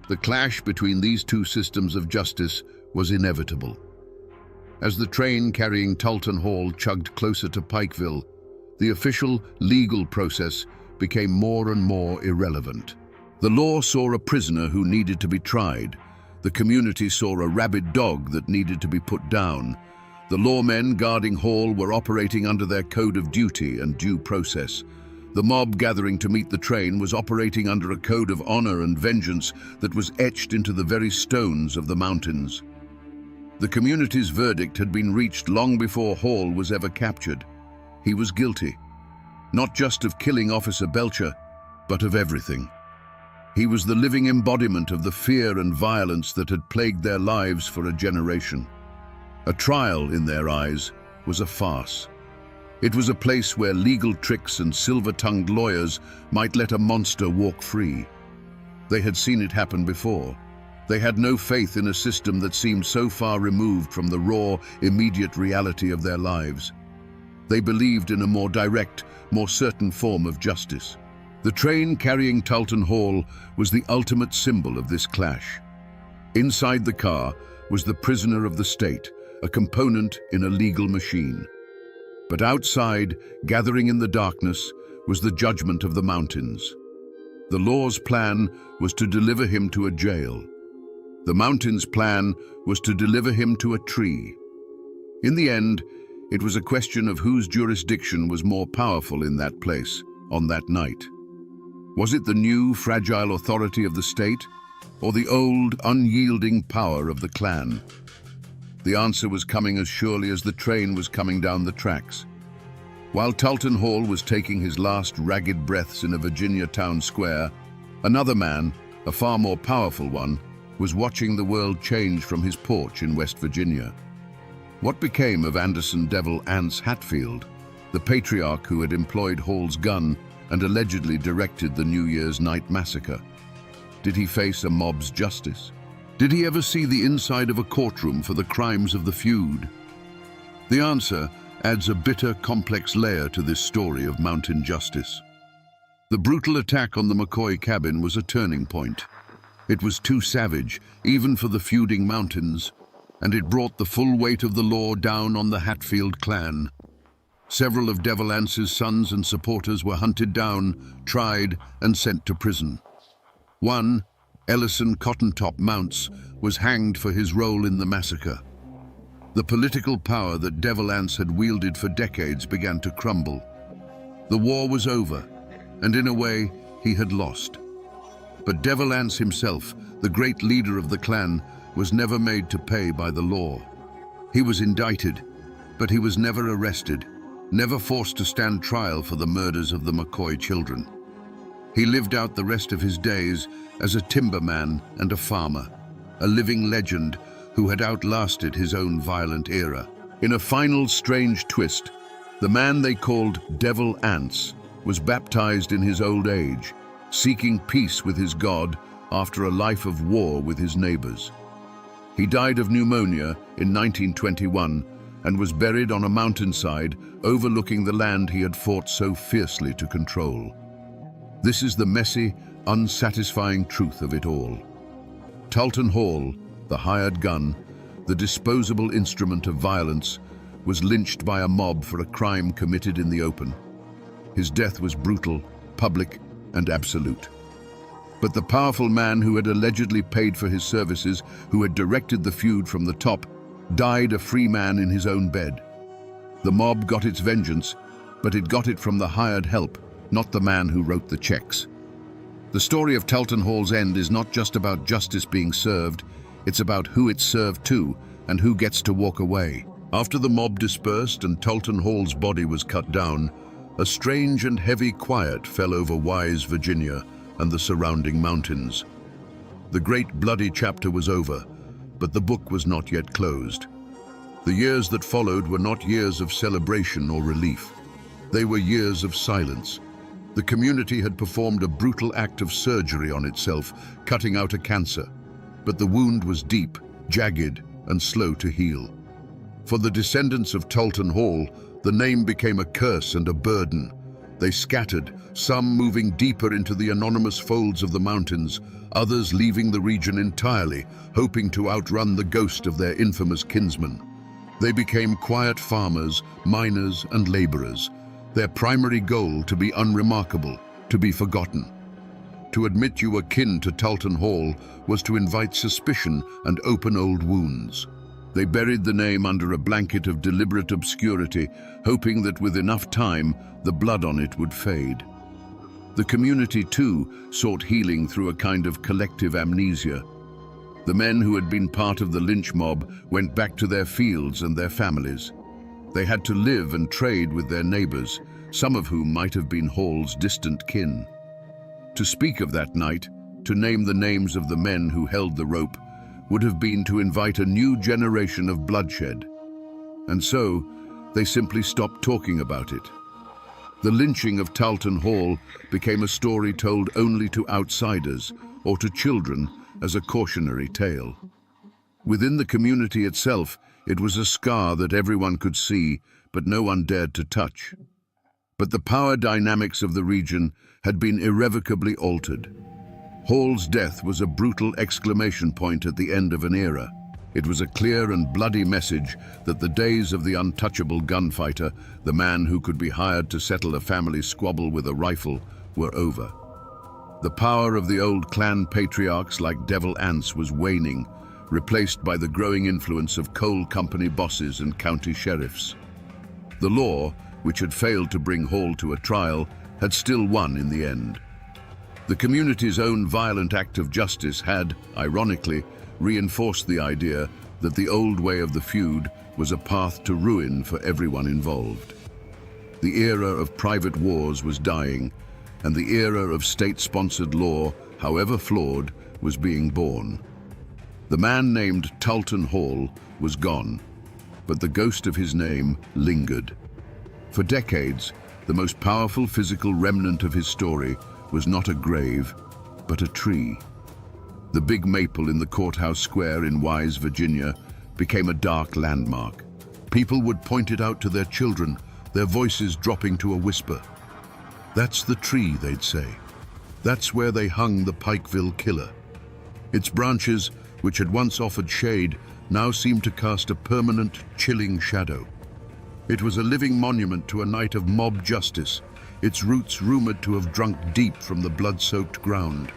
B: The clash between these two systems of justice was inevitable. As the train carrying Talton Hall chugged closer to Pikeville, the official legal process became more and more irrelevant. The law saw a prisoner who needed to be tried. The community saw a rabid dog that needed to be put down. The lawmen guarding Hall were operating under their code of duty and due process. The mob gathering to meet the train was operating under a code of honor and vengeance that was etched into the very stones of the mountains. The community's verdict had been reached long before Hall was ever captured. He was guilty, not just of killing Officer Belcher, but of everything. He was the living embodiment of the fear and violence that had plagued their lives for a generation. A trial, in their eyes, was a farce. It was a place where legal tricks and silver-tongued lawyers might let a monster walk free. They had seen it happen before. They had no faith in a system that seemed so far removed from the raw, immediate reality of their lives. They believed in a more direct, more certain form of justice. The train carrying Talton Hall was the ultimate symbol of this clash. Inside the car was the prisoner of the state, a component in a legal machine. But outside, gathering in the darkness, was the judgment of the mountains. The law's plan was to deliver him to a jail. The mountain's plan was to deliver him to a tree. In the end, it was a question of whose jurisdiction was more powerful in that place, on that night. Was it the new, fragile authority of the state, or the old, unyielding power of the clan? The answer was coming as surely as the train was coming down the tracks. While Talton Hall was taking his last ragged breaths in a Virginia town square, another man, a far more powerful one, was watching the world change from his porch in West Virginia. What became of Anderson Devil Anse Hatfield, the patriarch who had employed Hall's gun and allegedly directed the New Year's night massacre? Did he face a mob's justice? Did he ever see the inside of a courtroom for the crimes of the feud? The answer adds a bitter, complex layer to this story of mountain justice. The brutal attack on the McCoy cabin was a turning point. It was too savage, even for the feuding mountains, and it brought the full weight of the law down on the Hatfield clan. Several of Devil Anse's sons and supporters were hunted down, tried, and sent to prison. One, Ellison Cottontop Mounts, was hanged for his role in the massacre. The political power that Devil Anse had wielded for decades began to crumble. The war was over, and in a way, he had lost. But Devil Anse himself, the great leader of the clan, was never made to pay by the law. He was indicted, but he was never arrested, never forced to stand trial for the murders of the McCoy children. He lived out the rest of his days as a timberman and a farmer, a living legend who had outlasted his own violent era. In a final strange twist, the man they called Devil Anse was baptized in his old age, seeking peace with his God after a life of war with his neighbors. He died of pneumonia in 1921 and was buried on a mountainside overlooking the land he had fought so fiercely to control. This is the messy, unsatisfying truth of it all. Talton Hall, the hired gun,
A: the disposable instrument of violence, was lynched by a mob for a crime committed in the open. His death was brutal, public, and absolute. But the powerful man who had allegedly paid for his services, who had directed the feud from the top, died a free man in his own bed. The mob got its vengeance, but it got it from the hired help, not the man who wrote the checks. The story of Talton Hall's end is not just about justice being served, it's about who it's served to and who gets to walk away. After the mob dispersed and Talton Hall's body was cut down, a strange and heavy quiet fell over Wise, Virginia, and the surrounding mountains. The great bloody chapter was over, but the book was not yet closed. The years that followed were not years of celebration or relief. They were years of silence. The community had performed a brutal act of surgery on itself, cutting out a cancer. But the wound was deep, jagged, and slow to heal. For the descendants of Talton Hall, the name became a curse and a burden. They scattered, some moving deeper into the anonymous folds of the mountains, others leaving the region entirely, hoping to outrun the ghost of their infamous kinsman. They became quiet farmers, miners, and laborers, their primary goal to be unremarkable, to be forgotten. To admit you were kin to Talton Hall was to invite suspicion and open old wounds. They buried the name under a blanket of deliberate obscurity, hoping that with enough time, the blood on it would fade. The community, too, sought healing through a kind of collective amnesia. The men who had been part of the lynch mob went back to their fields and their families. They had to live and trade with their neighbors, some of whom might have been Hall's distant kin. To speak of that night, to name the names of the men who held the rope, would have been to invite a new generation of bloodshed. And so, they simply stopped talking about it. The lynching of Talton Hall became a story told only to outsiders or to children as a cautionary tale. Within the community itself, it was a scar that everyone could see, but no one dared to touch. But the power dynamics of the region had been irrevocably altered. Hall's death was a brutal exclamation point at the end of an era. It was a clear and bloody message that the days of the untouchable gunfighter, the man who could be hired to settle a family squabble with a rifle, were over. The power of the old clan patriarchs like devil ants was waning, replaced by the growing influence of coal company bosses and county sheriffs. The law, which had failed to bring Hall to a trial, had still won in the end. The community's own violent act of justice had, ironically, reinforced the idea that the old way of the feud was a path to ruin for everyone involved. The era of private wars was dying, and the era of state-sponsored law, however flawed, was being born. The man named Talton Hall was gone, but the ghost of his name lingered. For decades, the most powerful physical remnant of his story was not a grave, but a tree. The big maple in the courthouse square in Wise, Virginia, became a dark landmark. People would point it out to their children, their voices dropping to a whisper. "That's the tree," they'd say. "That's where they hung the Pikeville killer." Its branches, which had once offered shade, now seemed to cast a permanent, chilling shadow. It was a living monument to a night of mob justice, its roots rumored to have drunk deep from the blood-soaked ground.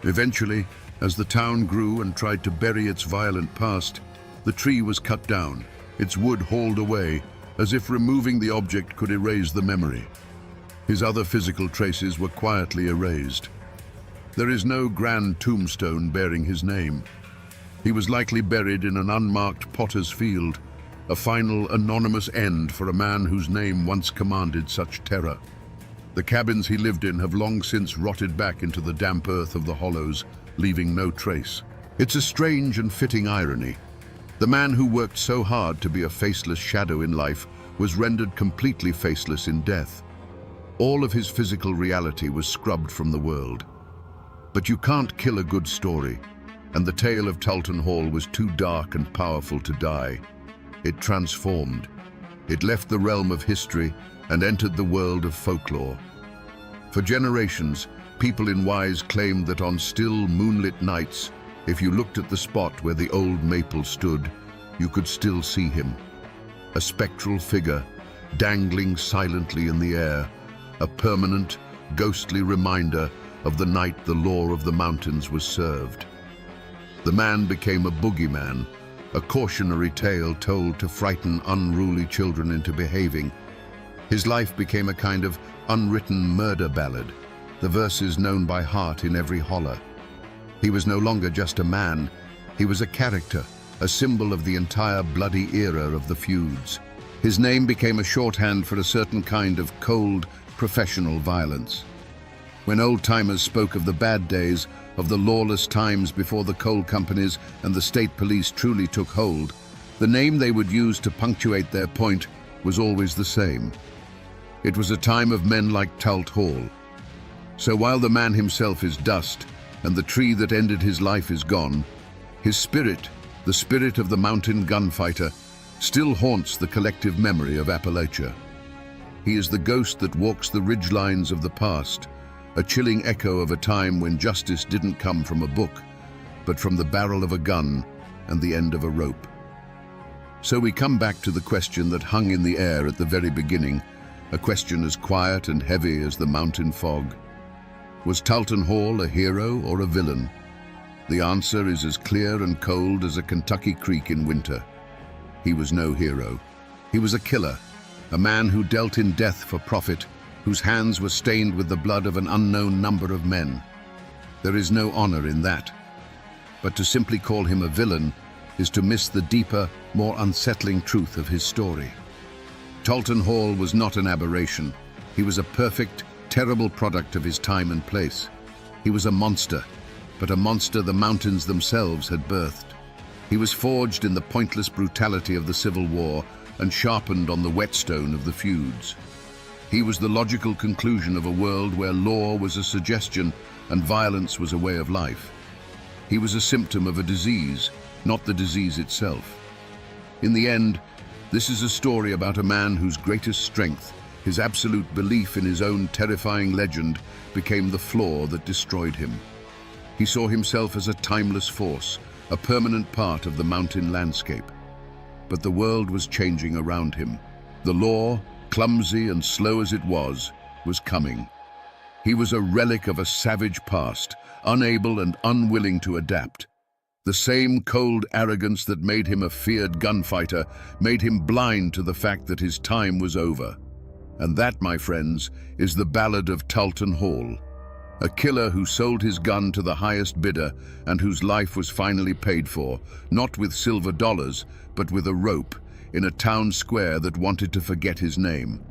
A: Eventually, as the town grew and tried to bury its violent past, the tree was cut down, its wood hauled away, as if removing the object could erase the memory. His other physical traces were quietly erased. There is no grand tombstone bearing his name. He was likely buried in an unmarked potter's field, a final anonymous end for a man whose name once commanded such terror. The cabins he lived in have long since rotted back into the damp earth of the hollows, leaving no trace. It's a strange and fitting irony. The man who worked so hard to be a faceless shadow in life was rendered completely faceless in death. All of his physical reality was scrubbed from the world. But you can't kill a good story, and the tale of Talton Hall was too dark and powerful to die. It transformed. It left the realm of history and entered the world of folklore. For generations, people in Wise claimed that on still, moonlit nights,
B: If you looked at the spot where the old maple stood, you could still see him. A spectral figure, dangling silently in the air, a permanent, ghostly reminder of the night the law of the mountains was served. The man became a boogeyman, a cautionary tale told to frighten unruly children into behaving. His life became a kind of unwritten murder ballad, the verses known by heart in every holler. He was no longer just a man, he was a character, a symbol of the entire bloody era of the feuds. His name became a shorthand for a certain kind of cold, professional violence. When old-timers spoke of the bad days, of the lawless times before the coal companies and the state police truly took hold, the name they would use to punctuate their point was always the same. It was a time of men like Talt Hall. So while the man himself is dust, and the tree that ended his life is gone, his spirit, the spirit of the mountain gunfighter, still haunts the collective memory of Appalachia. He is the ghost that walks the ridgelines of the past, a chilling echo of a time when justice didn't come from a book, but from the barrel of a gun and the end of a rope. So we come back to the question that hung in the air at the very beginning, a question as quiet and heavy as the mountain fog. Was Talton Hall a hero or a villain? The answer is as clear and cold as a Kentucky creek in winter. He was no hero. He was a killer, a man who dealt in death for profit, whose hands were stained with the blood of an unknown number of men. There is no honor in that. But to simply call him a villain is to miss the deeper, more unsettling truth of his story. Talton Hall was not an aberration. He was a perfect, terrible product of his time and place. He was a monster, but a monster the mountains themselves had birthed. He was forged in the pointless brutality of the Civil War and sharpened on the whetstone of the feuds. He was the logical conclusion of a world where law was a suggestion and violence was a way of life. He was a symptom of a disease, not the disease itself. In the end, this is a story about a man whose greatest strength, his absolute belief in his own terrifying legend, became the flaw that destroyed him. He saw himself as a timeless force, a permanent part of the mountain landscape. But the world was changing around him. The law, clumsy and slow as it was coming. He was a relic of a savage past, unable and unwilling to adapt. The same cold arrogance that made him a feared gunfighter made him blind to the fact that his time was over. And that, my friends, is the ballad of Talton Hall. A killer who sold his gun to the highest bidder and whose life was finally paid for, not with silver dollars, but with a rope, in a town square that wanted to forget his name.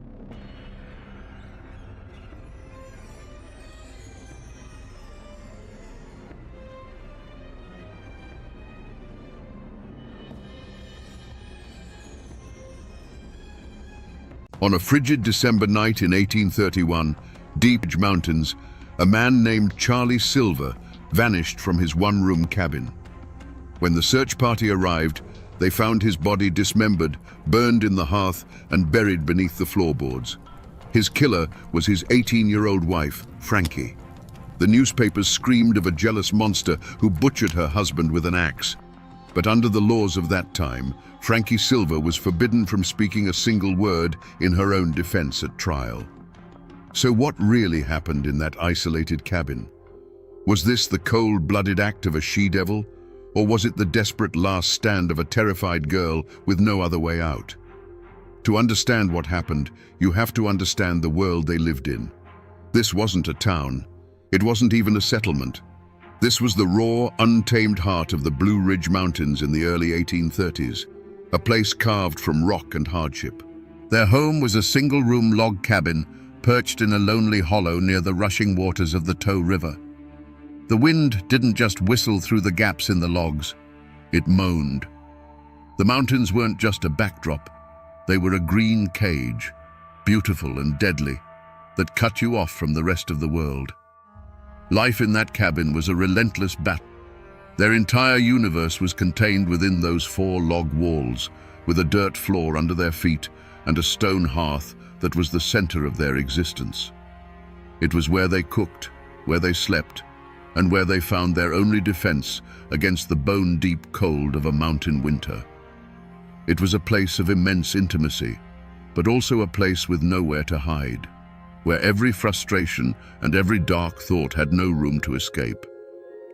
B: On a frigid December night in 1831, deep mountains, a man named Charlie Silver vanished from his one-room cabin. When the search party arrived, they found his body dismembered, burned in the hearth, and buried beneath the floorboards. His killer was his 18-year-old wife, Frankie. The newspapers screamed of a jealous monster who butchered her husband with an axe. But under the laws of that time, Frankie Silver was forbidden from speaking a single word in her own defense at trial. So what really happened in that isolated cabin? Was this the cold-blooded act of a she-devil? Or was it the desperate last stand of a terrified girl with no other way out? To understand what happened, you have to understand the world they lived in. This wasn't a town. It wasn't even a settlement. This was the raw, untamed heart of the Blue Ridge Mountains in the early 1830s, a place carved from rock and hardship. Their home was a single-room log cabin perched in a lonely hollow near the rushing waters of the Tow River. The wind didn't just whistle through the gaps in the logs, it moaned. The mountains weren't just a backdrop, they were a green cage, beautiful and deadly, that cut you off from the rest of the world. Life in that cabin was a relentless battle. Their entire universe was contained within those 4 log walls, with a dirt floor under their feet and a stone hearth that was the center of their existence. It was where they cooked, where they slept,
A: and where they found their only defense against the bone-deep cold of a mountain winter. It was a place of immense intimacy, but also a place with nowhere to hide, where every frustration and every dark thought had no room to escape.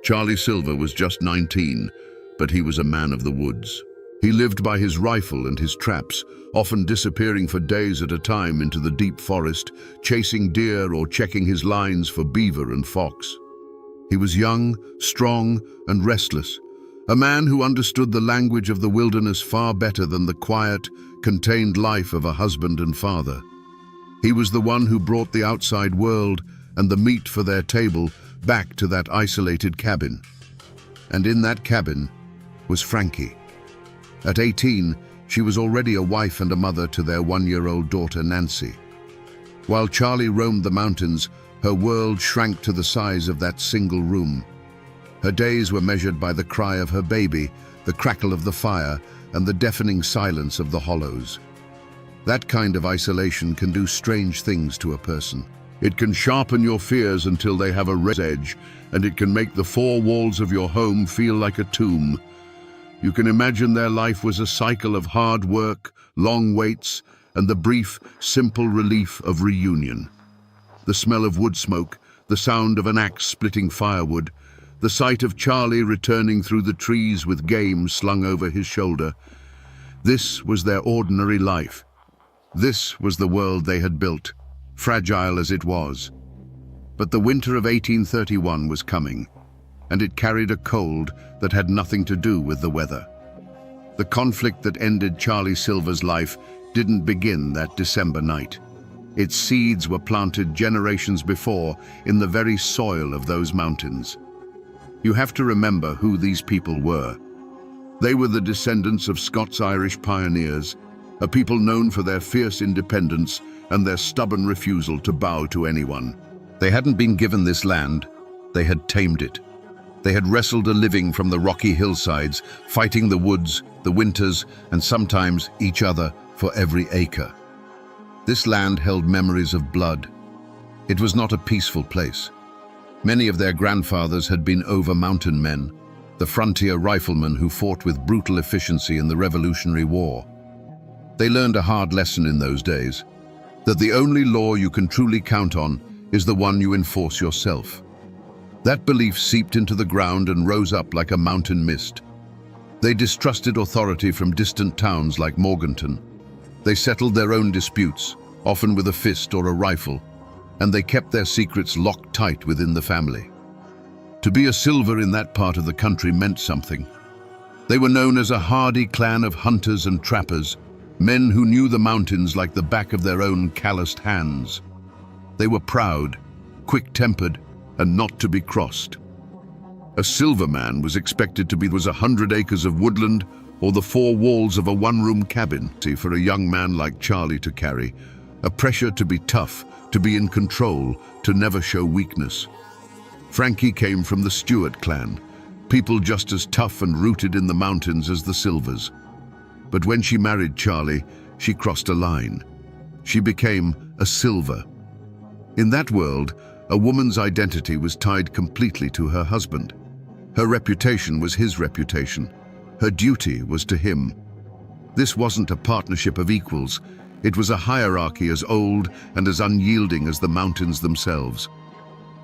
A: Charlie Silver was just 19, but he was a man of the woods. He lived by his rifle and his traps, often disappearing for days at a time into the deep forest, chasing deer or checking his lines for beaver and fox. He was young, strong, and restless, a man who understood the language of the wilderness far better than the quiet, contained life of a husband and father. He was the one who brought the outside world and the meat for their table back to that isolated cabin. And in that cabin was Frankie. At 18, she was already a wife and a mother to their 1-year-old daughter, Nancy. While Charlie roamed the mountains, her world shrank to the size of that single room. Her days were measured by the cry of her baby, the crackle of the fire, and the deafening silence of the hollows. That kind of isolation can do strange things to a person. It can sharpen your fears until they have a razor's edge, and it can make the four walls of your home feel like a tomb. You can imagine their life was a cycle of hard work, long waits, and the brief, simple relief of reunion. The smell of wood smoke, the sound of an axe splitting firewood, the sight of Charlie returning through the trees with game slung over his shoulder. This was their ordinary life. This was the world they had built, fragile as it was. But the winter of 1831 was coming, and it carried a cold that had nothing to do with the weather. The conflict that ended Charlie Silver's life didn't begin that December night. Its seeds were planted generations before in the very soil of those mountains. You have to remember who these people were. They were the descendants of Scots-Irish pioneers, a people known for their fierce independence and their stubborn refusal to bow to anyone. They hadn't been given this land, they had tamed it. They had wrestled a living from the rocky hillsides, fighting the woods, the winters, and sometimes each other for every acre. This land held memories of blood. It was not a peaceful place. Many of their grandfathers had been over-mountain men, the frontier riflemen who fought with brutal efficiency in the Revolutionary War. They learned a hard lesson in those days, that the only law you can truly count on is the one you enforce yourself. That belief seeped into the ground and rose up like a mountain mist. They distrusted authority from distant towns like Morganton. They settled their own disputes, often with a fist or a rifle, and they kept their secrets locked tight within the family. To be a Silver in that part of the country meant something. They were known as a hardy clan of hunters and trappers, men who knew the mountains like the back of their own calloused hands. They were proud, quick-tempered, and not to be crossed. A Silver man was expected to be 100 acres of woodland or the four walls of a one-room cabin. For a young man like Charlie to carry, a pressure to be tough, to be in control, to never show weakness. Frankie came from the Stewart clan, people just as tough and rooted in the mountains as the Silvers. But when she married Charlie, she crossed a line. She became a Silver. In that world, a woman's identity was tied completely to her husband. Her reputation was his reputation. Her duty was to him. This wasn't a partnership of equals. It was a hierarchy as old and as unyielding as the mountains themselves.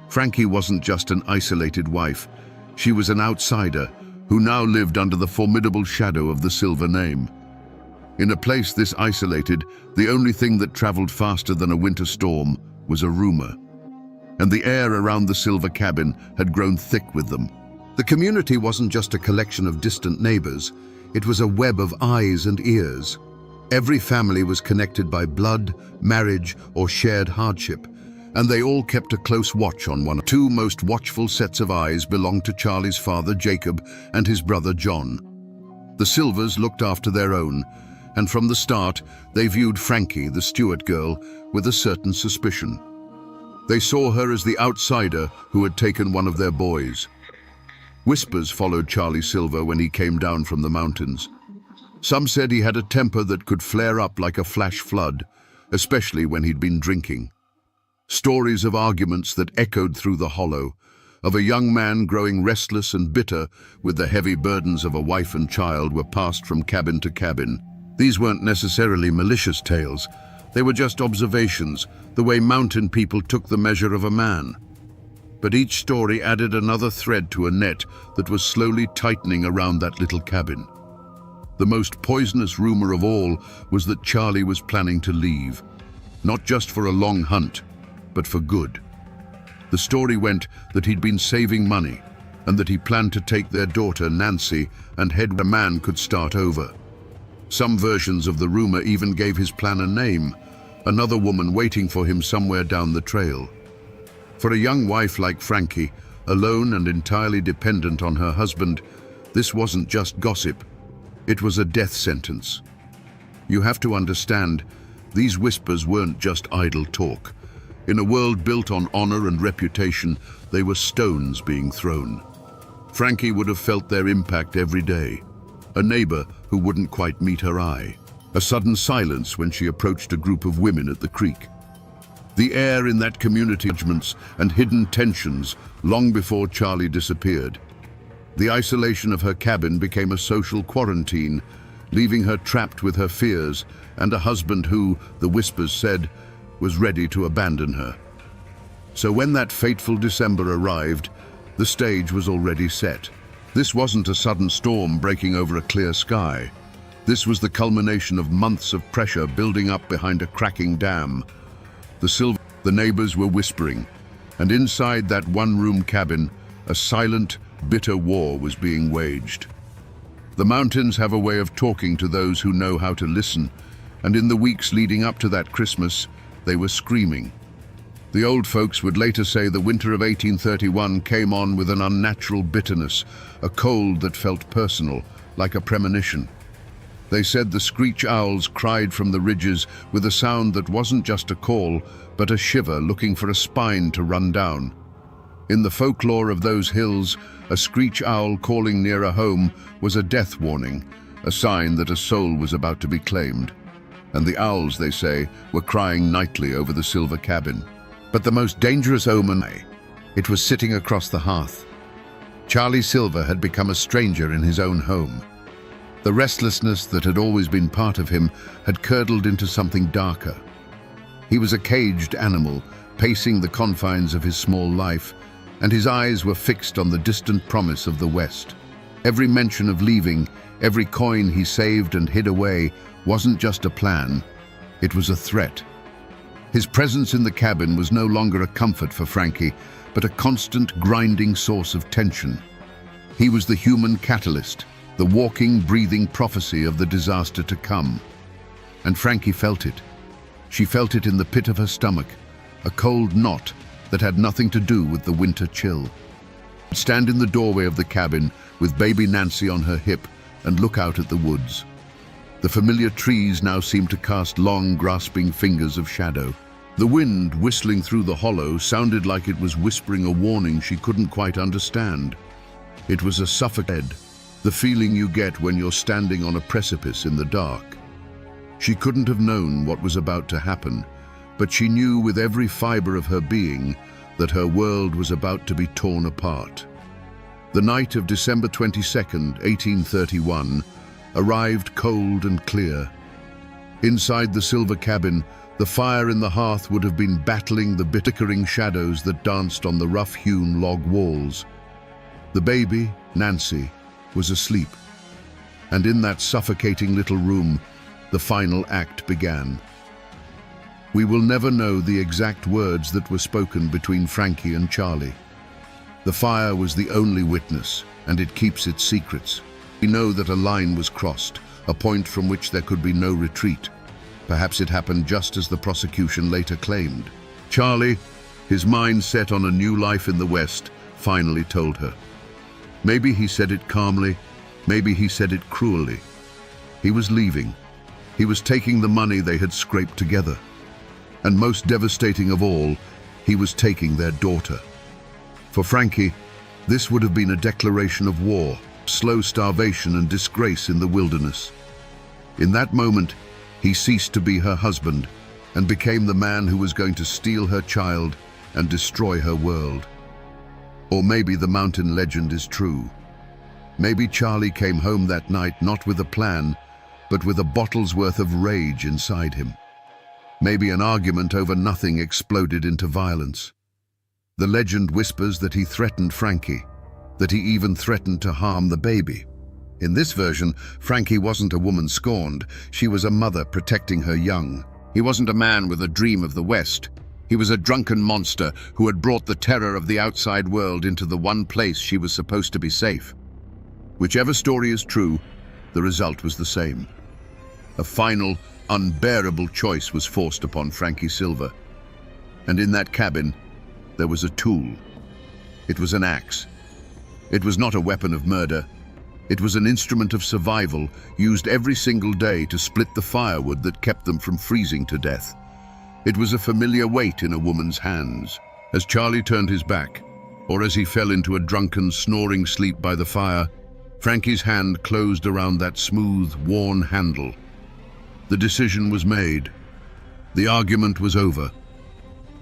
A: Frankie wasn't just an isolated wife. She was an outsider who now lived under the formidable shadow of the Silver name. In a place this isolated, the only thing that traveled faster than a winter storm was a rumor. And the air around the Silver cabin had grown thick with them. The community wasn't just a collection of distant neighbors, it was a web of eyes and ears. Every family was connected by blood, marriage, or shared hardship, and they all kept a close watch on one. Two most watchful sets of eyes belonged to Charlie's father, Jacob, and his brother, John. The Silvers looked after their own, and from the start, they viewed Frankie, the Stewart girl, with a certain suspicion. They saw her as the outsider who had taken one of their boys. Whispers followed Charlie Silver when he came down from the mountains. Some said he had a temper that could flare up like a flash flood, especially when he'd been drinking. Stories of arguments that echoed through the hollow, of a young man growing restless and bitter with the heavy burdens of a wife and child were passed from cabin to cabin. These weren't necessarily malicious tales. They were just observations, the way mountain people took the measure of a man. But each story added another thread to a net that was slowly tightening around that little cabin. The most poisonous rumor of all was that Charlie was planning to leave, not just for a long hunt, but for good. The story went that he'd been saving money and that he planned to take their daughter, Nancy, and head where a man could start over. Some versions of the rumor even gave his plan a name, another woman waiting for him somewhere down the trail. For a young wife like Frankie, alone and entirely dependent on her husband, this wasn't just gossip. It was a death sentence. You have to understand, these whispers weren't just idle talk. In a world built on honor and reputation, they were stones being thrown. Frankie would have felt their impact every day. A neighbor who wouldn't quite meet her eye. A sudden silence when she approached a group of women at the creek. The air in that community, judgments and hidden tensions long before Charlie disappeared. The isolation of her cabin became a social quarantine, leaving her trapped with her fears and a husband who, the whispers said, was ready to abandon her. So when that fateful December arrived, the stage was already set. This wasn't a sudden storm breaking over a clear sky. This was the culmination of months of pressure building up behind a cracking dam. The neighbors were whispering, and inside that one-room cabin, a silent, bitter war was being waged. The mountains have a way of talking to those who know how to listen, and in the weeks leading up to that Christmas, they were screaming. The old folks would later say the winter of 1831 came on with an unnatural bitterness, a cold that felt personal, like a premonition. They said the screech owls cried from the ridges with a sound that wasn't just a call, but a shiver looking for a spine to run down. In the folklore of those hills, a screech owl calling near a home was a death warning, a sign that a soul was about to be claimed. And the owls, they say, were crying nightly over the silver cabin. But the most dangerous omen, it was sitting across the hearth. Charlie Silver had become a stranger in his own home. The restlessness that had always been part of him had curdled into something darker. He was a caged animal, pacing the confines of his small life, and his eyes were fixed on the distant promise of the West. Every mention of leaving, every coin he saved and hid away, wasn't just a plan, it was a threat. His presence in the cabin was no longer a comfort for Frankie, but a constant, grinding source of tension. He was the human catalyst, the walking, breathing prophecy of the disaster to come. And Frankie felt it. She felt it in the pit of her stomach, a cold knot that had nothing to do with the winter chill. She'd stand in the doorway of the cabin with baby Nancy on her hip and look out at the woods. The familiar trees now seemed to cast long, grasping fingers of shadow. The wind whistling through the hollow sounded like it was whispering a warning she couldn't quite understand. It was a suffocating, the feeling you get when you're standing on a precipice in the dark. She couldn't have known what was about to happen, but she knew with every fiber of her being that her world was about to be torn apart. The night of December 22nd, 1831, arrived cold and clear. Inside the silver cabin, the fire in the hearth would have been battling the bickering shadows that danced on the rough-hewn log walls. The baby, Nancy, was asleep, and in that suffocating little room, the final act began. We will never know the exact words that were spoken between Frankie and Charlie. The fire was the only witness, and it keeps its secrets. We know that a line was crossed, a point from which there could be no retreat. Perhaps it happened just as the prosecution later claimed. Charlie, his mind set on a new life in the West, finally told her. Maybe he said it calmly, maybe he said it cruelly. He was leaving. He was taking the money they had scraped together. And most devastating of all, he was taking their daughter. For Frankie, this would have been a declaration of war, slow starvation and disgrace in the wilderness. In that moment, he ceased to be her husband and became the man who was going to steal her child and destroy her world.
B: Or maybe the mountain legend is true. Maybe Charlie came home that night not with a plan, but with a bottle's worth of rage inside him. Maybe an argument over nothing exploded into violence. The legend whispers that he threatened Frankie, that he even threatened to harm the baby. In this version, Frankie wasn't a woman scorned, she was a mother protecting her young. He wasn't a man with a dream of the West. He was a drunken monster who had brought the terror of the outside world into the one place she was supposed to be safe. Whichever story is true, the result was the same. A final, unbearable choice was forced upon Frankie Silver. And in that cabin, there was a tool. It was an axe. It was not a weapon of murder. It was an instrument of survival, used every single day to split the firewood that kept them from freezing to death. It was a familiar weight in a woman's hands. As Charlie turned his back, or as he fell into a drunken, snoring sleep by the fire, Frankie's hand closed around that smooth, worn handle. The decision was made. The argument was over.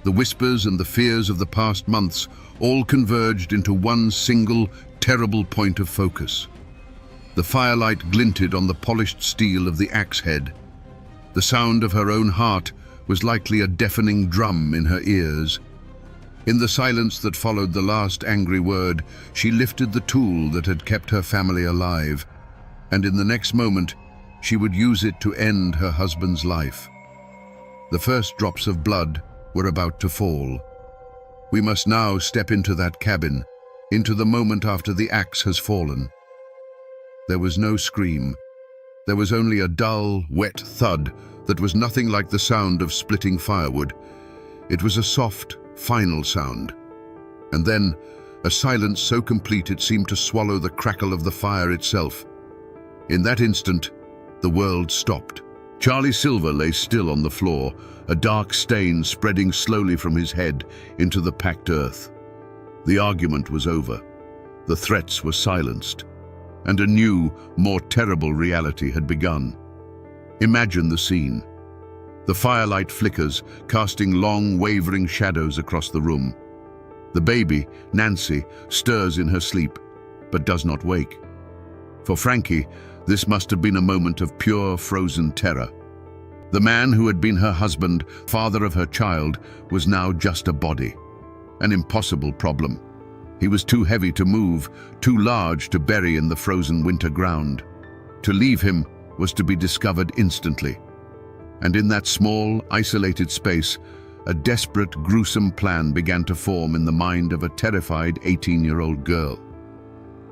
B: The whispers and the fears of the past months all converged into one single, terrible point of focus. The firelight glinted on the polished steel of the axe head. The sound of her own heart was likely a deafening drum in her ears. In the silence that followed the last angry word, she lifted the tool that had kept her family alive, and in the next moment, she would use it to end her husband's life. The first drops of blood were about to fall. We must now step into that cabin, into the moment after the axe has fallen. There was no scream. There was only a dull, wet thud that was nothing like the sound of splitting firewood. It was a soft, final sound. And then, a silence so complete it seemed to swallow the crackle of the fire itself. In that instant, the world stopped. Charlie Silver lay still on the floor, a dark stain spreading slowly from his head into the packed earth. The argument was over. The threats were silenced. And a new, more terrible reality had begun. Imagine the scene. The firelight flickers, casting long, wavering shadows across the room. The baby, Nancy, stirs in her sleep, but does not wake. For Frankie, this must have been a moment of pure, frozen terror. The man who had been her husband, father of her child, was now just a body. An impossible problem. He was too heavy to move, too large to bury in the frozen winter ground. To leave him was to be discovered instantly. And in that small, isolated space, a desperate, gruesome plan began to form in the mind of a terrified 18-year-old girl.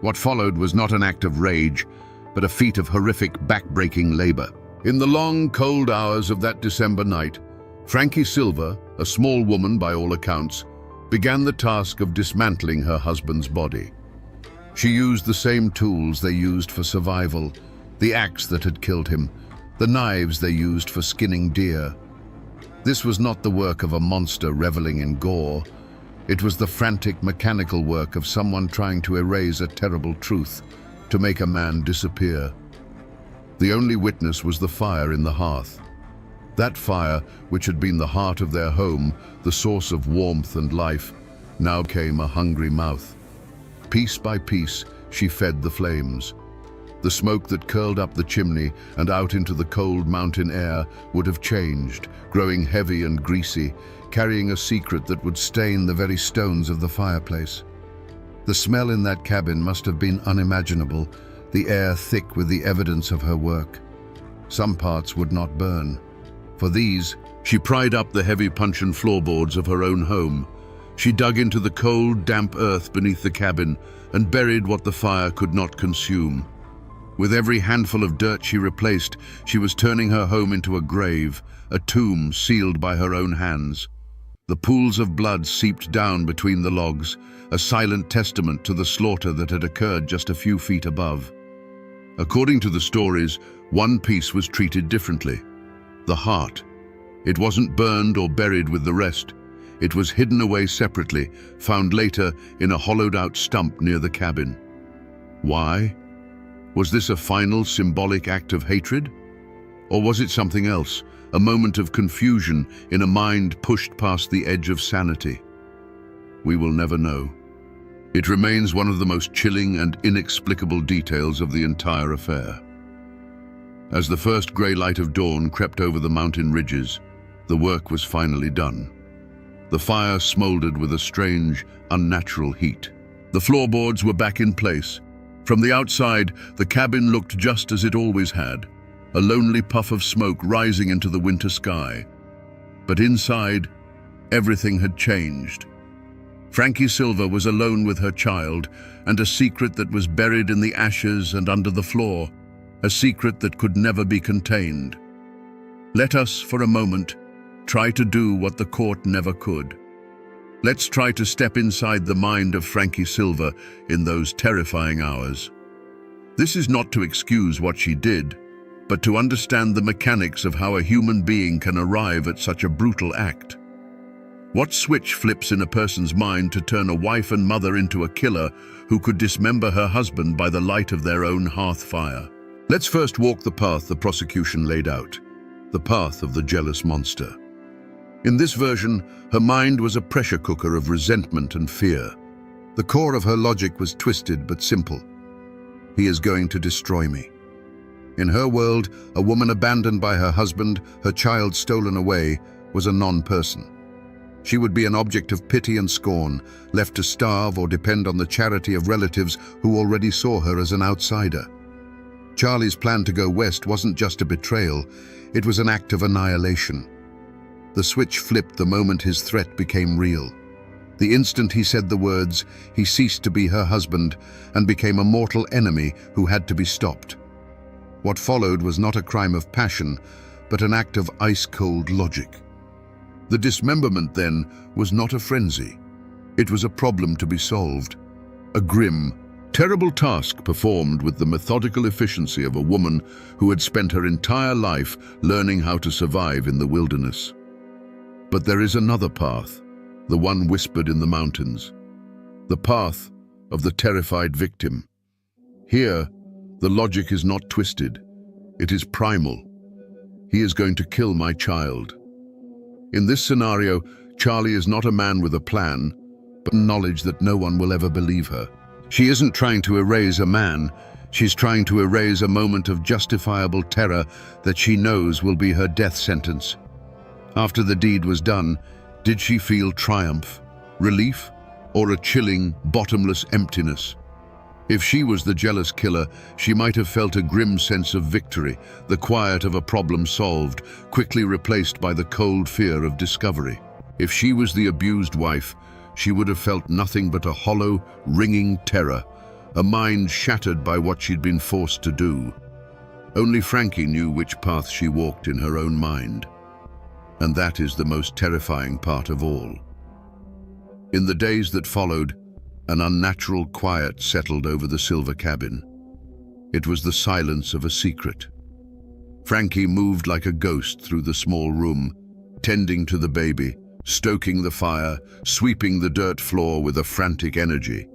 B: What followed was not an act of rage, but a feat of horrific, back-breaking labor. In the long, cold hours of that December night, Frankie Silver, a small woman by all accounts, began the task of dismantling her husband's body. She used the same tools they used for survival, the axe that had killed him, the knives they used for skinning deer. This was not the work of a monster reveling in gore. It was the frantic, mechanical work of someone trying to erase a terrible truth, to make a man disappear. The only witness was the fire in the hearth. That fire, which had been the heart of their home, the source of warmth and life, now came a hungry mouth. Piece by piece, she fed the flames. The smoke that curled up the chimney and out into the cold mountain air would have changed, growing heavy and greasy, carrying a secret that would stain the very stones of the fireplace. The smell in that cabin must have been unimaginable, the air thick with the evidence of her work. Some parts would not burn. For these, she pried up the heavy puncheon floorboards of her own home. She dug into the cold, damp earth beneath the cabin and buried what the fire could not consume. With every handful of dirt she replaced, she was turning her home into a grave, a tomb sealed by her own hands. The pools of blood seeped down between the logs, a silent testament to the slaughter that had occurred just a few feet above. According to the stories, one piece was treated differently. The heart. It wasn't burned or buried with the rest. It was hidden away separately, found later in a hollowed-out stump near the cabin. Why? Was this a final symbolic act of hatred? Or was it something else, a moment of confusion in a mind pushed past the edge of sanity? We will never know.
A: It remains one of the most chilling and inexplicable details of the entire affair. As the first grey light of dawn crept over the mountain ridges, the work was finally done. The fire smoldered with a strange, unnatural heat. The floorboards were back in place. From the outside, the cabin looked just as it always had, a lonely puff of smoke rising into the winter sky. But inside, everything had changed. Frankie Silva was alone with her child, and a secret that was buried in the ashes and under the floor, a secret that could never be contained. Let us, for a moment, try to do what the court never could. Let's try to step inside the mind of Frankie Silva in those terrifying hours. This is not to excuse what she did, but to understand the mechanics of how a human being can arrive at such a brutal act. What switch flips in a person's mind to turn a wife and mother into a killer who could dismember her husband by the light of their own hearth fire? Let's first walk the path the prosecution laid out, the path of the jealous monster. In this version, her mind was a pressure cooker of resentment and fear. The core of her logic was twisted but simple. He is going to destroy me. In her world, a woman abandoned by her husband, her child stolen away, was a non-person. She would be an object of pity and scorn, left to starve or depend on the charity of relatives who already saw her as an outsider. Charlie's plan to go west wasn't just a betrayal, it was an act of annihilation. The switch flipped the moment his threat became real. The instant he said the words, he ceased to be her husband and became a mortal enemy who had to be stopped. What followed was not a crime of passion, but an act of ice-cold logic. The dismemberment, then, was not a frenzy. It was a problem to be solved. A grim, terrible task performed with the methodical efficiency of a woman who had spent her entire life learning how to survive in the wilderness. But there is another path, the one whispered in the mountains. The path of the terrified victim. Here, the logic is not twisted. It is primal. He is going to kill my child. In this scenario, Charlie is not a man with a plan, but knowledge that no one will ever believe her. She isn't trying to erase a man. She's trying to erase a moment of justifiable terror that she knows will be her death sentence. After the deed was done, did she feel triumph, relief, or a chilling, bottomless emptiness? If she was the jealous killer, she might have felt a grim sense of victory, the quiet of a problem solved, quickly replaced by the cold fear of discovery. If she was the abused wife, she would have felt nothing but a hollow, ringing terror, a mind shattered by what she'd been forced to do. Only Frankie knew which path she walked in her own mind. And that is the most terrifying part of all. In the days that followed, an unnatural quiet settled over the Silva cabin. It was the silence of a secret. Frankie moved like a ghost through the small room, tending to the baby, stoking the fire, sweeping the dirt floor with a frantic energy.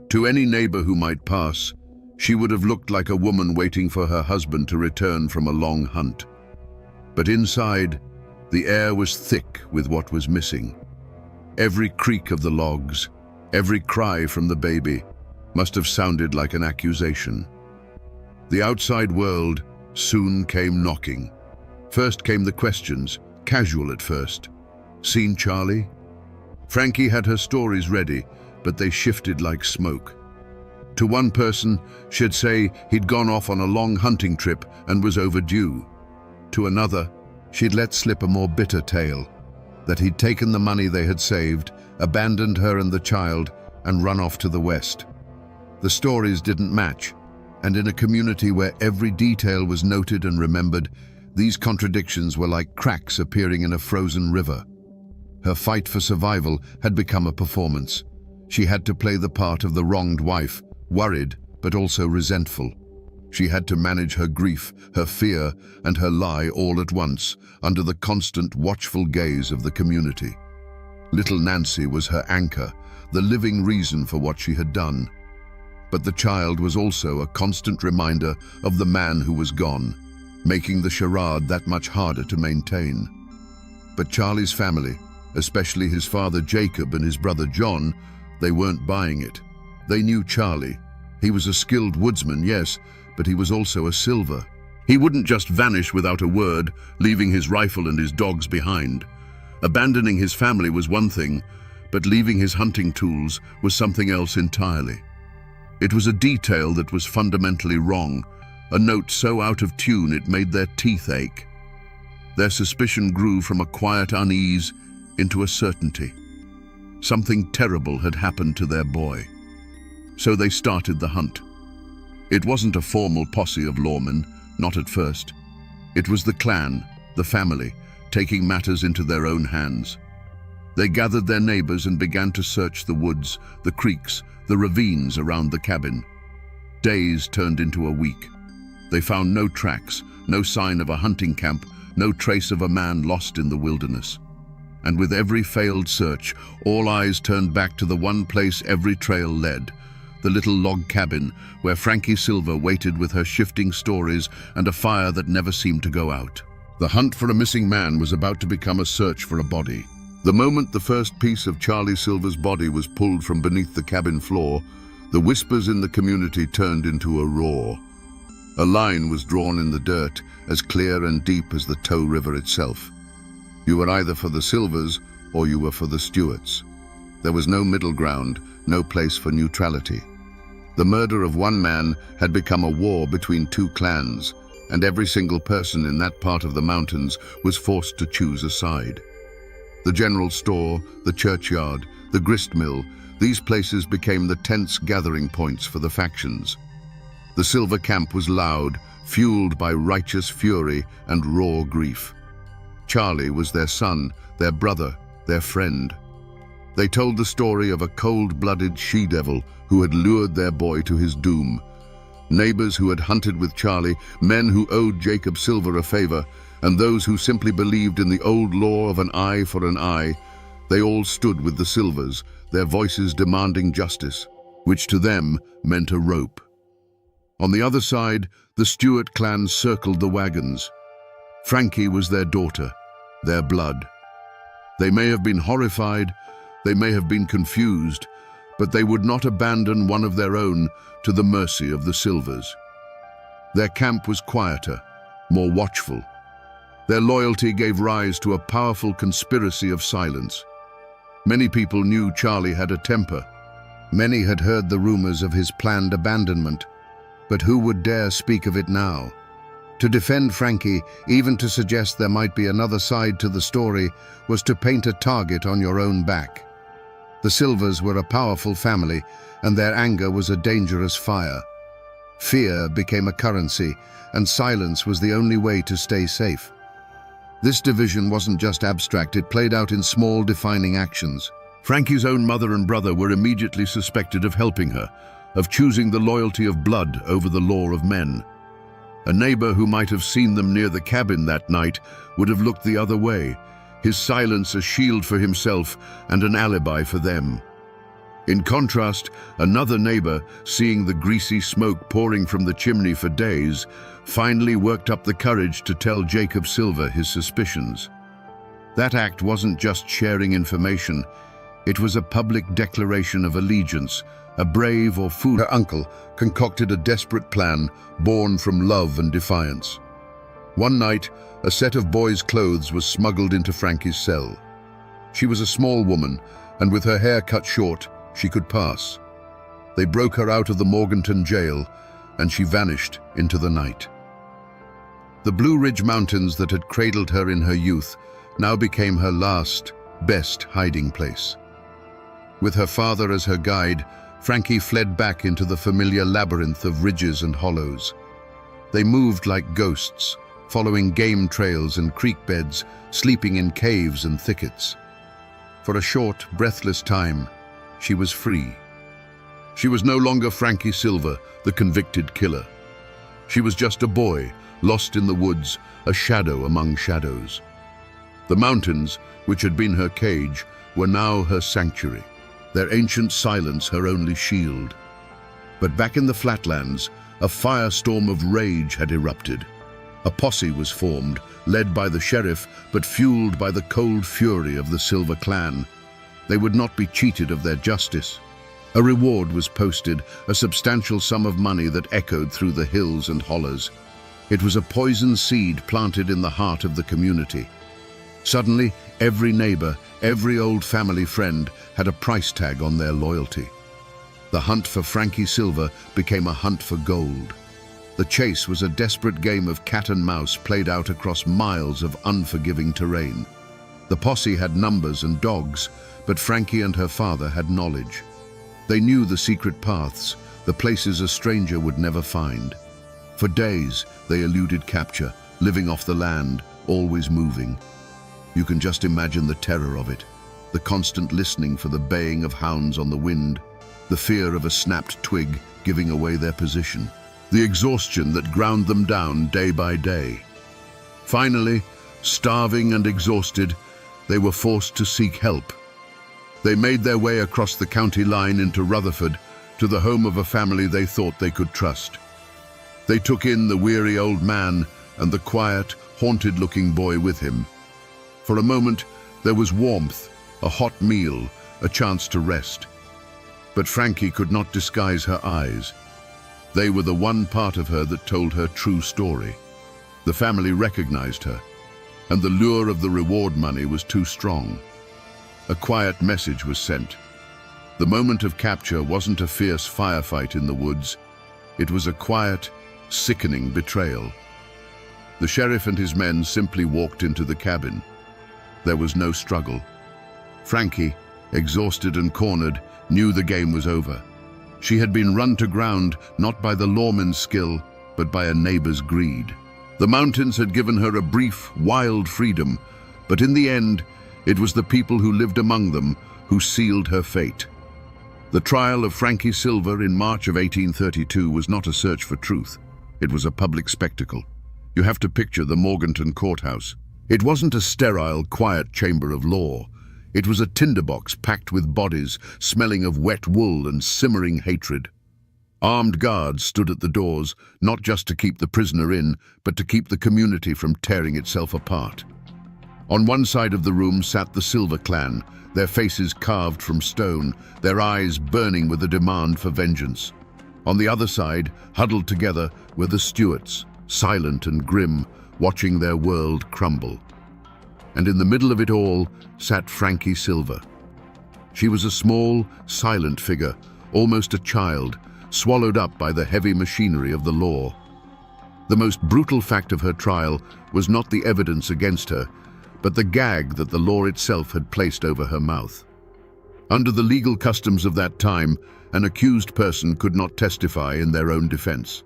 A: To any neighbor who might pass, she would have looked like a woman waiting for her husband to return from a long hunt. But inside, the air was thick with what was missing. Every creak of the logs, every cry from the baby, must have sounded like an accusation. The outside world soon came knocking. First came the questions, casual at first. Seen Charlie? Frankie had her stories ready, but they shifted like smoke. To one person, she'd say he'd gone off on a long hunting trip and was overdue. To another, she'd let slip a more bitter tale, that he'd taken the money they had saved, abandoned her and the child, and run off to the west. The stories didn't match, and in a community where every detail was noted and remembered, these contradictions were like cracks appearing in a frozen river. Her fight for survival had become a performance. She had to play the part of the wronged wife, worried but also resentful. She had to manage her grief, her fear, and her lie all at once, under the constant watchful gaze of the community. Little Nancy was her anchor, the living reason for what she had done. But the child was also a constant reminder of the man who was gone, making the charade that much harder to maintain. But Charlie's family, especially his father Jacob and his brother John, They weren't buying it. They knew Charlie. He was a skilled woodsman, yes, but he was also a Silver. He wouldn't just vanish without a word, leaving his rifle and his dogs behind. Abandoning his family was one thing, but leaving his hunting tools was something else entirely. It was a detail that was fundamentally wrong, a note so out of tune it made their teeth ache. Their suspicion grew from a quiet unease into a certainty. Something terrible had happened to their boy. So they started the hunt. It wasn't a formal posse of lawmen, not at first. It was the clan, the family, taking matters into their own hands. They gathered their neighbors and began to search the woods, the creeks, the ravines around the cabin. Days turned into a week. They found no tracks, no sign of a hunting camp, no trace of a man lost in the wilderness. And with every failed search, all eyes turned back to the one place every trail led, the little log cabin where Frankie Silver waited with her shifting stories and a fire that never seemed to go out. The hunt for a missing man was about to become a search for a body. The moment the first piece of Charlie Silver's body was pulled from beneath the cabin floor, the whispers in the community turned into a roar. A line was drawn in the dirt, as clear and deep as the Tow River itself. You were either for the Silvers or you were for the Stewarts. There was no middle ground, no place for neutrality. The murder of one man had become a war between two clans, and every single person in that part of the mountains was forced to choose a side. The general store, the churchyard, the grist mill, these places became the tense gathering points for the factions. The Silver camp was loud, fueled by righteous fury and raw grief. Charlie was their son, their brother, their friend. They told the story of a cold-blooded she-devil who had lured their boy to his doom. Neighbors who had hunted with Charlie, men who owed Jacob Silver a favor, and those who simply believed in the old law of an eye for an eye, they all stood with the Silvers, their voices demanding justice, which to them meant a rope. On the other side, the Stewart clan circled the wagons. Frankie was their daughter, their blood. They may have been horrified, they may have been confused, but they would not abandon one of their own to the mercy of the Silvers. Their camp was quieter, more watchful. Their loyalty gave rise to a powerful conspiracy of silence. Many people knew Charlie had a temper. Many had heard the rumors of his planned abandonment, but who would dare speak of it now? To defend Frankie, even to suggest there might be another side to the story, was to paint a target on your own back. The Silvers were a powerful family, and their anger was a dangerous fire. Fear became a currency, and silence was the only way to stay safe. This division wasn't just abstract, it played out in small, defining actions. Frankie's own mother and brother were immediately suspected of helping her, of choosing the loyalty of blood over the law of men. A neighbor who might have seen them near the cabin that night would have looked the other way, his silence a shield for himself and an alibi for them. In contrast, another neighbor, seeing the greasy smoke pouring from the chimney for days, finally worked up the courage to tell Jacob Silver his suspicions. That act wasn't just sharing information, it was a public declaration of allegiance. A brave or fool, her uncle, concocted a desperate plan born from love and defiance. One night, a set of boys' clothes was smuggled into Frankie's cell. She was a small woman, and with her hair cut short, she could pass. They broke her out of the Morganton jail, and she vanished into the night. The Blue Ridge Mountains that had cradled her in her youth now became her last, best hiding place. With her father as her guide, Frankie fled back into the familiar labyrinth of ridges and hollows. They moved like ghosts, following game trails and creek beds, sleeping in caves and thickets. For a short, breathless time, she was free. She was no longer Frankie Silver, the convicted killer. She was just a boy, lost in the woods, a shadow among shadows. The mountains, which had been her cage, were now her sanctuary, their ancient silence her only shield. But back in the flatlands, a firestorm of rage had erupted. A posse was formed, led by the sheriff, but fueled by the cold fury of the Silver clan. They would not be cheated of their justice.
B: A reward was posted, a substantial sum of money that echoed through the hills and hollows. It was a poison seed planted in the heart of the community. Suddenly, every neighbor, every old family friend had a price tag on their loyalty. The hunt for Frankie Silver became a hunt for gold. The chase was a desperate game of cat and mouse played out across miles of unforgiving terrain. The posse had numbers and dogs, but Frankie and her father had knowledge. They knew the secret paths, the places a stranger would never find. For days, they eluded capture, living off the land, always moving. You can just imagine the terror of it, the constant listening for the baying of hounds on the wind, the fear of a snapped twig giving away their position, the exhaustion that ground them down day by day. Finally, starving and exhausted, they were forced to seek help. They made their way across the county line into Rutherford, to the home of a family they thought they could trust. They took in the weary old man and the quiet, haunted-looking boy with him. For a moment, there was warmth, a hot meal, a chance to rest. But Frankie could not disguise her eyes. They were the one part of her that told her true story. The family recognized her, and the lure of the reward money was too strong. A quiet message was sent. The moment of capture wasn't a fierce firefight in the woods. It was a quiet, sickening betrayal. The sheriff and his men simply walked into the cabin. There was no struggle. Frankie, exhausted and cornered, knew the game was over. She had been run to ground not by the lawman's skill, but by a neighbor's greed. The mountains had given her a brief, wild freedom, but in the end, it was the people who lived among them who sealed her fate. The trial of Frankie Silver in March of 1832 was not a search for truth. It was a public spectacle. You have to picture the Morganton courthouse. It wasn't a sterile, quiet chamber of law. It was a tinderbox packed with bodies, smelling of wet wool and simmering hatred. Armed guards stood at the doors, not just to keep the prisoner in, but to keep the community from tearing itself apart. On one side of the room sat the Silver clan, their faces carved from stone, their eyes burning with a demand for vengeance. On the other side, huddled together, were the Stuarts, silent and grim, watching their world crumble. And in the middle of it all sat Frankie Silver. She was a small, silent figure, almost a child, swallowed up by the heavy machinery of the law. The most brutal fact of her trial was not the evidence against her, but the gag that the law itself had placed over her mouth. Under the legal customs of that time, an accused person could not testify in their own defense.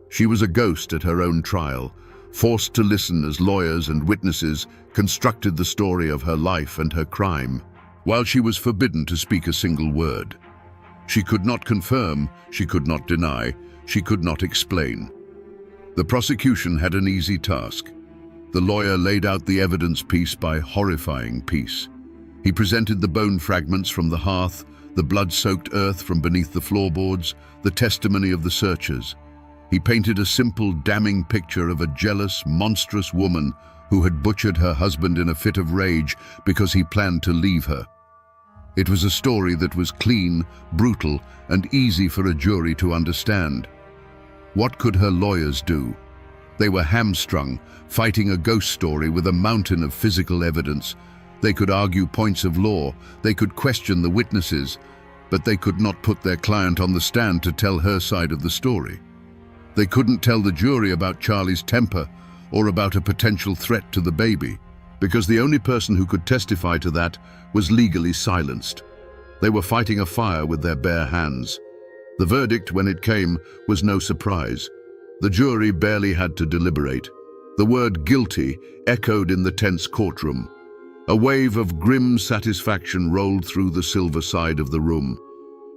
B: She was a ghost at her own trial, forced to listen as lawyers and witnesses constructed the story of her life and her crime, while she was forbidden to speak a single word. She could not confirm, she could not deny, she could not explain. The prosecution had an easy task. The lawyer laid out the evidence piece by horrifying piece. He presented the bone fragments from the hearth, the blood-soaked earth from beneath the floorboards, the testimony of the searchers. He painted a simple, damning picture of a jealous, monstrous woman who had butchered her husband in a fit of rage because he planned to leave her. It was a story that was clean, brutal, and easy for a jury to understand. What could her lawyers do? They were hamstrung, fighting a ghost story with a mountain of physical evidence. They could argue points of law, they could question the witnesses, but they could not put their client on the stand to tell her side of the story. They couldn't tell the jury about Charlie's temper or about a potential threat to the baby, because the only person who could testify to that was legally silenced. They were fighting a fire with their bare hands. The verdict, when it came, was no surprise. The jury barely had to deliberate. The word guilty echoed in the tense courtroom. A wave of grim satisfaction rolled through the Silver side of the room.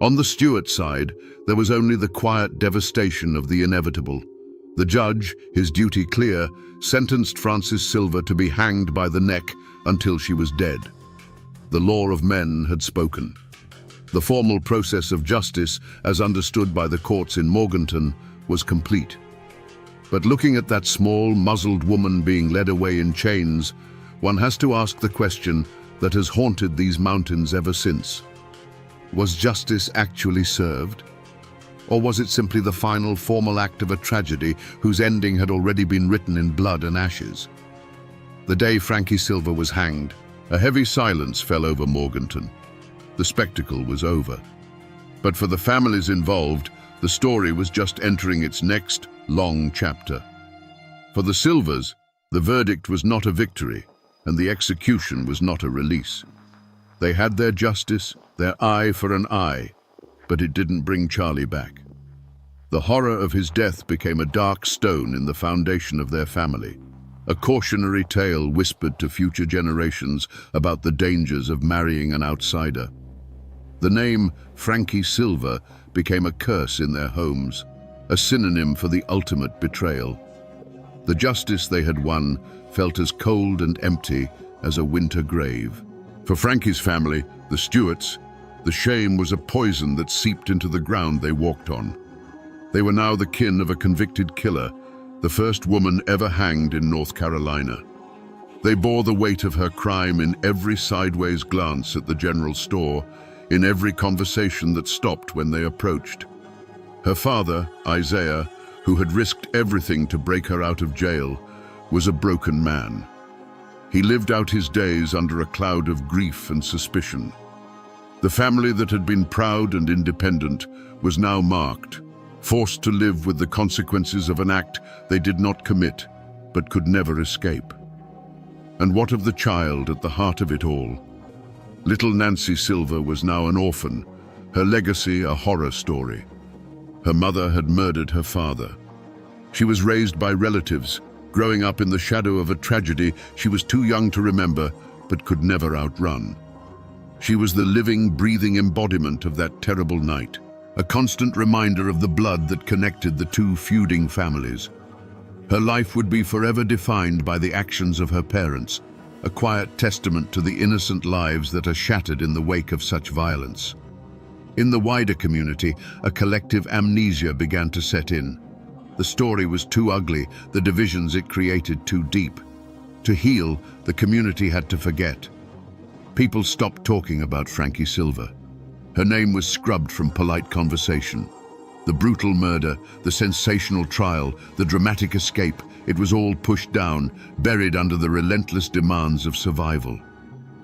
B: On the Stuart side, there was only the quiet devastation of the inevitable. The judge, his duty clear, sentenced Frances Silver to be hanged by the neck until she was dead. The law of men had spoken. The formal process of justice, as understood by the courts in Morganton, was complete. But looking at that small, muzzled woman being led away in chains, one has to ask the question that has haunted these mountains ever since. Was justice actually served? Or was it simply the final formal act of a tragedy whose ending had already been written in blood and ashes? The day Frankie Silver was hanged, a heavy silence fell over Morganton. The spectacle was over. But for the families involved, the story was just entering its next long chapter. For the Silvers, the verdict was not a victory, and the execution was not a release. They had their justice, their eye for an eye, but it didn't bring Charlie back. The horror of his death became a dark stone in the foundation of their family, a cautionary tale whispered to future generations about the dangers of marrying an outsider. The name Frankie Silver became a curse in their homes, a synonym for the ultimate betrayal. The justice they had won felt as cold and empty as a winter grave. For Frankie's family, the Stewarts, the shame was a poison that seeped into the ground they walked on. They were now the kin of a convicted killer, the first woman ever hanged in North Carolina. They bore the weight of her crime in every sideways glance at the general store, in every conversation that stopped when they approached. Her father, Isaiah, who had risked everything to break her out of jail, was a broken man. He lived out his days under a cloud of grief and suspicion. The family that had been proud and independent was now marked, forced to live with the consequences of an act they did not commit, but could never escape. And what of the child at the heart of it all? Little Nancy Silver was now an orphan, her legacy a horror story. Her mother had murdered her father. She was raised by relatives, growing up in the shadow of a tragedy she was too young to remember, but could never outrun. She was the living, breathing embodiment of that terrible night, a constant reminder of the blood that connected the two feuding families. Her life would be forever defined by the actions of her parents, a quiet testament to the innocent lives that are shattered in the wake of such violence. In the wider community, a collective amnesia began to set in. The story was too ugly, the divisions it created too deep. To heal, the community had to forget. People stopped talking about Frankie Silver. Her name was scrubbed from polite conversation. The brutal murder, the sensational trial, the dramatic escape, it was all pushed down, buried under the relentless demands of survival.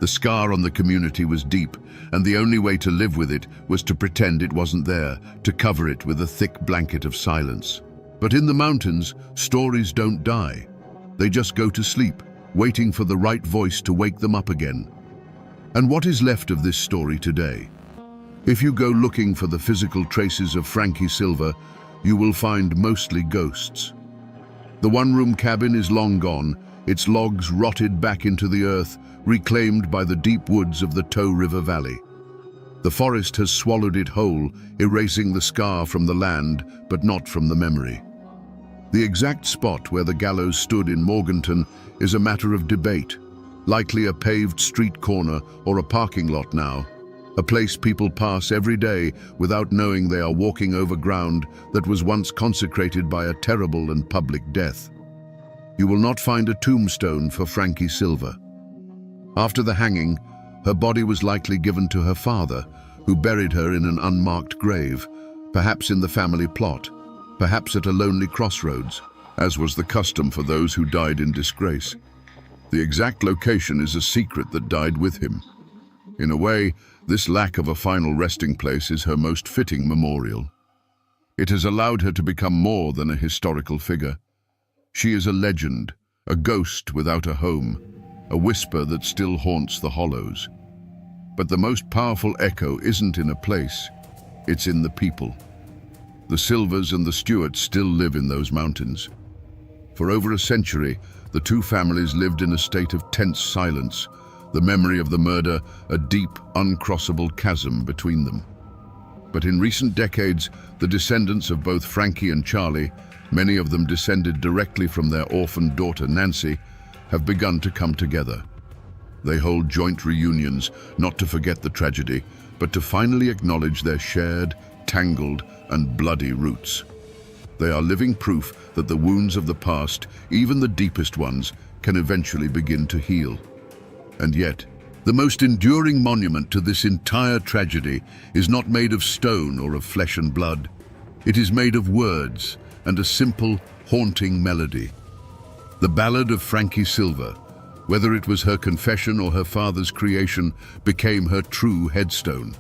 B: The scar on the community was deep, and the only way to live with it was to pretend it wasn't there, to cover it with a thick blanket of silence. But in the mountains, stories don't die. They just go to sleep, waiting for the right voice to wake them up again. And what is left of this story today? If you go looking for the physical traces of Frankie Silver, you will find mostly ghosts. The one-room cabin is long gone, its logs rotted back into the earth, reclaimed by the deep woods of the Tow River Valley. The forest has swallowed it whole, erasing the scar from the land, but not from the memory. The exact spot where the gallows stood in Morganton is a matter of debate, likely a paved street corner or a parking lot now, a place people pass every day without knowing they are walking over ground that was once consecrated by a terrible and public death. You will not find a tombstone for Frankie Silver. After the hanging, her body was likely given to her father, who buried her in an unmarked grave, perhaps in the family plot, perhaps at a lonely crossroads, as was the custom for those who died in disgrace. The exact location is a secret that died with him. In a way, this lack of a final resting place is her most fitting memorial. It has allowed her to become more than a historical figure. She is a legend, a ghost without a home, a whisper that still haunts the hollows. But the most powerful echo isn't in a place, it's in the people. The Silvers and the Stewarts still live in those mountains. For over a century, the two families lived in a state of tense silence, the memory of the murder a deep, uncrossable chasm between them. But in recent decades, the descendants of both Frankie and Charlie, many of them descended directly from their orphaned daughter Nancy, have begun to come together. They hold joint reunions, not to forget the tragedy, but to finally acknowledge their shared, tangled, and bloody roots. They are living proof that the wounds of the past, even the deepest ones, can eventually begin to heal. And yet,
A: The most enduring monument to this entire tragedy is not made of stone or of flesh and blood. It is made of words and a simple, haunting melody. The ballad of Frankie Silver, whether it was her confession or her father's creation, became her true headstone.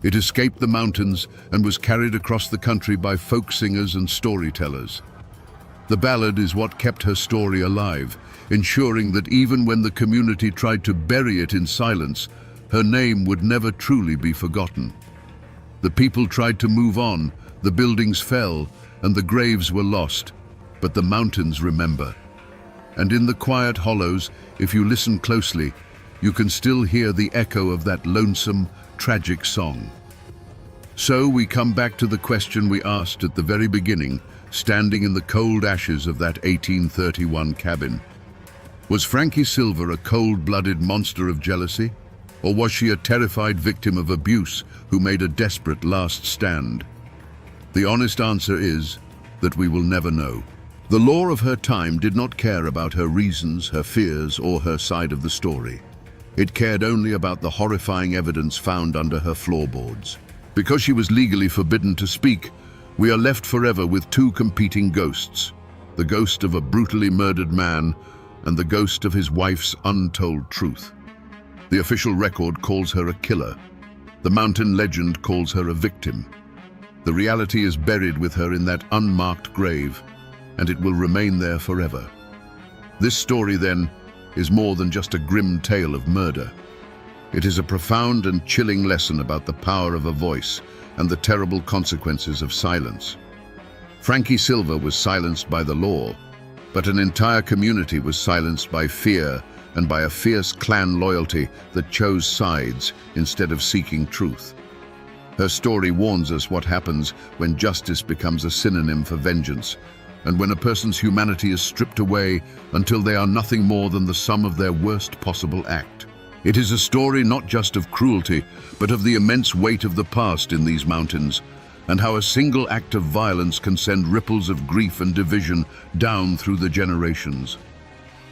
A: It escaped the mountains and was carried across the country by folk singers and storytellers. The ballad is what kept her story alive, ensuring that even when the community tried to bury it in silence, her name would never truly be forgotten. The people tried to move on, the buildings fell, and the graves were lost, but the mountains remember. And in the quiet hollows, if you listen closely, you can still hear the echo of that lonesome, tragic song. So we come back to the question we asked at the very beginning, standing in the cold ashes of that 1831 cabin. Was Frankie Silver a cold-blooded monster of jealousy? Or was she a terrified victim of abuse who made a desperate last stand? The honest answer is that we will never know. The law of her time did not care about her reasons, her fears, or her side of the story. It cared only about the horrifying evidence found under her floorboards. Because she was legally forbidden to speak, we are left forever with two competing ghosts: the ghost of a brutally murdered man and the ghost of his wife's untold truth. The official record calls her a killer. The mountain legend calls her a victim. The reality is buried with her in that unmarked grave, and it will remain there forever. This story, then, is more than just a grim tale of murder. It is a profound and chilling lesson about the power of a voice and the terrible consequences of silence. Frankie Silver was silenced by the law, but an entire community was silenced by fear and by a fierce clan loyalty that chose sides instead of seeking truth. Her story warns us what happens when justice becomes a synonym for vengeance, and when a person's humanity is stripped away until they are nothing more than the sum of their worst possible act. It is a story not just of cruelty, but of the immense weight of the past in these mountains, and how a single act of violence can send ripples of grief and division down through the generations.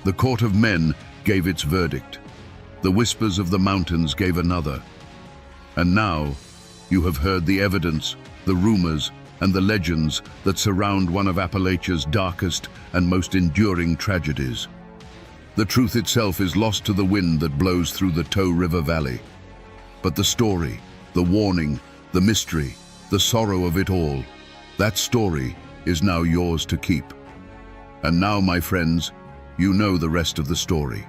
A: The court of men gave its verdict. The whispers of the mountains gave another. And now, you have heard the evidence, the rumors, and the legends that surround one of Appalachia's darkest and most enduring tragedies. The truth itself is lost to the wind that blows through the Tow River Valley. But the story, the warning, the mystery, the sorrow of it all, that story is now yours to keep. And now, my friends, you know the rest of the story.